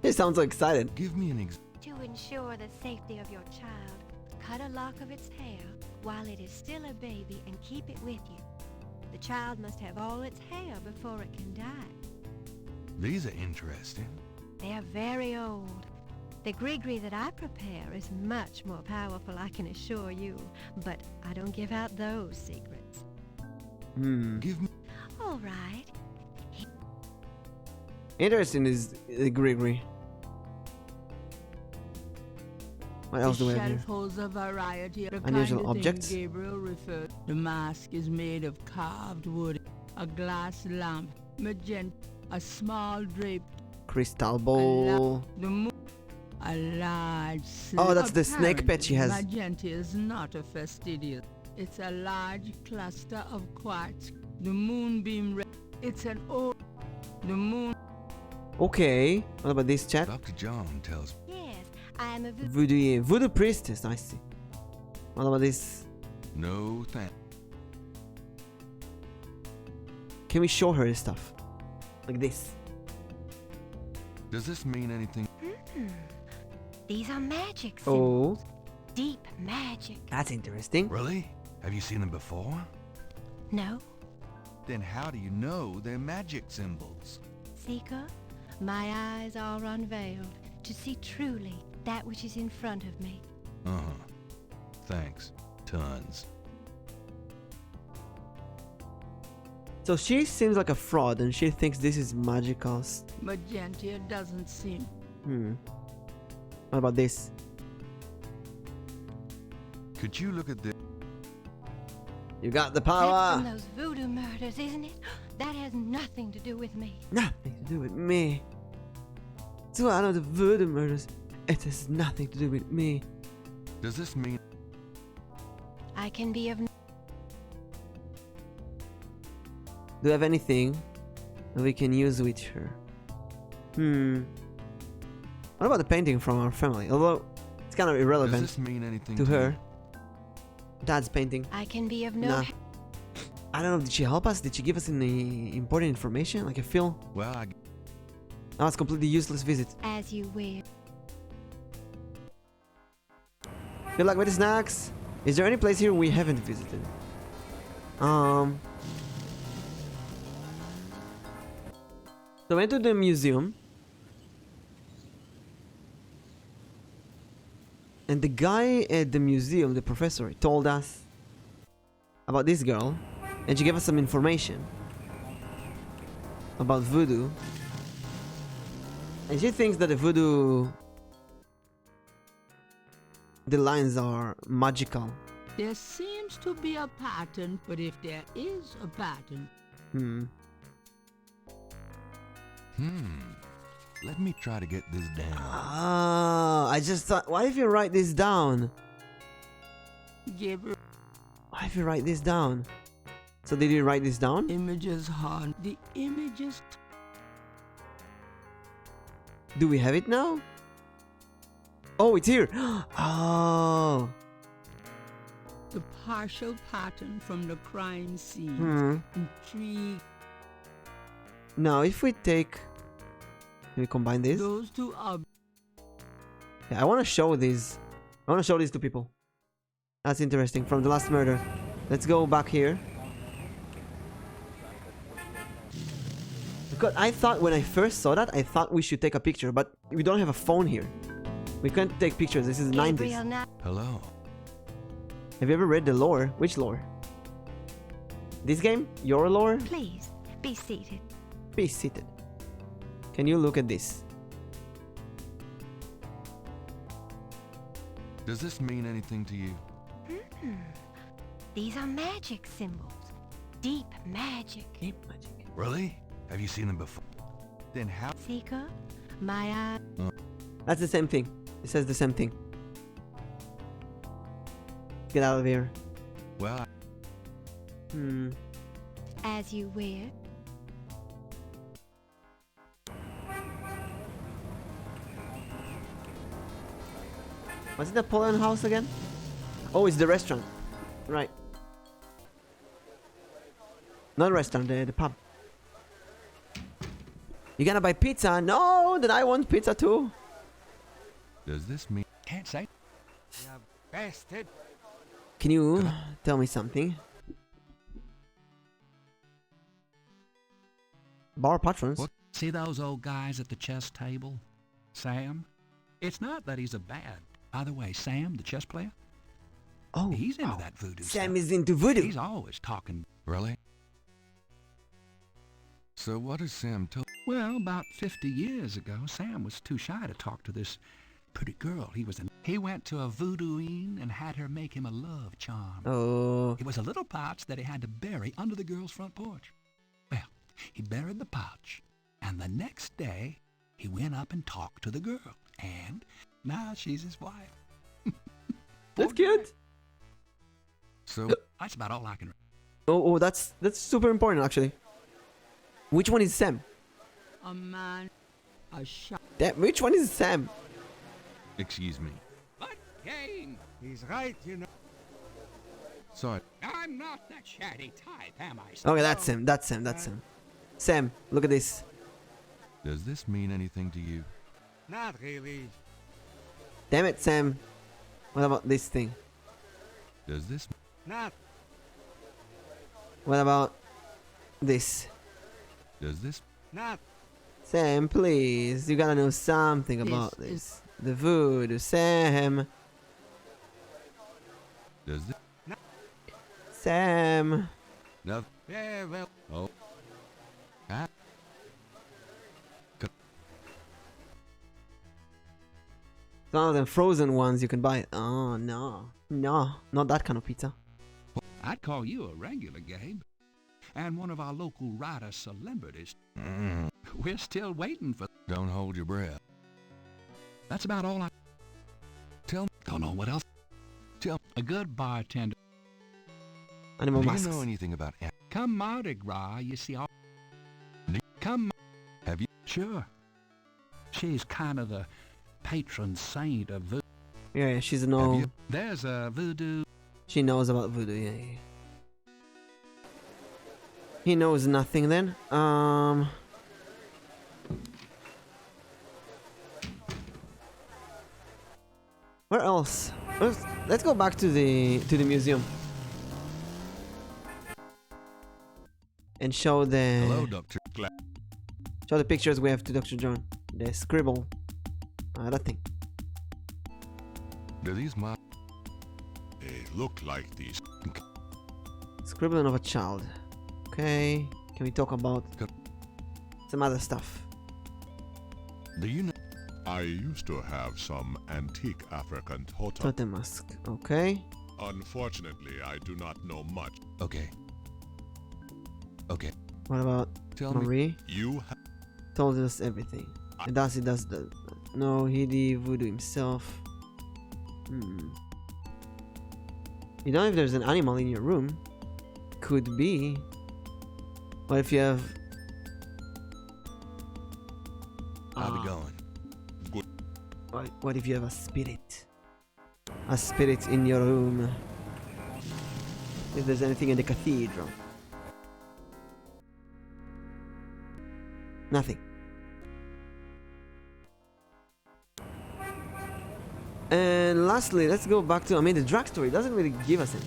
He sounds so excited. Give me an example. To ensure the safety of your child, cut a lock of its hair while it is still a baby and keep it with you. The child must have all its hair before it can die. These are interesting. They are very old. The Grigri that I prepare is much more powerful, I can assure you, but I don't give out those secrets. Give me. All right. Interesting is the Grigri. What else do we have here? The shelf holds a variety of Unusual kind of objects. things Gabriel referred. The mask is made of carved wood, a glass lamp, magenta, a small drape, Crystal ball. the moon, a large Oh, that's the snake pet she has. Magenta is not a fastidious. It's a large cluster of quartz. The moonbeam. It's an old. The moon. Okay. What about this chat? Dr. John tells me. Yes, I am a Voodoo priestess. I see. What about this? No thanks. Can we show her this stuff? Like this. Does this mean anything? These are magic symbols. Oh. Deep magic. That's interesting. Really? Have you seen them before? No, Then how do you know they're magic symbols? Seeker, my eyes are unveiled to see truly that which is in front of me. Uh-huh. Thanks. Tons. So she seems like a fraud and she thinks this is magical. Magenta doesn't seem. What about this? Could you look at this? You got the That's power. from those voodoo murders, isn't it? That has nothing to do with me. Nothing to do with me. It's one of the voodoo murders. It has nothing to do with me. Does this mean... I can be of... Do you have anything that we can use with her? What about the painting from our family? Although it's kind of irrelevant Does this mean anything to her. Dad's painting. I can be of no... Nah. I don't know, did she help us? Did she give us any important information? Like I feel... Well, That was completely useless visit. As you wish. Good luck with the snacks. Is there any place here we haven't visited? So we went to the museum. And the guy at the museum, the professor, told us about this girl. And she gave us some information about voodoo. And she thinks that the voodoo... the lines are magical. There seems to be a pattern, but if there is a pattern... Let me try to get this down. I just thought, what if you write this down? Gabriel. What if you write this down? So did you write this down? Images haunt. The images... Do we have it now? Oh, it's here. Oh. The partial pattern from the crime scene. Intrigue. Now, if we take... Can we combine this? Those two are... Yeah, I want to show these. I want to show these to people. That's interesting. From the last murder. Let's go back here. Because I thought when I first saw that, I thought we should take a picture, but we don't have a phone here. We can't take pictures. This is 90s. Hello. Have you ever read the lore? Which lore? This game? Your lore? Please, be seated. Be seated. Can you look at this? Does this mean anything to you? These are magic symbols. Deep magic. Deep magic. Really? Have you seen them before? Then how... Seeker, my eye. That's the same thing. It says the same thing. Get out of here. Well, As you wish. Was it Napoleon House again? Oh, it's the restaurant. Right. Not restaurant, the pub. You gonna buy pizza? No, then I want pizza too. Does this mean... Can't say. You bastard. Can you tell me something? Bar patrons? What? See those old guys at the chess table? Sam? It's not that he's a bad... By the way, Sam, the chess player? Oh. He's into that voodoo Sam stuff. is into voodoo. He's always talking... Really? So what has Sam told... Well, about 50 years ago, Sam was too shy to talk to this pretty girl he was in. He went to a voodooine and had her make him a love charm. Oh. It was a little pouch that he had to bury under the girl's front porch. Well, he buried the pouch, and the next day, he went up and talked to the girl, and now she's his wife. That's cute. So... That's about all I can... Oh, that's super important, actually. Which one is Sam? A man, a shot. Which one is Sam? Excuse me. But game. He's right, you know. Sorry. I'm not that chatty type, am I? Okay, that's him. That's him. That's him. Sam, look at this. Does this mean anything to you? Not really. Damn it, Sam. What about this thing? Does this... Not. What about this? Does this... Not. Sam, please. You gotta know something about this. The voodoo, Sam. Does this... Sam. No. Yeah, well. Oh. Ah. Some of them frozen ones you can buy. Oh, no. No, not that kind of pizza. I'd call you a regular, Gabe. And one of our local writer celebrities. We're still waiting for... Don't hold your breath. That's about all I... Tell me. Don't know what else. A good bartender. Animal Do masks. you know anything about Come Mardi Gras, you see all... Come... Have you? Sure. She's kind of the patron saint of voodoo. Yeah, she's no. There's a voodoo... She knows about voodoo, yeah. He knows nothing then. Where else? Let's go back to the museum. And show the... Hello, Dr. Show the pictures we have to Dr. John. The scribble. That thing. Do these They look like these. Scribbling of a child. Okay. Can we talk about some other stuff? Do you know? I used to have some antique African totem. Totem mask. Okay. Unfortunately, I do not know much. Okay. Okay. What about Tell Marie? me. You told us everything. And does the... No, he did voodoo himself. You know if there's an animal in your room. Could be. What if you have... How's it going? Good. What if you have a spirit? A spirit in your room. If there's anything in the cathedral. Nothing. And lastly, let's go back to... I mean, the drugstore, it doesn't really give us any.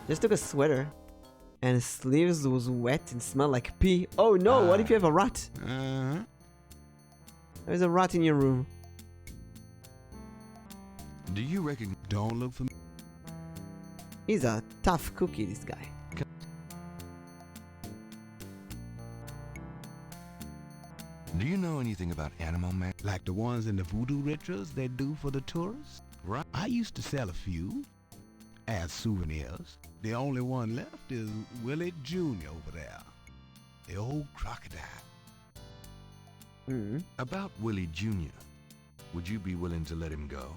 Just took a sweater. And his sleeves was wet and smelled like pee. Oh no, what if you have a rat? There's a rat in your room. Do you recognize? Don't look for me. He's a tough cookie, this guy. Do you know anything about animal man? Like the ones in the voodoo rituals they do for the tourists? Right. I used to sell a few as souvenirs. The only one left is Willie Jr. over there. The old crocodile. About Willie Jr. Would you be willing to let him go?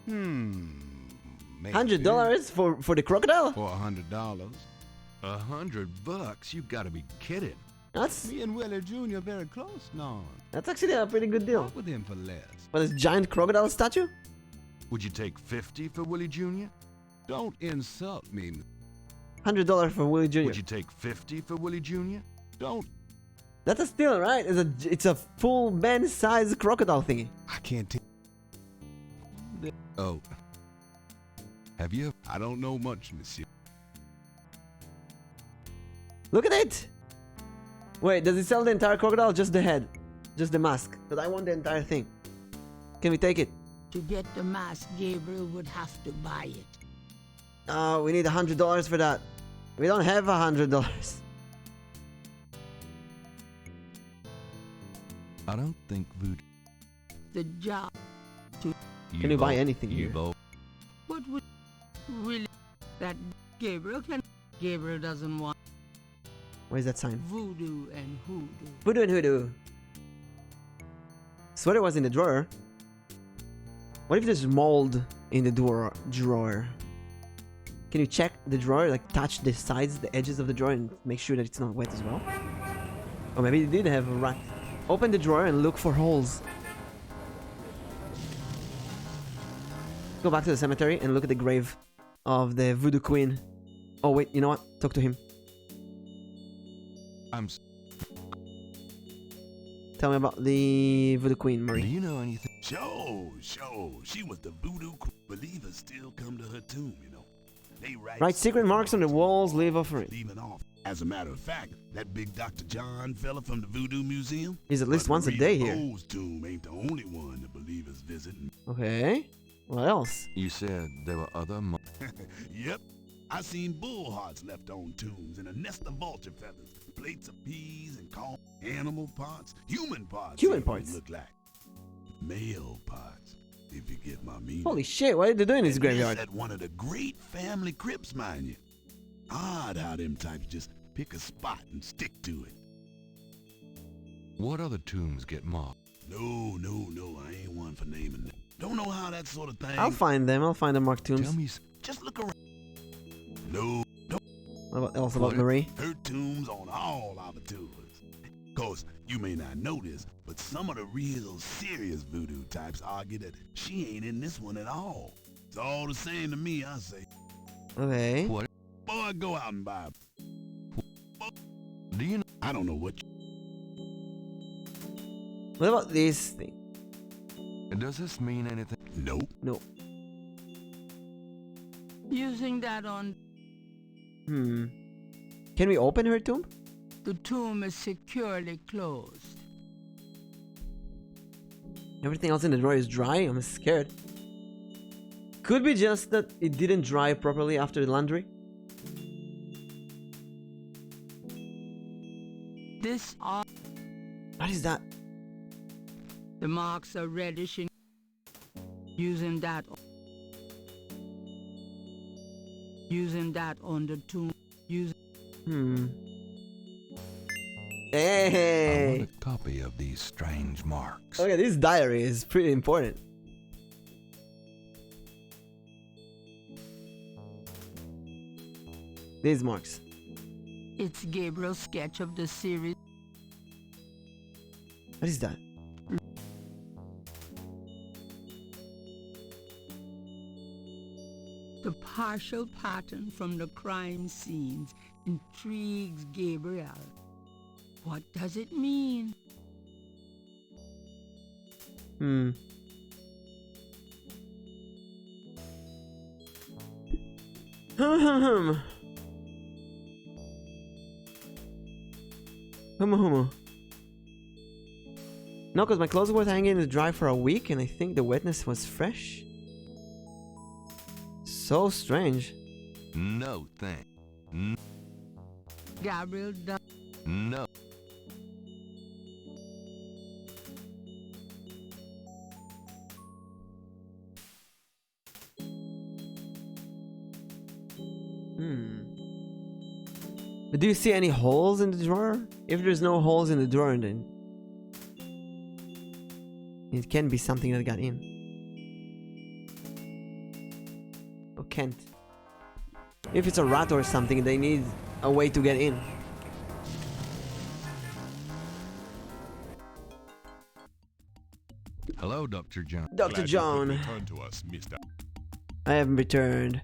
Maybe. $100 for the crocodile? For $100. $100? You gotta be kidding. That's... Me and Willie Jr. very close now. That's actually a pretty good deal. With him for less. For this giant crocodile statue? Would you take 50 for Willie Jr.? Don't insult me. $100 for Willie Jr. Would you take 50 for Willie Jr.? Don't. That's a steal, right? It's a full man-sized crocodile thingy. I can't tell. Oh. Have you? I don't know much, monsieur. Look at it! Wait, does it sell the entire crocodile or just the head? Just the mask? Because I want the entire thing. Can we take it? To get the mask, Gabriel would have to buy it. Oh, we need $100 for that. We don't have $100. I don't think voodoo. The job to... Can you buy anything You here? both. What would really that Gabriel can... Gabriel doesn't want Where's that sign? voodoo and hoodoo. Voodoo and hoodoo. Sweater was in the drawer. What if there's mold in the drawer? Can you check the drawer, like touch the sides, the edges of the drawer and make sure that it's not wet as well? Or maybe they did have a rat. Open the drawer and look for holes. Go back to the cemetery and look at the grave of the voodoo queen. Oh wait, you know what? Talk to him. Tell me about the voodoo queen, Marie. Do you know anything? Sure. She was the voodoo queen. Believers still come to her tomb, you know. They Write secret marks on the walls, leave offering. Leaving off. As a matter of fact, that big Dr. John fella from the Voodoo Museum. He's at least once a day here. Rose tomb ain't the only one the believers visit. Okay. What else? You said there were other Yep. I seen bull hearts left on tombs and a nest of vulture feathers, plates of peas and corn, animal parts, human parts. Human even parts. Look like male parts, if you get my meaning. Holy shit, what are they doing in this graveyard? At one of the great family crypts, mind you. Odd how them types just pick a spot and stick to it. What other tombs get mobbed? No, I ain't one for naming them. Don't know how that sort of thing. I'll find them. I'll find the marked tombs. Tell me, just look around. No, don't. What else about Marie? Her tombs on all our tours. Course, you may not know this, but some of the real serious voodoo types argue that she ain't in this one at all. It's all the same to me, I say. Okay. What? Boy, go out and buy. Do you know? I don't know what. What about this thing? Does this mean anything? Nope. No. Using that on... Can we open her tomb? The tomb is securely closed. Everything else in the drawer is dry. I'm scared. Could be just that it didn't dry properly after the laundry. This are... What is that? The marks are reddish in... Using that on the tomb. Hey! I want a copy of these strange marks. Okay, this diary is pretty important. These marks. It's Gabriel's sketch of the series. What is that? The partial pattern from the crime scenes intrigues Gabriel. What does it mean? No, because my clothes were hanging in the dry for a week and I think the wetness was fresh. So strange. No thing. Gabriel does. No. But do you see any holes in the drawer? If there's no holes in the drawer, then it can be something that got in. Or can't. If it's a rat or something, they need a way to get in. Hello, Dr. John. Dr. John. Return to us, Mr. I haven't returned.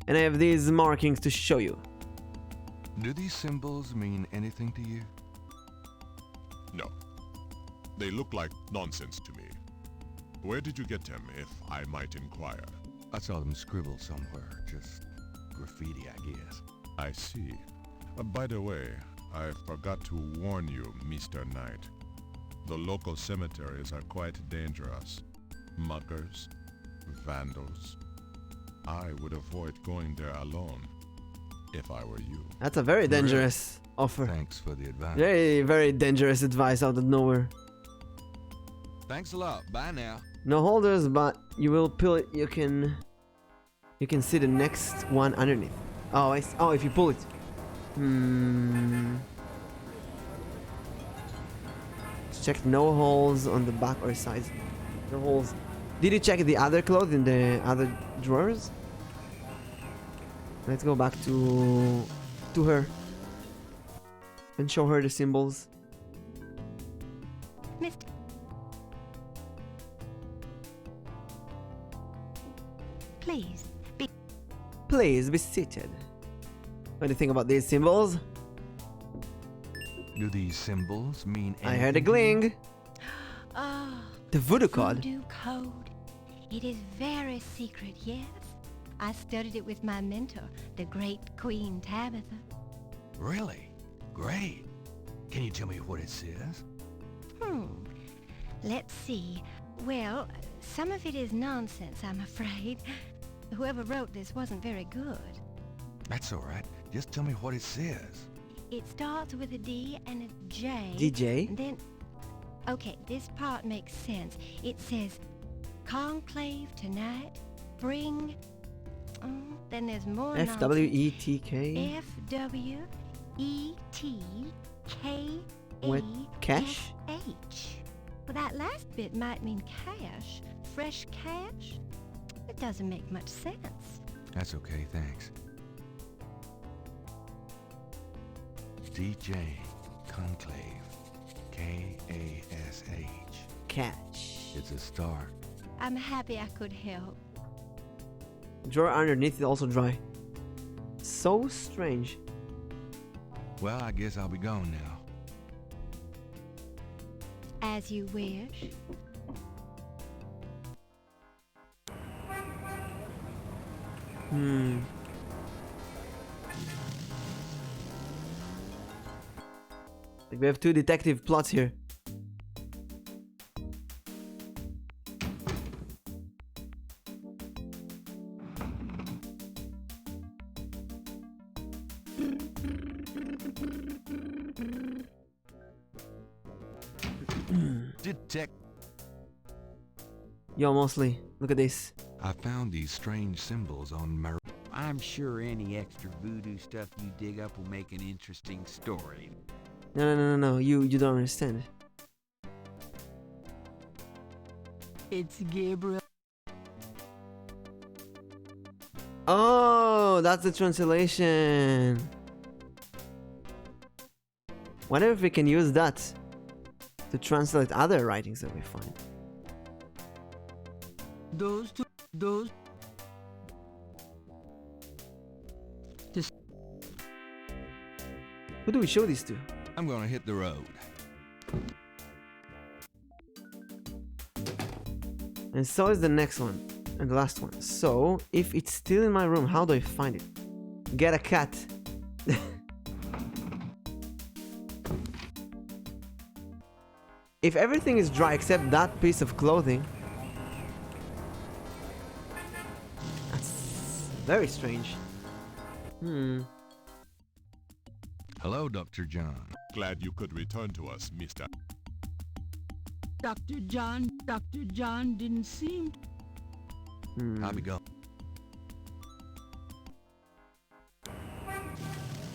And I have these markings to show you. Do these symbols mean anything to you? No. They look like nonsense to me. Where did you get them, if I might inquire? I saw them scribbled somewhere. Just graffiti, I guess. I see. By the way, I forgot to warn you, Mr. Knight. The local cemeteries are quite dangerous. Muggers, vandals. I would avoid going there alone, if I were you. That's a very dangerous offer. Thanks for the advice. Very, very dangerous advice out of nowhere. Thanks a lot. Bye now. No holders, but you will pull it. You can see the next one underneath. Oh, oh, if you pull it. Check no holes on the back or sides. No holes. Did you check the other clothes in the other drawers? Let's go back to her and show her the symbols. Mr. Please be seated. What do you think about these symbols? Do these symbols mean anything? I heard a gling. Ah, The voodoo code. Voodoo code. It is very secret, yes. I studied it with my mentor, the great Queen Tabitha. Really? Great. Can you tell me what it says? Let's see. Well, some of it is nonsense, I'm afraid. Whoever wrote this wasn't very good. That's all right. Just tell me what it says. It starts with a D and a J. DJ? And then... Okay, this part makes sense. It says, conclave tonight, bring... then there's more FWETK. FWETKASH. What? Cash? Well, that last bit might mean cash. Fresh cash? It doesn't make much sense. That's okay, thanks. DJ Conclave. K-A-S-H. Cash. It's a start. I'm happy I could help. Drawer underneath is also dry. So strange. Well, I guess I'll be gone now. As you wish. Like we have two detective plots here. Detect. Yo, Mosley, look at this. I found these strange symbols on my... I'm sure any extra voodoo stuff you dig up will make an interesting story. No. You don't understand. It's Gabriel. Oh, that's the translation. Wonder if we can use that to translate other writings that we find. Those. Who do we show these to? I'm gonna hit the road. And so is the next one. And the last one. So, if it's still in my room, how do I find it? Get a cat. If everything is dry except that piece of clothing... That's very strange. Hello, Dr. John. Glad you could return to us, Mr. Dr. John didn't seem... I'll be gone.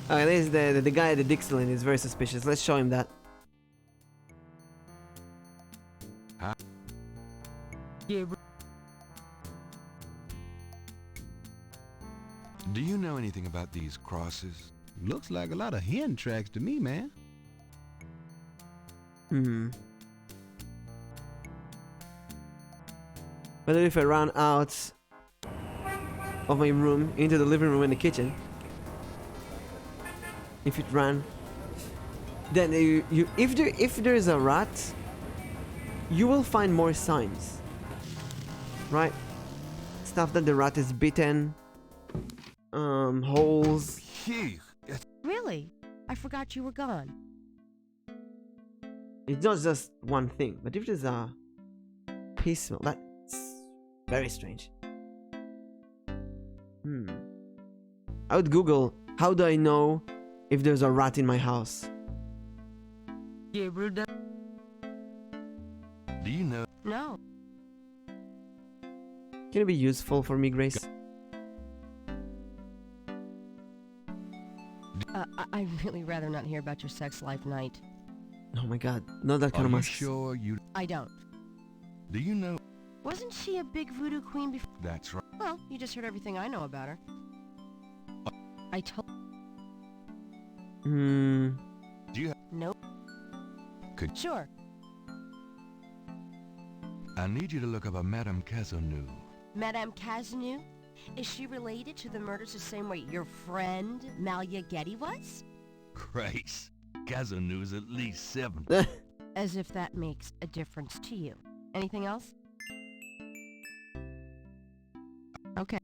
Alright, there's the guy at the Dixieland is very suspicious. Let's show him that. Gabriel. Do you know anything about these crosses? Looks like a lot of hen tracks to me, man. But if I run out of my room into the living room and the kitchen, if it ran, then if there is a rat, you will find more signs, right? Stuff that the rat is bitten, holes. Really? I forgot you were gone. It's not just one thing, but if there's a piece, that's very strange. I would Google, how do I know if there's a rat in my house? Gabriel. Do you know? No. Can it be useful for me, Grace? I'd really rather not hear about your sex life, Knight. Oh my god, not that kind of musk. Sure you... I don't. Do you know... Wasn't she a big voodoo queen before? That's right. Well, you just heard everything I know about her. I told... Do you have... Nope. Could... Sure. I need you to look up a Madame Cazeneuve. Madame Cazeneuve? Is she related to the murders the same way your friend, Malia Getty, was? Grace, Cazeneuve's at least 7. As if that makes a difference to you. Anything else? Okay.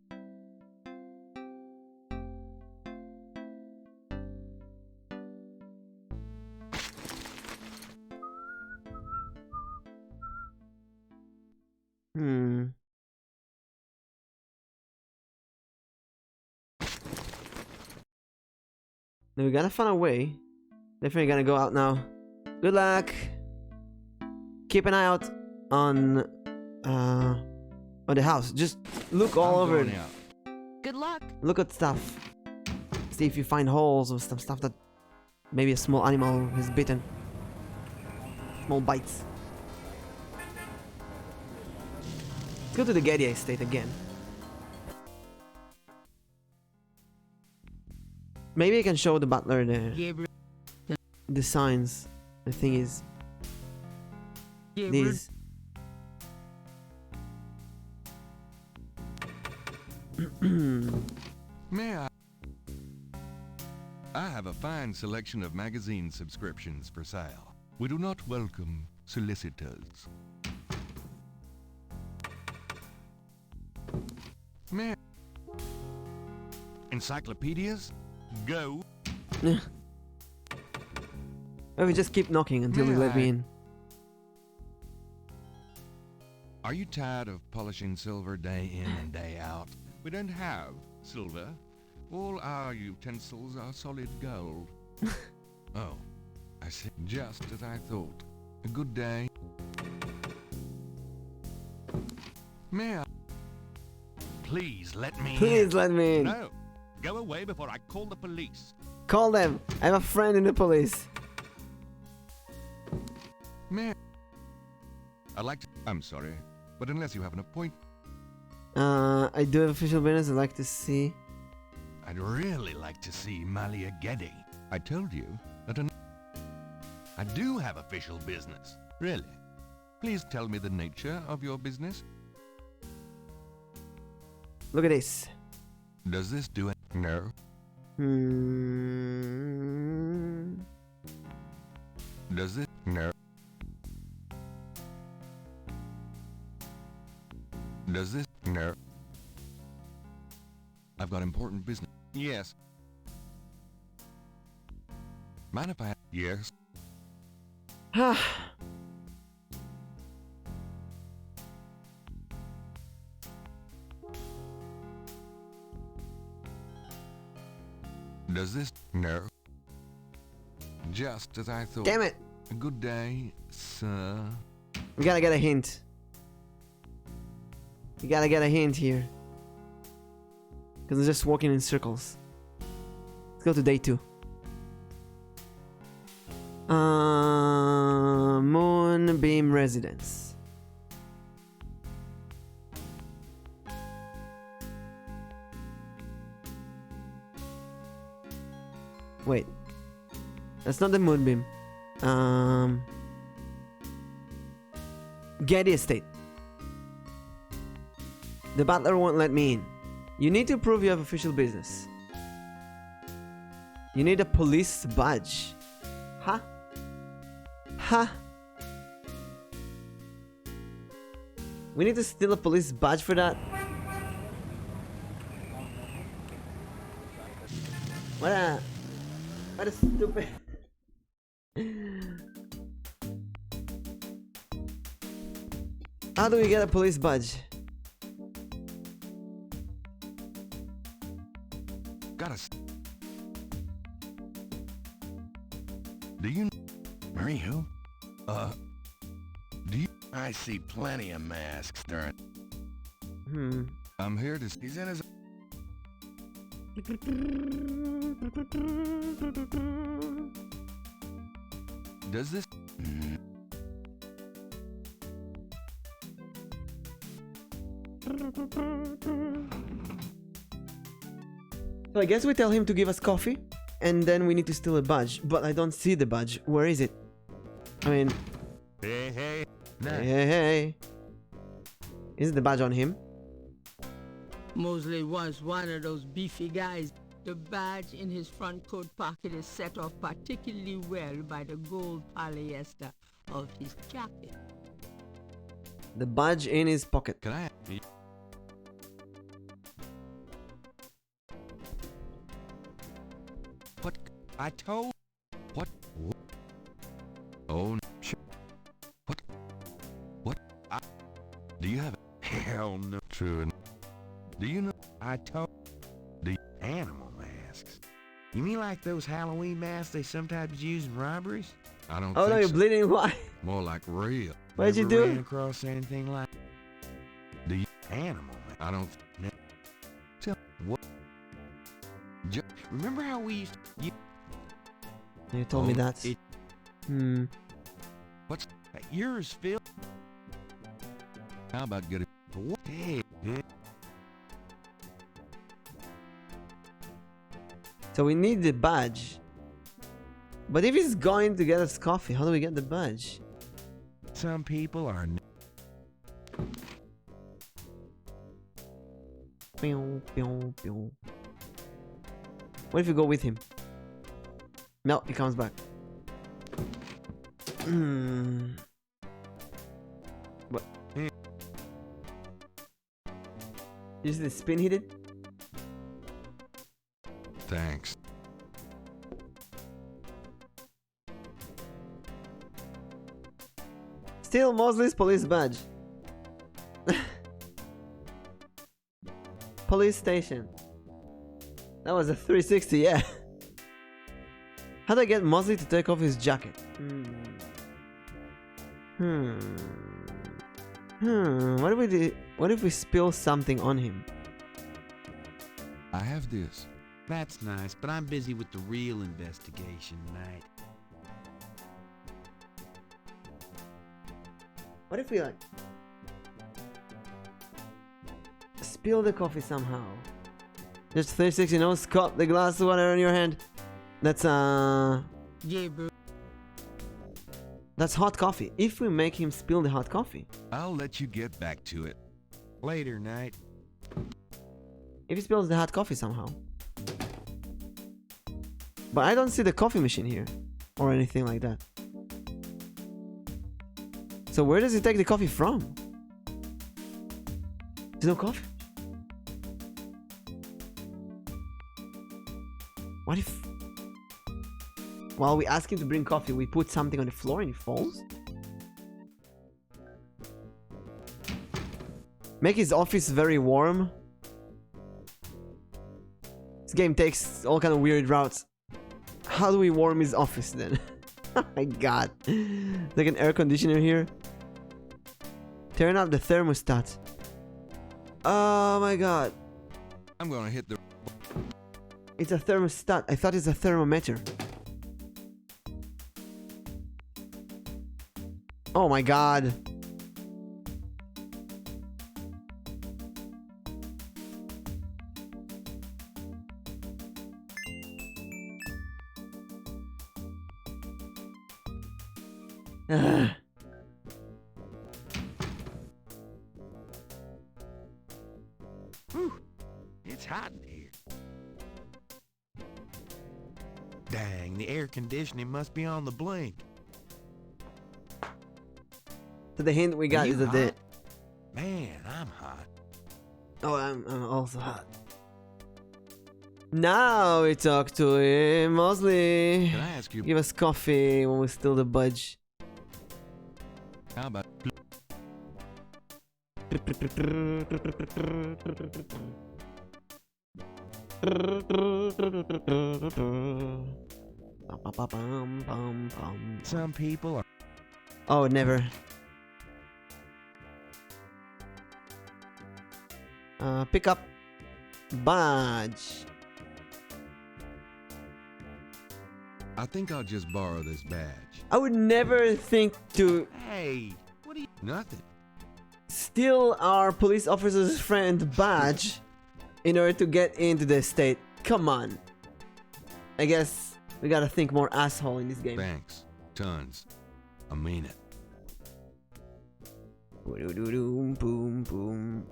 Then we gotta find a way. Definitely gonna go out now. Good luck. Keep an eye out on the house. Just look all over it. Good luck. Look at stuff. See if you find holes or some stuff that maybe a small animal has bitten. Small bites. Let's go to the Getty estate again. Maybe I can show the butler the signs. The thing is, these. May I have a fine selection of magazine subscriptions for sale. We do not welcome solicitors. May I... Encyclopedias? Go. Or we just keep knocking until they let me in. Are you tired of polishing silver day in and day out? We don't have silver. All our utensils are solid gold. Oh, I see. Just as I thought. A good day. May I? Please let me in. Please let me in. No. Go away before I call the police. Call them. I have a friend in the police. May I'd like to... I'm sorry, but unless you have an appointment... I do have official business I'd like to see. I'd really like to see Malia Getty. I told you that I do have official business. Really? Please tell me the nature of your business. Look at this. Does this do it? No. Does it? No. Does this? No. I've got important business. Yes. Mind if I... Yes. Does this? No. Just as I thought. Damn it! Good day, sir. We gotta get a hint. You gotta get a hint here. Because I'm just walking in circles. Let's go to day 2. Moonbeam Residence. Wait. That's not the Moonbeam. Getty Estate. The butler won't let me in. You need to prove you have official business. You need a police badge. Huh? Huh? We need to steal a police badge for that? What a stupid... How do we get a police badge? Do you... Mary who? Do you... I see plenty of masks during... I'm here to... He's in his... Does this... So I guess we tell him to give us coffee, and then we need to steal a badge. But I don't see the badge. Where is it? I mean... Hey, hey. Hey, hey, hey. Is the badge on him? Mosley was one of those beefy guys. The badge in his front coat pocket is set off particularly well by the gold polyester of his jacket. The badge in his pocket. Can I... What? I told... What? Oh, what? What? Do you have... Hell no. True. Do you know... I told... The animal masks. You mean like those Halloween masks they sometimes use in robberies? I don't Oh think no, you're so. bleeding. Why? More like real. What did you Never ran do? across anything like... Do you... Animal mask. I don't... No. Tell... What? Remember how we used to... You told me that. What's... Yours, Phil? How about getting... Hey. So we need the badge. But if he's going to get us coffee, how do we get the badge? Some people are... Pew, pew, pew. What if we go with him? No, he comes back. What? You see the spin he did? Thanks. Still Mosley's police badge. Police station. That was a 360, yeah. How do I get Mosley to take off his jacket? What if we do? What if we spill something on him? I have this. That's nice, but I'm busy with the real investigation tonight. What if we like spill the coffee somehow? Just 360, no Scott, the glass of water in your hand. That's Yeah, bro. That's hot coffee. If we make him spill the hot coffee. I'll let you get back to it. Later, Knight. If he spills the hot coffee somehow. But I don't see the coffee machine here. Or anything like that. So where does he take the coffee from? There's no coffee. What if... while we ask him to bring coffee, we put something on the floor and he falls? Make his office very warm. This game takes all kind of weird routes. How do we warm his office then? Oh my god. Like an air conditioner here. Turn up the thermostat. Oh my god. I'm gonna hit the... It's a thermostat. I thought it's a thermometer. Oh my god. Ugh. Whew. It's hot in here. Dang, the air conditioning must be on the blink. So the hint we got is that the... Man, I'm hot. Oh, I'm also hot. Now we talk to him, Mosley. Can I ask you... Give us coffee when we steal the budge. How about... Some people are... Oh, never. Pick up badge. I think I'll just borrow this badge. I would never think to... Hey, what are you... Nothing. Steal our police officer's friend badge in order to get into the estate. Come on. I guess we gotta think more asshole in this game. Thanks. Tons. I mean it. Boom, boom, boom.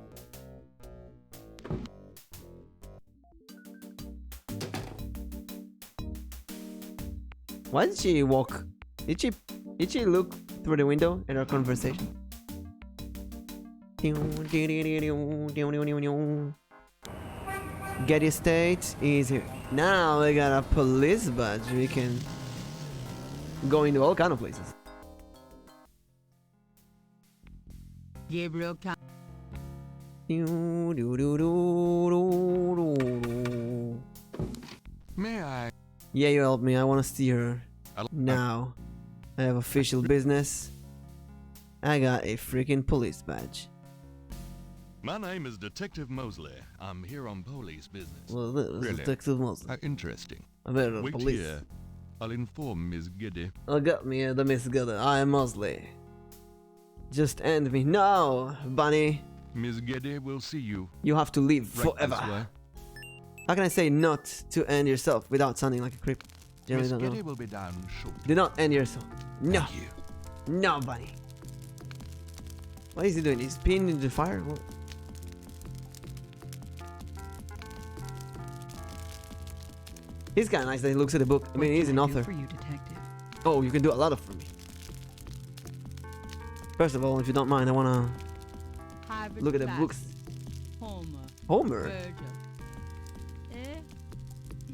Why did she walk? Did she look through the window at our conversation? Getty Estate is here. Now we got a police badge. We can go into all kind of places. Gabriel, May I? Yeah, you help me. I want to see her now. I have official business. I got a freaking police badge. My name is Detective Mosley. I'm here on police business. Well, this is Detective Mosley. Interesting. I'm here on Wait police. here. I'll inform Miss Giddy. Oh, got me, the Miss Gilda. I am Mosley. Just end me. No, Bunny. Miss Gedde will see you. You have to live Right forever. this way. How can I say not to end yourself without sounding like a creep? Generally Miss don't know. Gedde will be down shortly. Do not end yourself. No. Thank you. No, buddy. What is he doing? He's peeing into the fire? What? He's kind of nice that he looks at the book. I mean, he's an author. For you, detective. Oh, you can do a lot of for me. First of all, if you don't mind, I wanna look at the books. Homer? Virgil.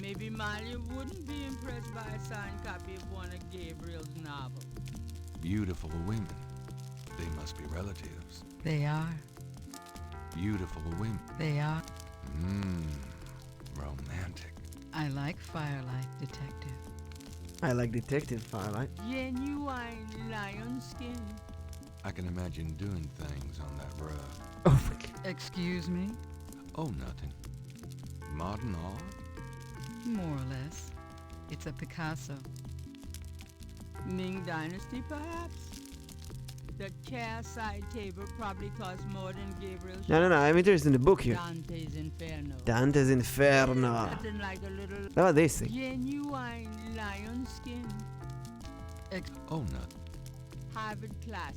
Maybe Molly wouldn't be impressed by a signed copy of one of Gabriel's novels. Beautiful women. They must be relatives. They are. Beautiful women. They are. Romantic. I like Firelight, detective. I like Detective Firelight. Genuine lion skin. I can imagine doing things on that rug. Oh my God. Excuse me? Oh, nothing. Modern art? More or less. It's a Picasso. Ming Dynasty, perhaps? The chair side table probably cost more than Gabriel's. No, I'm interested in the book here. Dante's Inferno. Dante's Inferno. Nothing like a little How about this thing? genuine lion skin. Oh, nothing. Harvard class.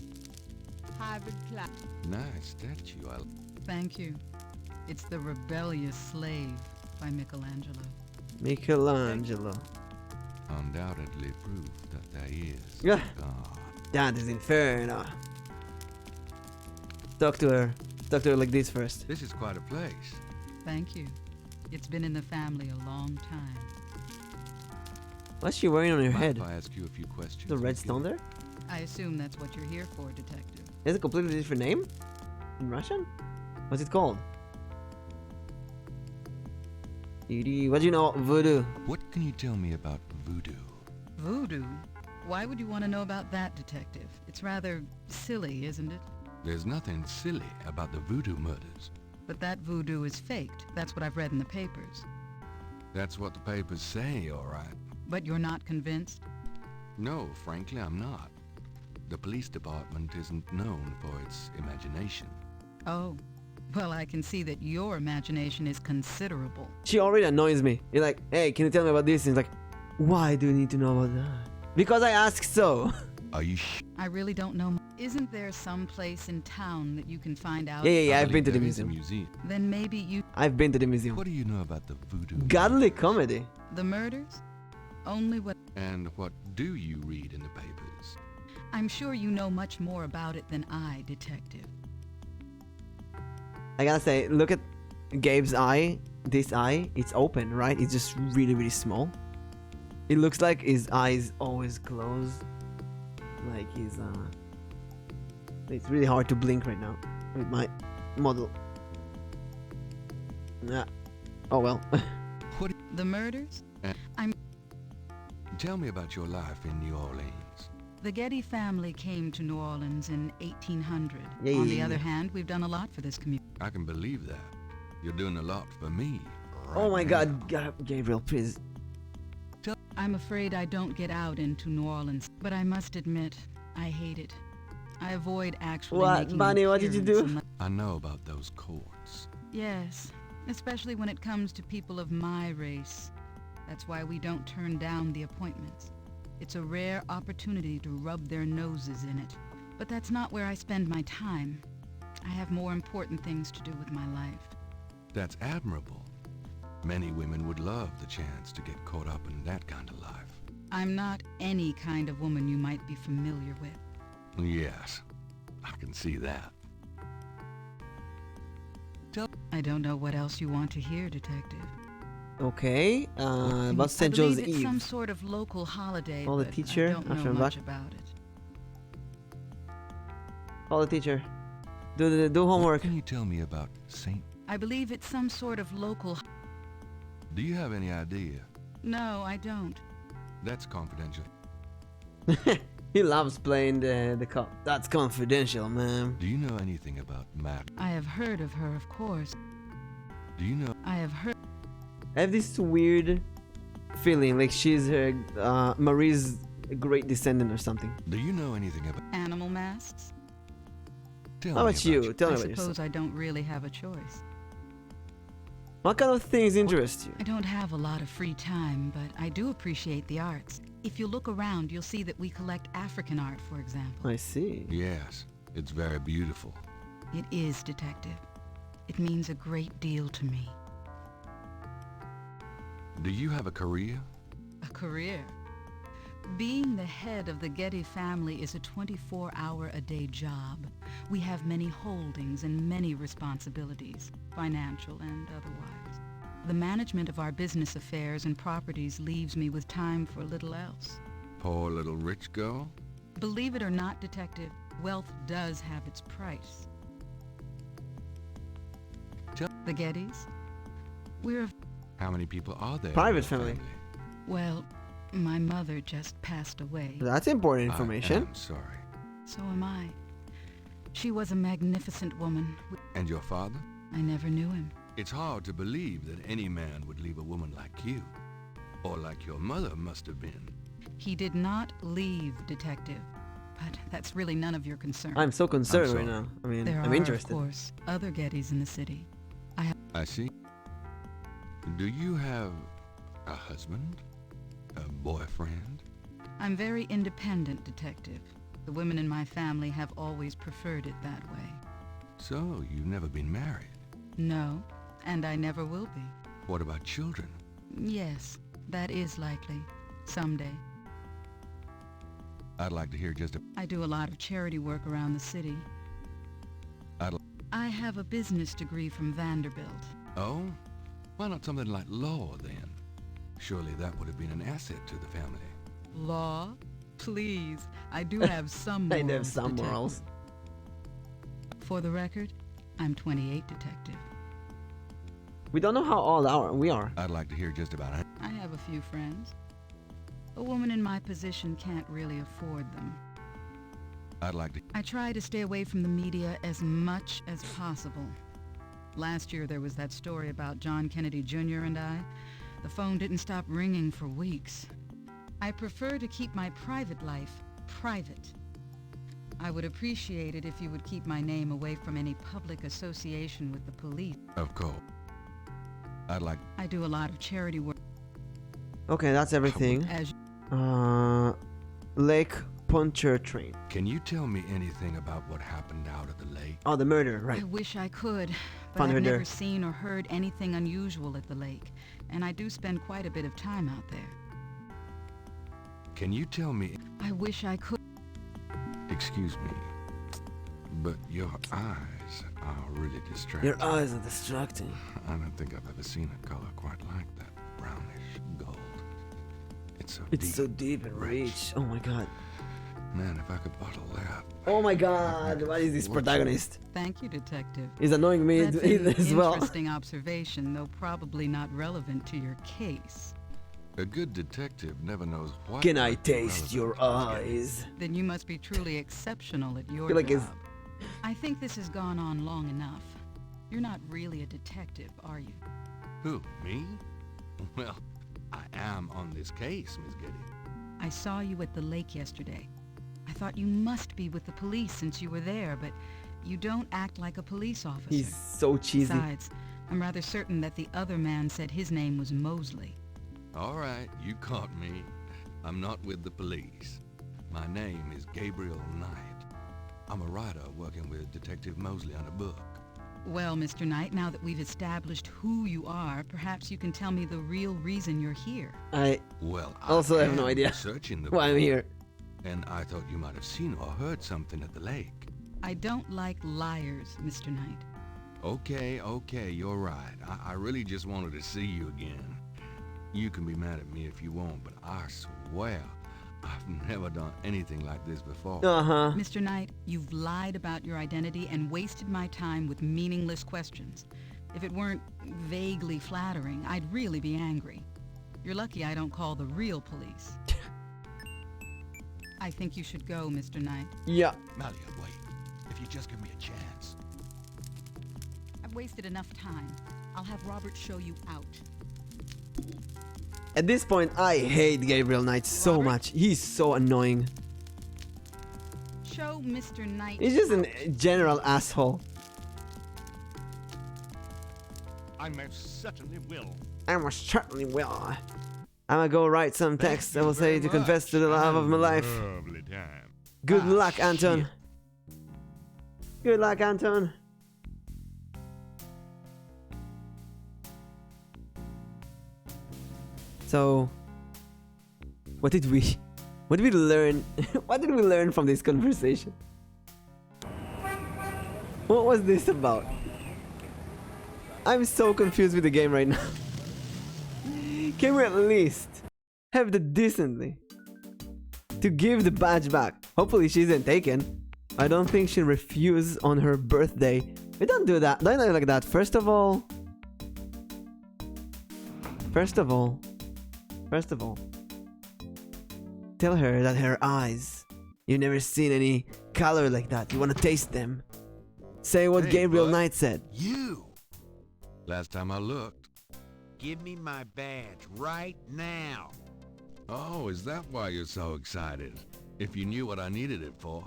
Harvard class. Nice statue. Thank you. It's The Rebellious Slave by Michelangelo. Michelangelo. Undoubtedly proof that there is Yeah. God. Dante's Inferno. Talk to her. Talk to her like this first. This is quite a place. Thank you. It's been in the family a long time. What's she wearing on her Mind head? if I ask you a few questions? The red Miss stone there? I assume that's what you're here for, detective. Is it a completely different name? In Russian? What's it called? What do you know about voodoo? What can you tell me about voodoo? Voodoo? Why would you want to know about that, detective? It's rather silly, isn't it? There's nothing silly about the voodoo murders. But that voodoo is faked. That's what I've read in the papers. That's what the papers say, all right. But you're not convinced? No, frankly, I'm not. The police department isn't known for its imagination. Oh. Well, I can see that your imagination is considerable. She already annoys me. You're like, hey, can you tell me about this? And it's like, why do you need to know about that? Because I ask so. Are you I really don't know. Isn't there some place in town that you can find out? Yeah, I I've been to the believe there is a museum. Then maybe you... I've been to the museum. What do you know about the voodoo? Godly comedy. The murders? Only what... And what do you read in the papers? I'm sure you know much more about it than I, detective. I gotta say, look at Gabe's eye. This eye, it's open, right? It's just really, really small. It looks like his eyes always closed. Like he's, it's really hard to blink right now with my model. Nah. Oh well. What? The murders? Tell me about your life in New Orleans. The Getty family came to New Orleans in 1800. Yeah, On the yeah, other yeah. hand, we've done a lot for this community. I can believe that. You're doing a lot for me. Oh my now. God, Gabriel, please. I'm afraid I don't get out into New Orleans, but I must admit, I hate it. I avoid actually What, making an Bunny? What did you appearance do? unless- I know about those courts. Yes, especially when it comes to people of my race. That's why we don't turn down the appointments. It's a rare opportunity to rub their noses in it. But that's not where I spend my time. I have more important things to do with my life. That's admirable. Many women would love the chance to get caught up in that kind of life. I'm not any kind of woman you might be familiar with. Yes, I can see that. I don't know what else you want to hear, detective. Okay. About St. I Joe's believe it's Eve. some sort of local holiday, Call the but teacher I don't after know I'm much back. about it. Call the teacher. Do homework. What can you tell me about St. I believe it's some sort of local... Do you have any idea? No, I don't. That's confidential. He loves playing the cop. That's confidential, man. Do you know anything about Matt? I have heard of her, of course. Do you know? I have heard... I have this weird feeling like she's Marie's great descendant or something. Do you know anything about? Animal masks? How about you? Tell me I about yourself. suppose I don't really have a choice. What kind of things interest you? I don't have a lot of free time, but I do appreciate the arts. If you look around, you'll see that we collect African art, for example. I see. Yes, it's very beautiful. It is, Detective. It means a great deal to me. Do you have a career? A career? Being the head of the Getty family is a 24-hour-a-day job. We have many holdings and many responsibilities, financial and otherwise. The management of our business affairs and properties leaves me with time for little else. Poor little rich girl? Believe it or not, Detective, wealth does have its price. The Gettys? We're a... How many people are there? Private family. Well, my mother just passed away. That's important information. I'm sorry. So am I. She was a magnificent woman. And your father? I never knew him. It's hard to believe that any man would leave a woman like you. Or like your mother must have been. He did not leave, Detective. But that's really none of your concern. I'm so concerned right now. I mean, there I'm are, interested. Of course, other Gettys in the city. I see. Do you have a husband? A boyfriend? I'm very independent, Detective. The women in my family have always preferred it that way. So, you've never been married? No, and I never will be. What about children? Yes, that is likely. Someday. I'd like to hear just a... I do a lot of charity work around the city. I have a business degree from Vanderbilt. Oh? Why not something like law, then? Surely that would have been an asset to the family. Law? Please, I do have some morals. I have some morals. For the record, I'm 28, Detective. We don't know how old we are. I'd like to hear just about it. I have a few friends. A woman in my position can't really afford them. I'd like to... I try to stay away from the media as much as possible. Last year there was that story about John Kennedy Jr. and I. The phone didn't stop ringing for weeks. I prefer to keep my private life private. I would appreciate it if you would keep my name away from any public association with the police. Of course. I'd like... I do a lot of charity work. Okay, that's everything. Lake Pontchartrain. Can you tell me anything about what happened out at the lake? Oh, the murder, right. I wish I could, but Found her I've never there. seen or heard anything unusual at the lake, and I do spend quite a bit of time out there. Can you tell me... I wish I could. Excuse me, but your eyes are really distracting. Your eyes are distracting. I don't think I've ever seen a color quite like that. Brownish gold. It's so deep and rich. Oh my god. Man, if I could bottle that. Oh my god, what is this protagonist? Thank you, Detective. He's annoying me That's an as well. interesting observation, though probably not relevant to your case. A good detective never knows what... Can I taste your eyes? Then you must be truly exceptional at your Feel like job. I think this has gone on long enough. You're not really a detective, are you? Who, me? Well, I am on this case, Miss Getty. I saw you at the lake yesterday. I thought you must be with the police since you were there, but you don't act like a police officer. He's so cheesy. Besides, I'm rather certain that the other man said his name was Mosley. All right, you caught me. I'm not with the police. My name is Gabriel Knight. I'm a writer working with Detective Mosley on a book. Well, Mr. Knight, now that we've established who you are, perhaps you can tell me the real reason you're here. Well, also have no idea searching the why I'm here. And I thought you might have seen or heard something at the lake. I don't like liars, Mr. Knight. Okay, you're right. I really just wanted to see you again. You can be mad at me if you want, but I swear, I've never done anything like this before. Mr. Knight, you've lied about your identity and wasted my time with meaningless questions. If it weren't vaguely flattering, I'd really be angry. You're lucky I don't call the real police. I think you should go, Mr. Knight. Yeah. Malia, wait. If you just give me a chance. I've wasted enough time. I'll have Robert show you out. At this point, I hate Gabriel Knight so much. He's so annoying. show Mr. Knight. He's just a general asshole. I most certainly will. I most certainly will. I'm gonna go write some text I will say to confess to the love of my life. Lovely time. Good luck, Anton. Good luck, Anton. So, what did we learn? What did we learn from this conversation? What was this about? I'm so confused with the game right now. Can we at least have the decency to give the badge back? Hopefully she isn't taken. I don't think she'll refuse on her birthday. But don't do that. Don't do it like that. First of all, tell her that her eyes, you've never seen any color like that. You want to taste them. Say what Hey, Gabriel bud. Knight said. You! Last time I looked. Give me my badge right now. Oh, is that why you're so excited? If you knew what I needed it for.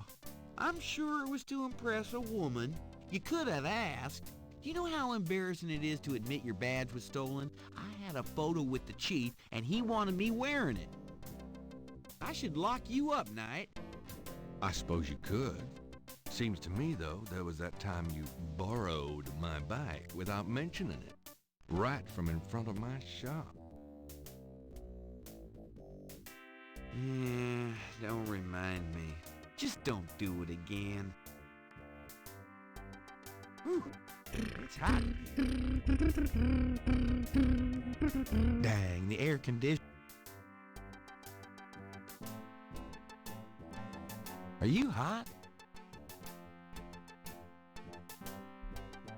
I'm sure it was to impress a woman. You could have asked. Do you know how embarrassing it is to admit your badge was stolen? I had a photo with the chief, and he wanted me wearing it. I should lock you up, Knight. I suppose you could. Seems to me, though, there was that time you borrowed my bike without mentioning it. Right from in front of my shop. Yeah, don't remind me. Just don't do it again. Whew, it's hot. Dang, the air conditioner. Are you hot?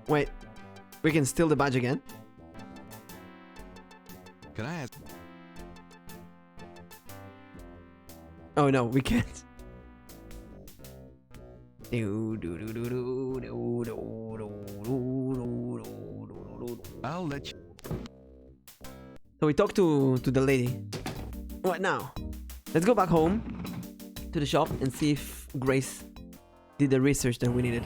Wait, we can steal the badge again? Can I ask? Oh no, we can't. I'll let you. So we talked to the lady. What now? Let's go back home to the shop and see if Grace did the research that we needed.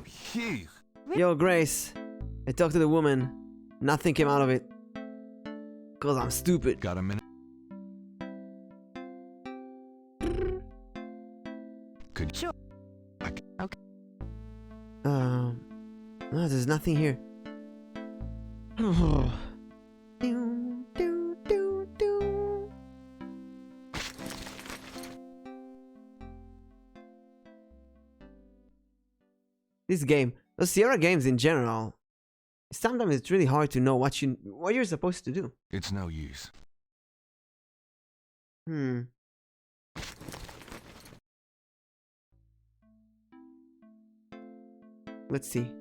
Phew. Yo, Grace. I talked to the woman. Nothing came out of it. Cause I'm stupid. Got a minute? Could Sure. Okay. No, there's nothing here. This game, the Sierra games in general, sometimes it's really hard to know what you're supposed to do. It's no use. Let's see.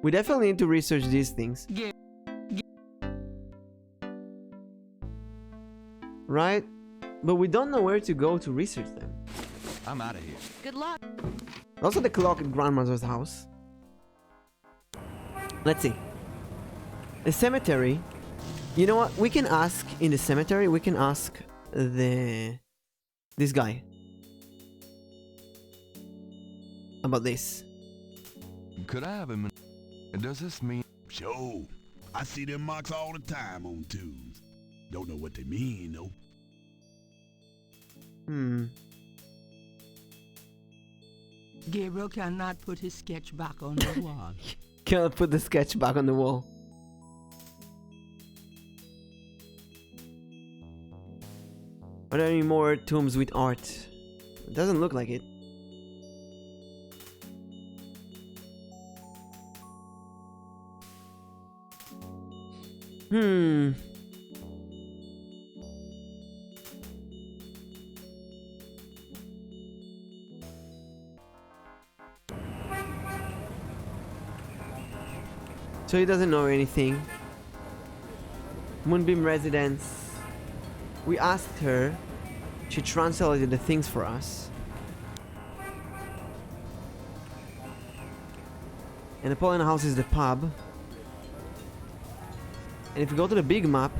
We definitely need to research these things. Right? But we don't know where to go to research them. I'm out of here. Good luck. Also the clock at grandmother's house. Let's see. The cemetery. You know what? We can ask in the cemetery. We can ask this guy about this. Could I have a minute? Does this mean? Sure. I see them marks all the time on tubes. Don't know what they mean, though. Gabriel cannot put his sketch back on the wall. Cannot put the sketch back on the wall. Are there any more tombs with art? It doesn't look like it. So he doesn't know anything. Moonbeam residence. We asked her. She translated the things for us. And Napoleon House is the pub. And if you go to the big map,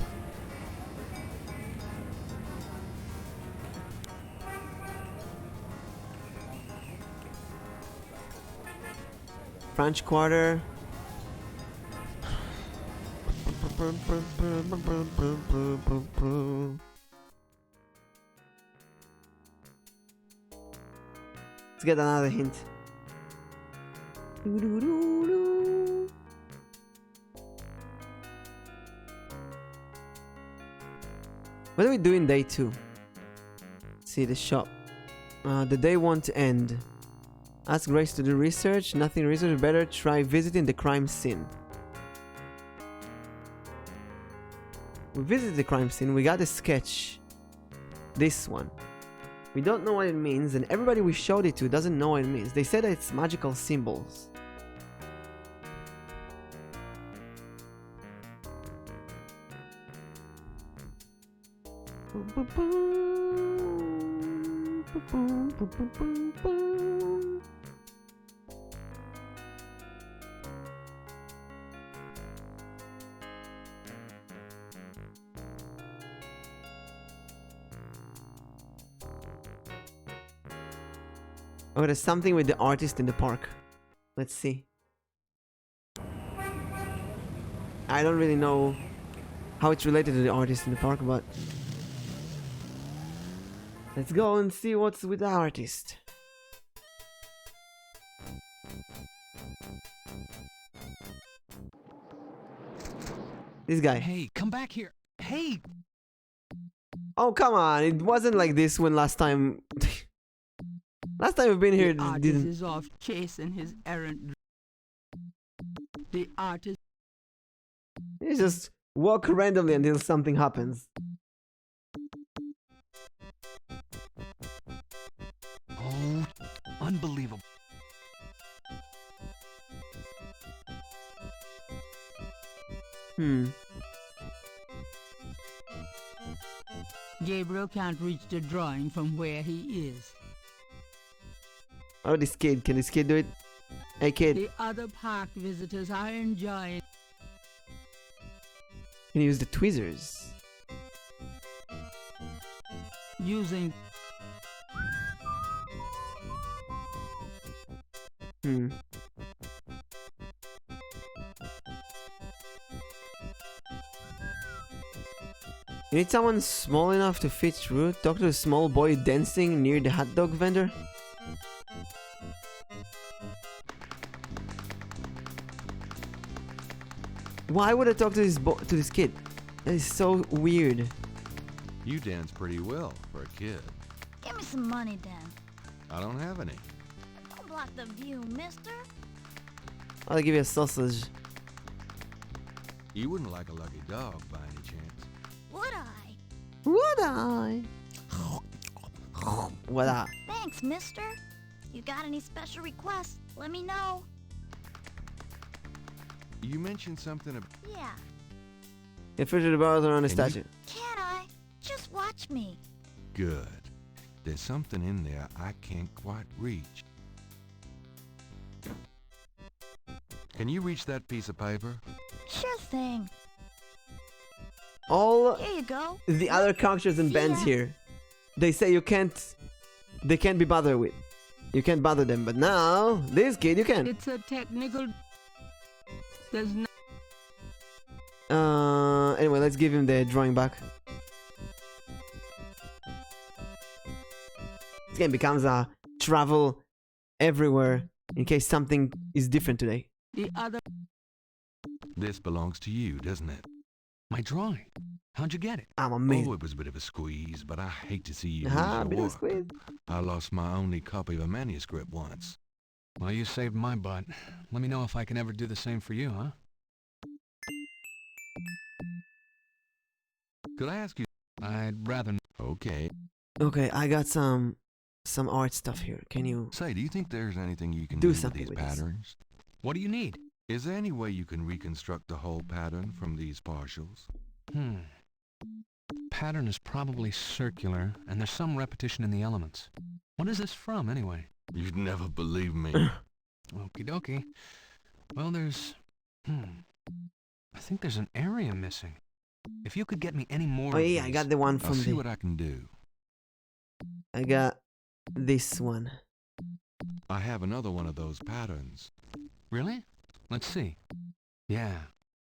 French Quarter. Let's get another hint. What are we doing day 2? See the shop. The day won't end. Ask Grace to do research. Nothing research. Better try visiting the crime scene. We visited the crime scene. We got a sketch. This one. We don't know what it means, and everybody we showed it to doesn't know what it means. They said that it's magical symbols. Oh, there's something with the artist in the park. Let's see. I don't really know how it's related to the artist in the park, but let's go and see what's with the artist. This guy. Hey, come back here. Hey! Oh, come on. It wasn't like this when last time... last time we've been here, The artist didn't... is off chasing his errand. The artist... You just walk randomly until something happens. Oh, unbelievable. Gabriel can't reach the drawing from where he is. Oh, this kid. Can this kid do it? Hey, kid. The other park visitors are enjoying... Can you use the tweezers? using... You need someone small enough to fit through? Talk to a small boy dancing near the hot dog vendor? Why would I talk to this kid? That is so weird. You dance pretty well for a kid. Give me some money, then. I don't have any. Don't block the view, mister. I'll give you a sausage. You wouldn't like a lucky dog by any chance. Would I? Would I? What up? Thanks, mister. You got any special requests, let me know. You mentioned something about... Yeah. Get further the bars around the statue. Can I? Just watch me. Good. There's something in there I can't quite reach. Can you reach that piece of paper? Sure thing. All Here you go. the other characters and bands here, they say you can't... They can't be bothered with. You can't bother them, but now, this kid you can. It's a technical... There's no... Anyway, let's give him the drawing back. This game becomes a travel everywhere in case something is different today. The other... This belongs to you, doesn't it? My drawing. How'd you get it? I'm amazed. Oh, it was a bit of a squeeze, but I hate to see you Ah, lose bit your of a squeeze. work. I lost my only copy of a manuscript once. Well, you saved my butt. Let me know if I can ever do the same for you, huh? Could I ask you? I'd rather... Okay. Okay, I got some art stuff here. Can you... Say, do you think there's anything you can do do with something these with this? patterns? What do you need? Is there any way you can reconstruct the whole pattern from these partials? Pattern is probably circular, and there's some repetition in the elements. What is this from, anyway? You'd never believe me. Okie dokie. Well, there's... I think there's an area missing. If you could get me any more Oh of yeah, I these, got the one I'll from see the... what I can do. I got this one. I have another one of those patterns. Really? Let's see. Yeah.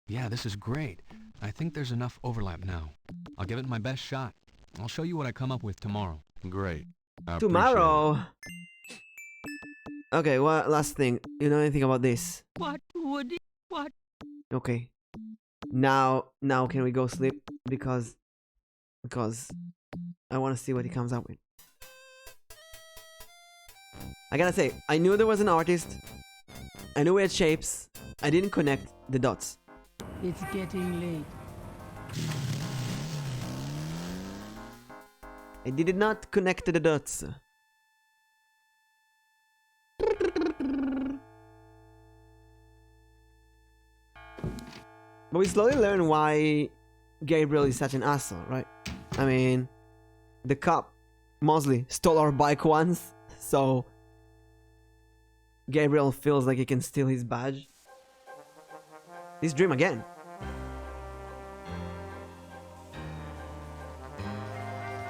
Yeah, this is great. I think there's enough overlap now. I'll give it my best shot. I'll show you what I come up with tomorrow. Great. I Tomorrow! Okay, what last thing? You know anything about this? What would it? What? Okay. Now can we go sleep? Because I want to see what he comes up with. I gotta say, I knew there was an artist. I knew we had shapes. I didn't connect the dots. It's getting late. I did not connect the dots. But we slowly learn why Gabriel is such an asshole, right? I mean, the cop, Mosley, stole our bike once, so Gabriel feels like he can steal his badge. This dream again.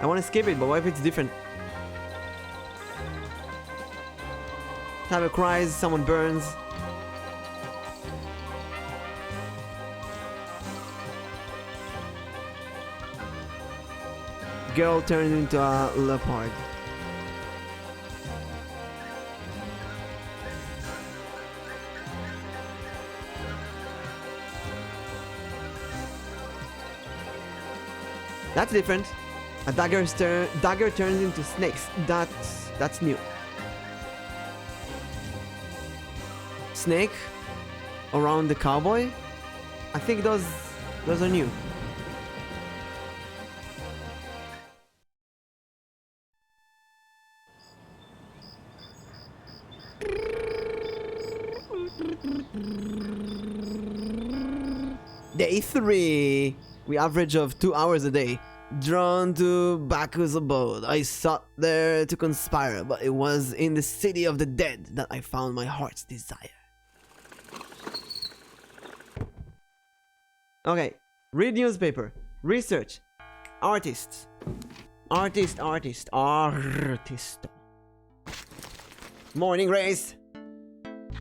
I want to skip it, but what if it's different? Tyler cries, someone burns. Girl turns into a leopard. That's different. A dagger turns into snakes. That's new. Snake around the cowboy. I think those are new. Day 3. We average of 2 hours a day. Drawn to Baku's abode, I sought there to conspire, but it was in the city of the dead that I found my heart's desire. Okay, read newspaper, research, artists, artist. Morning race.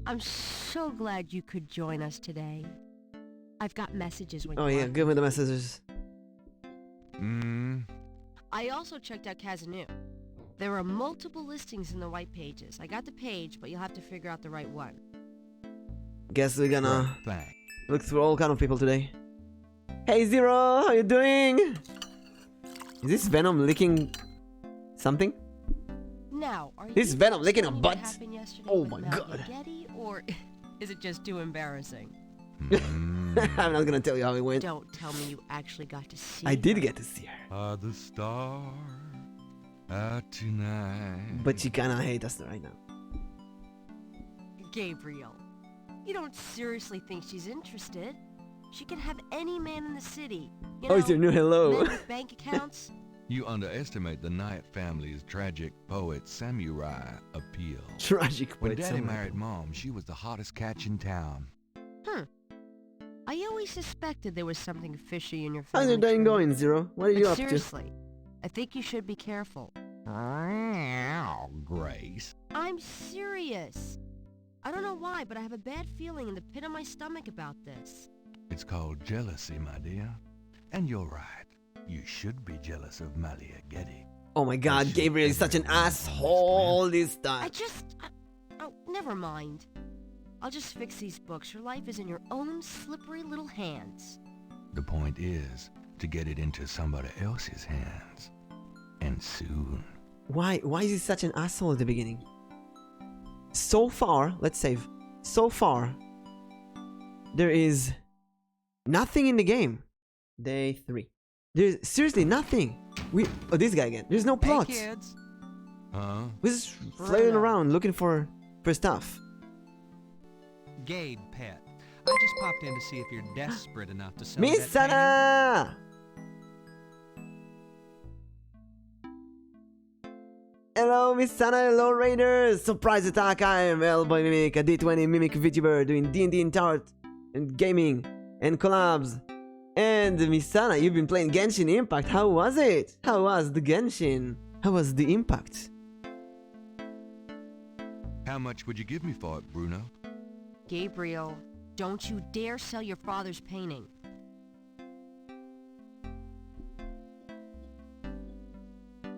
I'm so glad you could join us today. I've got messages when Oh you yeah, want give me the messages. I also checked out Kazanu. There are multiple listings in the white pages. I got the page, but you'll have to figure out the right one. Guess we're gonna look through all kind of people today. Hey Zero, how you doing? Is this Venom licking something? Now, are This you Venom licking a explaining butt? what happened yesterday Oh with my Mount god. Yageti, or is it just too embarrassing? I'm not gonna tell you how it went. Don't tell me you actually got to see I did her. get to see her. Are the stars out tonight? But she kinda hates us right now. Gabriel, you don't seriously think she's interested? She can have any man in the city. You know, Oh, it's your new hello. men with bank accounts. You underestimate the Knight family's tragic poet samurai appeal. Tragic When poet Daddy samurai. married Mom, she was the hottest catch in town. I always suspected there was something fishy in your How's family your day tree. going, Zero? What are you But up seriously, I think you should be careful. Grace. I'm serious. I don't know why, but I have a bad feeling in the pit of my stomach about this. It's called jealousy, my dear. And you're right. You should be jealous of Malia Getty. Oh my god, Gabriel is such an asshole this time. Oh, never mind. I'll just fix these books. Your life is in your own slippery little hands. The point is to get it into somebody else's hands. And soon. Why is he such an asshole at the beginning? So far, let's save. So far, there is nothing in the game. Day 3. There's seriously nothing. Oh, this guy again. There's no plot. Hey, kids. Huh? We're just flailing around looking for stuff. Gabe, pet. I just popped in to see if you're desperate enough to sell Miss that Sana! Hello, Miss Sana. Hello, Raiders. Surprise attack. I am Elboim Mimic, a D20 Mimic VTuber doing D&D and Tarot and gaming and collabs. And Miss Sana, you've been playing Genshin Impact. How was it? How was the Genshin? How was the impact? How much would you give me for it, Bruno? Gabriel, don't you dare sell your father's painting.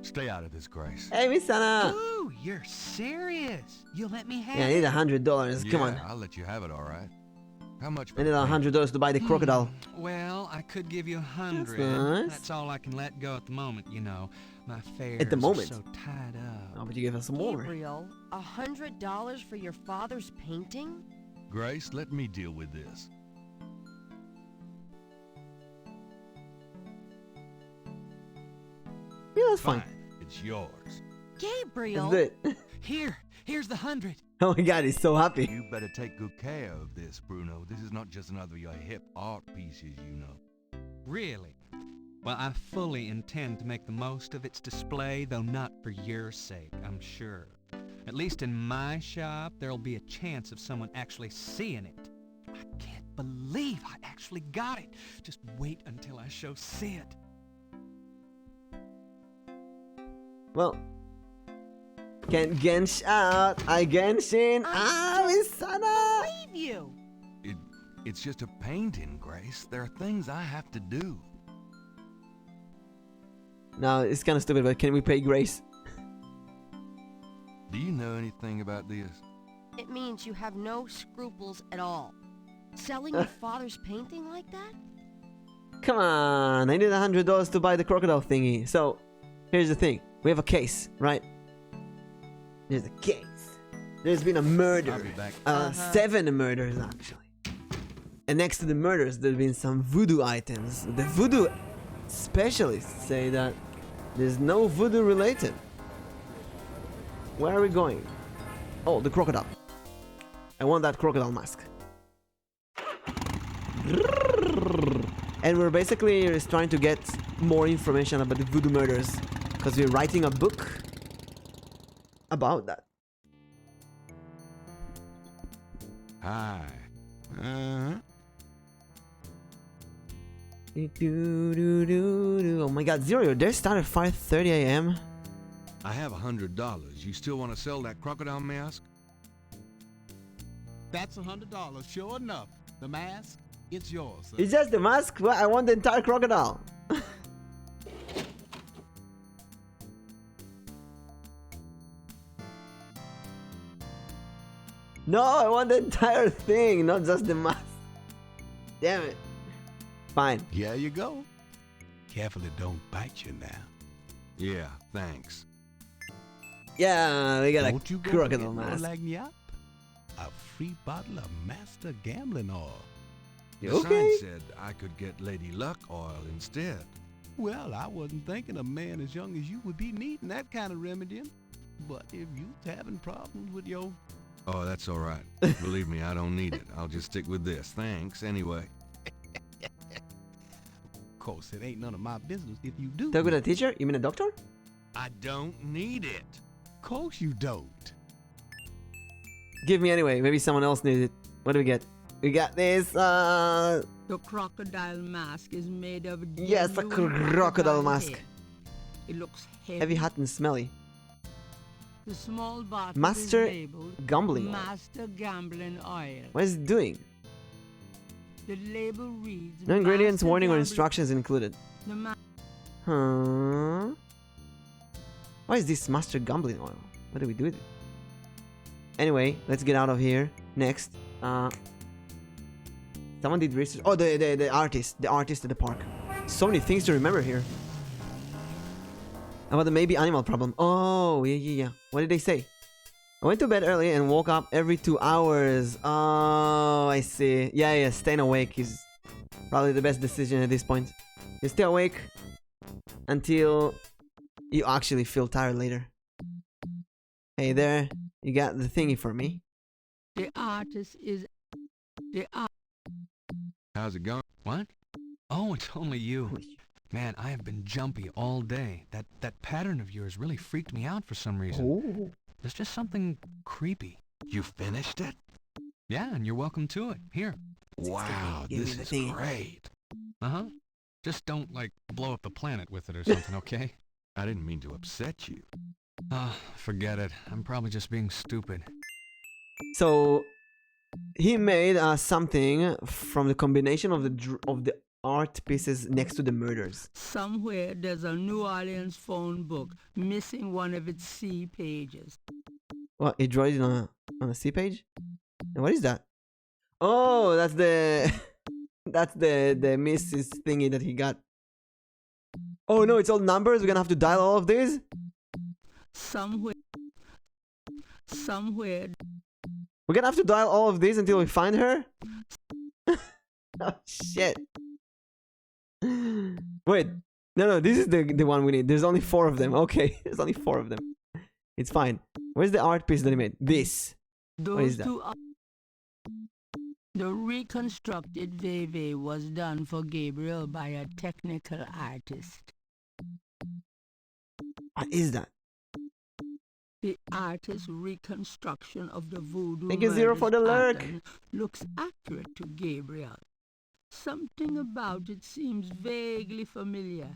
Stay out of this, Grace. Hey, Miss Sana. Ooh, you're serious. You'll let me have Yeah, I need $100. Come on. I'll let you have it, all right. How much? I need $100 to buy the crocodile. Well, I could give you 100. nice. That's all I can let go at the moment, you know. My fares At the moment? are so tied up. How about you give us some more? Gabriel, $100 for your father's painting? Grace, let me deal with this. Yeah, that's fine. It's yours. Gabriel! That's it. Here's the 100. Oh my god, he's so happy. You better take good care of this, Bruno. This is not just another of your hip art pieces, you know. Really? Well, I fully intend to make the most of its display, though not for your sake, I'm sure. At least in my shop, there'll be a chance of someone actually seeing it. I can't believe I actually got it. Just wait until I show Sid. Well, can Gensh out. I Genshin. Miss Sana. Believe you. It's just a painting, Grace. There are things I have to do. No, it's kind of stupid, but can we pay Grace? Do you know anything about this? It means you have no scruples at all. Selling your father's painting like that? Come on, I need $100 to buy the crocodile thingy. So, here's the thing. We have a case, right? There's a case. There's been a murder. I'll be back. 7 murders, actually. And next to the murders, there's been some voodoo items. The voodoo specialists say that there's no voodoo related. Where are we going? Oh, the crocodile. I want that crocodile mask. And we're basically just trying to get more information about the voodoo murders because we're writing a book about that. Hi. Oh my god, Zero, your day started at 5:30 a.m. I have $100. You still want to sell that crocodile mask? That's $100, sure enough. The mask, it's yours, sir. It's just the mask? Well, I want the entire crocodile. No, I want the entire thing, not just the mask. Damn it. Fine. Here you go. Careful it don't bite you now. Yeah, thanks. Yeah, we got a Don't you go crocodile forget no mask. lagniappe? A free bottle of Master Gambling Oil. The Okay. sign said I could get Lady Luck oil instead. Well, I wasn't thinking a man as young as you would be needing that kind of remedying. But if you's having problems with your... Oh, that's all right. Believe me, I don't need it. I'll just stick with this. Thanks, anyway. Of course, it ain't none of my business if you do. Talk with a teacher? You mean a doctor? I don't need it. Of course you don't. Give me anyway. Maybe someone else needs it. What do we get? We got this, The crocodile mask is made of yes, a genuine crocodile mask. hair. It looks Heavy, hot, and smelly. The small bottle Master is labeled Gambling Oil. Master Gambling Oil. What is it doing? The label reads No ingredients, Master warning, or Gambling- instructions included. The ma- Huh? Why is this Master Gambling Oil? What do we do with it? Anyway, let's get out of here. Next, someone did research. Oh, the artist at the park. So many things to remember here. About the maybe animal problem. Oh, yeah. What did they say? I went to bed early and woke up every 2 hours. Oh, I see. Yeah, staying awake is probably the best decision at this point. You stay awake until you actually feel tired later. Hey there, you got the thingy for me? The artist is the art. How's it going? What? Oh, it's only you. Man, I have been jumpy all day. That pattern of yours really freaked me out for some reason. Ooh. There's just something creepy. You finished it? Yeah, and you're welcome to it. Here. Wow, this is great. Uh-huh. Just don't, like, blow up the planet with it or something, okay? I didn't mean to upset you. Ah, forget it. I'm probably just being stupid. So he made something from the combination of the art pieces next to the murders. Somewhere there's a New Orleans phone book missing one of its C pages. What, he drew it on a C page? And what is that? Oh, that's the that's the Mrs. thingy that he got. Oh no, it's all numbers. We're gonna have to dial all of these. Somewhere. We're gonna have to dial all of these until we find her. Oh shit. Wait, no, this is the one we need. There's only 4 of them. Okay, there's only 4 of them. It's fine. Where's the art piece that he made? This. What is that? The reconstructed Veve was done for Gabriel by a technical artist. What is that? The artist's reconstruction of the voodoo Thank you, Zero, for the lurk. pattern looks accurate to Gabriel. Something about it seems vaguely familiar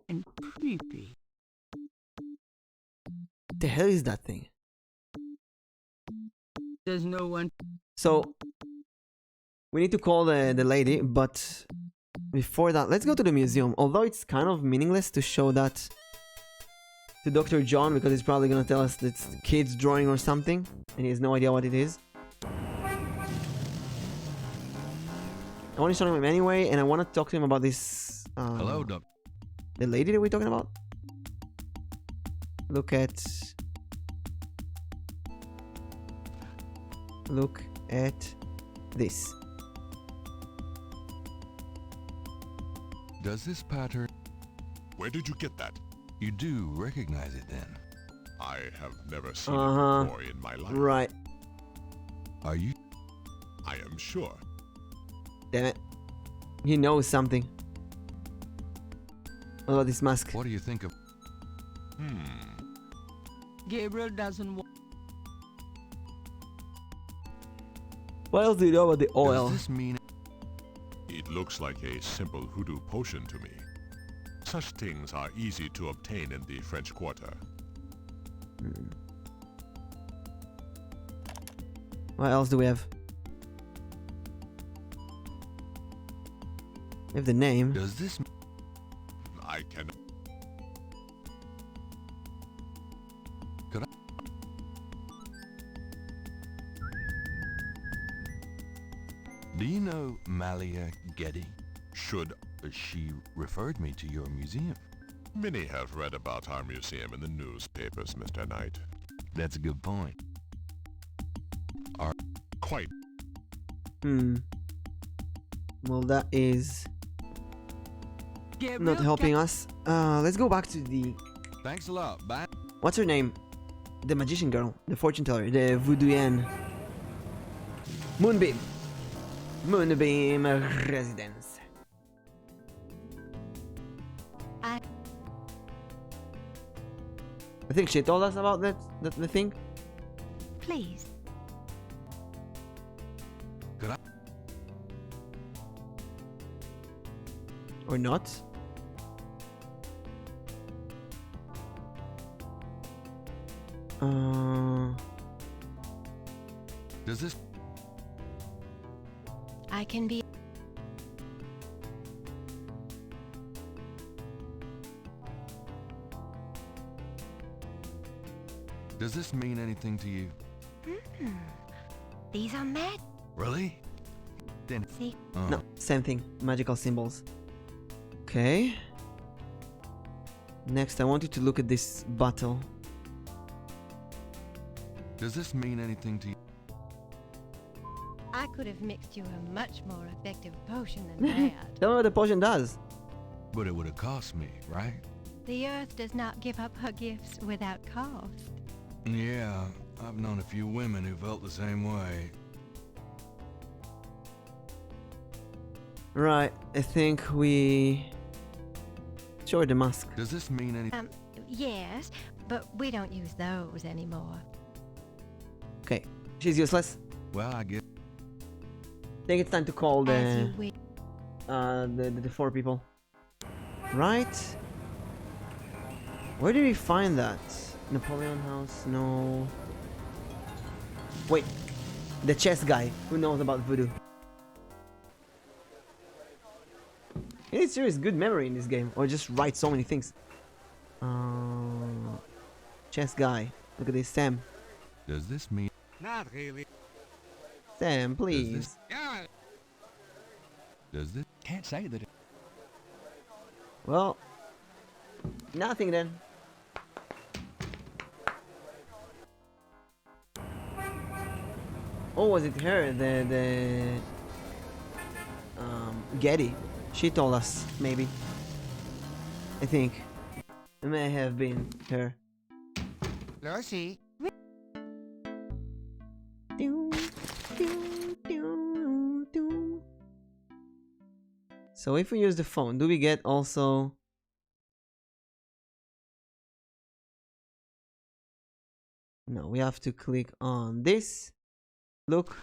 and creepy. The hell is that thing? There's no one. So we need to call the lady, but before that, let's go to the museum. Although it's kind of meaningless to show that to Dr. John, because he's probably gonna tell us it's the kid's drawing or something, and he has no idea what it is. I want to show him anyway, and I want to talk to him about this. Hello, Doc. The lady that we're talking about. Look at this. Does this pattern... Where did you get that? You do recognize it then? I have never seen it before in my life. Right. Are you? I am sure. Damn it. He knows something. What about this mask? What do you think of... Gabriel doesn't want. What else do you know about the oil? Does this mean... It looks like a simple hoodoo potion to me. Such things are easy to obtain in the French Quarter. What else do we have? We have the name. Does this... I can... Could I... Do you know Malia Getty? She referred me to your museum. Many have read about our museum in the newspapers, Mr. Knight. That's a good point. Quite. Well, that is not helping us. Let's go back to the... Thanks a lot. Bye. What's her name? The magician girl, the fortune teller, the voodooian. Moonbeam residence. I think she told us about the thing. Please. Could I? Or not? Does this... I can be... Does this mean anything to you? These are mad. Really? Then... See? No, same thing. Magical symbols. Okay. Next, I want you to look at this bottle. Does this mean anything to you? I could have mixed you a much more effective potion than that. Tell me what the potion does. But it would have cost me, right? The earth does not give up her gifts without cost. Yeah, I've known a few women who felt the same way. Right, I think we Show her the mask. Does this mean anything? Yes, but we don't use those anymore. Okay, she's useless. Well, I guess. I think it's time to call As the you wish. the 4 people. Right? Where did we find that? Napoleon House? No. Wait, the chess guy who knows about voodoo. He needs serious good memory in this game, or just write so many things. Chess guy. Look at this, Sam. Does this mean? Not really. Sam, please. Does this? Can't say that. Well, nothing then. Oh, was it her? The Getty. She told us, maybe. I think. It may have been her. Lucy. So if we use the phone, do we get also... No, we have to click on this. Look,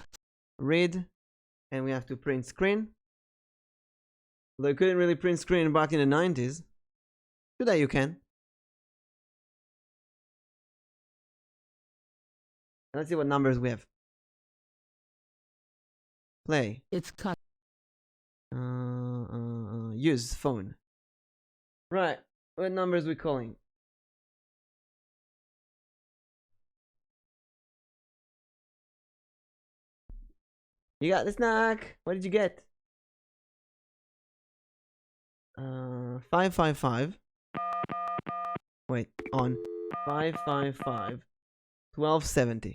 read, and we have to print screen. They couldn't really print screen back in the 90s. Today you can. Let's see what numbers we have. Play. It's cut. Use phone. Right. What numbers we calling? You got the snack. What did you get? 555. Wait, on 555 1270.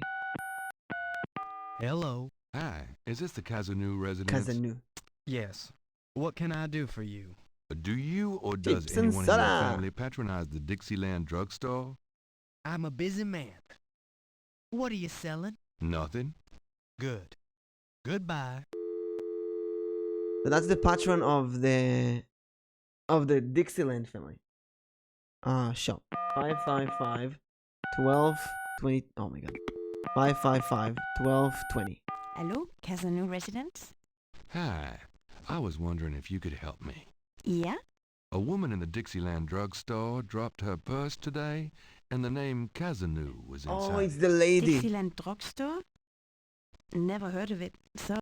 Hello. Hi, is this the Kazanu residence? Kazanu. Yes. What can I do for you? Do you or does Chips and anyone in your soda. family patronize the Dixieland drugstore? I'm a busy man. What are you selling? Nothing. Good. Goodbye. So that's the patron of the Dixieland family. Shop. 555 1220. Oh my god. 555 1220. Hello, Kazanu residence? Hi, I was wondering if you could help me. Yeah? A woman in the Dixieland drugstore dropped her purse today, and the name Kazanu was inside. Oh, it's the lady. Dixieland drugstore? Never heard of it, so...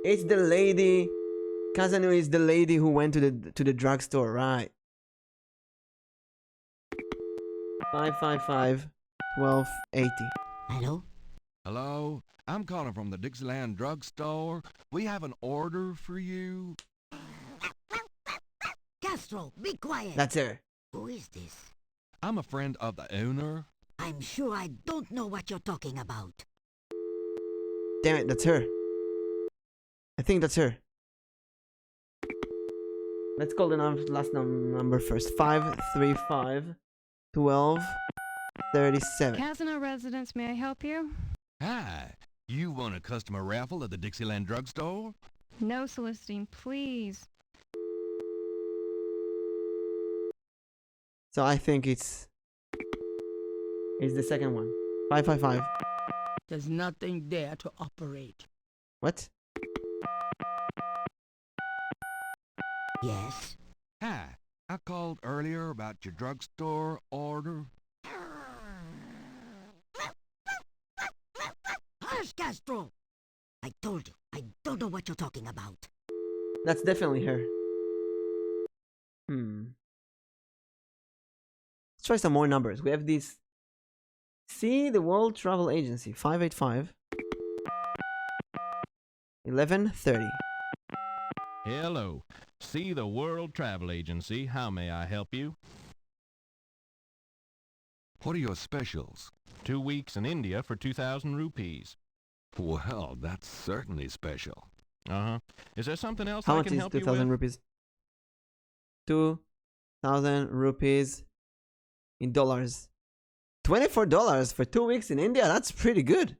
It's the lady. Kazanu is the lady who went to the drugstore, right? 555 1280. Hello? Hello? I'm calling from the Dixieland drugstore. We have an order for you. Castro, be quiet. That's her. Who is this? I'm a friend of the owner. I'm sure I don't know what you're talking about. Damn it, that's her. I think that's her. Let's call the last number first. 535 1237. Kazanu residence, may I help you? Hi. You won a customer raffle at the Dixieland drugstore? No soliciting, please. So I think it's the second one. 555. There's nothing there to operate. What? Yes? Hi. I called earlier about your drugstore order. Hush, Castro! I told you, I don't know what you're talking about. That's definitely her. Let's try some more numbers. We have this. See the World Travel Agency. 585 1130. Hello. See the World Travel Agency. How may I help you? What are your specials? 2 weeks in India for 2,000 rupees. Well, that's certainly special. Uh-huh. Is there something else How I much can is help you 2,000 with? rupees? 2,000 rupees in dollars. $24 for 2 weeks in India? That's pretty good.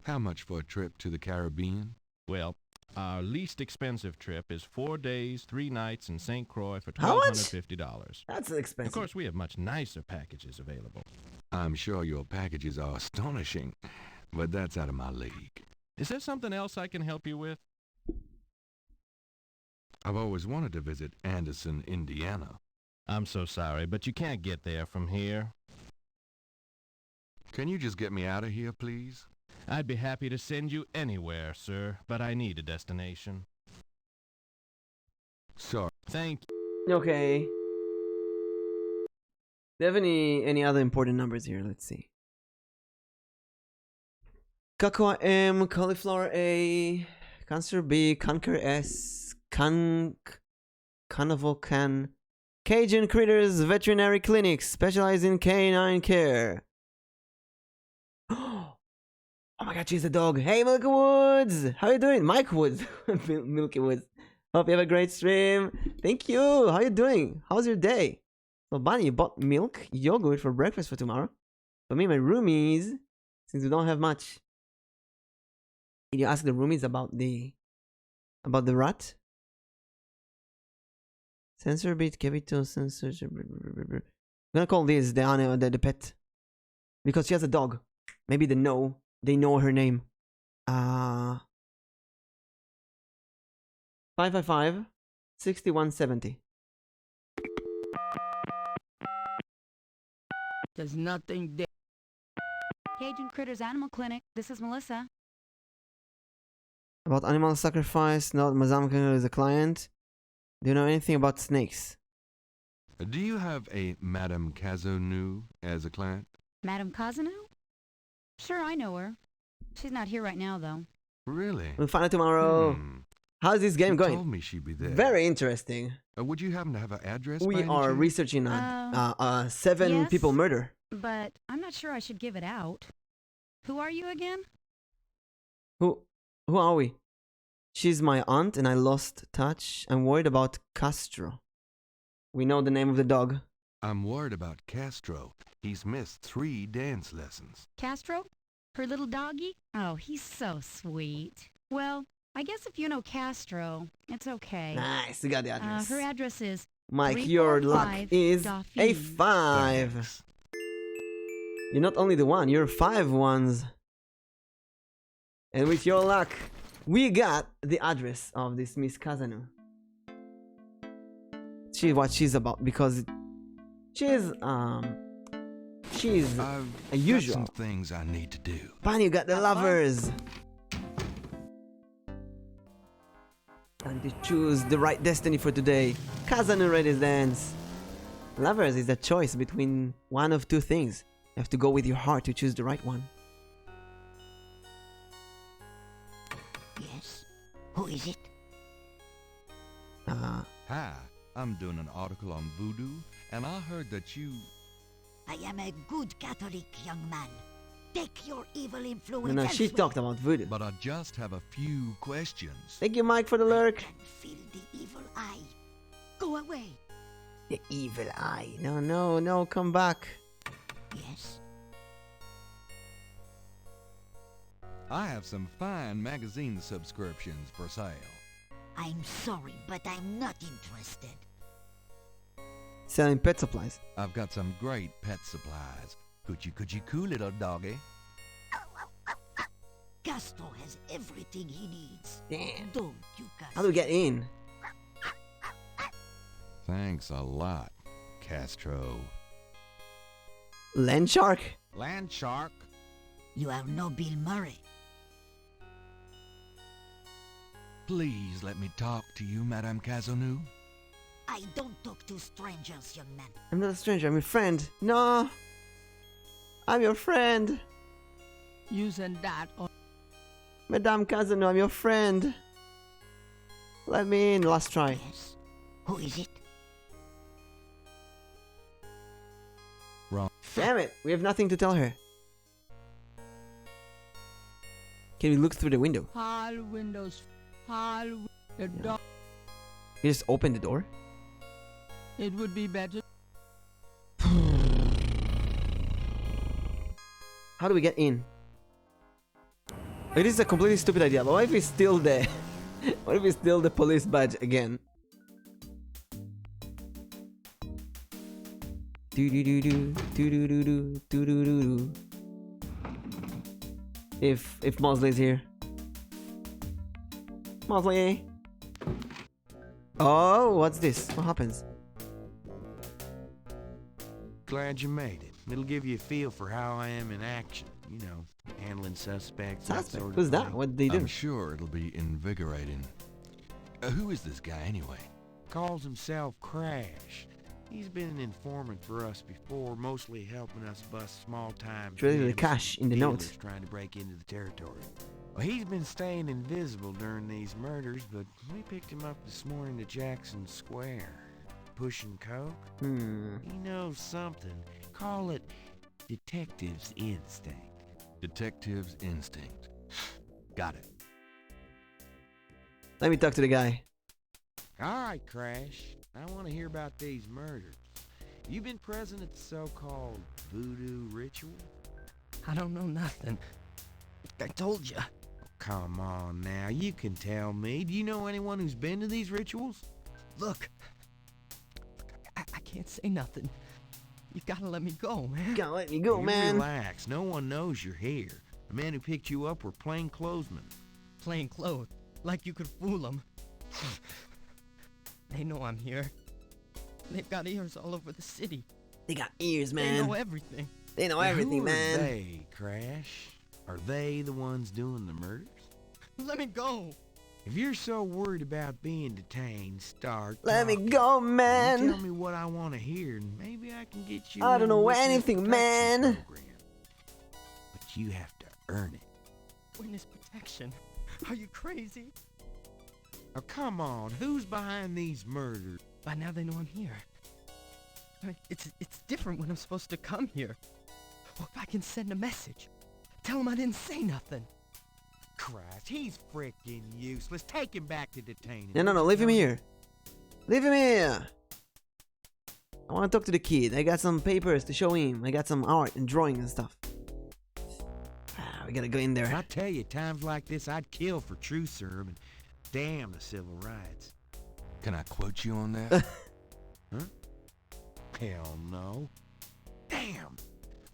How much for a trip to the Caribbean? Well, Our least expensive trip is 4 days, 3 nights in St. Croix for How much? $1,250. That's expensive. Of course, we have much nicer packages available. I'm sure your packages are astonishing, but that's out of my league. Is there something else I can help you with? I've always wanted to visit Anderson, Indiana. I'm so sorry, but you can't get there from here. Can you just get me out of here, please? I'd be happy to send you anywhere, sir, but I need a destination. Sorry. Thank you. Okay. Do you have any other important numbers here? Let's see. Cocoa M, cauliflower A, cancer B, conquer S, carnival can, Cajun Critters Veterinary Clinic, specialize in canine care. Oh my god, she's a dog. Hey, Milky Woods! How you doing? Mike Woods. Milky Woods. Hope you have a great stream. Thank you. How you doing? How's your day? So, Bunny, you bought milk, yogurt for breakfast for tomorrow. For me, my roomies, since we don't have much. Did you ask the roomies about the rat? Sensor bit, capital sensor. I'm gonna call this the pet. Because she has a dog. Maybe they know her name. 555 6170. There's nothing there. Cajun Critters Animal Clinic. This is Melissa. About animal sacrifice, not Madame Kangaroo is a client. Do you know anything about snakes? Do you have a Madame Cazonou as a client? Madame Kazanu? Sure, I know her. She's not here right now, though. Really? We'll find out tomorrow. How's this game going? She told me she'd be there. Very interesting. Would you happen to have an address? We by any are chance? researching a 7 yes, people murder. But I'm not sure I should give it out. Who are you again? Who are we? She's my aunt and I lost touch. I'm worried about Castro. We know the name of the dog. I'm worried about Castro. He's missed 3 dance lessons. Castro? Her little doggy? Oh, he's so sweet. Well, I guess if you know Castro, it's okay. Nice, you got the address. Her address is Mike, your luck is a 5. Thanks. You're not only the one, you're 5 ones. And with your luck, we got the address of this Miss Kazanu. See what she's about, because she's a usual. Got some things I need to do. Bunny, you got the lovers. And to choose the right destiny for today. Kazanu Ready Dance. Lovers is a choice between one of 2 things. You have to go with your heart to choose the right one. Yes? Who is it? Hi, I'm doing an article on Voodoo, and I heard that you... I am a good Catholic young man. Take your evil influence No, she elsewhere. talked about voodoo. But I just have a few questions. Thank you, Mike, for the lurk. I can feel the evil eye. Go away. The evil eye. No, come back. Yes? I have some fine magazine subscriptions for sale. I'm sorry, but I'm not interested. Selling pet supplies. I've got some great pet supplies. Coochie coo little doggy. Castro has everything he needs. Damn. Don't you, Castro? How do we get in? Thanks a lot, Castro. Land shark? Land shark? You are no Bill Murray. Please let me talk to you, Madame Cazonou. I don't talk to strangers, young man. I'm not a stranger, I'm your friend. No. I'm your friend. Using that on... Madame Kazano, I'm your friend. Let me in, last try. Yes? Who is it? Wrong. Damn it, we have nothing to tell her. Can we look through the window? All windows. All... The dog... You just open the door? It would be better... How do we get in? It is a completely stupid idea, but what if it's still there? What if we steal the police badge again? Do do do do do do do do do do do. If Mosley's here. Mosley. Oh, what's this? What happens? Glad you made it. It'll give you a feel for how I am in action. You know, handling suspects. Suspect? Who's that? What did they do? I'm sure it'll be invigorating. Who is this guy anyway? Calls himself Crash. He's been an informant for us before, mostly helping us bust small-time Really the cash in the notes. trying to break into the territory. Well, he's been staying invisible during these murders, but we picked him up this morning to Jackson Square. Pushing coke? He knows something. Call it detective's instinct. Detective's instinct. Got it. Let me talk to the guy. All right, Crash. I want to hear about these murders. You been present at the so-called voodoo ritual? I don't know nothing. I told you. Come on now, you can tell me. Do you know anyone who's been to these rituals? Look, I can't say nothing. You gotta let me go, man. Gotta let me go, You man. Relax. No one knows you're here. The men who picked you up were plainclothesmen. Plain clothes, like you could fool them. They know I'm here. They've got ears all over the city. They got ears, man. They know everything. They know Now, everything, who man. Are they, Crash? Are they the ones doing the murders? Let me go. If you're so worried about being detained, start Let me talking. go, You man. tell me what I want to hear, and maybe I can get you. I don't in know a witness anything, protection man. program. But you have to earn it. Witness protection. Are you crazy? Oh, come on. Who's behind these murders? By now they know I'm here. I mean, it's different when I'm supposed to come here. Well, if I can send a message, tell them I didn't say nothing. Christ, he's freaking useless. Take him back to detain him. No, leave him here. Leave him here. I want to talk to the kid. I got some papers to show him. I got some art and drawing and stuff. We gotta go in there. I tell you, times like this, I'd kill for truth serum and damn the civil rights. Can I quote you on that? Huh? Hell no. Damn.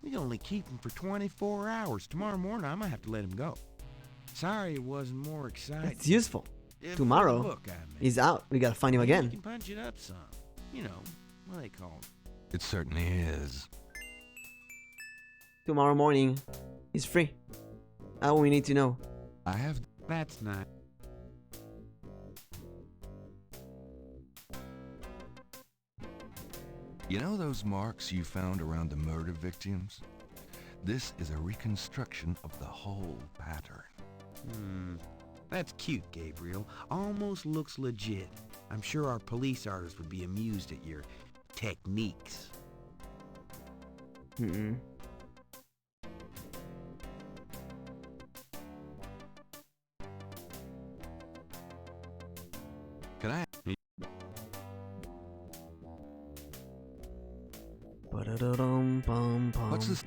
We only keep him for 24 hours. Tomorrow morning, I might have to let him go. Sorry it wasn't more exciting. It's useful. For the Tomorrow, book, I mean. he's out. We gotta find him Maybe again. You can punch it up some. You know, what do they call it? It certainly is. Tomorrow morning, he's free. All we need to know. I have... That's not... You know those marks you found around the murder victims? This is a reconstruction of the whole pattern. That's cute, Gabriel. Almost looks legit. I'm sure our police artists would be amused at your techniques. Can I... What's this?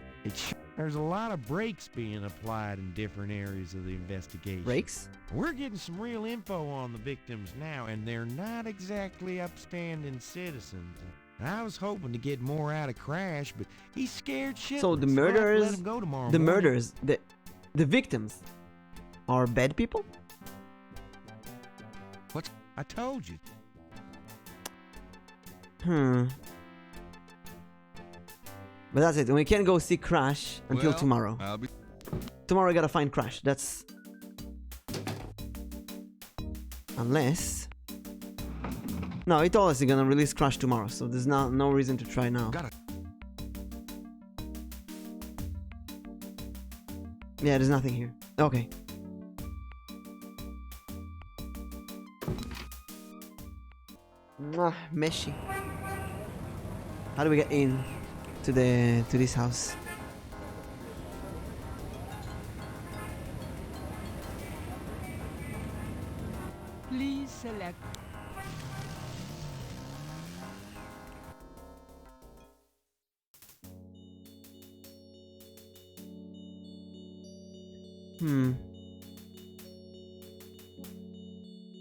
There's a lot of brakes being applied in different areas of the investigation. Brakes? We're getting some real info on the victims now, and they're not exactly upstanding citizens. And I was hoping to get more out of Crash, but he's scared shitless. So the We'll have to murderers, let him go tomorrow the morning. murders, the victims are bad people? What? I told you. But that's it. We can't go see Crash until Well, tomorrow. I'll be... Tomorrow I gotta find Crash. That's... Unless... No, he told us he's gonna release Crash tomorrow, so there's no reason to try now. Yeah, there's nothing here. Okay. Meshy. How do we get in to this house? Please select.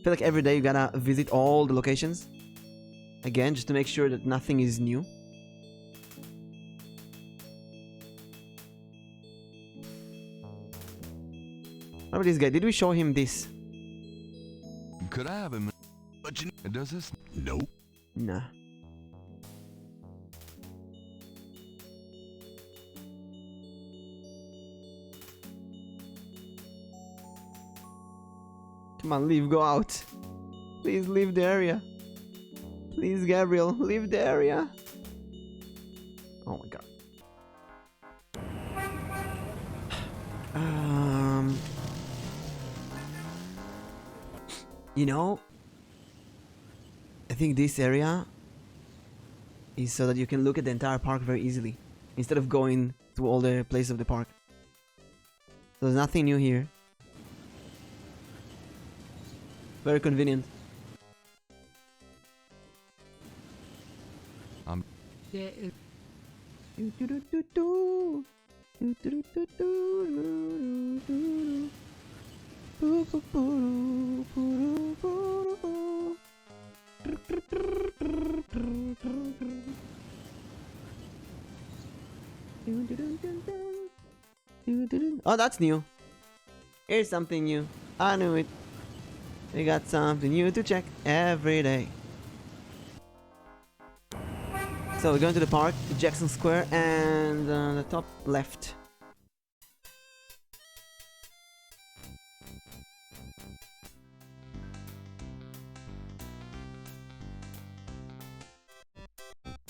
I feel like every day you gotta visit all the locations again, just to make sure that nothing is new. What about this guy? Did we show him this? Could I have him? But you does this? Nope. Nah. Come on, leave, go out. Please leave the area. Please, Gabriel, leave the area. Oh my god. You know, I think this area is so that you can look at the entire park very easily instead of going to all the places of the park. There's nothing new here. Very convenient. There is Oh, that's new. Here's something new. I knew it. We got something new to check every day. So we're going to the park, to Jackson Square, and the top left.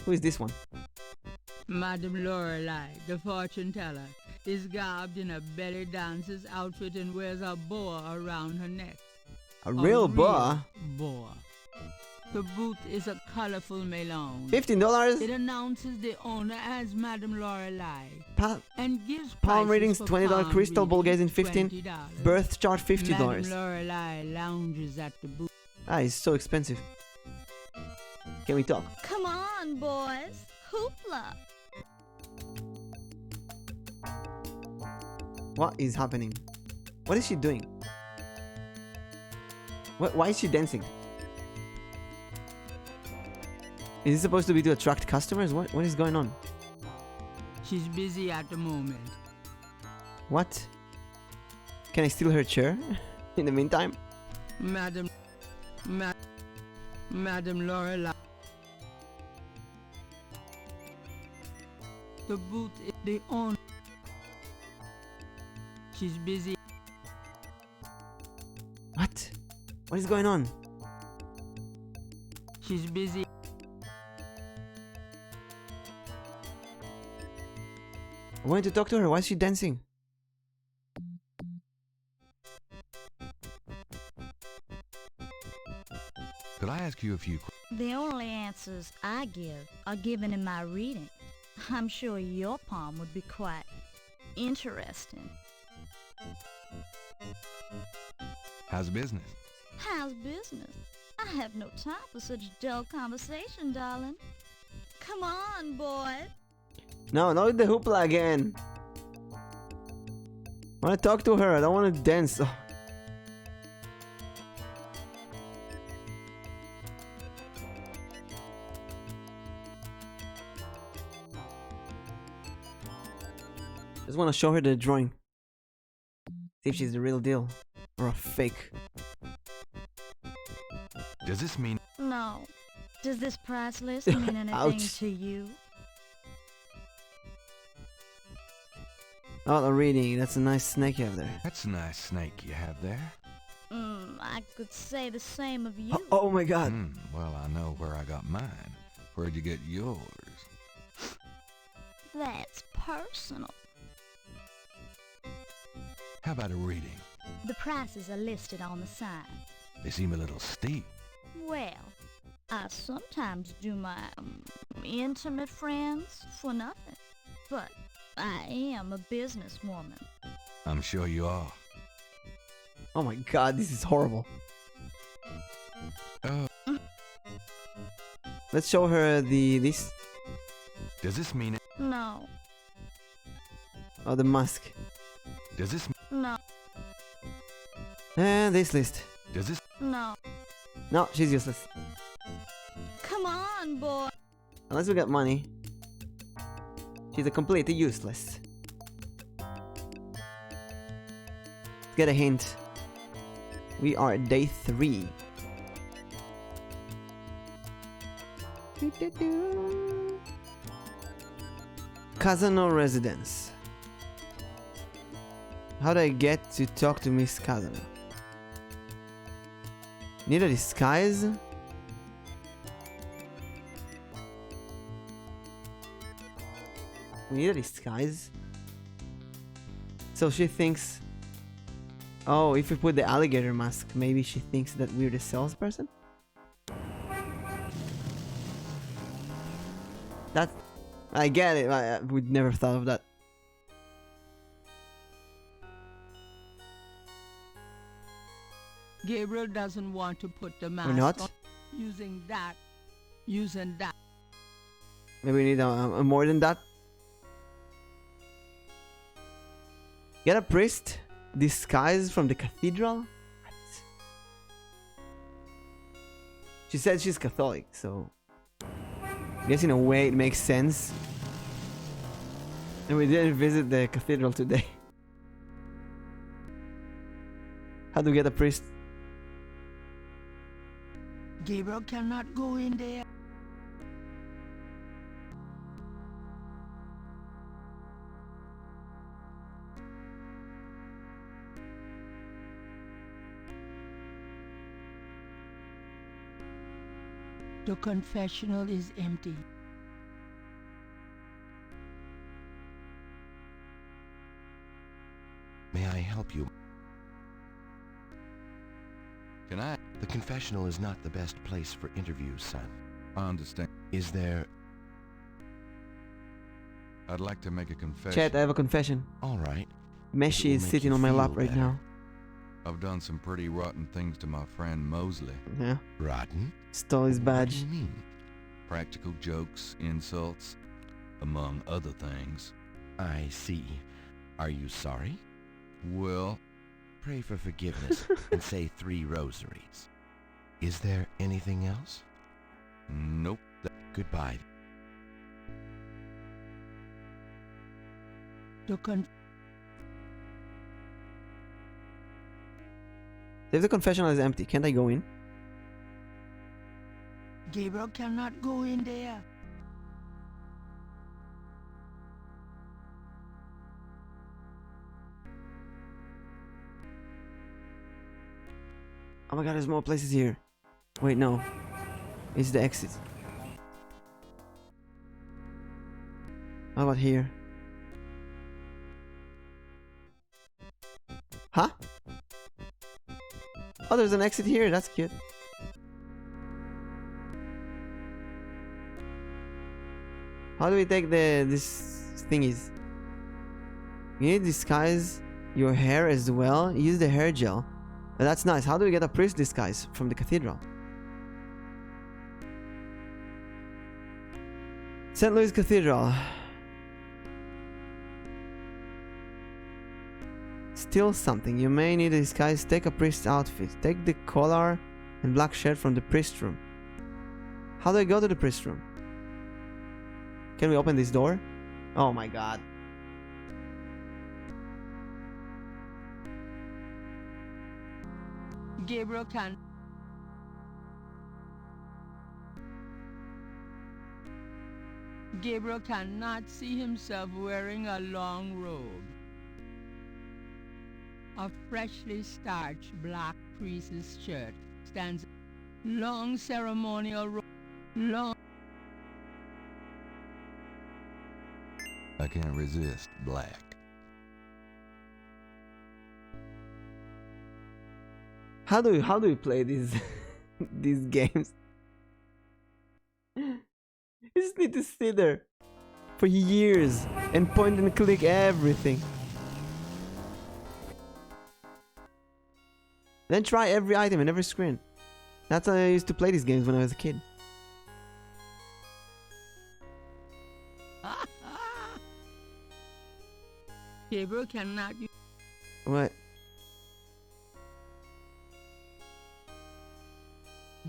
Who is this one? Madame Lorelei, the fortune teller, is garbed in a belly dancer's outfit and wears a boa around her neck. A real boa? Boa. The booth is a colorful melon. $15? It announces the owner as Madame Lorelei and gives palm prices readings for $20, palm crystal ball readings, gazing $15, $20. birth chart $50. Madame Lorelei lounges at the booth. Ah, it's so expensive. Can we talk? Come on, boys. Hoopla. What is happening? What is she doing? Why is she dancing? Is this supposed to be to attract customers? What is going on? She's busy at the moment. What? Can I steal her chair in the meantime? Madame Lorelei. The booth is the owner. She's busy. What? What is going on? She's busy. I wanted to talk to her. Why is she dancing? Could I ask you a few questions? The only answers I give are given in my reading. I'm sure your palm would be quite interesting. How's business? How's business? I have no time for such dull conversation, darling. Come on, boy. No, not with the hoopla again. I want to talk to her. I don't want to dance. Oh. Just want to show her the drawing. See if she's the real deal or a fake. Does this mean? No. Does this price list mean anything Ouch. to you? Oh, the reading. That's a nice snake you have there. That's a nice snake you have there. I could say the same of you. Oh my god. Well, I know where I got mine. Where'd you get yours? That's personal. How about a reading? The prices are listed on the sign. They seem a little steep. Well, I sometimes do my intimate friends for nothing. But I am a businesswoman. I'm sure you are. Oh my god, this is horrible. Let's show her this. Does this mean it? No. Oh, the mask. Does this? No. And this list. Does this? No. No, she's useless. Come on, boy. Unless we get money. She's a completely useless. Let's get a hint. We are at day 3. Kazano residence. How do I get to talk to Miss Kazano? Need a disguise? We need a disguise? So she thinks... Oh, if we put the alligator mask, maybe she thinks that we're the salesperson? That... I get it, I would never thought of that. Gabriel doesn't want to put the mask We're not? on. Using that. Maybe we need a more than that. Get a priest disguised from the cathedral? What? She said she's Catholic, so I guess in a way it makes sense. And we didn't visit the cathedral today. How do we get a priest? Gabriel cannot go in there. The confessional is empty. May I help you? Can I? The confessional is not the best place for interviews, son. I understand. Is there... I'd like to make a confession. Chat, I have a confession. All right. Meshi is sitting on my lap right now. I've done some pretty rotten things to my friend Mosley. Yeah. Rotten? Stole his badge. What do you mean? Practical jokes, insults, among other things. I see. Are you sorry? Well... Pray for forgiveness and say 3 rosaries. Is there anything else? Nope. Goodbye. If the confessional is empty, can't I go in? Gabriel cannot go in there. Oh my god, there's more places here. Wait, no. It's the exit. How about here? Huh? Oh, there's an exit here. That's cute. How do we take this thingies? You need to disguise your hair as well. Use the hair gel. That's nice. How do we get a priest disguise from the cathedral? St. Louis Cathedral. Steal something. You may need a disguise. Take a priest's outfit. Take the collar and black shirt from the priest room. How do I go to the priest room? Can we open this door? Oh my god. Gabriel can... Gabriel cannot see himself wearing a long robe. A freshly starched black priest's shirt stands long ceremonial robe. Long... I can't resist black. How do you play these these games? You just need to sit there for years and point and click everything. Then try every item and every screen. That's how I used to play these games when I was a kid. Gabriel cannot... What?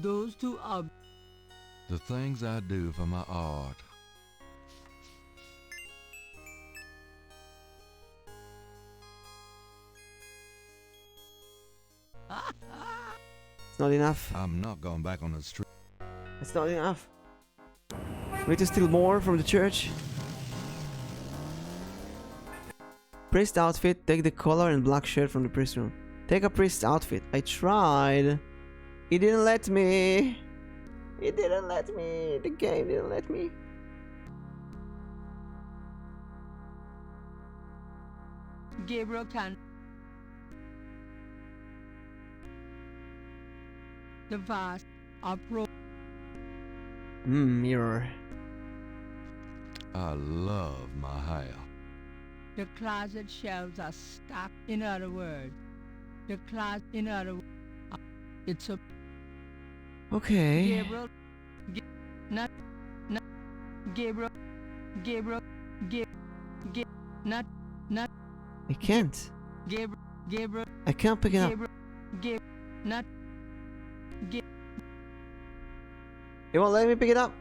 Those two are The things I do for my art. It's not enough. I'm not going back on the street. It's not enough. We need to steal more from the church. Priest outfit. Take the collar and black shirt from the priest room. Take a priest outfit. I tried. It didn't let me. It didn't let me. The game didn't let me. Gabriel can. The vase are pro. Mirror. I love my hair. The closet shelves are stocked. In other words, the closet. In other words, it's a. Okay. Gabriel. Not. Gabriel. Not. I can't. Gabriel. I can't pick it up. Not. It won't let me pick it up.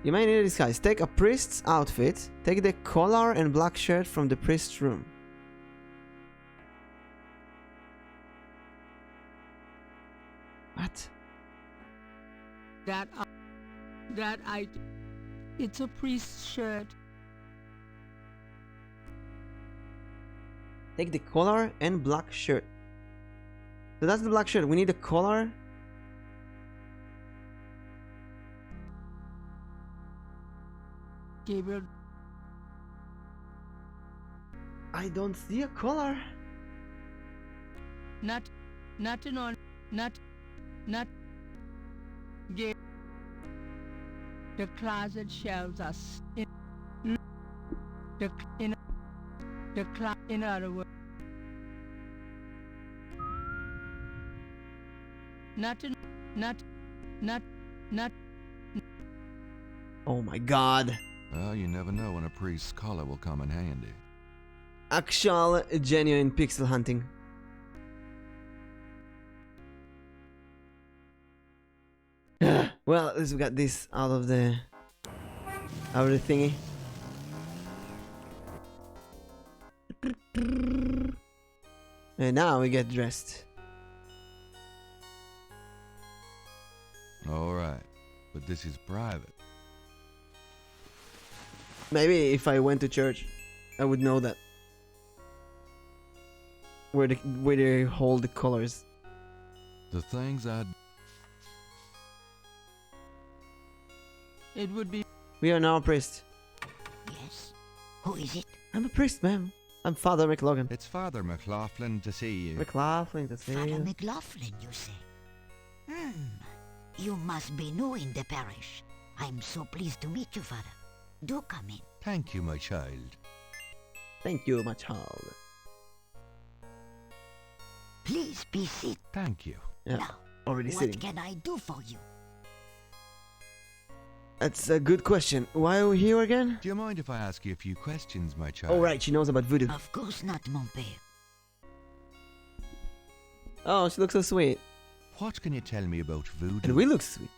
You may need a disguise. Take a priest's outfit. Take the collar and black shirt from the priest's room. What? That I. It's a priest's shirt. Take the collar and black shirt. So that's the black shirt. We need the collar. Gabriel. I don't see a collar. Nothing on. Not. The closet shelves are in other words. Not. Oh my god. Well, you never know when a priest's collar will come in handy. Actual, genuine pixel hunting. Well, at least we got this out of the thingy. And now we get dressed. Alright, but this is private. Maybe if I went to church, I would know that. Where they hold the colors. The things I... It would be. We are now a priest. Yes? Who is it? I'm a priest, ma'am. I'm Father McLaughlin. It's Father McLaughlin to see you. McLaughlin to see Father you. McLaughlin, you say? You must be new in the parish. I'm so pleased to meet you, Father. Do come in. Thank you, my child. Thank you, my child. Please be seated. Thank you. Yeah, now, already what sitting. can I do for you? That's a good question. Why are we here again? Do you mind if I ask you a few questions, my child? Oh, right, she knows about voodoo. Of course not, mon père. Oh, she looks so sweet. What can you tell me about voodoo? And we look sweet.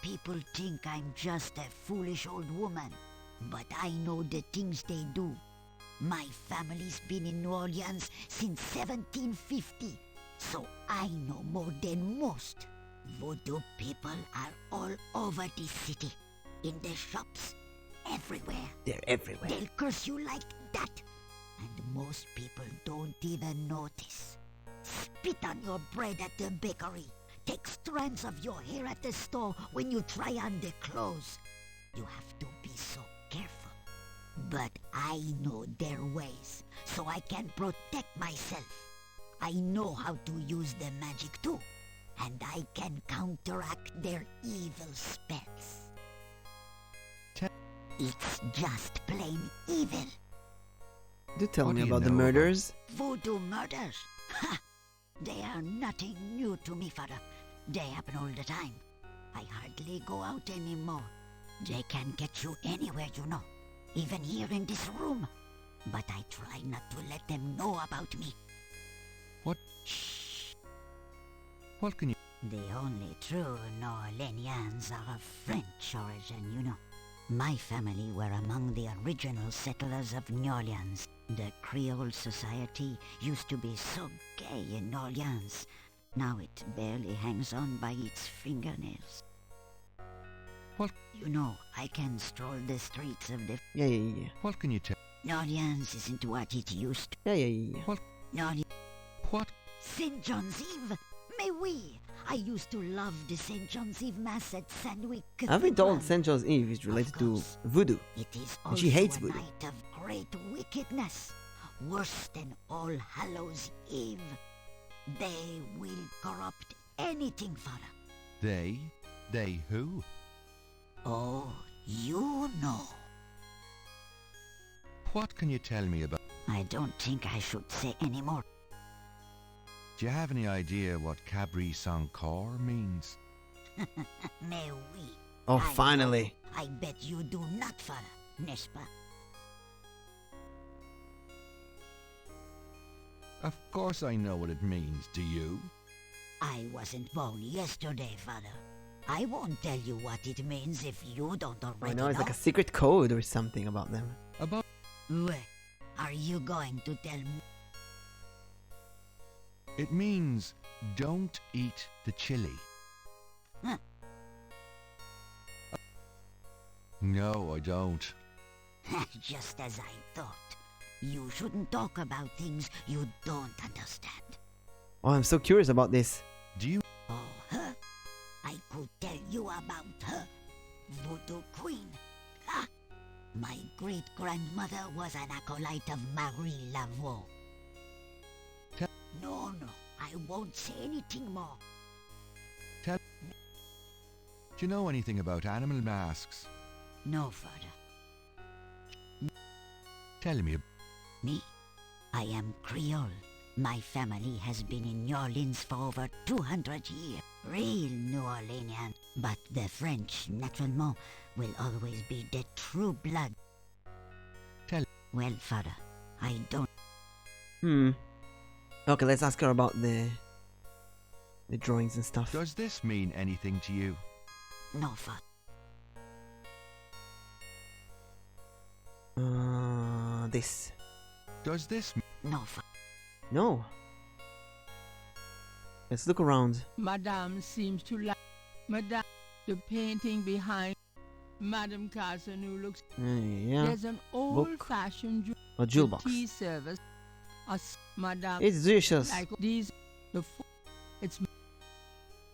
People think I'm just a foolish old woman, but I know the things they do. My family's been in New Orleans since 1750, so I know more than most. Voodoo people are all over this city, in the shops, everywhere. They're everywhere. They'll curse you like that, and most people don't even notice. Spit on your bread at the bakery. Take strands of your hair at the store when you try on the clothes. You have to be so careful. But I know their ways, so I can protect myself. I know how to use the magic too, and I can counteract their evil spells. It's just plain evil. Do tell What me do you about the know murders. Voodoo murders? Ha! They are nothing new to me, Father. They happen all the time. I hardly go out anymore. They can get you anywhere, you know. Even here in this room. But I try not to let them know about me. What can you... The only true New Orleanians are of French origin, you know. My family were among the original settlers of New Orleans. The Creole society used to be so gay in New Orleans. Now it barely hangs on by its fingernails. What? You know, I can stroll the streets of the... Yeah. What can you tell... New Orleans isn't what it used to. Yeah. What? New Orleans... What? St. John's Eve? Mais oui! I used to love the St. John's Eve Mass at Sandwick Cathedral. I've been told St. John's Eve is related to voodoo. It is And she hates also a voodoo. night of great wickedness, worse than All Hallows Eve. They will corrupt anything, Father. They? They who? Oh, you know. What can you tell me about... I don't think I should say any more. Do you have any idea what Cabri sans corps means? Mais oui. Oh, I finally. know. I bet you do not, Father, n'est-ce pas? Of course I know what it means, do you? I wasn't born yesterday, Father. I won't tell you what it means if you don't already I know it's know. like a secret code or something about them. About... Well, are you going to tell me? It means don't eat the chili. Huh. No, I don't. Just as I thought. You shouldn't talk about things you don't understand. Oh, I'm so curious about this. Do you... Oh, her? I could tell you about her. Voodoo Queen. Ah! My great-grandmother was an acolyte of Marie Laveau. No, I won't say anything more. Do you know anything about animal masks? No, Father. Tell me. Me? I am Creole. My family has been in New Orleans for over 200 years. Real New Orleanian. But the French, naturellement, will always be the true blood. Well, Father, I don't... Okay, let's ask her about the drawings and stuff. Does this mean anything to you? No, Father. This. Does this... No, Father. No. Let's look around. Madame seems to like... Madame, the painting behind Madame Casanou looks... Yeah. There's an old-fashioned A jewel box. tea service. Madame... It's delicious. Like these... It's...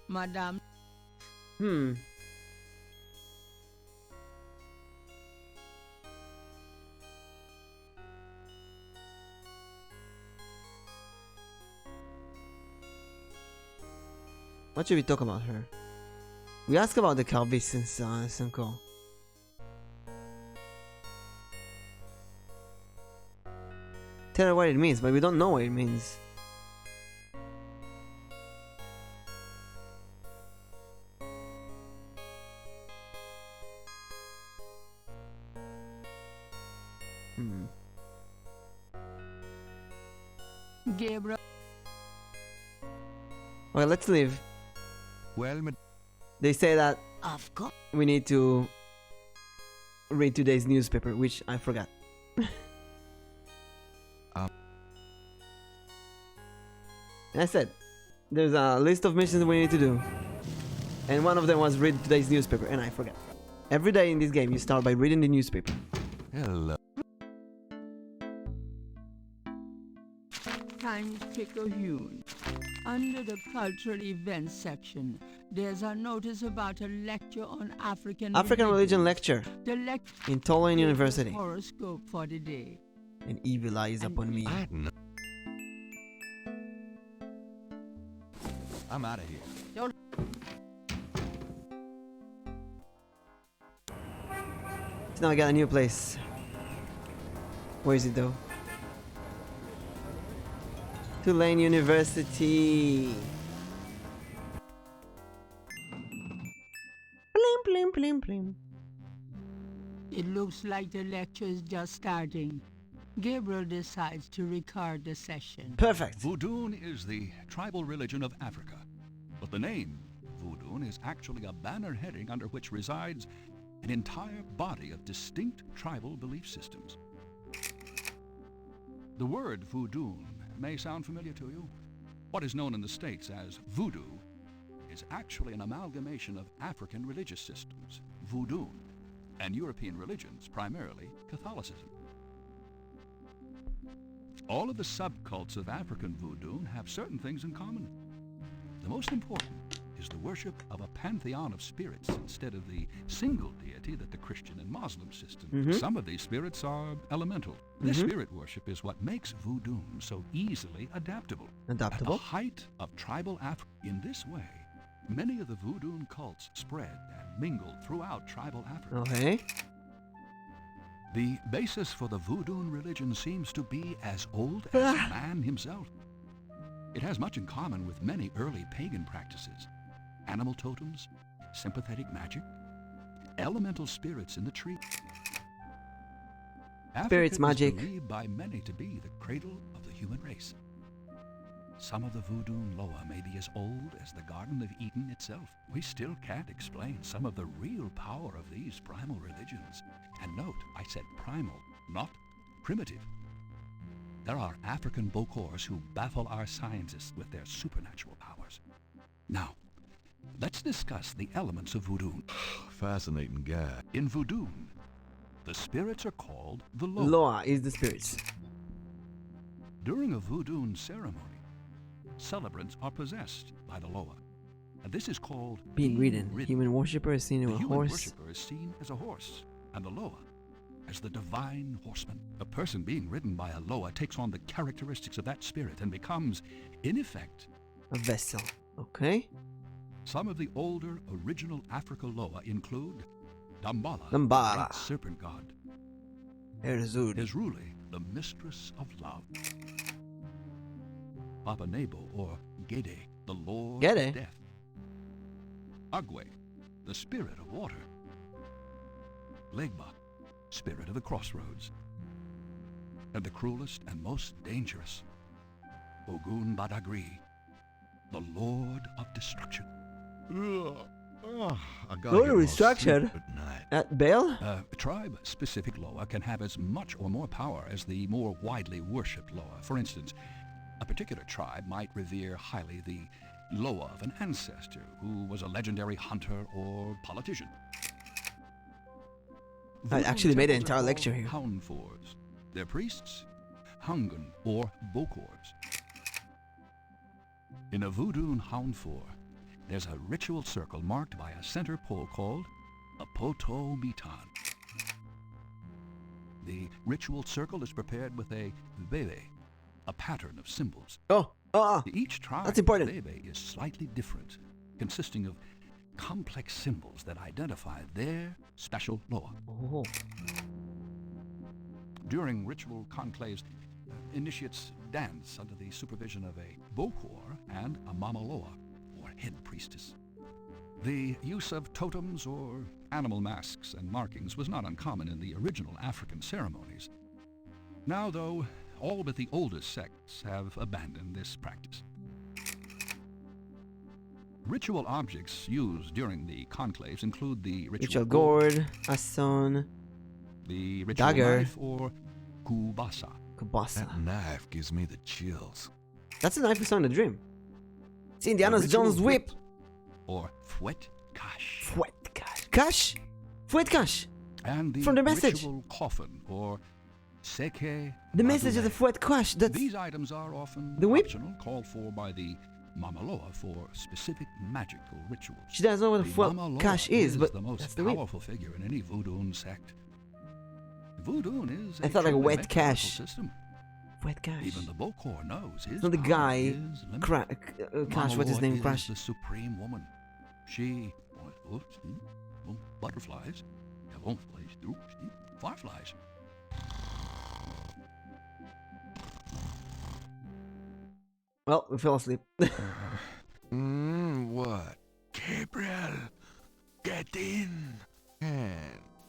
Madame... What should we talk about her? We asked about the Calvi since Sunko. Tell her what it means, but we don't know what it means. Gabriel. Okay, let's leave. Well, they say that of course we need to read today's newspaper, which I forgot. I said, there's a list of missions we need to do. And one of them was read today's newspaper, and I forgot. Every day in this game, you start by reading the newspaper. Hello. Times Picayune. Under the cultural events section, there's a notice about a lecture on African religion lecture The lecture in Tulane University. Horoscope for the day. An evil eye is upon me. I'm out of here. So now I got a new place. Where is it though? Tulane University. Blim blim blim blim. It looks like the lecture is just starting. Gabriel decides to record the session. Perfect. Voodoo is the tribal religion of Africa. But the name Voodoo is actually a banner heading under which resides an entire body of distinct tribal belief systems. The word voodoo may sound familiar to you. What is known in the States as voodoo is actually an amalgamation of African religious systems, voodoo, and European religions, primarily Catholicism. All of the subcults of African voodoo have certain things in common. The most important is the worship of a pantheon of spirits instead of the single deity that the Christian and Muslim system. Some of these spirits are elemental. This spirit worship is what makes voodoo so easily adaptable. At the height of tribal Africa, in this way, many of the voodoo cults spread and mingled throughout tribal Africa. Okay. The basis for the voodoo religion seems to be as old as man himself. It has much in common with many early pagan practices. Animal totems, sympathetic magic, elemental spirits in the tree. Spirits Africa magic. is believed by many to be the cradle of the human race. Some of the voodoo Loa may be as old as the Garden of Eden itself. We still can't explain some of the real power of these primal religions. And note, I said primal, not primitive. There are African Bokors who baffle our scientists with their supernatural powers. Now, let's discuss the elements of voodoo. Fascinating guy. In voodoo, the spirits are called the Loa. Loa is the spirits. During a voodoo ceremony, celebrants are possessed by the Loa. And this is called being ridden. Human worshipper is seen as a human horse. worshipper is seen as a horse, and the Loa as the divine horseman. A person being ridden by a Loa takes on the characteristics of that spirit and becomes, in effect, a vessel. Okay. Some of the older original Africa Loa include Dambala, Dambala. the great serpent god. Erzuri. Ezruli, the mistress of love. Papa Nebo, or Gede, the lord Gede? of death. Agwe, the spirit of water. Legba, spirit of the crossroads. And the cruelest and most dangerous, Ogun Badagri, the lord of destruction. I gotta Lord get of more Destruction? sleep at night. At Baal? Tribe-specific Loa can have as much or more power as the more widely worshipped Loa. For instance, a particular tribe might revere highly the Loa of an ancestor who was a legendary hunter or politician. I actually made an Temples are entire called lecture here. Houndfors. Their priests, Hungan or Bokors. In a voodoo Houndfor, there's a ritual circle marked by a center pole called a Poto Mitan. The ritual circle is prepared with a bebe, a pattern of symbols. Each tribe that's important. bebe is slightly different, consisting of complex symbols that identify their special Loa. Oh. During ritual conclaves, initiates dance under the supervision of a Bokor and a Mama Loa, or head priestess. The use of totems or animal masks and markings was not uncommon in the original African ceremonies. Now, though, all but the oldest sects have abandoned this practice. Ritual objects used during the conclaves include the Ritual gourd, a son, the ritual dagger, knife, or kubasa. That knife gives me the chills. That's a knife we saw in the dream. It's Indiana Jones' whip. Or fouet cash. Fouet cash. Cash? Fouet cash. And the From the message. ritual coffin, or seke. The message of the fouet cash. That's These items are often the whip. optional, called for by the Mamaloa for specific magical rituals. She doesn't know what a The fouet Mamaloa cash is, but the most that's the whip. powerful figure in any voodoo sect. Voodoo is I thought like a truly wet matriarchal cash. System. Wet cash. Even the Bokor knows his It's not the power guy. is limited. Cash, what's his Mamaloa name? is Crash. the supreme woman. She butterflies, fireflies. Well, we fell asleep. What? Gabriel, get in.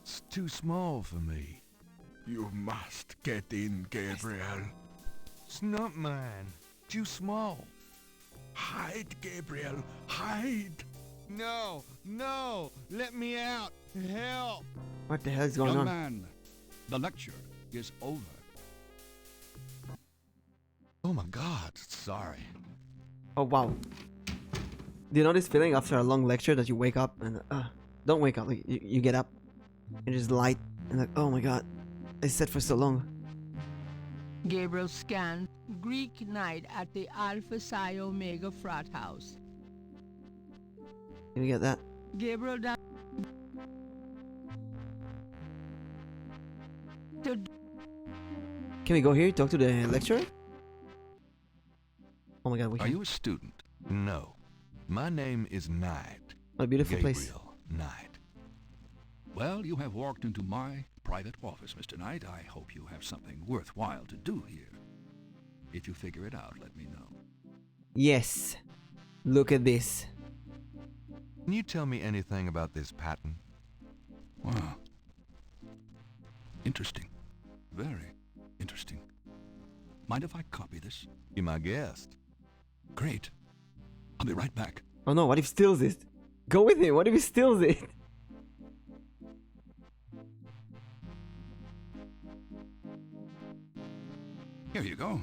It's too small for me. You must get in, Gabriel. It's not mine. Too small. Hide, Gabriel, hide! No, no, let me out. Help. What the hell is going Young on? man, the lecture is over. Oh my God, sorry. Oh wow. Do you know this feeling after a long lecture that you wake up and don't wake up, like you get up and just light and like, oh my god, I sat for so long. Gabriel scanned Greek night at the Alpha Psi Omega frat house. Can you get that? Gabriel down. Can we go here, talk to the lecturer? Oh my god, we Are can. you a student? No. My name is Knight. What a beautiful Gabriel place. Knight. Well, you have walked into my private office, Mr. Knight. I hope you have something worthwhile to do here. If you figure it out, let me know. Yes. Look at this. Can you tell me anything about this pattern? Wow. Interesting. Very interesting. Mind if I copy this? Be my guest. Great. I'll be right back. Oh no, what if he steals it? Go with him, what if he steals it? Here you go.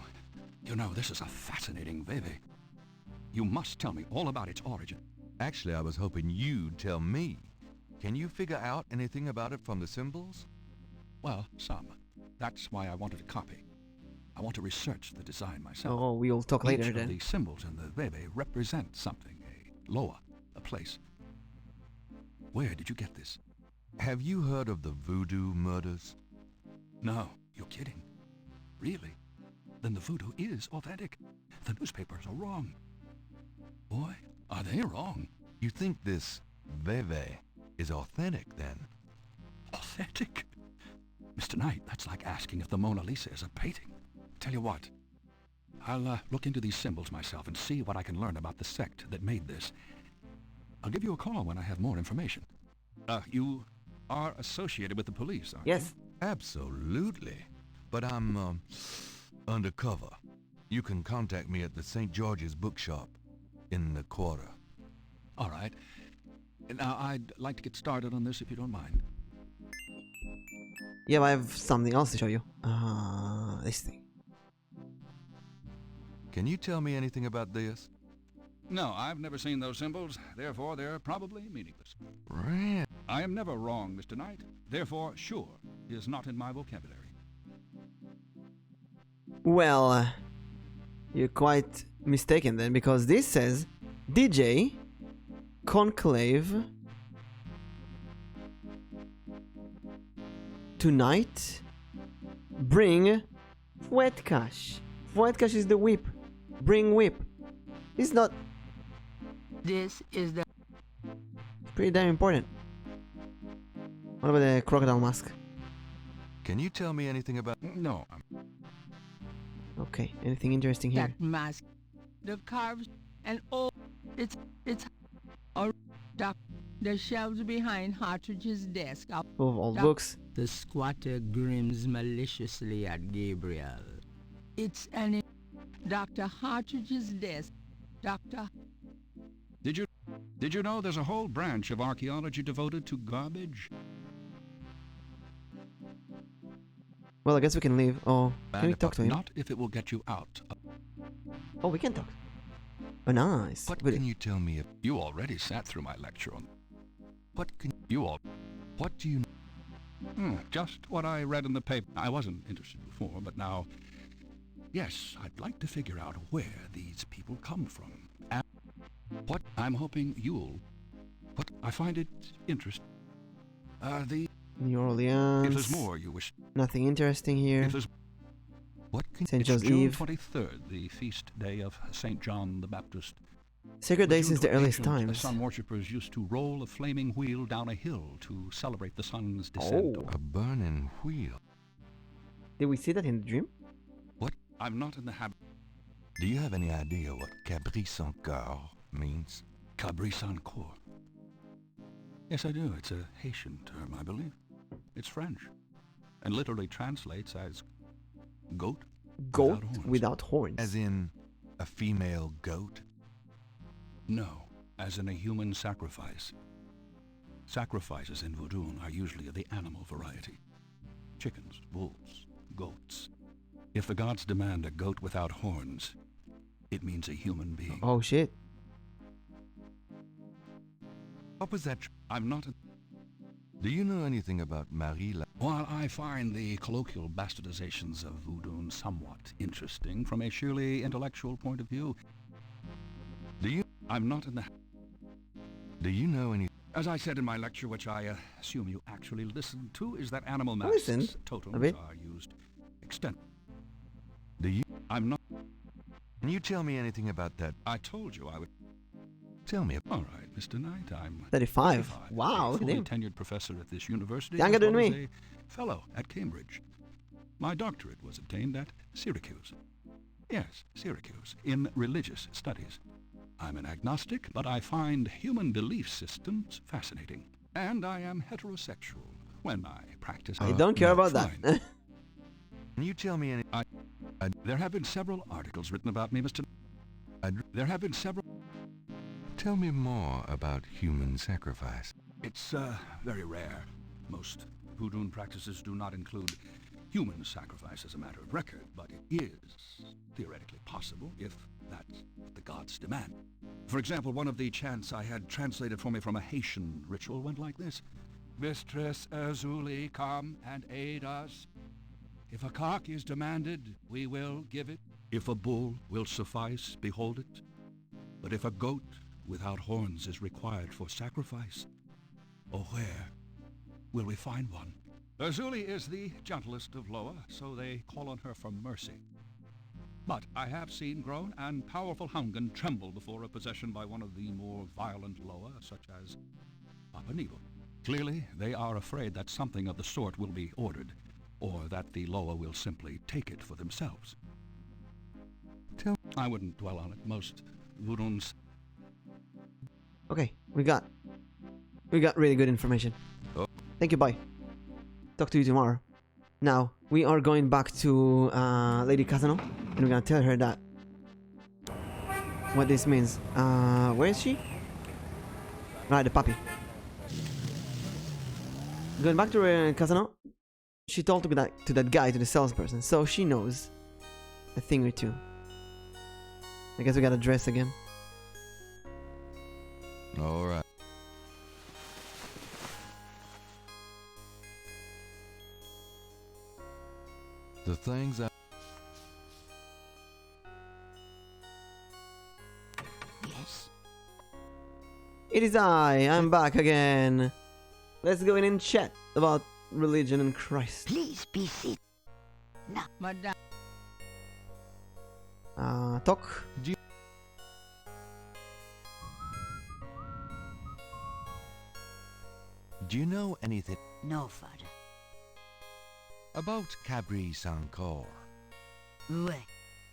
You know, this is a fascinating baby. You must tell me all about its origin. Actually, I was hoping you'd tell me. Can you figure out anything about it from the symbols? Well, some. That's why I wanted a copy. I want to research the design myself. Oh, we'll talk later Each then. of the symbols in the bebe represent something, a loa, a place. Where did you get this? Have you heard of the Voodoo murders? No, you're kidding. Really? Then the voodoo is authentic. The newspapers are wrong. Boy, are they wrong. You think this veve is authentic then? Authentic? Mr. Knight, that's like asking if the Mona Lisa is a painting. Tell you what, I'll look into these symbols myself and see what I can learn about the sect that made this. I'll give you a call when I have more information. You are associated with the police, aren't Yes. you? Absolutely. But I'm, undercover. You can contact me at the St. George's bookshop in the quarter. All right. Now, I'd like to get started on this if you don't mind. Yeah, but I have something else to show you. This thing. Can you tell me anything about this? No, I've never seen those symbols. Therefore, they're probably meaningless. Right. I am never wrong, Mr. Knight. Therefore, sure is not in my vocabulary. Well, you're quite mistaken then, because this says DJ Conclave tonight bring Fuetcash. Fuetcash is the whip. Bring whip. It's not This is the pretty damn important. What about the crocodile mask? Can you tell me anything about... No. Okay, anything interesting here? that mask, the carves, and all. It's or the shelves behind Hartridge's desk. Are Full of old books. The squatter grins maliciously at Gabriel. It's an Dr. Hartridge's desk. Dr. Did you know there's a whole branch of archaeology devoted to garbage? Well, I guess we can leave. Oh, can we talk to him? Not if it will get you out. Oh, we can talk. Oh, nice. What can you tell me? You already sat through my lecture on... What can You all... What do you know? Just what I read in the paper. I wasn't interested before, but now... Yes, I'd like to figure out where these people come from. And what I'm hoping you'll... What I find it interesting. New Orleans. If there's more you wish... Nothing interesting here. If there's... What can... St. It's John's June Eve. 23rd, the feast day of St. John the Baptist. Sacred day since the earliest Ancient times. sun worshippers used to roll a flaming wheel down a hill to celebrate the sun's descent. Oh. A burning wheel. Did we see that in the dream? What? I'm not in the habit... Do you have any idea what Cabri sans coeur means? Cabri sans coeur. Yes, I do. It's a Haitian term, I believe. It's French, and literally translates as goat Goat without horns. As in a female goat? No, as in a human sacrifice. Sacrifices in Voodoo are usually of the animal variety. Chickens, wolves, goats. If the gods demand a goat without horns, it means a human being. Oh shit. What was that? I'm not... Do you know anything about Marie La... While I find the colloquial bastardizations of Voodoo somewhat interesting from a sheerly intellectual point of view, I'm not in the... Do you know any... As I said in my lecture, which I assume you actually listened to, is that animal masks, totems are used extensively. Do you... I'm not... Can you tell me anything about that? I told you I would... Tell me. All right, Mr. Knight, I'm 35. Wow, a look at fully him. tenured professor at this university, Younger as than well as me. a fellow at Cambridge. My doctorate was obtained at Syracuse. Yes, Syracuse, in religious studies. I'm an agnostic, but I find human belief systems fascinating. And I am heterosexual when I practice... I don't care about that. Can you tell me any... There have been several articles written about me, Mr. There have been several... Tell me more about human sacrifice. It's very rare. Most Voodoo practices do not include human sacrifice as a matter of record, but it is theoretically possible if that's what the gods demand. For example, one of the chants I had translated for me from a Haitian ritual went like this. Mistress Azuli, come and aid us. If a cock is demanded, we will give it. If a bull will suffice, behold it. But if a goat without horns is required for sacrifice, oh, where will we find one? Azuli is the gentlest of Loa, so they call on her for mercy. But I have seen grown and powerful Hungan tremble before a possession by one of the more violent Loa, such as Papa Nebo. Clearly, they are afraid that something of the sort will be ordered, or that the Loa will simply take it for themselves. I wouldn't dwell on it. Most Voodoos... Okay, we got really good information. Thank you, bye. Talk to you tomorrow. Now, we are going back to Lady Kazano, and we're gonna tell her that what this means. Where is she? Right, the puppy. Going back to Kazano, she told to that guy, to the salesperson, so she knows a thing or two. I guess we gotta dress again. All right. The things I... Yes? It is I'm back again. Let's go in and chat about religion and Christ. Please be seated. Now, Madame. Talk. Do you know anything no, Father. about Cabri Sankor? Well,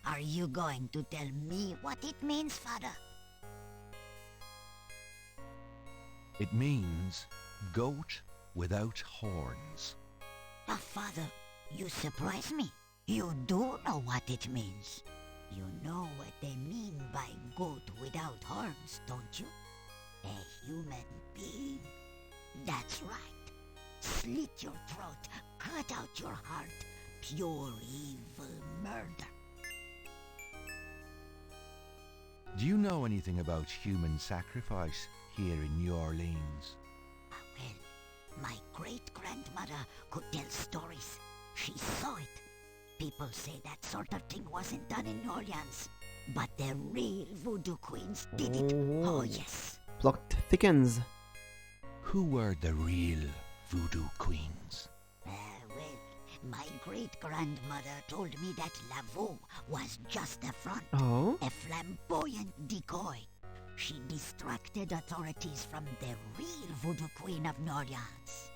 are you going to tell me what it means, Father? It means goat without horns. Father, you surprise me. You do know what it means. You know what they mean by goat without horns, don't you? A human being. That's right. Slit your throat, cut out your heart. Pure evil murder. Do you know anything about human sacrifice here in New Orleans? Well, my great-grandmother could tell stories. She saw it. People say that sort of thing wasn't done in New Orleans, but the real voodoo queens did it. Oh, yes. Plot thickens. Who were the real voodoo queens? Well, my great-grandmother told me that Laveau was just a front, Oh? a flamboyant decoy. She distracted authorities from the real voodoo queen of New Orleans.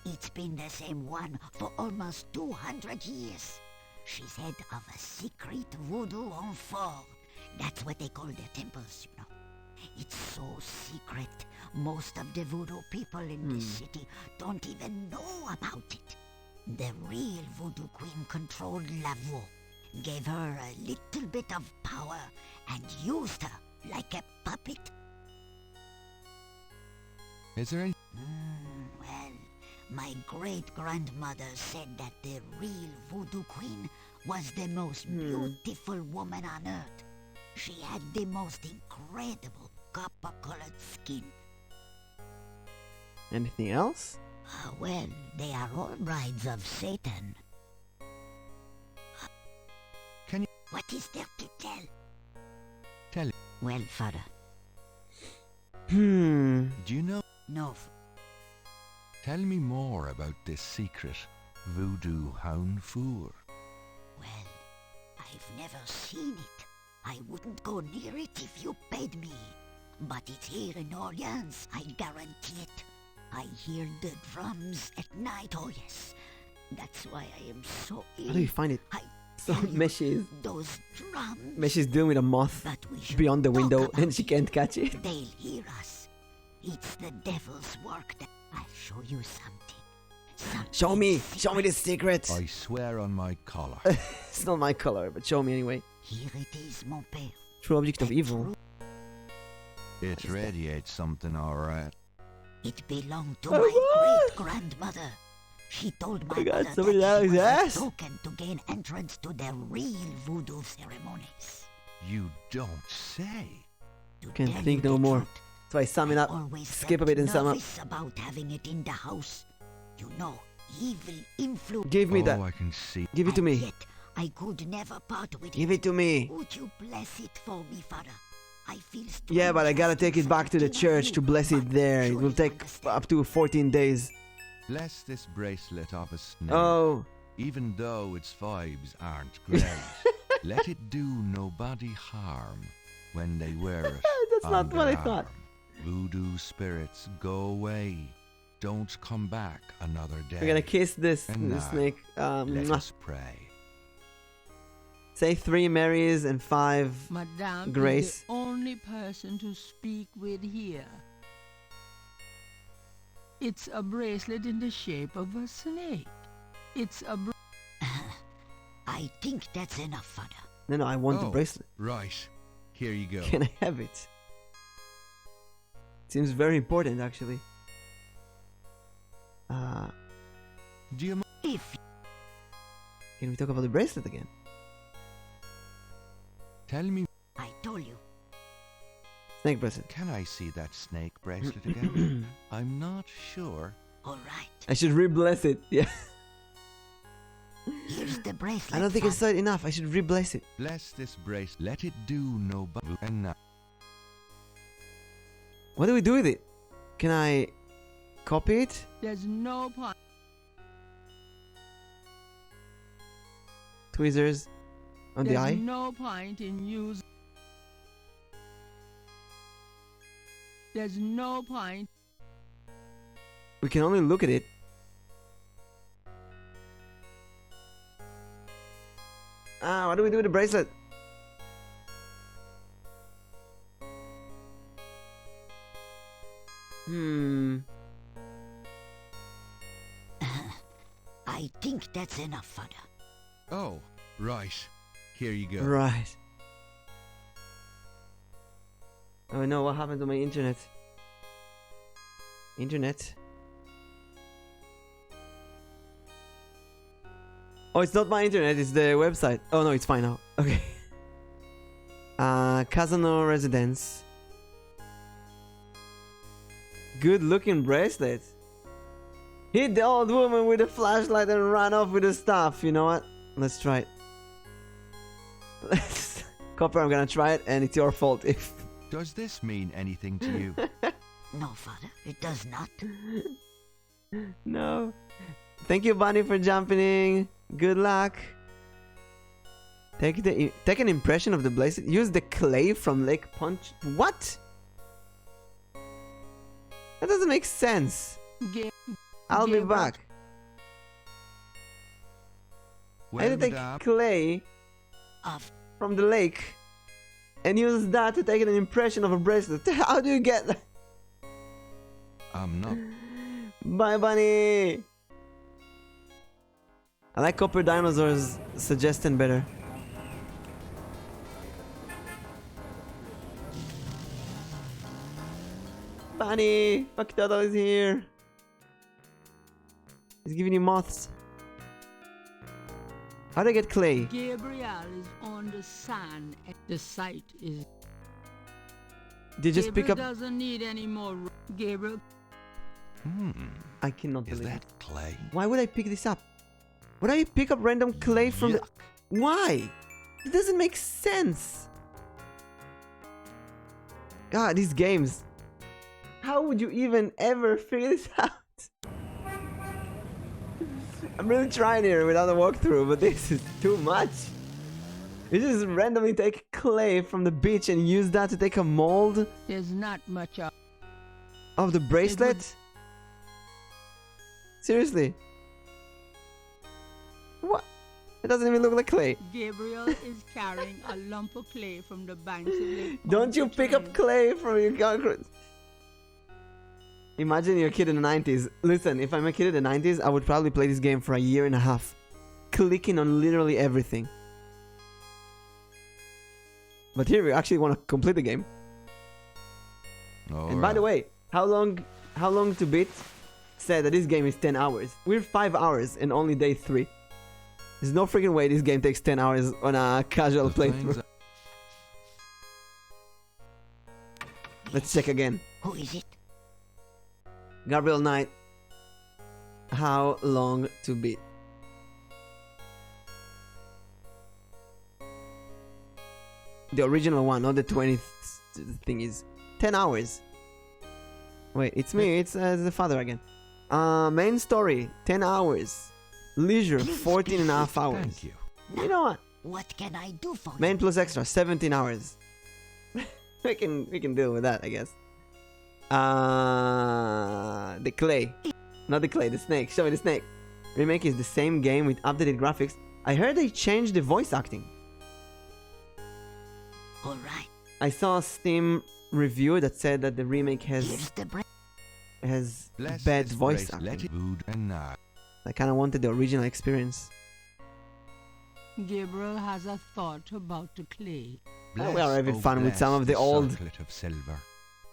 It's been the same one for almost 200 years. She's head of a secret voodoo enfant. That's what they call their temples, you know. It's so secret, most of the voodoo people in this city don't even know about it. The real voodoo queen controlled Laveau, gave her a little bit of power, and used her like a puppet? Is there any... Well, my great-grandmother said that the real voodoo queen was the most beautiful woman on earth. She had the most incredible copper-colored skin. Anything else? Well, they are all brides of Satan. Can you... What is there to tell? Tell it. Well, father. Do you know... No. Tell me more about this secret voodoo hound four. Well, I've never seen it. I wouldn't go near it if you paid me. But it's here in Orleans, I guarantee it. I hear the drums at night, oh yes. That's why I am so ill. How do you find it? So Meshi is... Those drums. Meshi is dealing with a moth beyond the window and she can't catch it. They'll hear us. It's the devil's work. I'll show you something. Show me the secret. I swear on my collar. It's not my color, but show me anyway. Here it is, mon père. True object of evil. It radiates something, alright. It belonged to my great-grandmother. She told my mother that it was a token to gain entrance to the real voodoo ceremonies. You don't say. Can't think no more. So I sum it up, skip a bit and sum up. About having it in the house. You know, evil influence. Give me that. I can see. Give it to me. Yet, I could never part with it. Give it to me. Would you bless it for me, father? I feel yeah, but I gotta take it back to the church to bless it there. It will take up to 14 days. Bless this bracelet of a snake. Oh. Even though its vibes aren't great, let it do nobody harm when they wear it. That's not what I thought. Voodoo spirits, go away. Don't come back another day. We're gonna kiss this snake. Let us pray. Say 3 Marys and 5 Madame Grace. is the only person to speak with here. It's a bracelet in the shape of a snake. It's a I think that's enough, father. No, I want the bracelet. Right. Here you go. Can I have it? Seems very important, actually. Do you if Can we talk about the bracelet again? Tell me. I told you. Snake bracelet. Can I see that snake bracelet again? I'm not sure. All right. I should re-bless it. Yeah. Here's the bracelet. I don't think I saw it enough. I should re-bless it. Bless this bracelet. Let it do no bother. And now. What do we do with it? Can I copy it? There's no point. Tweezers on the eye. There's no point in using. There's no point. We can only look at it. What do we do with the bracelet? I think that's enough, father. Oh, right. Here you go. Right. Oh no, what happened to my internet? Internet? Oh, it's not my internet, it's the website. Oh no, it's fine now. Okay. Casano residence. Good looking bracelet. Hit the old woman with a flashlight and run off with the stuff. You know what? Let's try it. Copper, I'm gonna try it and it's your fault if... Does this mean anything to you? No, father, it does not. No. Thank you, Bunny, for jumping in. Good luck. Take an impression of the bracelet. Use the clay from Lake Punch. What? That doesn't make sense. I'll be back. I had to take clay from the lake and use that to take an impression of a bracelet. How do you get that? I'm not. Bye, Bunny. I like Copper Dinosaur's suggestion better. Honey, Factotum is here. He's giving you moths. How do I get clay? Gabriel is on the sand. The site is... Did you just pick Gabriel up... doesn't need any more... Gabriel... I cannot Is believe that it. clay? Why would I pick this up? Would I pick up random clay from the... Why? It doesn't make sense. God, these games. How would you even ever figure this out? I'm really trying here without a walkthrough, but this is too much. You just randomly take clay from the beach and use that to take a mold There's not much of the bracelet? Seriously? What? It doesn't even look like clay. Gabriel is carrying a lump of clay from the banks of Lake Don't you pick up clay from your concrete? Imagine you're a kid in the 90s. Listen, if I'm a kid in the 90s, I would probably play this game for a year and a half. Clicking on literally everything. But here we actually want to complete the game. And by the way, how long to beat said that this game is 10 hours. We're 5 hours and only day 3. There's no freaking way this game takes 10 hours on a casual playthrough. Let's check again. Who is it? Gabriel Knight. How long to beat? The original one, not the 20th thing is 10 hours. Wait, it's me, it's the father again. Main story, 10 hours. Leisure, 14 and a half hours. Thank you. You know what? What can I do for Main plus extra, 17 hours. we can deal with that, I guess. The clay. Not the clay, the snake. Show me the snake. Remake is the same game with updated graphics. I heard they changed the voice acting. Alright. I saw a Steam review that said that the remake has bad voice acting. I kind of wanted the original experience. Gabriel has a thought about the clay. We are having fun with some of the old... circlet of silver.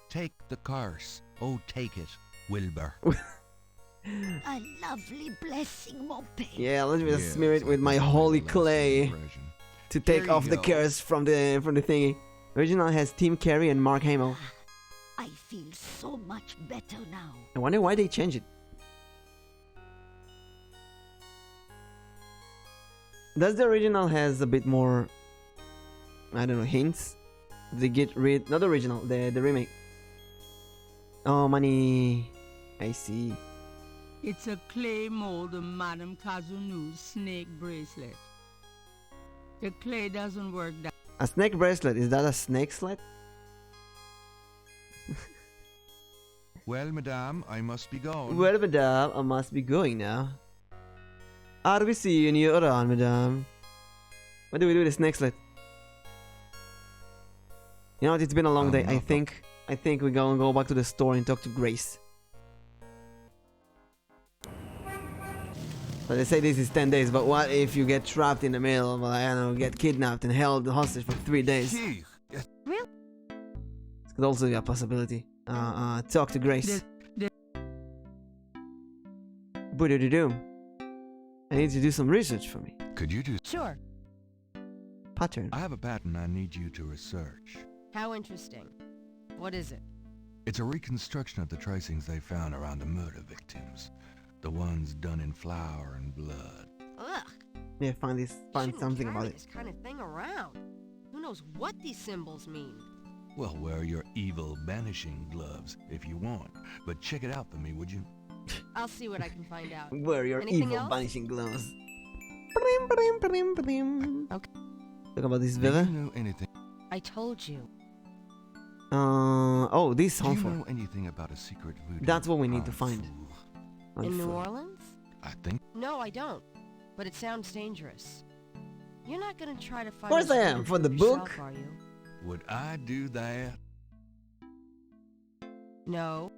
Take the curse. Oh, take it, Wilbur. A lovely blessing, mon père. Yeah, let me just smear it with my holy clay to take off the curse from the thingy. Original has Tim Carey and Mark Hamill. I feel so much better now. I wonder why they changed it. Does the original has a bit more, I don't know, hints? They get rid, not the original, the remake. Oh, money. I see. It's a clay mold of Madame Kazunu's snake bracelet. The clay doesn't work that. A snake bracelet, is that a snake sled? Well, madame, I must be going. Well, madame, I must be going now. I'll be seeing you around, madame. What do we do with the snake sled? You know what, it's been a long day. I think we're gonna go back to the store and talk to Grace. So they say this is 10 days, but what if you get trapped in the middle of, I don't know, get kidnapped and held hostage for 3 days? Really? This could also be a possibility. Talk to Grace. Voodoo. I need you to do some research for me. Could you do... Sure. Pattern. I have a pattern I need you to research. How interesting. What is it? It's a reconstruction of the tracings they found around the murder victims. The ones done in flour and blood. Ugh. Yeah, find something about it. This kind of thing around. Who knows what these symbols mean? Well, wear your evil banishing gloves if you want, but check it out for me, would you? I'll see what I can find out. Wear your Anything evil else? banishing gloves. Okay. Talk about this Do villa. you know anything? I told you. Oh, this Do you Hanford. know anything about a secret voodoo? That's what we need to find. In New Hanford. Orleans? I think. No, I don't. But it sounds dangerous. You're not gonna try to find. Of course I this am, voodoo for the yourself, book. Are you? Would I do that? No.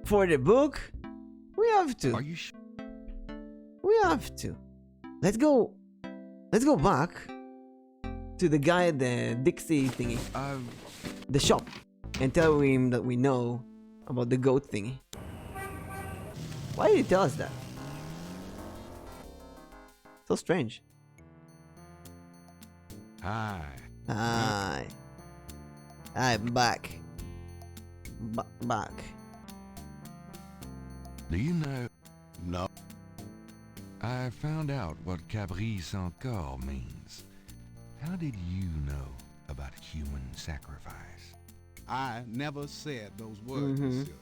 For the book? We have to. Are you sure? We have to. Let's go back to the guy at the Dixie thingy. The shop. And tell him that we know about the goat thingy. Why did he tell us that? So strange. Hi. Hi. I'm back. Back. Do you know? No. I found out what Caprice encore means. How did you know about human sacrifice? I never said those words, monsieur.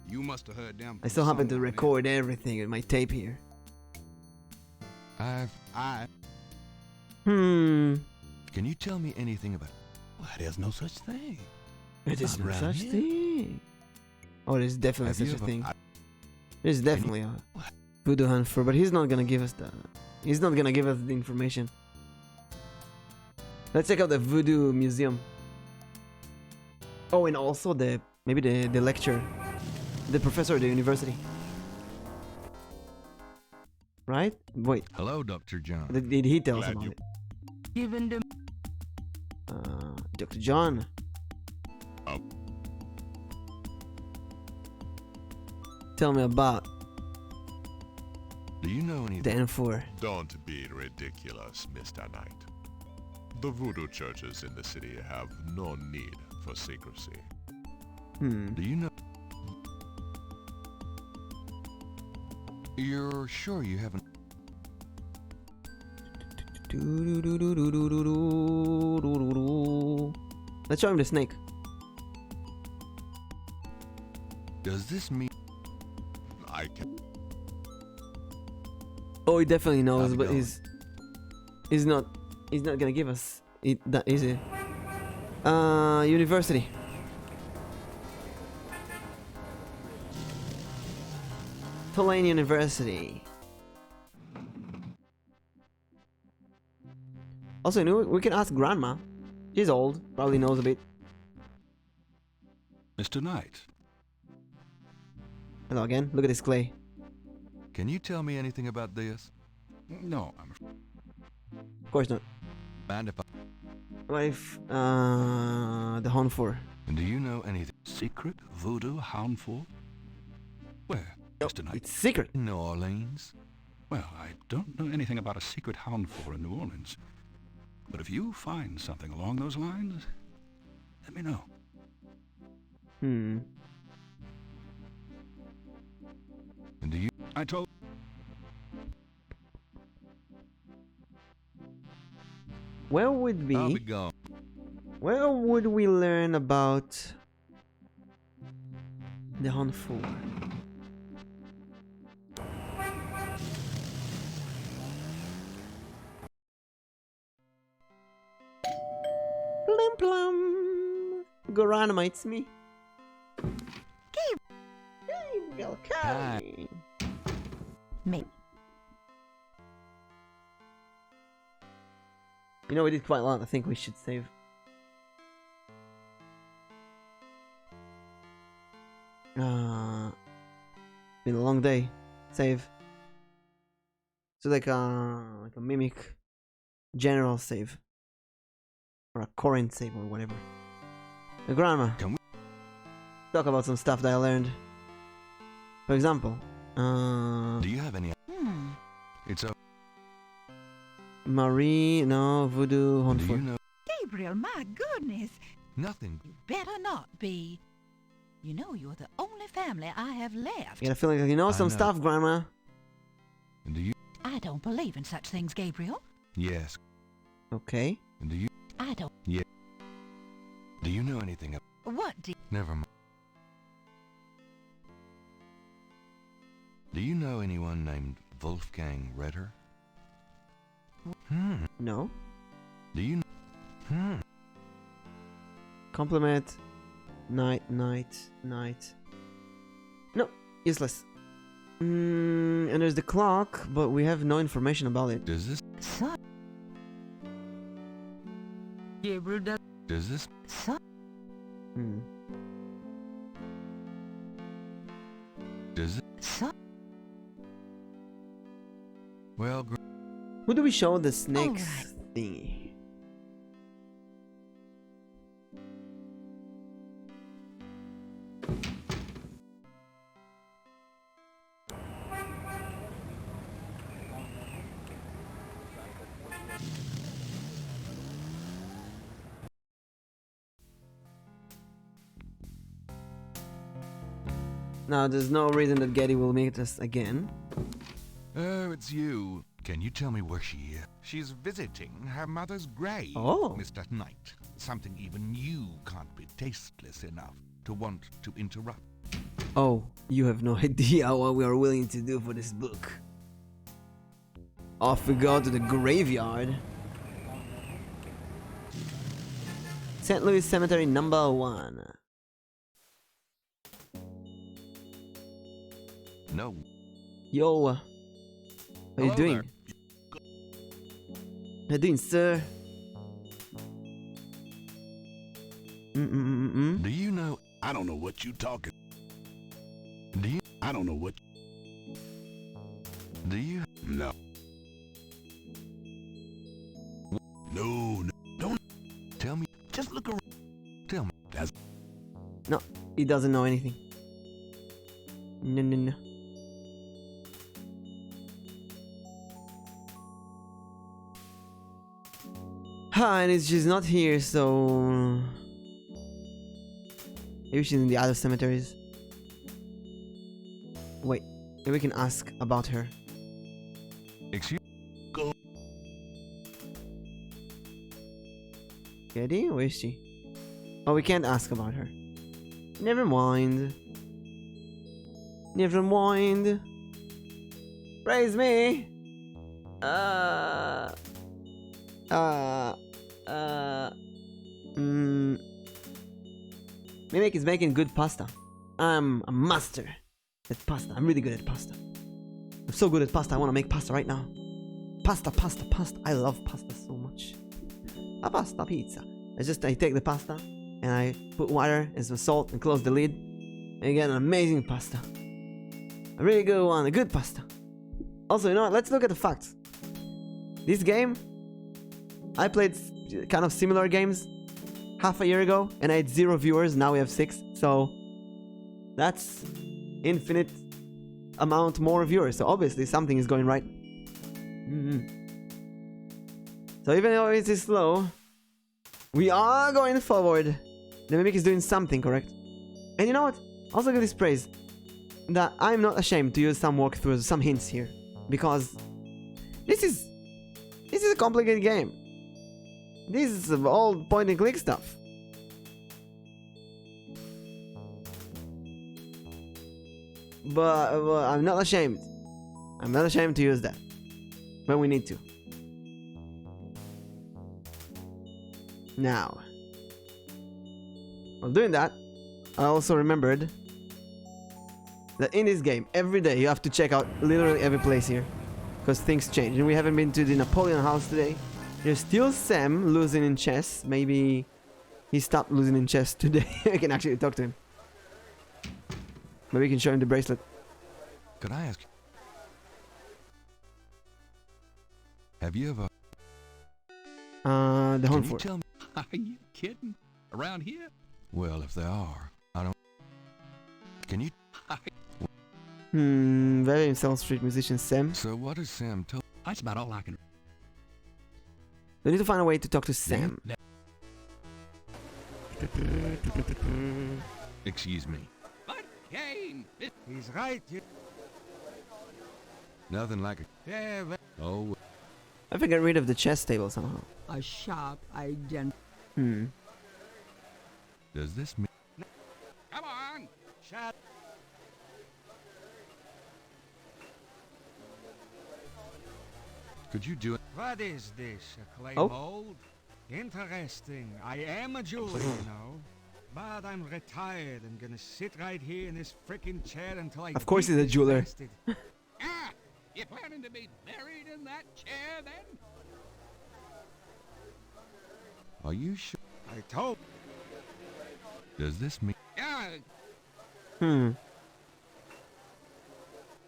You must have heard them. I still happen to record everything in my tape here. Can you tell me anything about? Well, there's no such thing. It is no such here. thing. Oh, there's definitely Have such you a ever- thing. There's definitely a voodoo hunter, but he's not gonna give us the. He's not gonna give us the information. Let's check out the Voodoo Museum. Oh, and also maybe the lecture, the professor at the university. Right? Wait. Hello, Dr. John. Did he tell us Glad about you- it? Given the Dr. John. Tell me about Do you know anything? the N4. Don't be ridiculous, Mr. Knight. The voodoo churches in the city have no need for secrecy. Do you know? You're sure you haven't? Let's show him the snake. Does this mean? I can. Oh, he definitely knows, How's it but going? he's not gonna give us it that easy. University. Tulane University. Also, you know, we can ask Grandma. She's old, probably knows a bit. Mr. Knight. Hello again. Look at this clay. Can you tell me anything about this? No, I'm Of course not. Mind if I? What if the Honfor? Do you know anything? Secret voodoo houndful? Where, Mr. Knight? It's secret. In New Orleans. Well, I don't know anything about a secret houndful in New Orleans. But if you find something along those lines, let me know. Hmm. And do you? I told. Where would I'll we? be gone. Where would we learn about the Honfor? Plim plum. Goranomites me. Gabriel, Hi. Me. You know, we did quite a lot. I think we should save. Been a long day. Save. So like a mimic general save. Or a current save or whatever. Grandma. Can we Talk about some stuff that I learned. For example, do you have any? It's a. Marie, no, Voodoo, Do Honfor. you know? Gabriel, my goodness. Nothing. Better not be. You know you're the only family I have left. I got a feeling like you know I some know. stuff, Grandma. And do you? I don't believe in such things, Gabriel. Yes. Okay. And do you? I don't. Yeah. Do you know anything? What do Never mind. Do you know anyone named Wolfgang Ritter? No. Do you? Compliment. Night. No, useless. And there's the clock, but we have no information about it. Does this? Son. Gabriel does. Does this? Son. Does it? Son. Well, Who do we show the snakes thingy? Now, there's no reason that Getty will meet us again. Oh, it's you. Can you tell me where she is? She's visiting her mother's grave, Oh. Mr. Knight. Something even you can't be tasteless enough to want to interrupt. Oh, you have no idea what we are willing to do for this book. Off we go to the graveyard. St. Louis Cemetery number 1. No. Yo, how you Hello doing? there. How you doing, sir? Do you know? I don't know what you talking. Do you? I don't know what. Do you? No. No, don't tell me. Just look around. Tell me. That's No, he doesn't know anything. No. And she's not here, so maybe she's in the other cemeteries. Wait, maybe we can ask about her. Excuse. Go. Getty, where is she? Oh, we can't ask about her. Never mind. Never mind. Praise me. Mimic is making good pasta. I'm a master at pasta. I'm really good at pasta. I'm so good at pasta, I want to make pasta right now. Pasta. I love pasta so much. A pasta pizza. I take the pasta and I put water and some salt and close the lid. And you get an amazing pasta. A really good one, a good pasta. Also, you know what? Let's look at the facts. This game, I played kind of similar games half a year ago and I had 0 viewers. Now we have 6. So that's infinite amount more viewers. So obviously something is going right. So even though it is slow, we are going forward. The Mimic is doing something correct. And you know what? Also give this praise that I'm not ashamed to use some walkthroughs, some hints here. Because this is a complicated game. This is all point and click stuff. But I'm not ashamed. I'm not ashamed to use that when we need to. Now, while doing that, I also remembered that in this game, every day you have to check out literally every place here. Because things change. And we haven't been to the Napoleon house today. There's still Sam losing in chess. Maybe he stopped losing in chess today. I can actually talk to him. Maybe we can show him the bracelet. Could I ask? Have you ever? The Can Horn you Fort. tell me? Are you kidding? Around here? Well, if there are, I don't. Can you? Very South Street musician Sam. So what does Sam tell? That's about all I can. We need to find a way to talk to Sam. Excuse me. What game? He's right. Nothing like a. Yeah, but Oh. I have to get rid of the chess table somehow. A sharp identity. Does this mean? Come on. shut. Could you do it? What is this? A clay Oh. mold? Interesting. I am a jeweler, you know. But I'm retired and gonna sit right here in this frickin' chair until I. Of course beat he's a this jeweler. bastard. Ah, you planning to be buried in that chair then? Are you sure? I told. Does this mean? Yeah.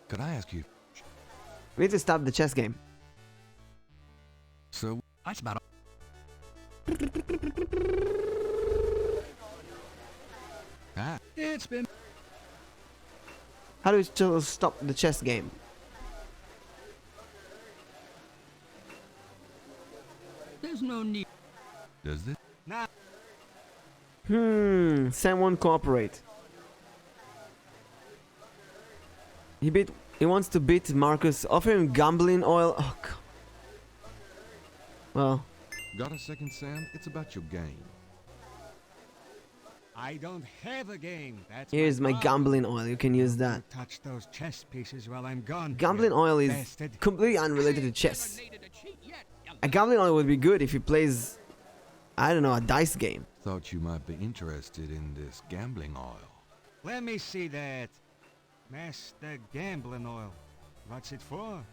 Could I ask you? We need to stop the chess game. So That's about all. It's been. How do we still stop the chess game? There's no need. Does this? Nah. Sam won't cooperate. He wants to beat Marcus. Offer him gambling oil. Oh, God. Well. Got a second, Sam? It's about your game. I don't have a game. That's Here's my problem. gambling oil. You can use that. Touch those chess pieces while I'm gone. Gambling oil is bastard. completely unrelated to chess. A gambling oil would be good if he plays, I don't know, a dice game. Thought you might be interested in this gambling oil. Let me see that. Master Gambling Oil. What's it for?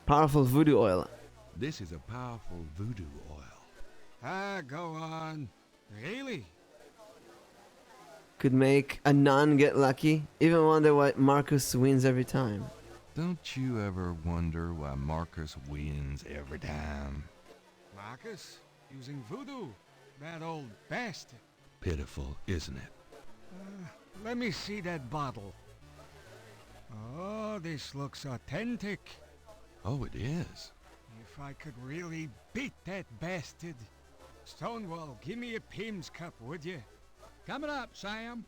Powerful voodoo oil. This is a powerful voodoo oil. Ah, go on. Really? Could make a nun get lucky. Even wonder why Marcus wins every time. Don't you ever wonder why Marcus wins every time? Marcus? Using voodoo? That old bastard. Pitiful, isn't it? Let me see that bottle. Oh, this looks authentic. Oh, it is. If I could really beat that bastard. Stonewall, give me a Pim's cup, would you? Coming up, Sam.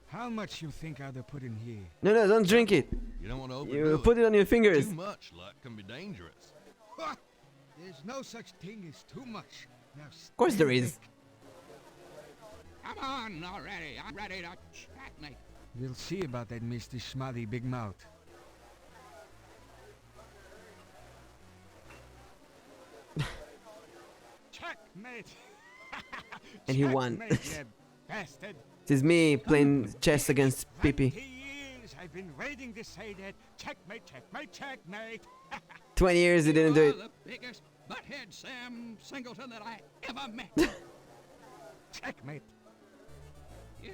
How much you think I'd put in here? No, don't drink it. You don't want to overdo You put it on your fingers. Too much luck can be dangerous. Ha! There's no such thing as too much. Now, Of course there is. Come on already. I'm ready to checkmate. We'll see about that, Mr. Schmutty Big Mouth. Checkmate! And he won. Checkmate, you bastard! This is me playing chess against Pippi. 20 years I've been waiting to say that. Checkmate, checkmate, checkmate! 20 years he didn't do it. You're the biggest butthead Sam Singleton that I ever met. Checkmate. You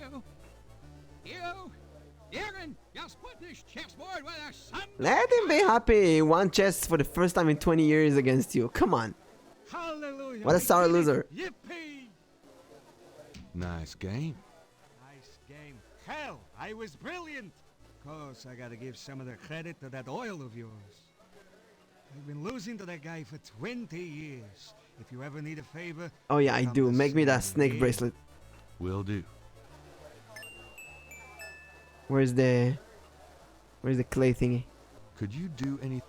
can just put this chessboard where the sun. Let him be happy. He won chess for the first time in 20 years against you. Come on. Hallelujah. What a sour loser. Yippee! Nice game. Nice game. Hell, I was brilliant. Course, I gotta give some of the credit to that oil of yours. I've been losing to that guy for 20 years. If you ever need a favor... Oh yeah, I do. Make me that snake bracelet. Will do. Where's the clay thingy? Could you do any...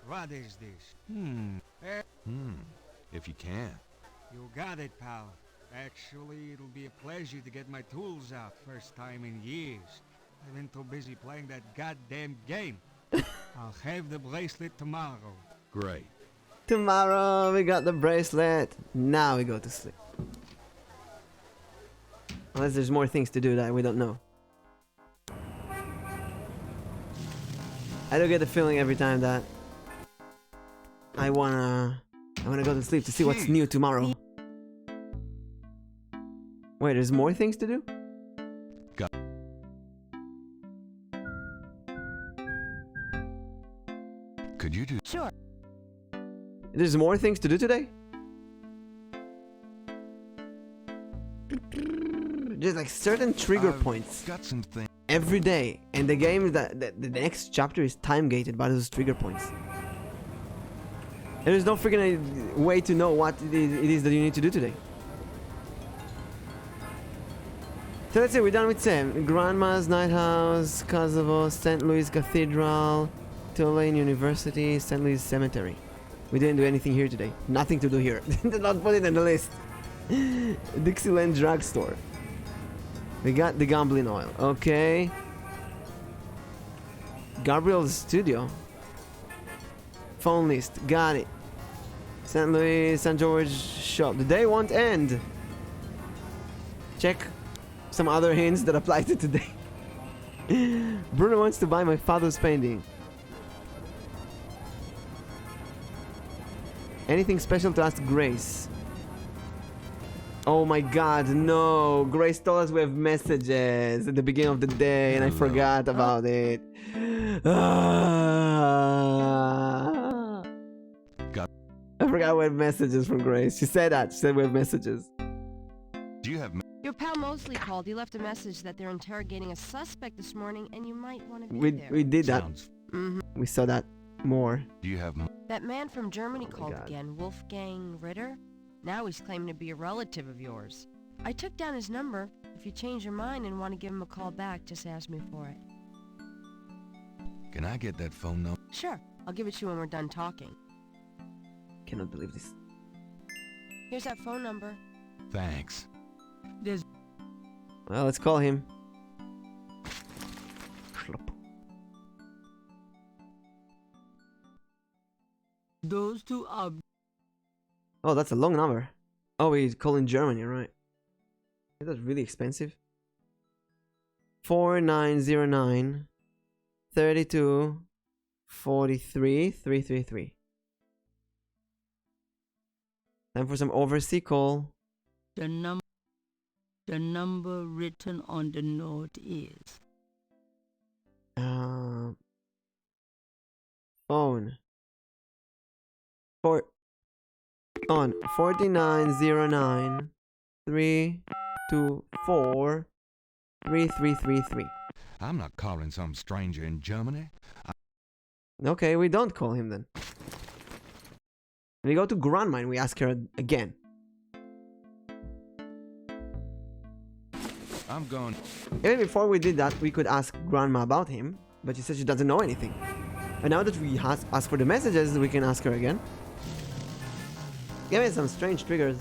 What is this? If you can. You got it, pal. Actually, it'll be a pleasure to get my tools out first time in years. I've been too busy playing that goddamn game. I'll have the bracelet tomorrow. Great. Tomorrow we got the bracelet. Now we go to sleep. Unless there's more things to do that we don't know. I do get the feeling every time that I wanna go to sleep to see what's new tomorrow. Wait, there's more things to do? Could you do... Sure. There's more things to do today? There's like certain trigger points got some things every day, and the game that the next chapter is time gated by those trigger points. There's no freaking way to know what it is that you need to do today. So that's it, we're done with Sam. Grandma's Night House, Kosovo, St. Louis Cathedral, Tulane University, St. Louis Cemetery. We didn't do anything here today. Nothing to do here. Did not put it in the list. Dixieland Drugstore. We got the gambling oil. Okay. Gabriel's studio. Phone list. Got it. St. Louis, St. George shop. The day won't end. Check some other hints that apply to today. Bruno wants to buy my father's painting. Anything special to ask Grace? Oh my god, no. Grace told us we have messages at the beginning of the day and I forgot about it. I forgot we have messages from Grace. She said that. She said we have messages. Do you have... Your pal Mosley called. He left a message that they're interrogating a suspect this morning and you might want to be there. We did that. Mm-hmm. We saw that more. Do you have... That man from Germany called again, Wolfgang Ritter. Now he's claiming to be a relative of yours. I took down his number, If you change your mind and want to give him a call back, just ask me for it. Can I get that phone number? Sure, I'll give it to you when we're done talking. Cannot believe this. Here's that phone number. Thanks. Well, let's call him. Those two are... Oh, that's a long number. Oh, we call in Germany, right? Is that really expensive? 4909 32 43 333. Time for some overseas call. The number written on the note is... Phone. On 4909 324 3333. I'm not calling some stranger in Germany. Okay, we don't call him then. We go to Grandma and we ask her again. I'm going. Even before we did that, we could ask Grandma about him, but she said she doesn't know anything. And now that we ask for the messages, we can ask her again. Give me some strange triggers.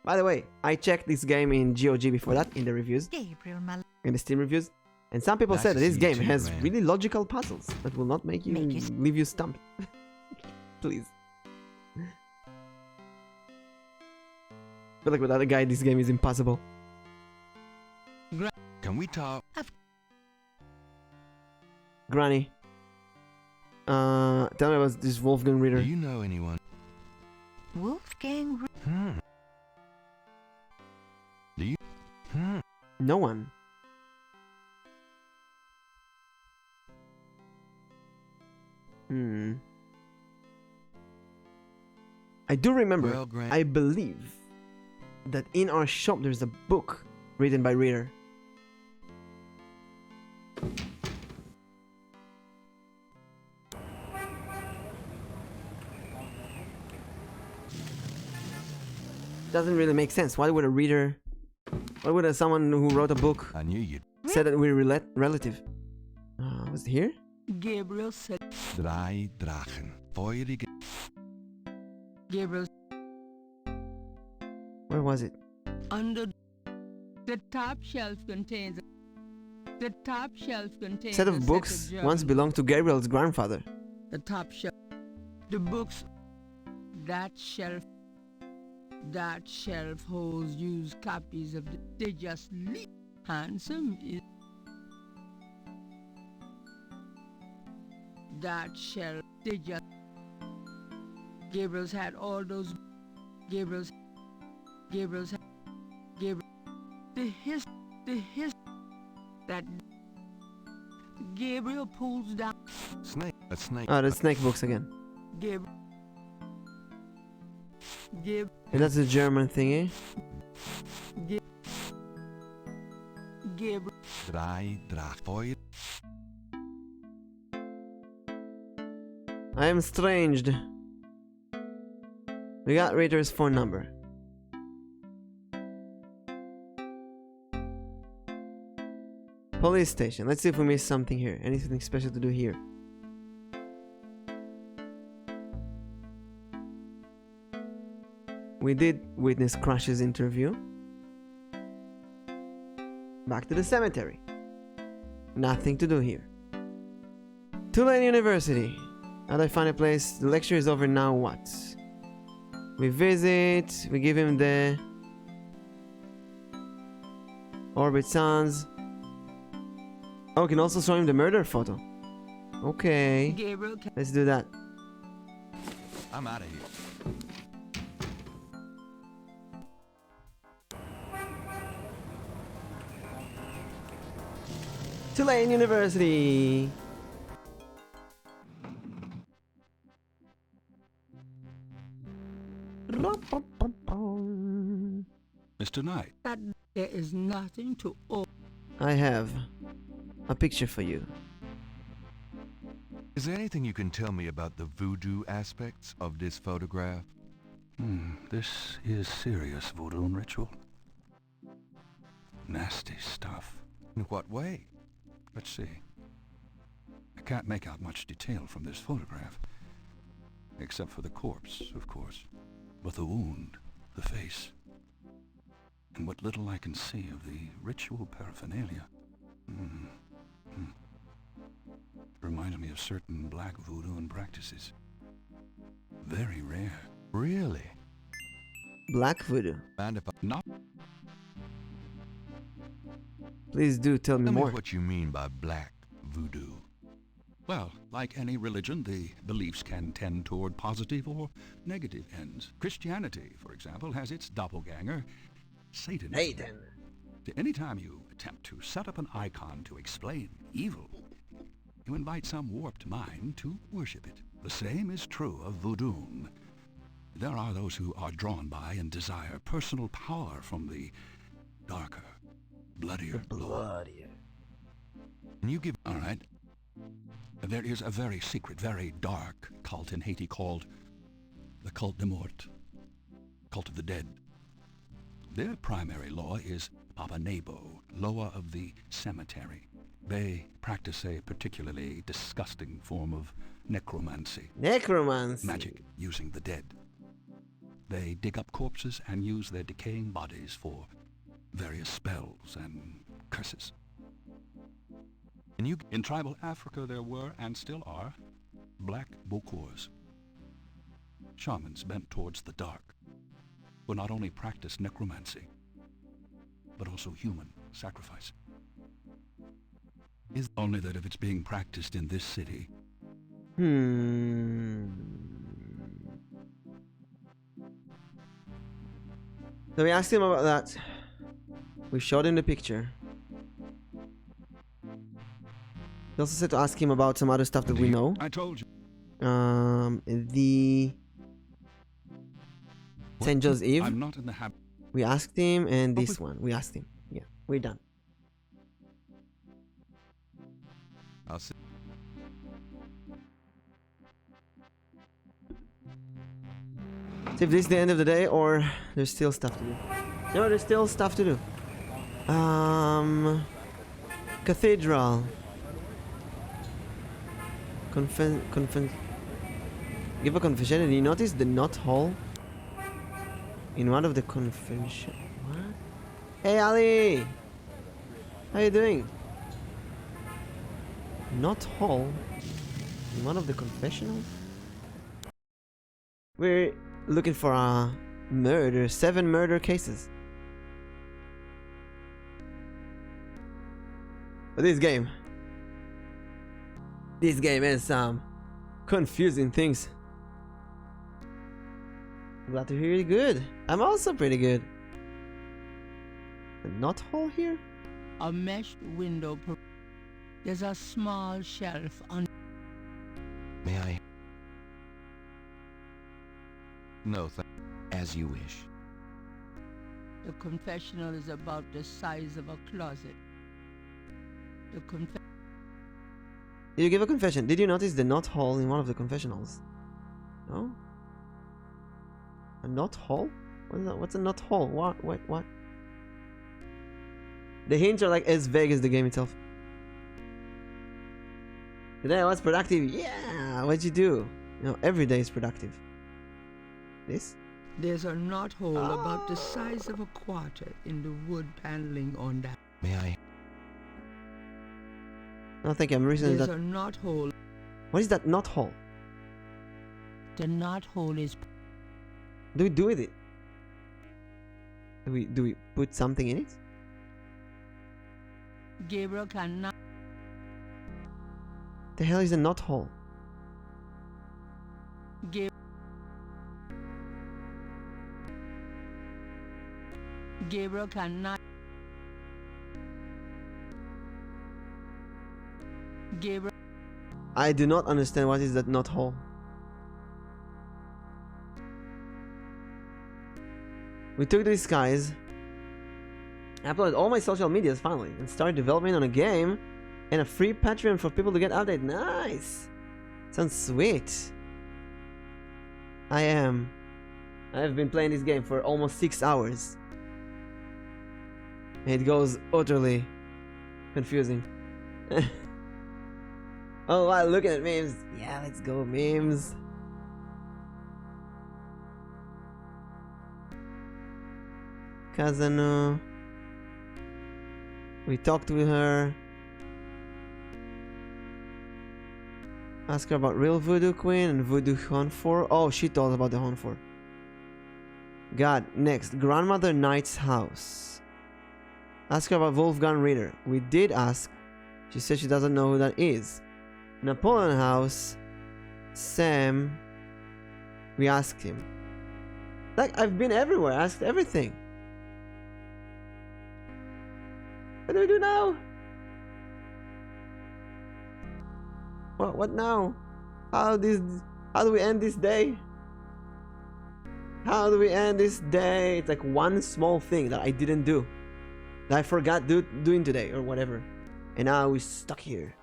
By the way, I checked this game in GOG before that, in the reviews. Gabriel, in the Steam reviews. And some people Nice said to that this see you game too, has Gran. really logical puzzles that will not make you leave you stumped. Please. But like with other guy, this game is impossible. Can we talk? Granny. Tell me about this Wolfgang reader. Do you know anyone? Wolfgang... Do you? No one. I do remember, Well, Gran- I believe, that in our shop there's a book written by Reader. Doesn't really make sense. Why would a reader... Why would someone who wrote a book... I knew you'd... Say that we're relative. Was it here? Gabriel said... Drei Drachen. Feurige... Gabriel... Where was it? Under... The top shelf contains... The top shelf contains... Set of books once belonged to Gabriel's grandfather. The top shelf... The books... That shelf holds used copies of the... They just leak. Handsome is... That shelf... They just... Gabriel's had all those... Gabriel's... The that... Gabriel pulls down... Snake. A snake. Oh, the snake books again. Gabriel... And that's the German thingy. Gabriel... Drei Drachen. I am stranged. We got Reader's phone number. Police station. Let's see if we missed something here. Anything special to do here? We did witness Crush's interview. Back to the cemetery. Nothing to do here. Tulane University. How'd I find a place? The lecture is over now, what? We visit, we give him the Orbit Sons. Oh, we can also show him the murder photo. Okay. Gabriel, let's do that. I'm out of here. Tulane University. Mr. Knight. That there is nothing to... I have a picture for you. Is there anything you can tell me about the voodoo aspects of this photograph? This is serious voodoo ritual. Nasty stuff. In what way? Let's see. I can't make out much detail from this photograph. Except for the corpse, of course. But the wound, the face, and what little I can see of the ritual paraphernalia. Reminds me of certain black voodoo practices. Very rare. Really? Black voodoo. And if not. Please do tell me more. What you mean by black voodoo. Well, like any religion, the beliefs can tend toward positive or negative ends. Christianity, for example, has its doppelganger, Satanism. Anytime you attempt to set up an icon to explain evil, you invite some warped mind to worship it. The same is true of voodoo. There are those who are drawn by and desire personal power from the darker, bloodier lore. Can you give... All right. There is a very secret, very dark cult in Haiti called the Cult de Mort, Cult of the Dead. Their primary law is Papa Nebo, Loa of the Cemetery. They practice a particularly disgusting form of necromancy. Necromancy? Magic using the dead. They dig up corpses and use their decaying bodies for various spells and curses. In tribal Africa there were, and still are, black bokors. Shamans bent towards the dark, who not only practice necromancy, but also human sacrifice. Is only that if it's being practiced in this city... So we asked him about that. We showed him the picture. We also said to ask him about some other stuff that we know. I told you. The St. John's Eve. I'm not in the habit. We asked him, and this one. We asked him. Yeah, we're done. I'll see. See if this is the end of the day, or there's still stuff to do. No, there's still stuff to do. Cathedral. Give a confession. And you notice the knot hole in one of the confession. What? Hey Ali, how you doing? Knot hole in one of the confessionals. We're looking for a murder. 7 murder cases. But this game has some confusing things. I'm glad to hear you're good. I'm also pretty good. The knot hole here? A meshed window. There's a small shelf on. May I? No, as you wish. The confessional is about the size of a closet. Did you give a confession? Did you notice the knot hole in one of the confessionals? No? A knot hole? What is that? What's a knot hole? What? The hints are like as vague as the game itself. Today I was productive. Yeah! What'd you do? You know, every day is productive. This? There's a knot hole about the size of a quarter in the wood paneling on that. May I? No, thank you. I'm reasoning that. There's a knot hole. What is that knot hole? The knot hole is. Do we do with it? Do we put something in it? Gabriel cannot. The hell is a knot hole? Gabriel cannot. Gabriel. I do not understand what is that knot hole. We took these guys, uploaded all my social medias finally, and started development on a game and a free Patreon for people to get updates. Nice! Sounds sweet. I am I've been playing this game for almost 6 hours. It goes utterly confusing. Oh wow, looking at memes. Yeah, let's go memes. Kazano. We talked with her. Ask her about real Voodoo Queen and Voodoo Honfor. Oh, she told about the Honfor. God, next. Grandmother Knight's house. Ask her about Wolfgang Ritter. We did ask. She said she doesn't know who that is. Napoleon house. Sam. We asked him. Like, I've been everywhere. Asked everything. What do we do now? What now? How do we end this day? How do we end this day? It's like one small thing that I didn't do, that I forgot doing today or whatever, and now we're stuck here.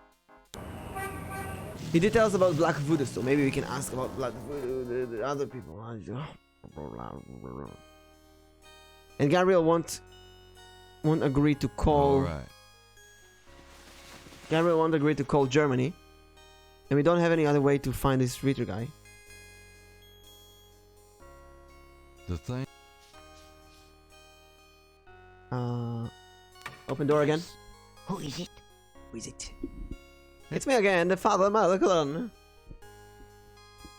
He did tell us about Black Voodoo, so maybe we can ask about Black Voodoo, the other people. And Gabriel won't agree to call. Alright. Gabriel won't agree to call Germany. And we don't have any other way to find this Ritter guy. The thing. Open door again. Who is it? Who is it? It's me again, the Father Malcolm.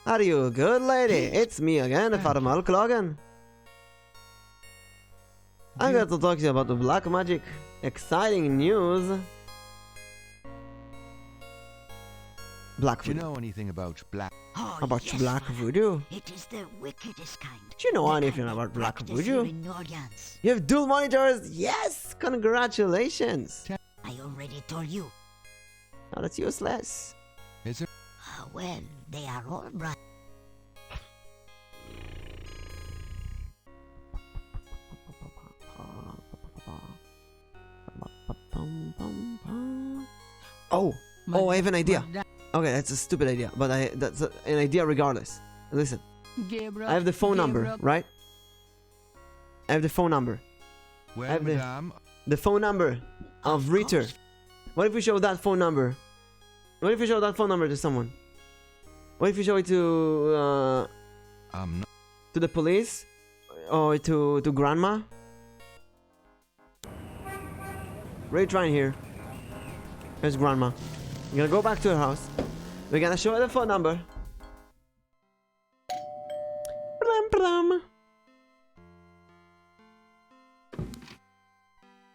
Are you good, lady? It's me again, the Father Malcolm. I got to talk to you about the black magic. Exciting news. Black Voodoo. Do you know anything about Black? Oh, about yes, Black Father. Voodoo? It is the wickedest kind. Do you know The anything kind about they Black practice Voodoo? here in New Orleans. You have dual monitors? Yes! Congratulations! I already told you. Oh, that's useless. Is it? Well, they are all bright. Oh, I have an idea. Okay, that's a stupid idea, but that's an idea regardless. Listen, Gabriel, I have the phone number, Gabriel. right? I have the phone number. Well, I have madame. the phone number of Ritter. What if we show that phone number? What if we show that phone number to someone? What if we show it to to the police or to grandma? Ray trying here. Here's grandma. We're gonna go back to her house. We're gonna show her the phone number. Blam, blam.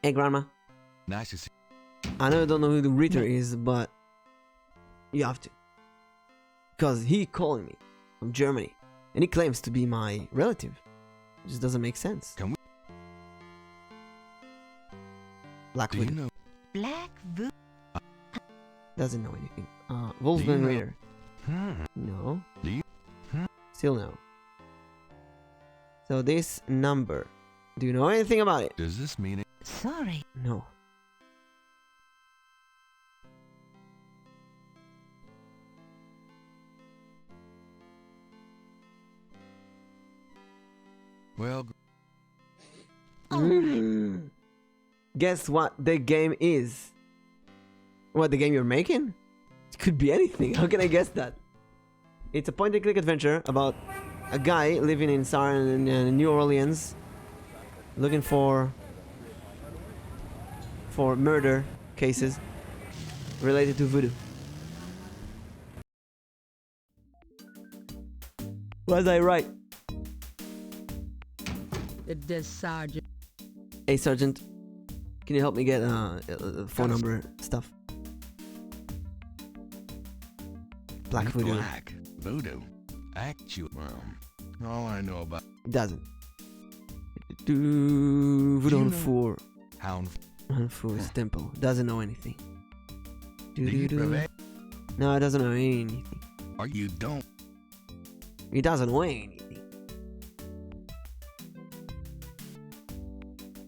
Hey, grandma. Nice to see. I know you don't know who the Ritter is, but you have to. Because he called me from Germany. And he claims to be my relative. It just doesn't make sense. Can we? Black Do you Voodoo. know? Black Voodoo. Doesn't know anything. Wolfgang know- Ritter. No. Do you? Still no. So this number. Do you know anything about it? Does this mean it? Sorry. No. Well, Guess what the game is? What, the game you're making? It could be anything. How can I guess that? It's a point-and-click adventure about a guy living in New Orleans, looking for murder cases related to voodoo. Was I right? The sergeant. Hey, Sergeant, can you help me get phone number stuff? Black Voodoo. Black Voodoo. Actual. Well, all I know about. It doesn't. Voodoo you know- Four. Hound. Four is temple. Doesn't know anything. Do you prevail? No, it doesn't know anything. Or you don't? He doesn't know anything.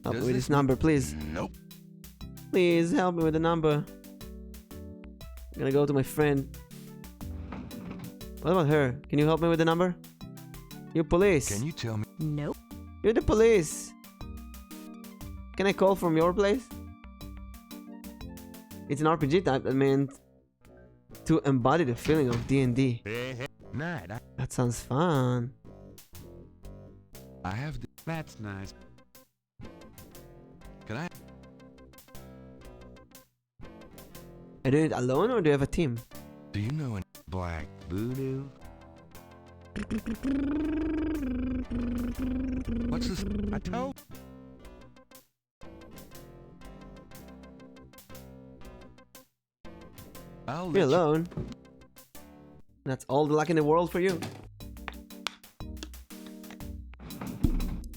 Help me Does with this this number, please. Nope. Please help me with the number. I'm gonna go to my friend. What about her? Can you help me with the number? You police. Can you tell me? Nope. You're the police. Can I call from your place? It's an RPG type that meant to embody the feeling of D&D. Night. That sounds fun. I have. That's nice. Can I? Are you doing it alone or do you have a team? Do you know any Black Voodoo? What's this? I told. I'll You're let you. alone. That's all the luck in the world for you.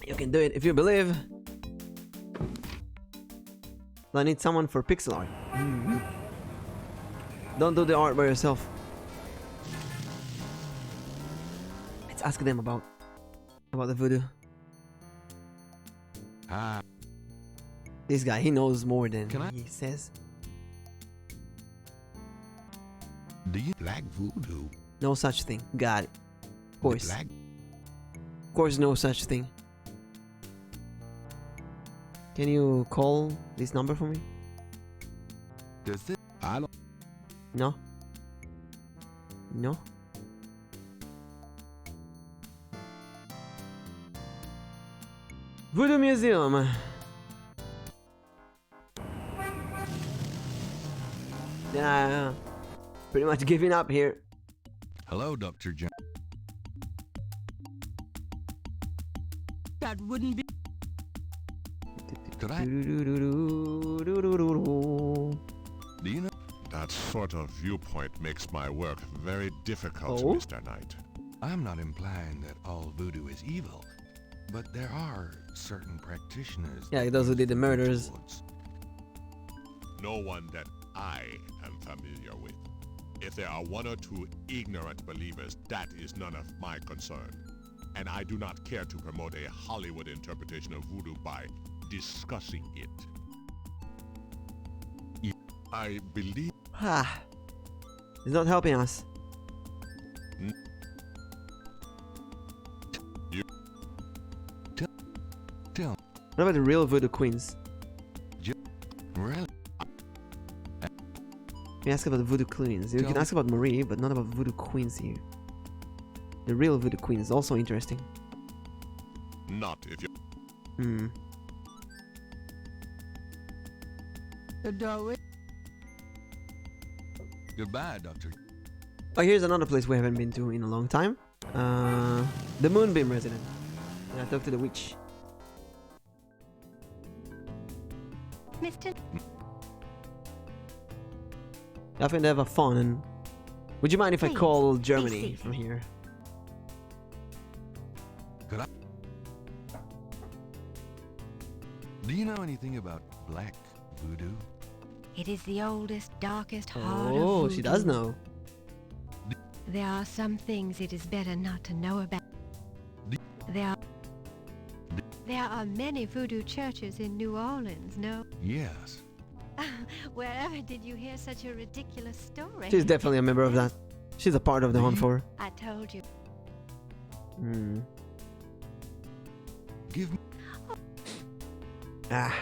You can do it if you believe. I need someone for pixel art. Don't do the art by yourself. Let's ask them about the voodoo. Ah. This guy, he knows more than Can I? he says. Do you? Black Voodoo. No such thing. Got it. Of course. Black. Of course, no such thing. Can you call this number for me? Does this? I don't. No. No. Voodoo Museum. Yeah, pretty much giving up here. Hello, Dr. John. That wouldn't be. Could I? Do you know? That sort of viewpoint makes my work very difficult, Oh? Mr. Knight. I'm not implying that all voodoo is evil, but there are certain practitioners. Yeah, those who did the murders. No one that I am familiar with. If there are one or two ignorant believers, that is none of my concern. And I do not care to promote a Hollywood interpretation of voodoo by discussing it. I believe... Ah, he's not helping us. Tell. What about the real voodoo queens? Really? We ask about the voodoo queens. You can ask about Marie, but not about voodoo queens here. The real voodoo queen is also interesting. Not if you... Hmm. The doorway. Goodbye, Doctor. Oh, here's another place we haven't been to in a long time. The Moonbeam Resident. And I talked to the witch. Mr. I think they have a fun. And would you mind if I Please, call be Germany seated. from here? Could I? Do you know anything about black voodoo? It is the oldest, darkest heart of Oh, voodoo. she does know. There are some things it is better not to know about. There are many voodoo churches in New Orleans, no? Yes. Wherever did you hear such a ridiculous story? She's definitely a member of that. She's a part of the Hunt for. I told you. Hmm. Give me... Ah.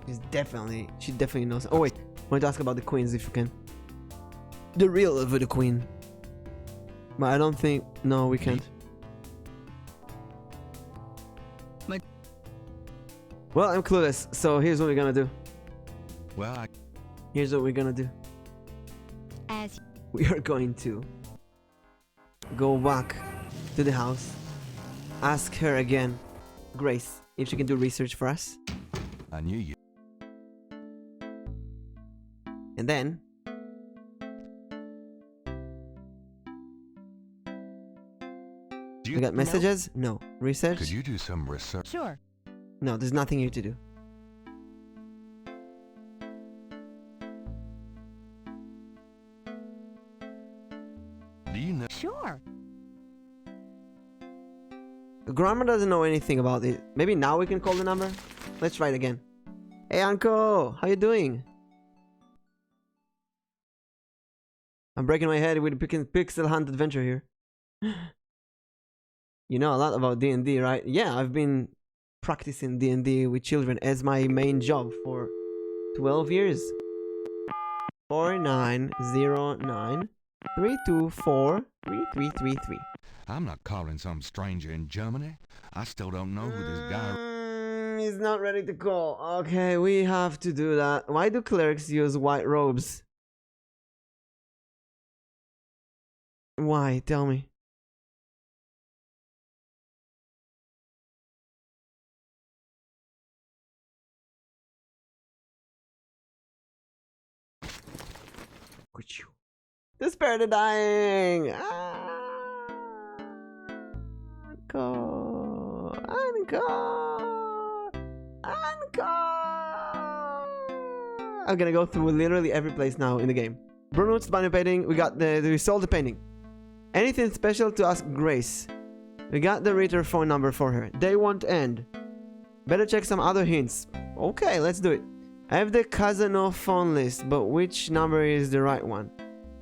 She definitely knows. Oh wait, I want to ask about the queens if you can. The real voodoo queen. But I don't think... No, we can't. Well, I'm clueless, so here's what we're gonna do. Well, Here's what we're gonna do. As We are going to go back to the house, ask her again, Grace, if she can do research for us. I knew you. And then we got messages? No. Research? Could you do some research? Sure. No, there's nothing here to do. Do you know? Sure. Grandma doesn't know anything about it. Maybe now we can call the number? Let's try it again. Hey, Uncle! How you doing? I'm breaking my head with the Pixel Hunt adventure here. You know a lot about D&D, right? Yeah, I've been practicing D&D with children as my main job for 12 years. 4909-324-3333. I'm not calling some stranger in Germany. I still don't know who this guy... He's not ready to call. Okay, we have to do that. Why do clerics use white robes? Why? Tell me. The spirit of dying! Encore! Encore! Encore! I'm gonna go through literally every place now in the game. Brunut's banner painting. We sold the painting. Anything special to ask Grace? We got the reader phone number for her. They won't end. Better check some other hints. Okay, let's do it. I have the Kazano phone list, but which number is the right one?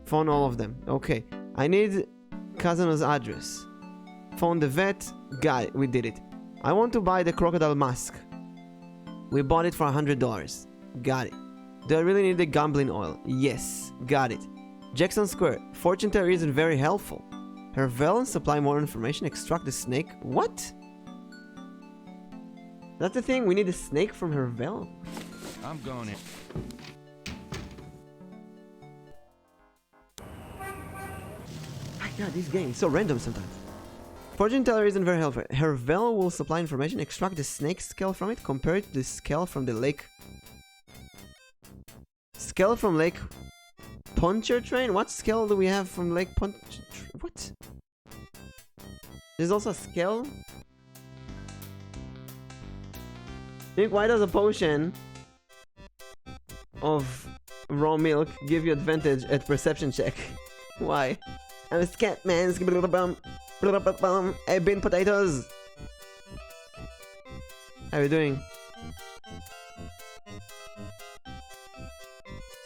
Phone all of them. Okay. I need Kazano's address. Phone the vet. Got it. We did it. I want to buy the crocodile mask. We bought it for $100. Got it. Do I really need the gambling oil? Yes. Got it. Jackson Square. Fortune teller isn't very helpful. Her veil supply more information. Extract the snake. What? That's the thing? We need a snake from her veil? I'm going in. My god, this game is so random sometimes. Fortune teller isn't very helpful. Her veil will supply information. Extract the snake scale from it. Compare it to the scale from the lake. Scale from Lake Pontchartrain? What scale do we have from Lake Pontchartrain? What? There's also a scale? Nick, why does a potion of raw milk give you advantage at perception check? Why? I'm a scat man. Hey, bean potatoes. How are you doing?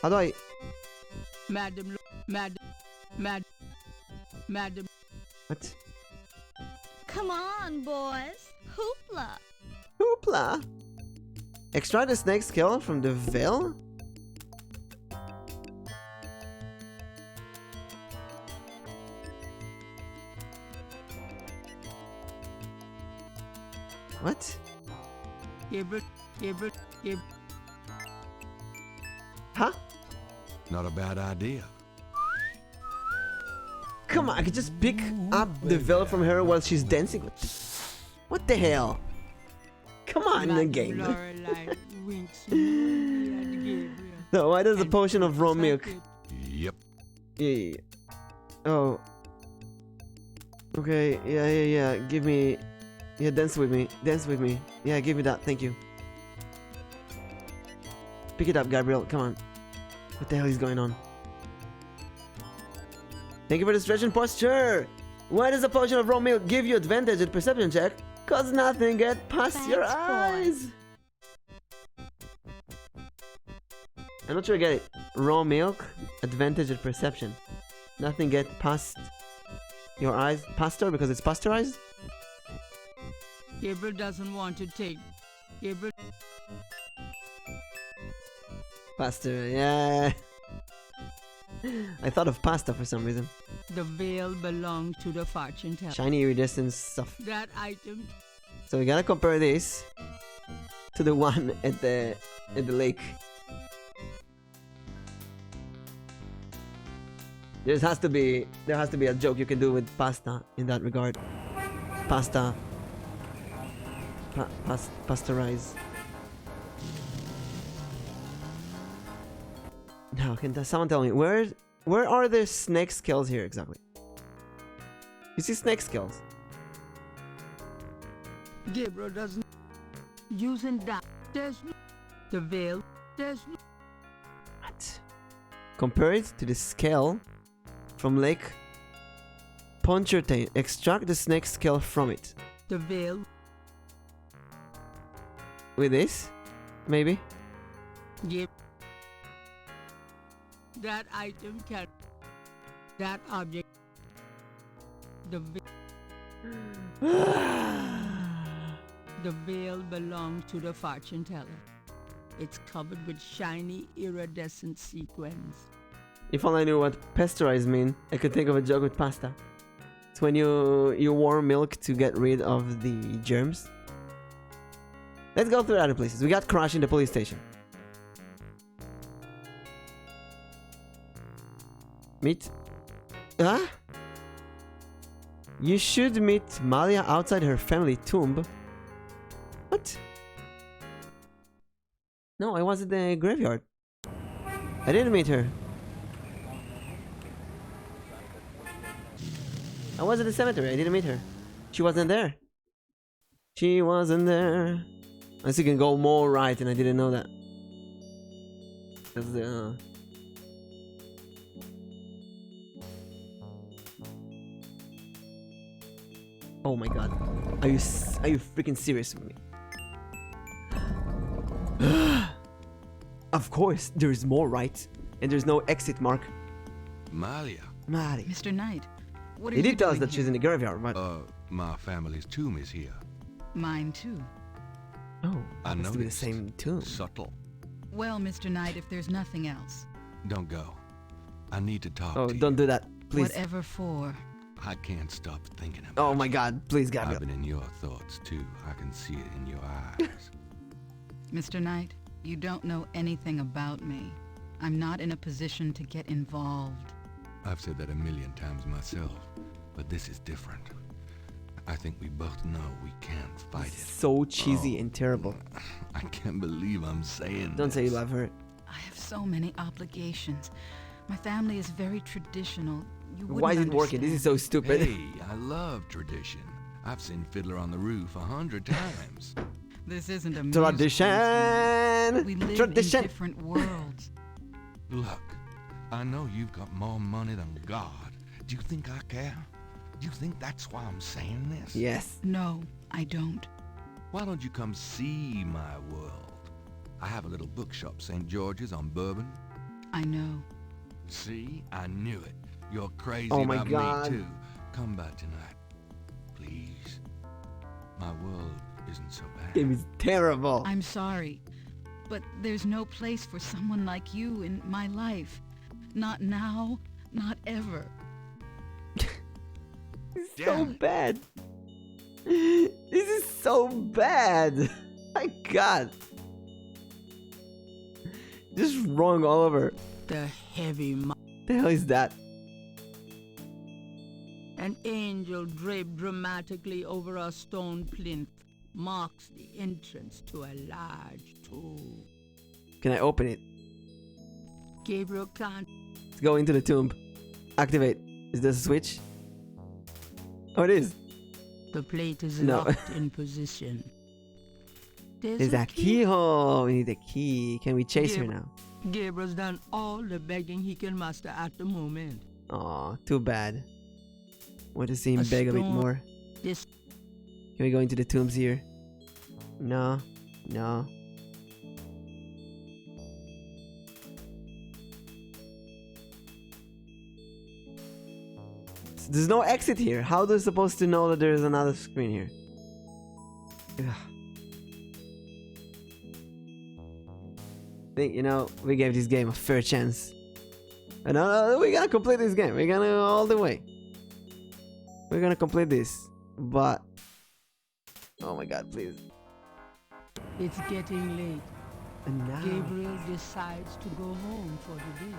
How do I? Madam. What? Come on, boys. Hoopla. Hoopla. Extract the snake scale from the veil? What? Gabriel. Huh? Not a bad idea. Come on, I could just pick up the veil from her while she's dancing. What the hell? Come on, the game. So why does the potion of raw milk? Yep. Yeah. Oh. Okay. Yeah. Give me. Yeah, dance with me. Yeah, give me that. Thank you. Pick it up, Gabriel. Come on. What the hell is going on? Thank you for the stretch and posture. Why does a potion of raw milk give you advantage at perception check? Cause nothing gets past your eyes. I'm not sure I get it. Raw milk, advantage at perception. Nothing gets past your eyes. Pastor because it's pasteurized? Gabriel doesn't want to take. Gabriel. Pastor, yeah. I thought of pasta for some reason. The veil belonged to the fortune teller. Shiny iridescent stuff. That item. So we gotta compare this to the one at the lake. There has to be a joke you can do with pasta in that regard. Pasta. Pasteurize. Now, can someone tell me where are the snake scales here exactly? You see snake scales? Gabriel doesn't using that. There's the veil. There's what? Compare it to the scale from Lake Pontchartrain. Extract the snake scale from it. The veil. With this, maybe. Yep. That item can. That object. The veil. The veil belongs to the fortune teller. It's covered with shiny, iridescent sequins. If only I knew what pasteurize mean, I could think of a joke with pasta. It's when you warm milk to get rid of the germs. Let's go through other places. We got Crush in the police station. Meet... Huh? You should meet Malia outside her family tomb. What? No, I was at the graveyard. I didn't meet her. I was at the cemetery. I didn't meet her. She wasn't there. She wasn't there. Unless you can go more right, and I didn't know that. That's Oh my god. Are you freaking serious with me? Of course, there is more right, and there's no exit mark. Malia. Malia. Mr. Knight, what are He you did tell us doing that she's here? in the graveyard, but... My family's tomb is here. Mine too. Oh, I must be the noticed. same tomb. Subtle. Well, Mr. Knight, if there's nothing else. Don't go. I need to talk Oh, to you. don't do that, please. Whatever for. I can't stop thinking about Oh my god, please, Gabriel. I've been in your thoughts too. I can see it in your eyes. Mr. Knight, you don't know anything about me. I'm not in a position to get involved. I've said that a million times myself, but this is different. I think we both know we can't fight it. So cheesy and terrible. I can't believe I'm saying Don't say you love her. I have so many obligations. My family is very traditional. You Why is it wouldn't working? This is so stupid. Hey, I love tradition. I've seen Fiddler on the Roof 100 times. This isn't a Tradition! We live Tradition! in different worlds. Look, I know you've got more money than God. Do you think I care? Do you think that's why I'm saying this? Yes. No, I don't. Why don't you come see my world? I have a little bookshop, St. George's on Bourbon. I know. See? I knew it. You're crazy Oh my about God. me too. Come by tonight. Please. My world isn't so bad. Game is terrible. I'm sorry, but there's no place for someone like you in my life. Not now, not ever. So bad. This is so bad. My god. Just wrong all over. The heavy The hell is that? An angel draped dramatically over a stone plinth marks the entrance to a large tomb. Can I open it? Gabriel can't. Let's go into the tomb. Activate. Is this a switch? Oh, it is. The plate is No. locked in position. There's a keyhole. We need a key. Can we chase her now? Gabriel's done all the begging he can muster at the moment. Aw, too bad. Want to see him A beg a bit stone- more. This Can we go into the tombs here? No. No. There's no exit here. How are they supposed to know that there's another screen here? Ugh. Think, you know, we gave this game a fair chance. And we're gonna complete this game. We're gonna all the way. We're gonna complete this. But oh my god, please. it's getting late. And now Gabriel decides to go home for the day.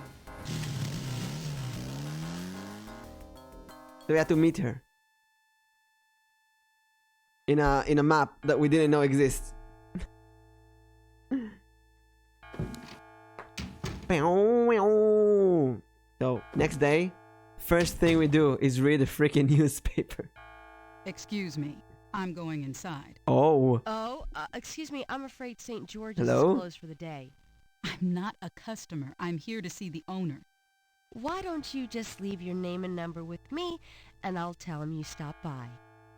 so we had to meet her. In a map that we didn't know exists. So next day, first thing we do is read the freaking newspaper. Excuse me, I'm going inside. Oh. Oh, excuse me, I'm afraid St. George's Hello? is closed for the day. I'm not a customer. I'm here to see the owner. Why don't you just leave your name and number with me, and I'll tell him you stopped by.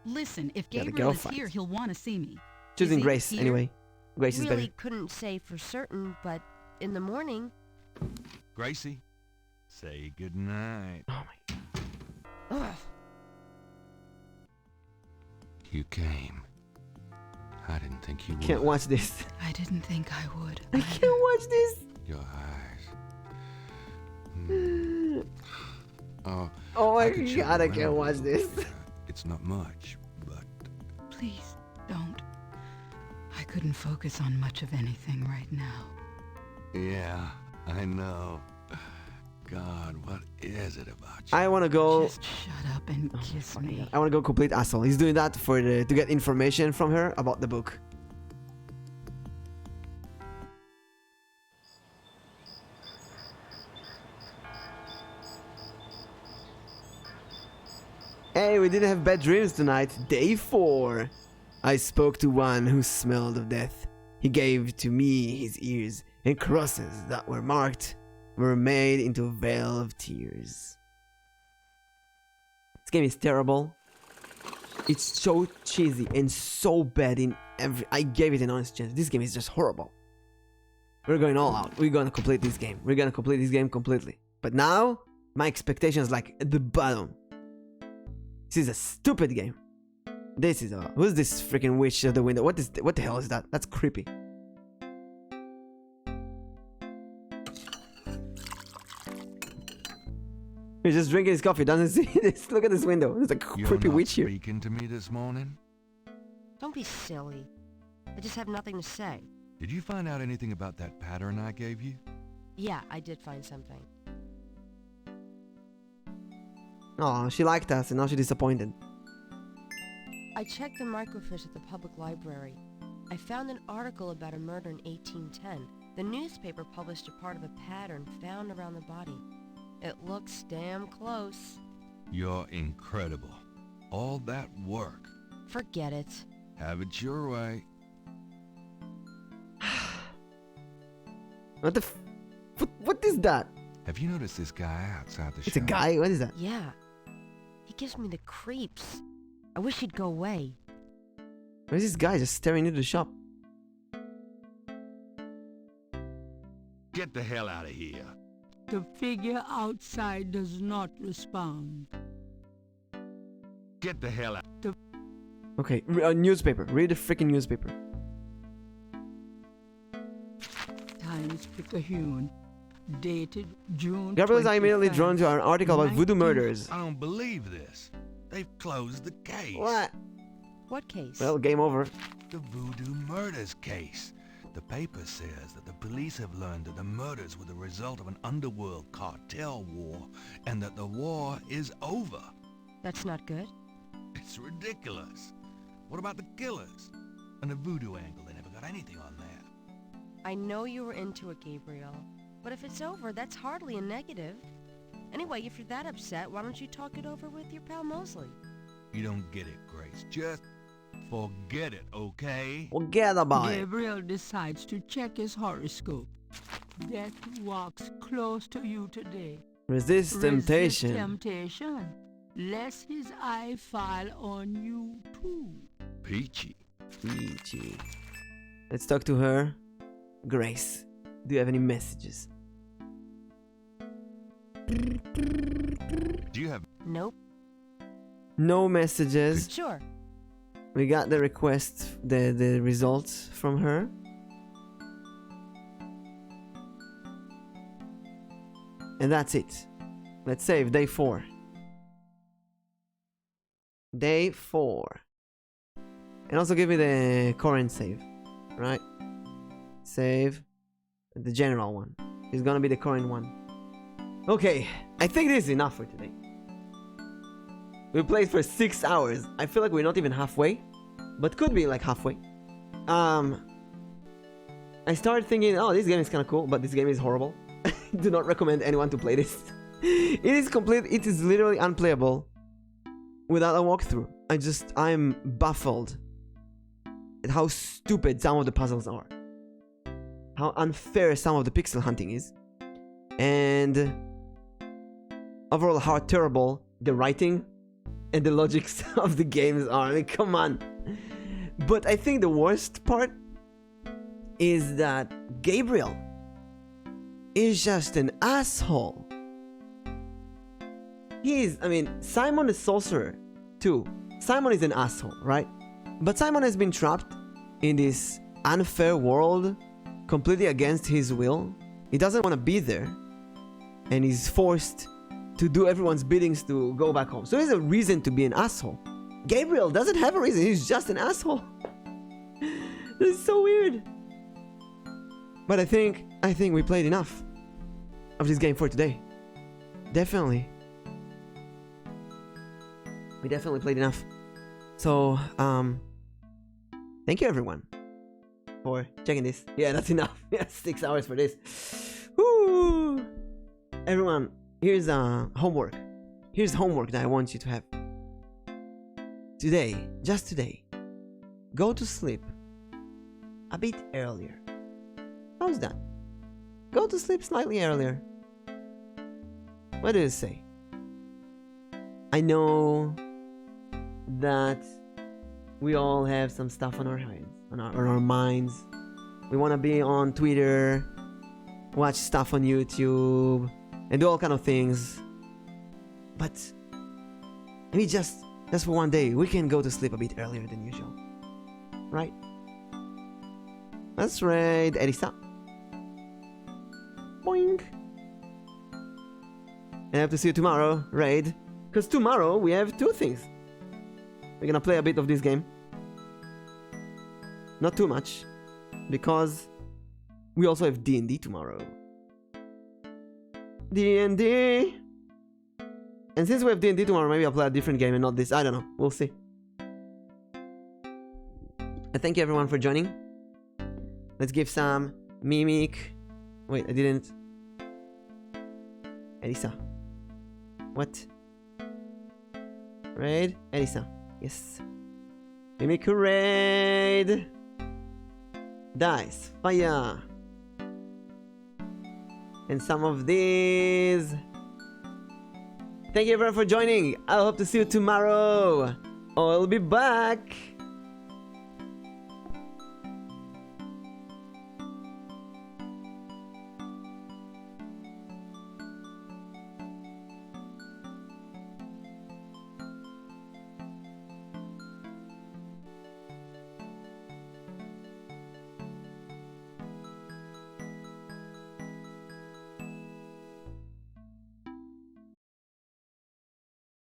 Listen, if Yeah, the Gabriel girl is fights. here, he'll want to see me. Choosing Is he Grace here? anyway. Grace is Really better. couldn't say for certain, but in the morning. Gracie, say goodnight. Oh my god. Ugh. You came. I didn't think you would. Can't watch this. I didn't think I would. I can't watch this. Your eyes. Oh my I could show god, I you can't around watch a this. little bit. It's not much, but Please, don't. I couldn't focus on much of anything right now. yeah, I know. God, what is it about you? I want to go. Just shut up and kiss me. I want to go complete asshole. He's doing that for to get information from her about the book. Hey, we didn't have bad dreams tonight. Day 4. I spoke to one who smelled of death. He gave to me his ears, and crosses that were marked were made into a veil of tears. This game is terrible. It's so cheesy and so bad in every... I gave it an honest chance. This game is just horrible. We're going all out. We're gonna complete this game. We're gonna complete this game completely. But now, my expectations like at the bottom. This is a stupid game. This is a... Who's this freaking witch at the window? What the hell is that? That's creepy. He's just drinking his coffee, doesn't see this. Look at this window. There's a creepy witch here. You're not speaking to me this morning? Don't be silly. I just have nothing to say. Did you find out anything about that pattern I gave you? Yeah, I did find something. Oh, she liked us and now she's disappointed. I checked the microfiche at the public library. I found an article about a murder in 1810. The newspaper published a part of a pattern found around the body. It looks damn close. You're incredible. All that work. Forget it. Have it your way. What the what is that? Have you noticed this guy outside the shop? It's a guy? What is that? Yeah. He gives me the creeps. I wish he'd go away. Where's this guy just staring into the shop? Get the hell out of here. The figure outside does not respond. Get the hell out. Okay, newspaper. Read the freaking newspaper. Times-Picayune, dated June Gabriel's immediately 25th, drawn to an article about voodoo murders. I don't believe this. They've closed the case. What? What case? Well, game over. The voodoo murders case. The paper says that the police have learned that the murders were the result of an underworld cartel war and that the war is over. That's not good. It's ridiculous. What about the killers? And the voodoo angle, they never got anything on that. I know you were into it, Gabriel. But if it's over, that's hardly a negative. Anyway, if you're that upset, why don't you talk it over with your pal Mosley? You don't get it, Grace. Just forget it, okay? Forget about it. Gabriel decides to check his horoscope. Death walks close to you today. Resist temptation. Resist temptation, lest his eye fall on you too. Peachy. Peachy. Let's talk to her. Grace, do you have any messages? Do you have... Nope. No messages. Sure. We got the request, the results from her. And that's it. Let's save day 4. Day 4. And also give me the current save. Right? Save. The general one. It's gonna be the current one. Okay. I think this is enough for today. We played for 6 hours. I feel like we're not even halfway. But could be like halfway. I started thinking, oh, this game is kind of cool. But this game is horrible. Do not recommend anyone to play this. It is literally unplayable without a walkthrough. I'm baffled at how stupid some of the puzzles are. How unfair some of the pixel hunting is. And overall how terrible the writing and the logics of the games are. I mean, come on. But I think the worst part is that Gabriel is just an asshole. Simon the Sorcerer too. Simon is an asshole, right? But Simon has been trapped in this unfair world, completely against his will. He doesn't want to be there, and he's forced to do everyone's biddings to go back home. So there's a reason to be an asshole. Gabriel doesn't have a reason, he's just an asshole. This is so weird. But I think we played enough of this game for today. Definitely. We definitely played enough. So, thank you everyone for checking this. Yeah, that's enough. Yeah, 6 hours for this. Woo! Everyone, here's homework. Here's homework that I want you to have. Today, just today, go to sleep a bit earlier. How's that? Go to sleep slightly earlier. What did it say? I know that we all have some stuff on our hands, on our minds. We want to be on Twitter, watch stuff on YouTube, and do all kind of things. But maybe just for one day, we can go to sleep a bit earlier than usual, right? Let's raid Elisa. Boing. And I have to see you tomorrow, raid. Because tomorrow we have two things. We're gonna play a bit of this game. Not too much. Because we also have D&D tomorrow. D&D. And since we have D&D tomorrow, maybe I'll play a different game and not this. I don't know. We'll see. And thank you everyone for joining. Let's give some Mimic. Wait, I didn't. Elisa. What? Raid? Elisa. Yes. Mimic raid. Dice. Fire. And some of these. Thank you everyone for joining. I hope to see you tomorrow. I'll be back.